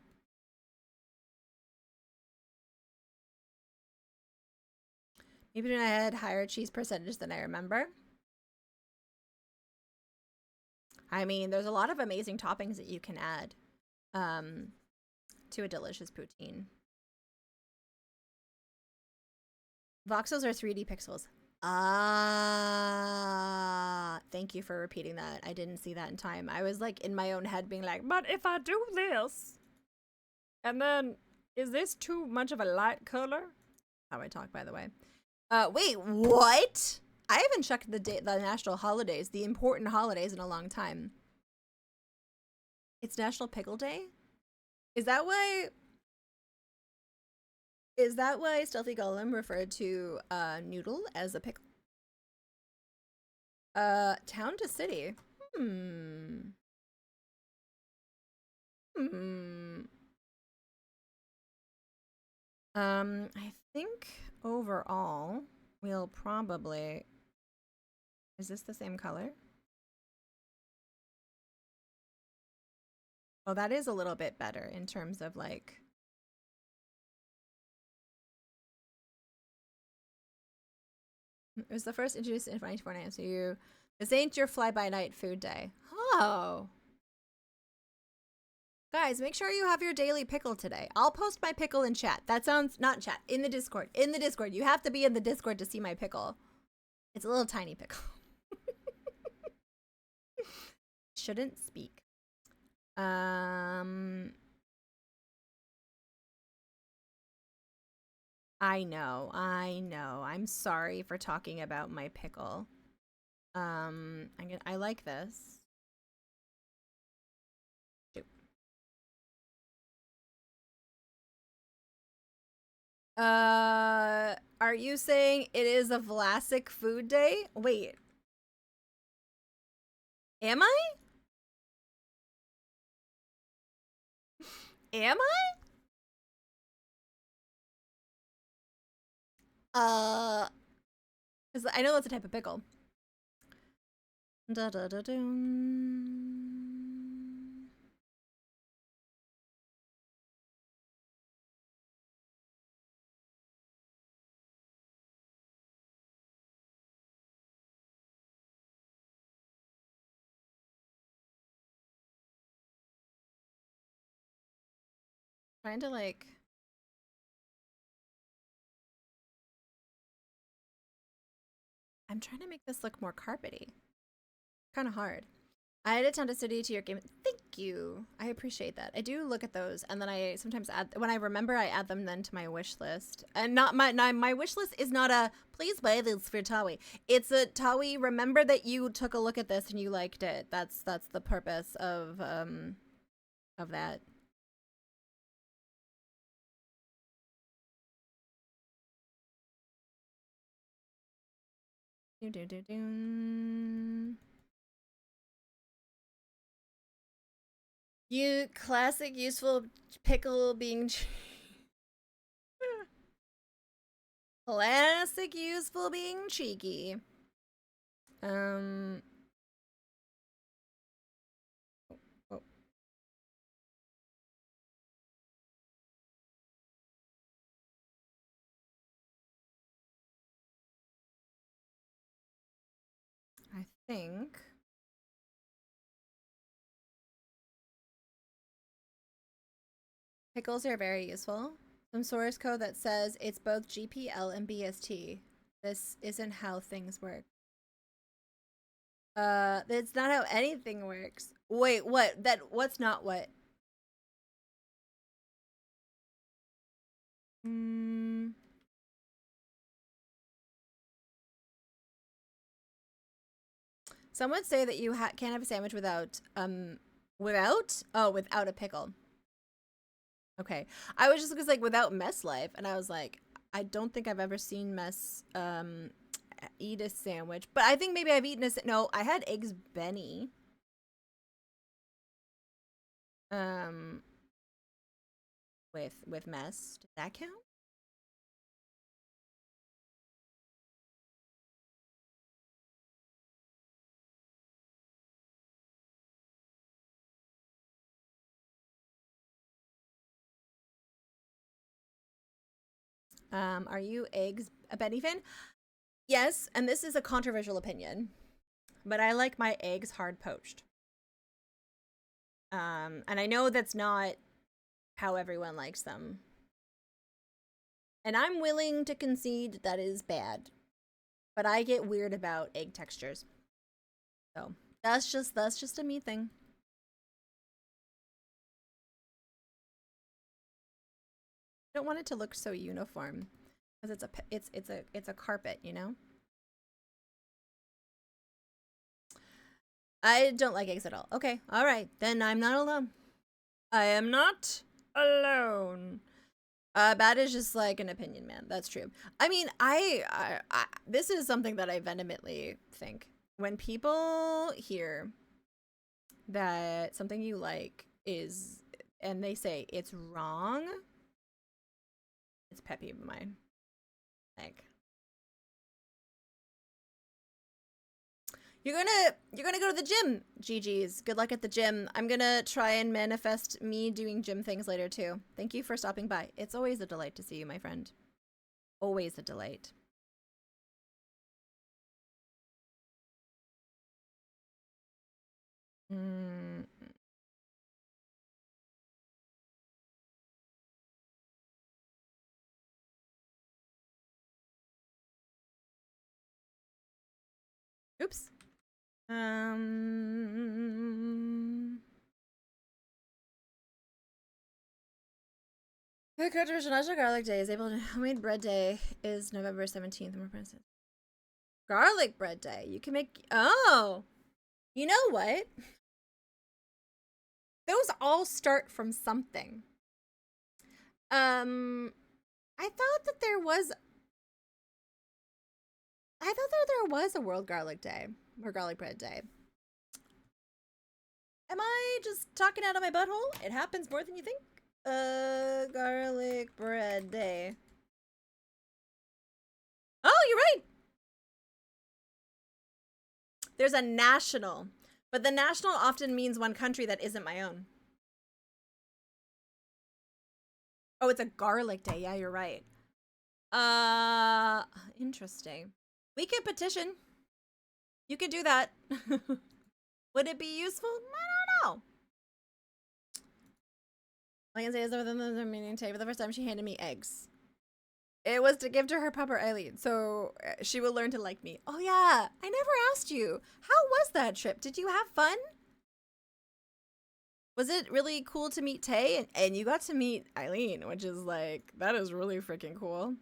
Maybe I had higher cheese percentage than I remember. I mean, there's a lot of amazing toppings that you can add to a delicious poutine. Voxels are 3D pixels. Ah, thank you for repeating that. I didn't see that in time. I was like in my own head being like, but if I do this, and then is this too much of a light color? How I talk, by the way. Wait, what? I haven't checked the national holidays, the important holidays, in a long time. It's National Pickle Day? Is that why? Is that why Stealthy Golem referred to Noodle as a pickle? Town to city. I think overall we'll probably. Is this the same color? Oh, that is a little bit better in terms of like. It was the first introduced in 1949, so you. This ain't your fly-by-night food day. Oh. Guys, make sure you have your daily pickle today. I'll post my pickle in chat. That sounds, not chat, in the Discord. In the Discord. You have to be in the Discord to see my pickle. It's a little tiny pickle. Shouldn't speak. I know. I'm sorry for talking about my pickle. I like this. Are you saying it is a Vlasic food day? Wait. Am I? Am I? 'Cause I know that's a type of pickle. Da da da doom. Trying to like. I'm trying to make this look more carpety. Kind of hard. I added Tanta City to your game. Thank you. I appreciate that. I do look at those, and then I sometimes add, when I remember, I add them then to my wish list. And not my wish list is not a please buy this for Tawi. It's a Tawi. Remember that you took a look at this and you liked it. That's the purpose of that. You classic useful pickle being classic useful being cheeky. Oh. I think pickles are very useful. Some source code that says it's both GPL and BST. This isn't how things work. That's not how anything works. Wait, what? What's not what? Some would say that you can't have a sandwich without without a pickle. Okay, I was just because like without Mess Life, and I was like, I don't think I've ever seen Mess eat a sandwich, but I think maybe I've eaten no, I had Eggs Benny. With Mess, does that count? Are you Eggs a Benny fan? Yes, and this is a controversial opinion, but I like my eggs hard poached. And I know that's not how everyone likes them. And I'm willing to concede that is bad. But I get weird about egg textures. So, that's just a me thing. I don't want it to look so uniform because it's a carpet, you know? I don't like eggs at all. Okay, all right, then I'm not alone. I am not alone. That is just like an opinion, man. That's true. I mean, I this is something that I vehemently think. When people hear that something you like is, and they say it's wrong, it's a pet peeve of mine. Like, you're gonna go to the gym, GG's. Good luck at the gym. I'm gonna try and manifest me doing gym things later too. Thank you for stopping by. It's always a delight to see you, my friend. Always a delight. Oops. The International Garlic Day is able to homemade bread day is November 17th. Garlic bread day. You can make you know what? Those all start from something. I thought that there was a World Garlic Day or Garlic Bread Day. Am I just talking out of my butthole? It happens more than you think. Garlic Bread Day. Oh, you're right. There's a national, but the national often means one country that isn't my own. Oh, it's a garlic day. Yeah, you're right. Interesting. We could petition. You could do that. Would it be useful? I don't know. I can say is within the meaning today. For the first time, she handed me eggs. It was to give to her pupper Eileen, so she will learn to like me. Oh yeah, I never asked you. How was that trip? Did you have fun? Was it really cool to meet Tay? And you got to meet Eileen, which is like, that is really freaking cool.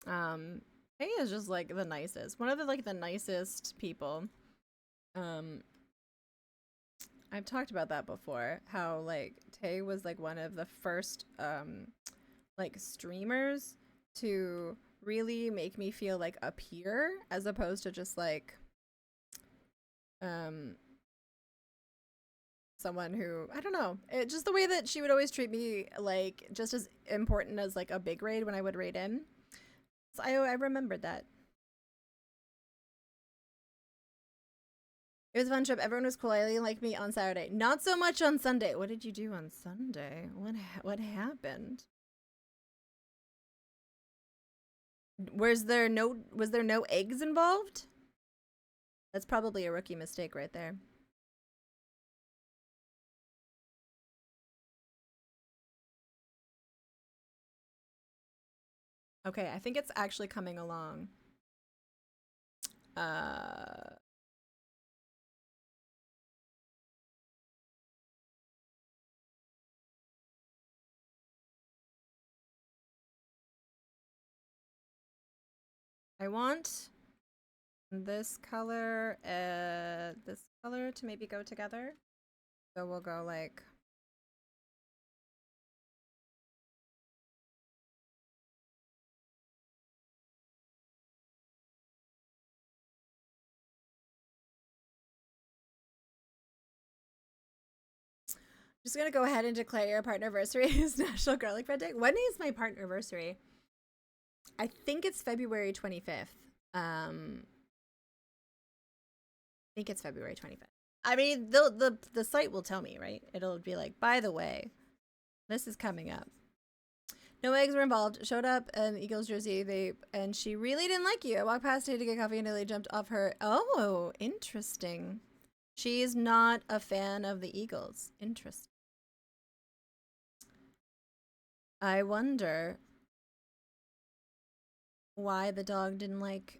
Tay is just like the nicest. One of the nicest people. I've talked about that before. How like Tay was like one of the first like streamers to really make me feel like a peer as opposed to just like someone who, I don't know, just the way that she would always treat me like just as important as like a big raid when I would raid in. So I remembered that. It was a fun trip. Everyone was cool. Eileen liked me on Saturday. Not so much on Sunday. What did you do on Sunday? What happened? Was there no eggs involved? That's probably a rookie mistake right there. Okay, I think it's actually coming along. I want this color to maybe go together. So we'll go like just gonna go ahead and declare your partner anniversary is National Garlic Bread Day. When is my partner anniversary? I think it's February 25th. I think it's February 25th. I mean, the site will tell me, right? It'll be like, by the way, this is coming up. No eggs were involved. Showed up in Eagles jersey. And she really didn't like you. I walked past her to get coffee and nearly jumped off her. Oh, interesting. She's not a fan of the Eagles. Interesting. I wonder why the dog didn't like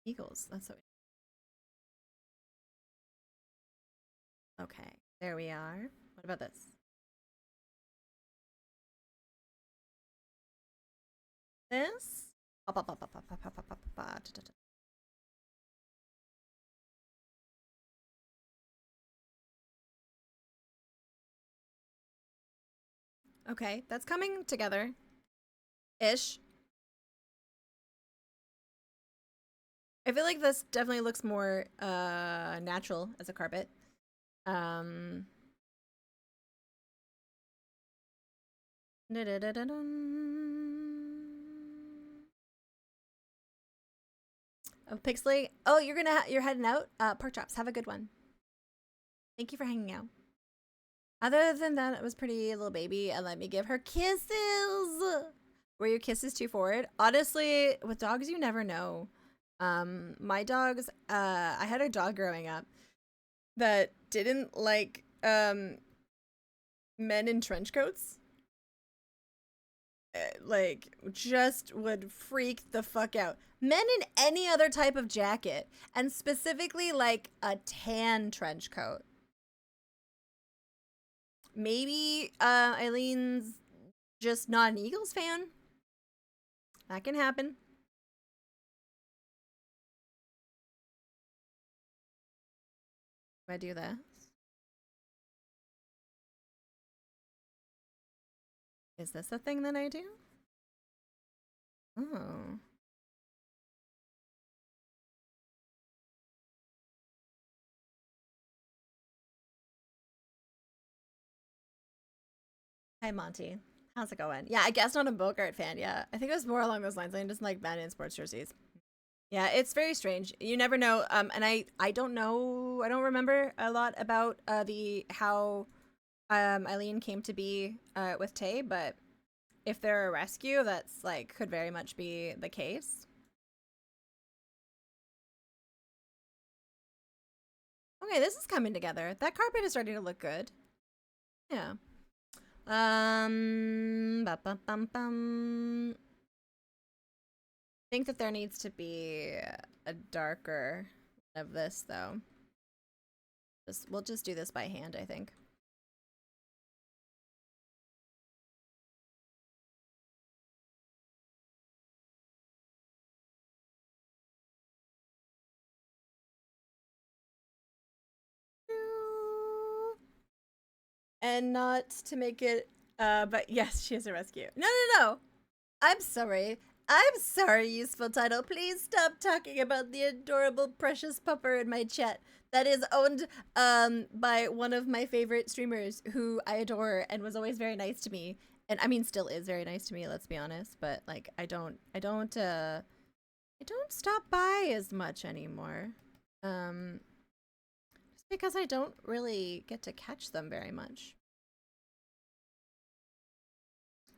Eagles. That's so. Okay, there we are. What about this? This? Okay, that's coming together. Ish. I feel like this definitely looks more natural as a carpet. Oh, Pixley. Oh, you're heading out? Pork chops. Have a good one. Thank you for hanging out. Other than that, it was pretty little baby and let me give her kisses. Were your kisses too forward? Honestly, with dogs, you never know. My dogs, I had a dog growing up that didn't like men in trench coats. Like, just would freak the fuck out. Men in any other type of jacket, and specifically like a tan trench coat. Maybe Eileen's just not an Eagles fan. That can happen. Do I do this? Is this a thing that I do? Oh. Hi, Monty. How's it going? Yeah, I guess not a Bogart fan. Yeah, I think it was more along those lines. I just like men in sports jerseys. Yeah, it's very strange. You never know. And I don't know. I don't remember a lot about how Eileen came to be with Tay, but if they're a rescue, that's like could very much be the case. Okay, this is coming together. That carpet is starting to look good. Yeah. Think that there needs to be a darker of this though. We'll just do this by hand, I think. And not to make it, but yes, she has a rescue. No, no, no. I'm sorry. I'm sorry, useful title. Please stop talking about the adorable, precious pupper in my chat. That is owned by one of my favorite streamers who I adore and was always very nice to me. And I mean, still is very nice to me, let's be honest. But like, I don't stop by as much anymore. Just because I don't really get to catch them very much.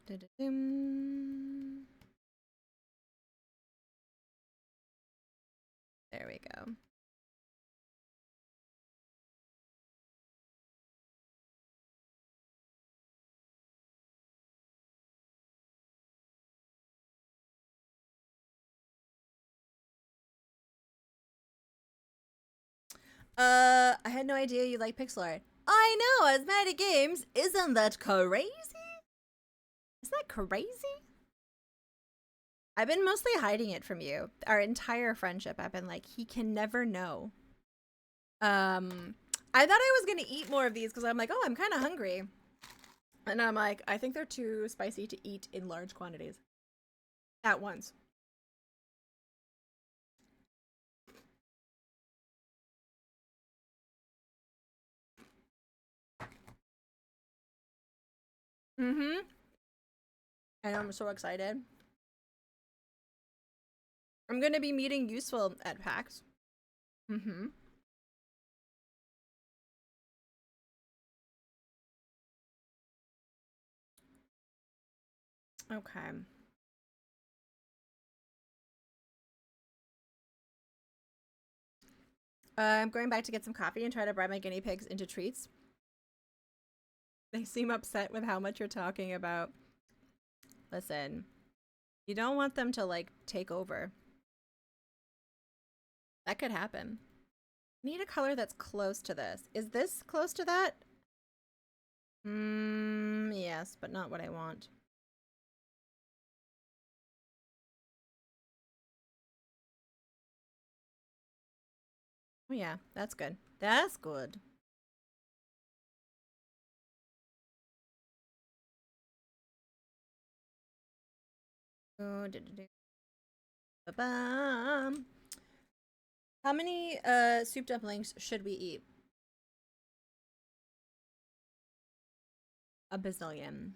Da-da-dum. There we go. I had no idea you like pixel art. I know, Asthmatic Games. Isn't that crazy? Isn't that crazy? I've been mostly hiding it from you. Our entire friendship, I've been like, he can never know. I thought I was gonna eat more of these because I'm like, oh, I'm kind of hungry. And I'm like, I think they're too spicy to eat in large quantities at once. Mm-hmm. I know, I'm so excited. I'm gonna be meeting Useful at PAX. Mm-hmm. Okay. I'm going back to get some coffee and try to bribe my guinea pigs into treats. They seem upset with how much you're talking about. Listen, you don't want them to, like, take over. That could happen. Need a color that's close to this. Is this close to that? Yes, but not what I want. Oh yeah, that's good. That's good. Oh, ba-bum. How many soup dumplings should we eat? A bazillion.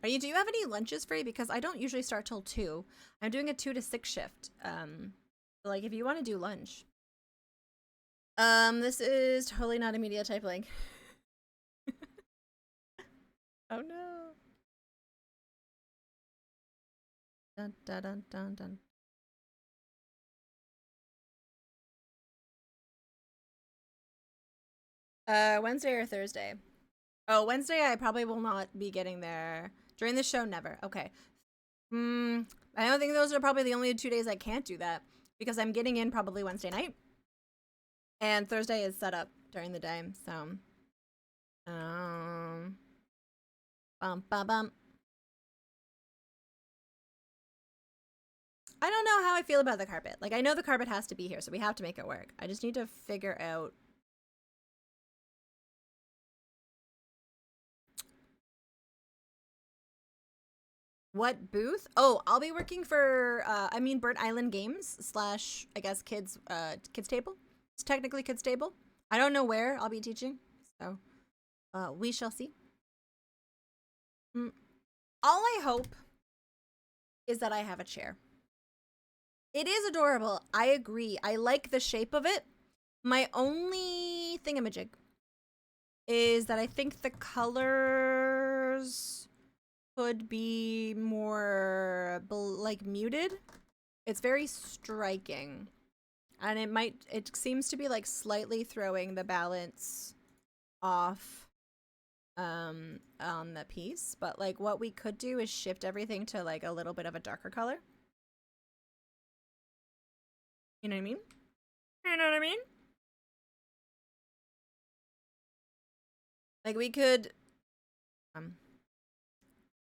Do you have any lunches free? Because I don't usually start till 2. I'm doing a 2 to 6 shift. Like if you want to do lunch. This is totally not a media type link. Oh no. Dun dun dun dun dun. Wednesday or Thursday? Oh, Wednesday I probably will not be getting there. During the show, never. Okay. I don't think those are probably the only 2 days I can't do that. Because I'm getting in probably Wednesday night. And Thursday is set up during the day, so. Bum, bum, bum. I don't know how I feel about the carpet. Like, I know the carpet has to be here, so we have to make it work. I just need to figure out. What booth? Oh, I'll be working for, Burnt Island Games slash, I guess, kids table. It's technically kids table. I don't know where I'll be teaching, so we shall see. All I hope is that I have a chair. It is adorable. I agree. I like the shape of it. My only thingamajig is that I think the colors could be more like muted. It's very striking. And it seems to be like slightly throwing the balance off on the piece. But like what we could do is shift everything to like a little bit of a darker color. You know what I mean? You know what I mean? Like we could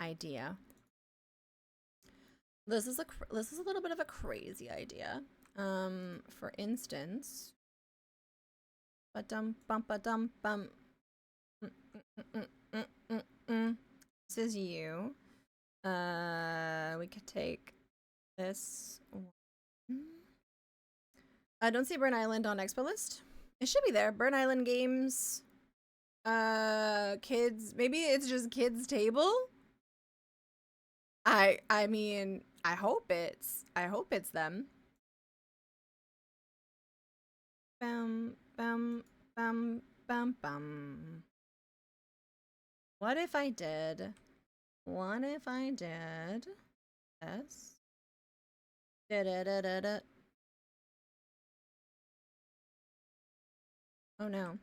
idea. This is a little bit of a crazy idea. For instance, ba-dum bum ba-dum bum. This is you. We could take this one. I don't see Burn Island on Expo list. It should be there. Burn Island games. Kids. Maybe it's just kids table. I mean, I hope it's them. Bum bum bum bum bum. What if I did? What if I did? Yes. Da da da da da. Oh no.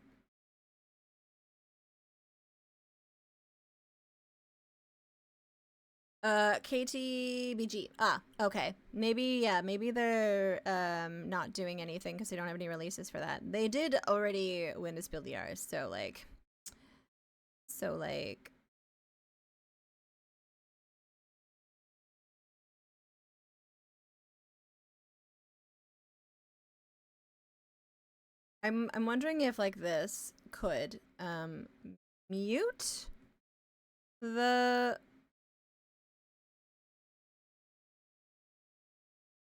KTBG. Ah, okay. Maybe, yeah, maybe they're not doing anything because they don't have any releases for that. They did already win a Spiel des Jahres, so like I'm wondering if like this could mute the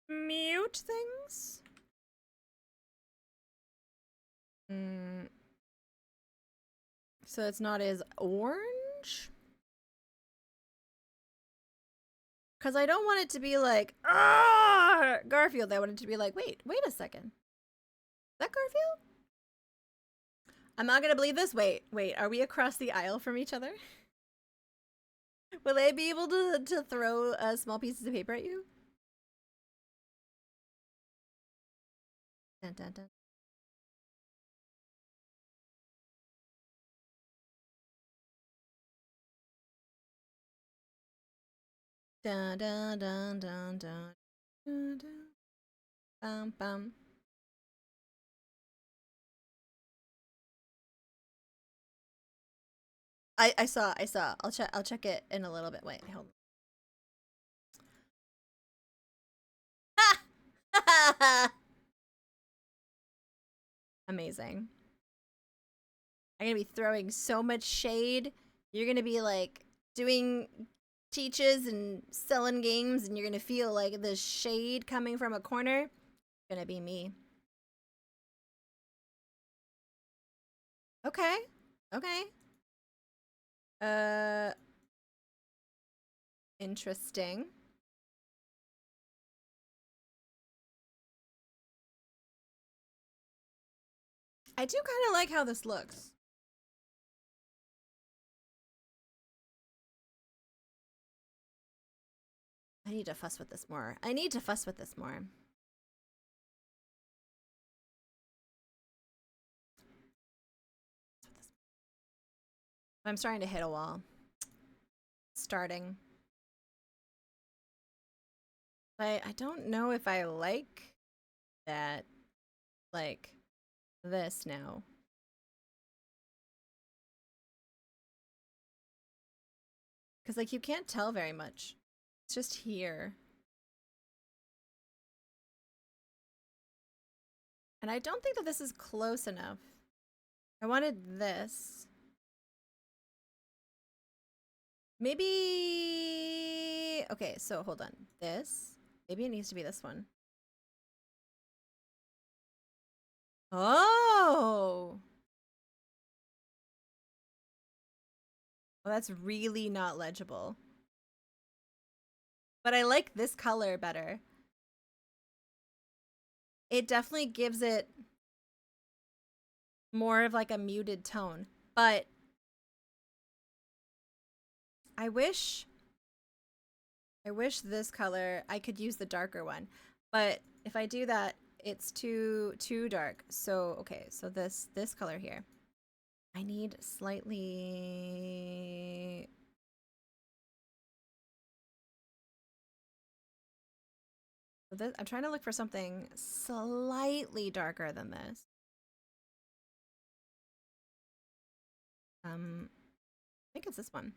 mute things. So it's not as orange. Because I don't want it to be like, ah, Garfield. I want it to be like, wait a second. Is that Garfield? I'm not gonna believe this. Wait, are we across the aisle from each other? Will they be able to throw small pieces of paper at you? Dun, dun, dun. Dun, dun, dun, dun, dun, dun, dun. Bum, bum. I saw. I'll check it in a little bit. Wait, hold on. Amazing. I'm gonna be throwing so much shade. You're gonna be like doing teaches and selling games, and you're gonna feel like the shade coming from a corner. It's gonna be me. Okay. Okay. Interesting. I do kind of like how this looks. I need to fuss with this more. I'm starting to hit a wall. Starting. I don't know if I like that, like, this now. Because, like, you can't tell very much. It's just here. And I don't think that this is close enough. I wanted this. Maybe... Okay, so hold on. This. Maybe it needs to be this one. Oh! Well, that's really not legible. But I like this color better. It definitely gives it more of like a muted tone. But I wish this color, I could use the darker one. But if I do that, it's too dark. So, okay, so this color here. I need slightly... I'm trying to look for something slightly darker than this. I think it's this one.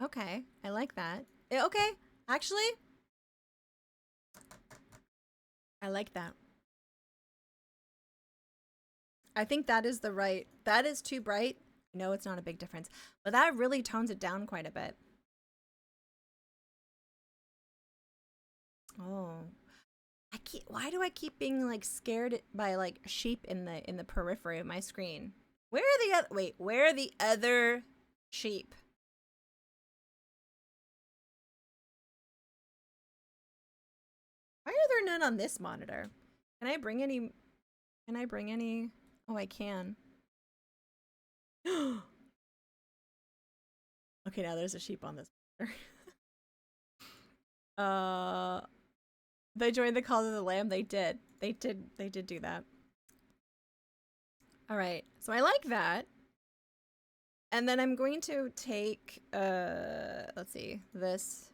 Okay, I like that. Okay, actually, I like that. I think that is the right. That is too bright. No, it's not a big difference, but that really tones it down quite a bit. Oh, why do I keep being like scared by like sheep in the periphery of my screen? Where are the other? Wait, where are the other sheep? Why are there none on this monitor? Can I bring any? Can I bring any? Oh, I can. Okay, now there's a sheep on this monitor. They joined the Call of the Lamb. They did. They did do that. All right. So I like that. And then I'm going to take let's see. This.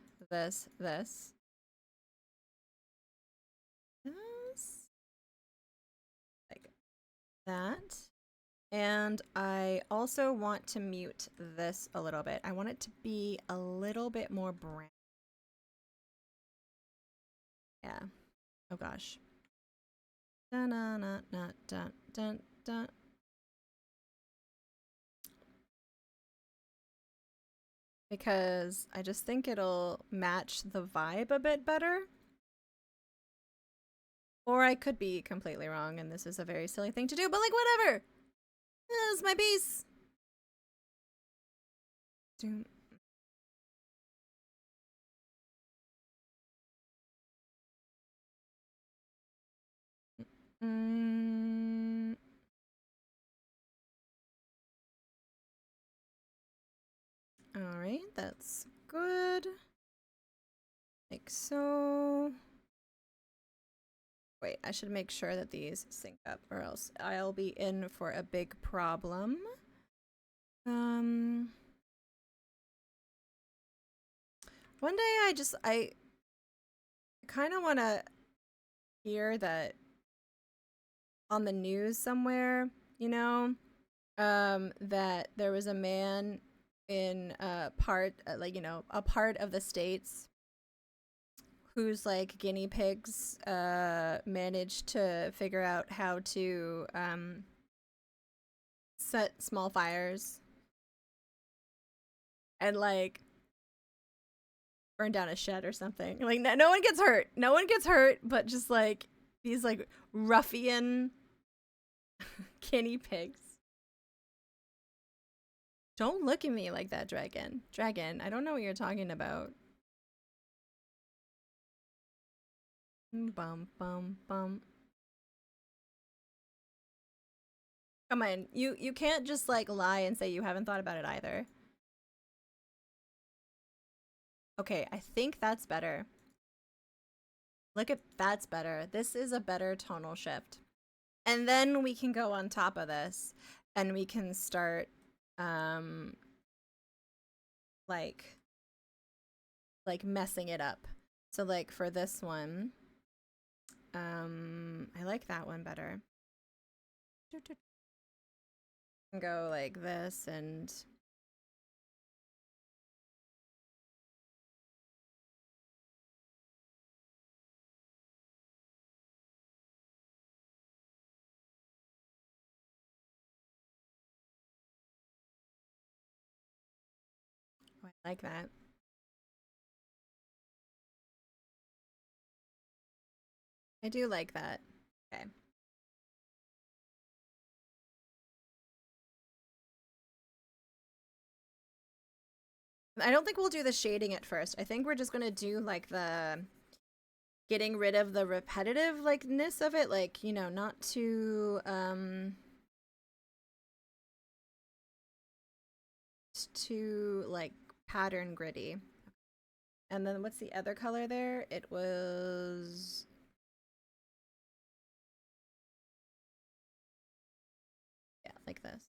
Like that. And I also want to mute this a little bit. I want it to be a little bit more brown. Yeah. Oh gosh. Dun, dun, dun, dun, dun, dun, dun. Because I just think it'll match the vibe a bit better. Or I could be completely wrong and this is a very silly thing to do, but like whatever. This is my piece. Doom. Mm. All right, that's good. Like so. Wait, I should make sure that these sync up or else I'll be in for a big problem. One day I kind of want to hear that on the news somewhere, you know, that there was a man in a part of the states whose like guinea pigs managed to figure out how to set small fires and like burn down a shed or something. Like no one gets hurt. No one gets hurt, but just like these like ruffian guinea pigs. Don't look at me like that, Dragon. Dragon, I don't know what you're talking about. Bum bum bum. Come on, you can't just like lie and say you haven't thought about it either. Okay, I think that's better. Look at that's better. This is a better tonal shift. And then we can go on top of this and we can start like messing it up. So like for this one, I like that one better. Go like this and oh, I like that. I do like that. Okay. I don't think we'll do the shading at first. I think we're just gonna do like the getting rid of the repetitive likeness of it, like, you know, not too like pattern gritty. And then what's the other color there? It was yeah, like this.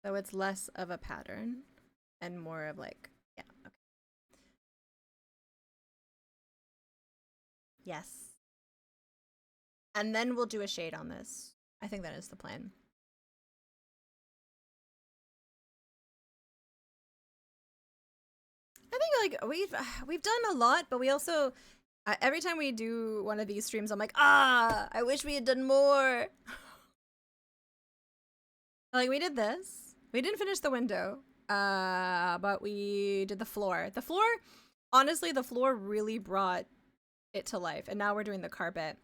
So it's less of a pattern and more of like, yeah, okay. Yes. And then we'll do a shade on this. I think that is the plan. I think like we've done a lot, but we also every time we do one of these streams, I'm like, I wish we had done more. Like we did this. We didn't finish the window, but we did the floor. The floor, honestly, the floor really brought it to life. And now we're doing the carpet.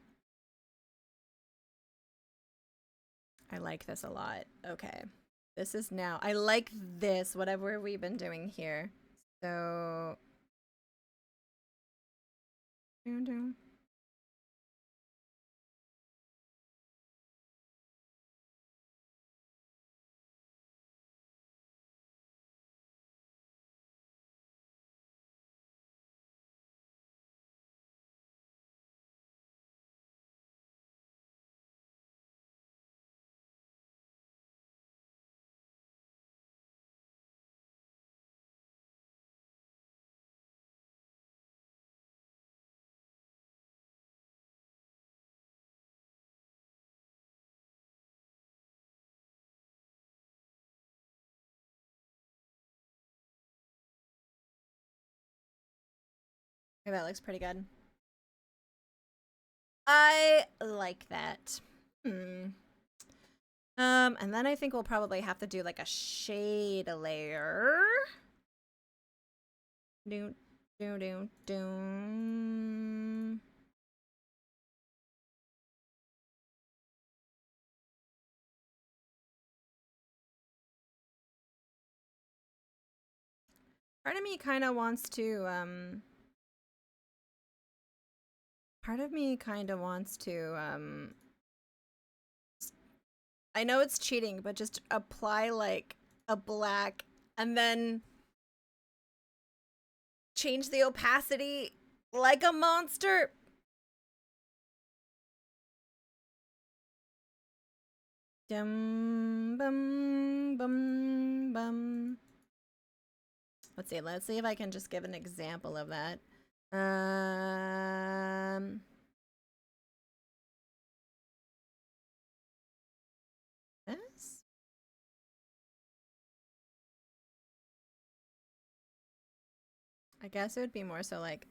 I like this a lot. Okay. This is now, I like this, whatever we've been doing here. So, okay, that looks pretty good. I like that. And then I think we'll probably have to do like a shade layer. Do. Part of me kind of wants to, I know it's cheating, but just apply like a black and then change the opacity like a monster. Dum bum bum bum. Let's see if I can just give an example of that. This? I guess it would be more so like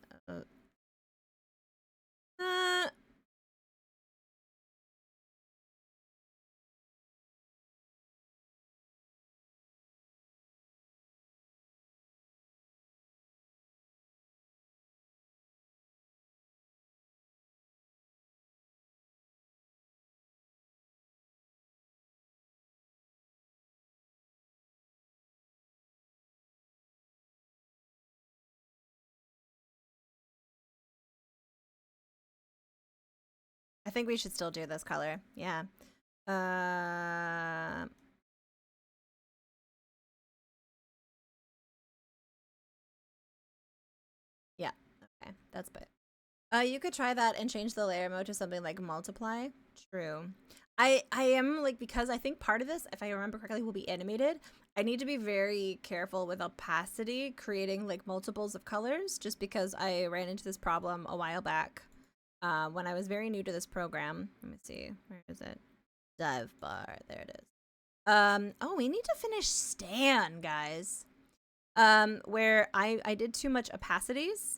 I think we should still do this color. Yeah. Yeah. Okay. That's good. You could try that and change the layer mode to something like multiply. True. I am like, because I think part of this, if I remember correctly, will be animated. I need to be very careful with opacity, creating like multiples of colors, just because I ran into this problem a while back when I was very new to this program. Let me see. Where is it? Dive bar. There it is. Oh, we need to finish Stan, guys. Where I did too much opacities.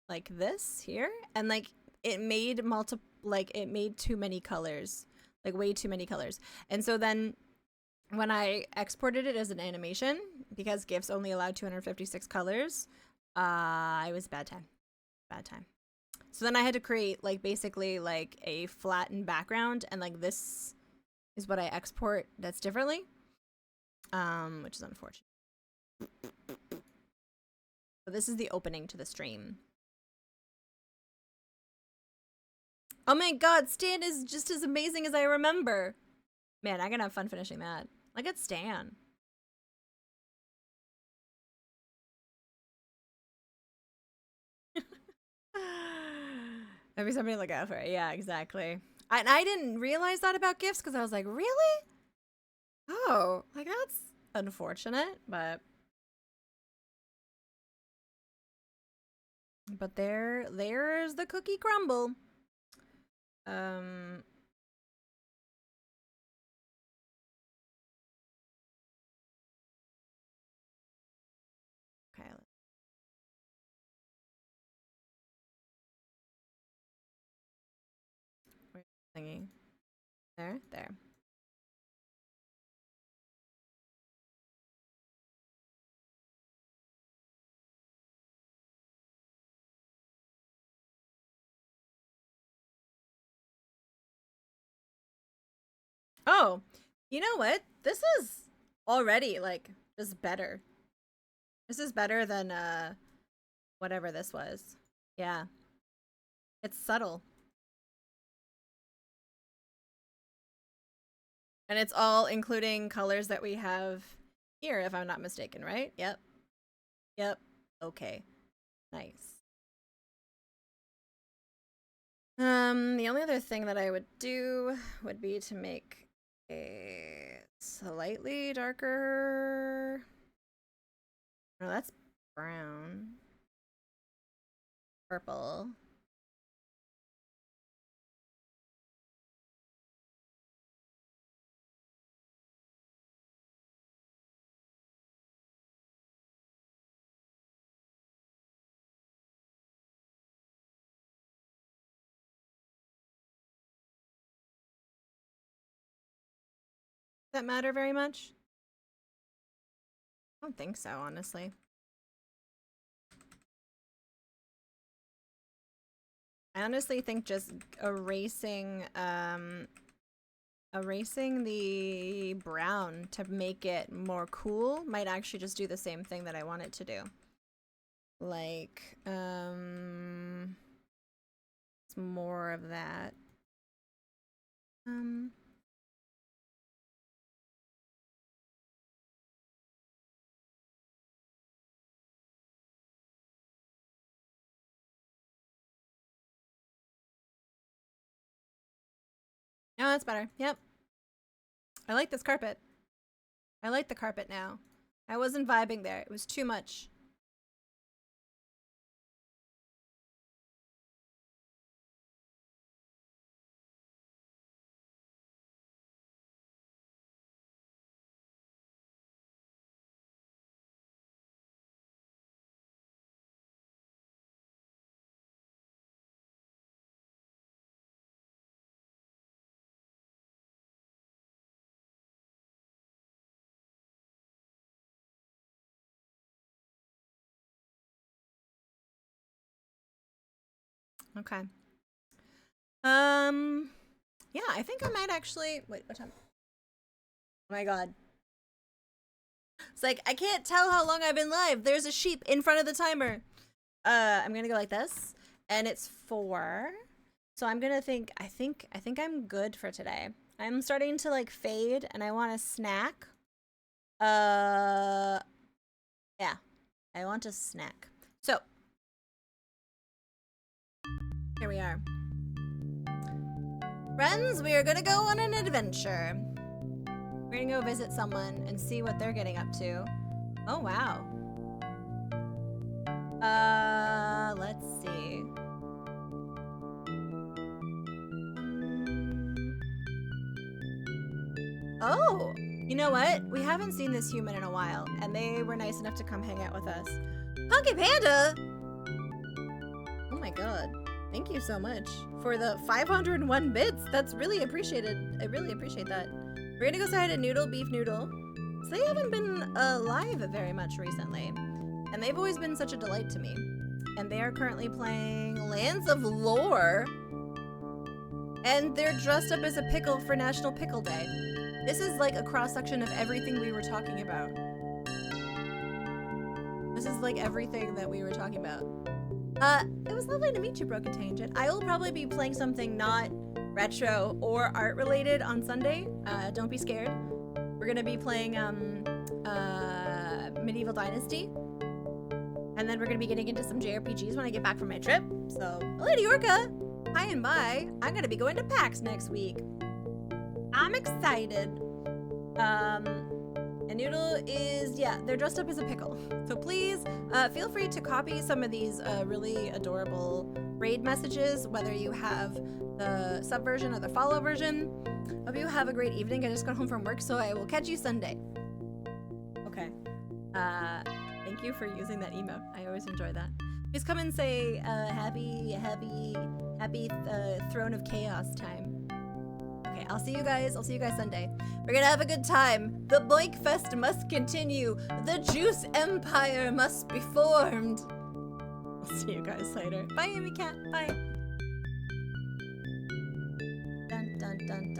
Like this here, and like it made it made too many colors, like way too many colors. And so then when I exported it as an animation, because GIFs only allowed 256 colors, it was a bad time. So then I had to create like basically like a flattened background, and like this is what I export that's differently, which is unfortunate. So this is the opening to the stream. Oh my god, Stan is just as amazing as I remember. Man, I'm gonna have fun finishing that. Look at Stan. Maybe somebody look out for it. Yeah, exactly. I didn't realize that about GIFs because I was like, really? Oh, like that's unfortunate, but But there's the cookie crumble. Okay. Where's the thingy? There. Oh, you know what? This is already like just better. This is better than whatever this was. Yeah. It's subtle. And it's all including colors that we have here, if I'm not mistaken, right? Yep. Yep. Okay. Nice. The only other thing that I would do would be to make a slightly darker. No, that's brown. Purple. Does that matter very much? I don't think so, honestly. I honestly think just erasing the brown to make it more cool might actually just do the same thing that I want it to do. Like, it's more of that. Oh, that's better. Yep. I like this carpet. I like the carpet now. I wasn't vibing there. It was too much. Okay. Yeah, I think I might actually wait, what time? Oh my god. It's like I can't tell how long I've been live. There's a sheep in front of the timer. I'm gonna go like this. And it's 4. So I'm gonna think I think I'm good for today. I'm starting to like fade and I want a snack. Yeah. I want a snack. So here we are. Friends, we are gonna go on an adventure. We're gonna go visit someone and see what they're getting up to. Oh, wow. Let's see. Oh, you know what? We haven't seen this human in a while, and they were nice enough to come hang out with us. Punky Panda! Oh my god. Thank you so much for the 501 bits. That's really appreciated. I really appreciate that. We're gonna go say hi to Noodle Beef Noodle. So they haven't been live very much recently, and they've always been such a delight to me. And they are currently playing Lands of Lore, and they're dressed up as a pickle for National Pickle Day. This is like a cross-section of everything we were talking about. This is like everything that we were talking about. It was lovely to meet you, Broken Tangent. I will probably be playing something not retro or art related on Sunday. Don't be scared. We're gonna be playing Medieval Dynasty, and then we're gonna be getting into some JRPGs when I get back from my trip. So, Lady Orca, hi and bye. I'm gonna be going to PAX next week. I'm excited. And Noodle is, yeah, they're dressed up as a pickle. So please feel free to copy some of these really adorable raid messages, whether you have the sub version or the follow version. Hope you have a great evening. I just got home from work, so I will catch you Sunday. Okay. Thank you for using that emote. I always enjoy that. Please come and say happy Throne of Chaos time. Okay, I'll see you guys Sunday. We're gonna have a good time. The Boink Fest must continue. The Juice Empire must be formed. I'll see you guys later. Bye, Amy Cat. Bye. Dun dun dun dun.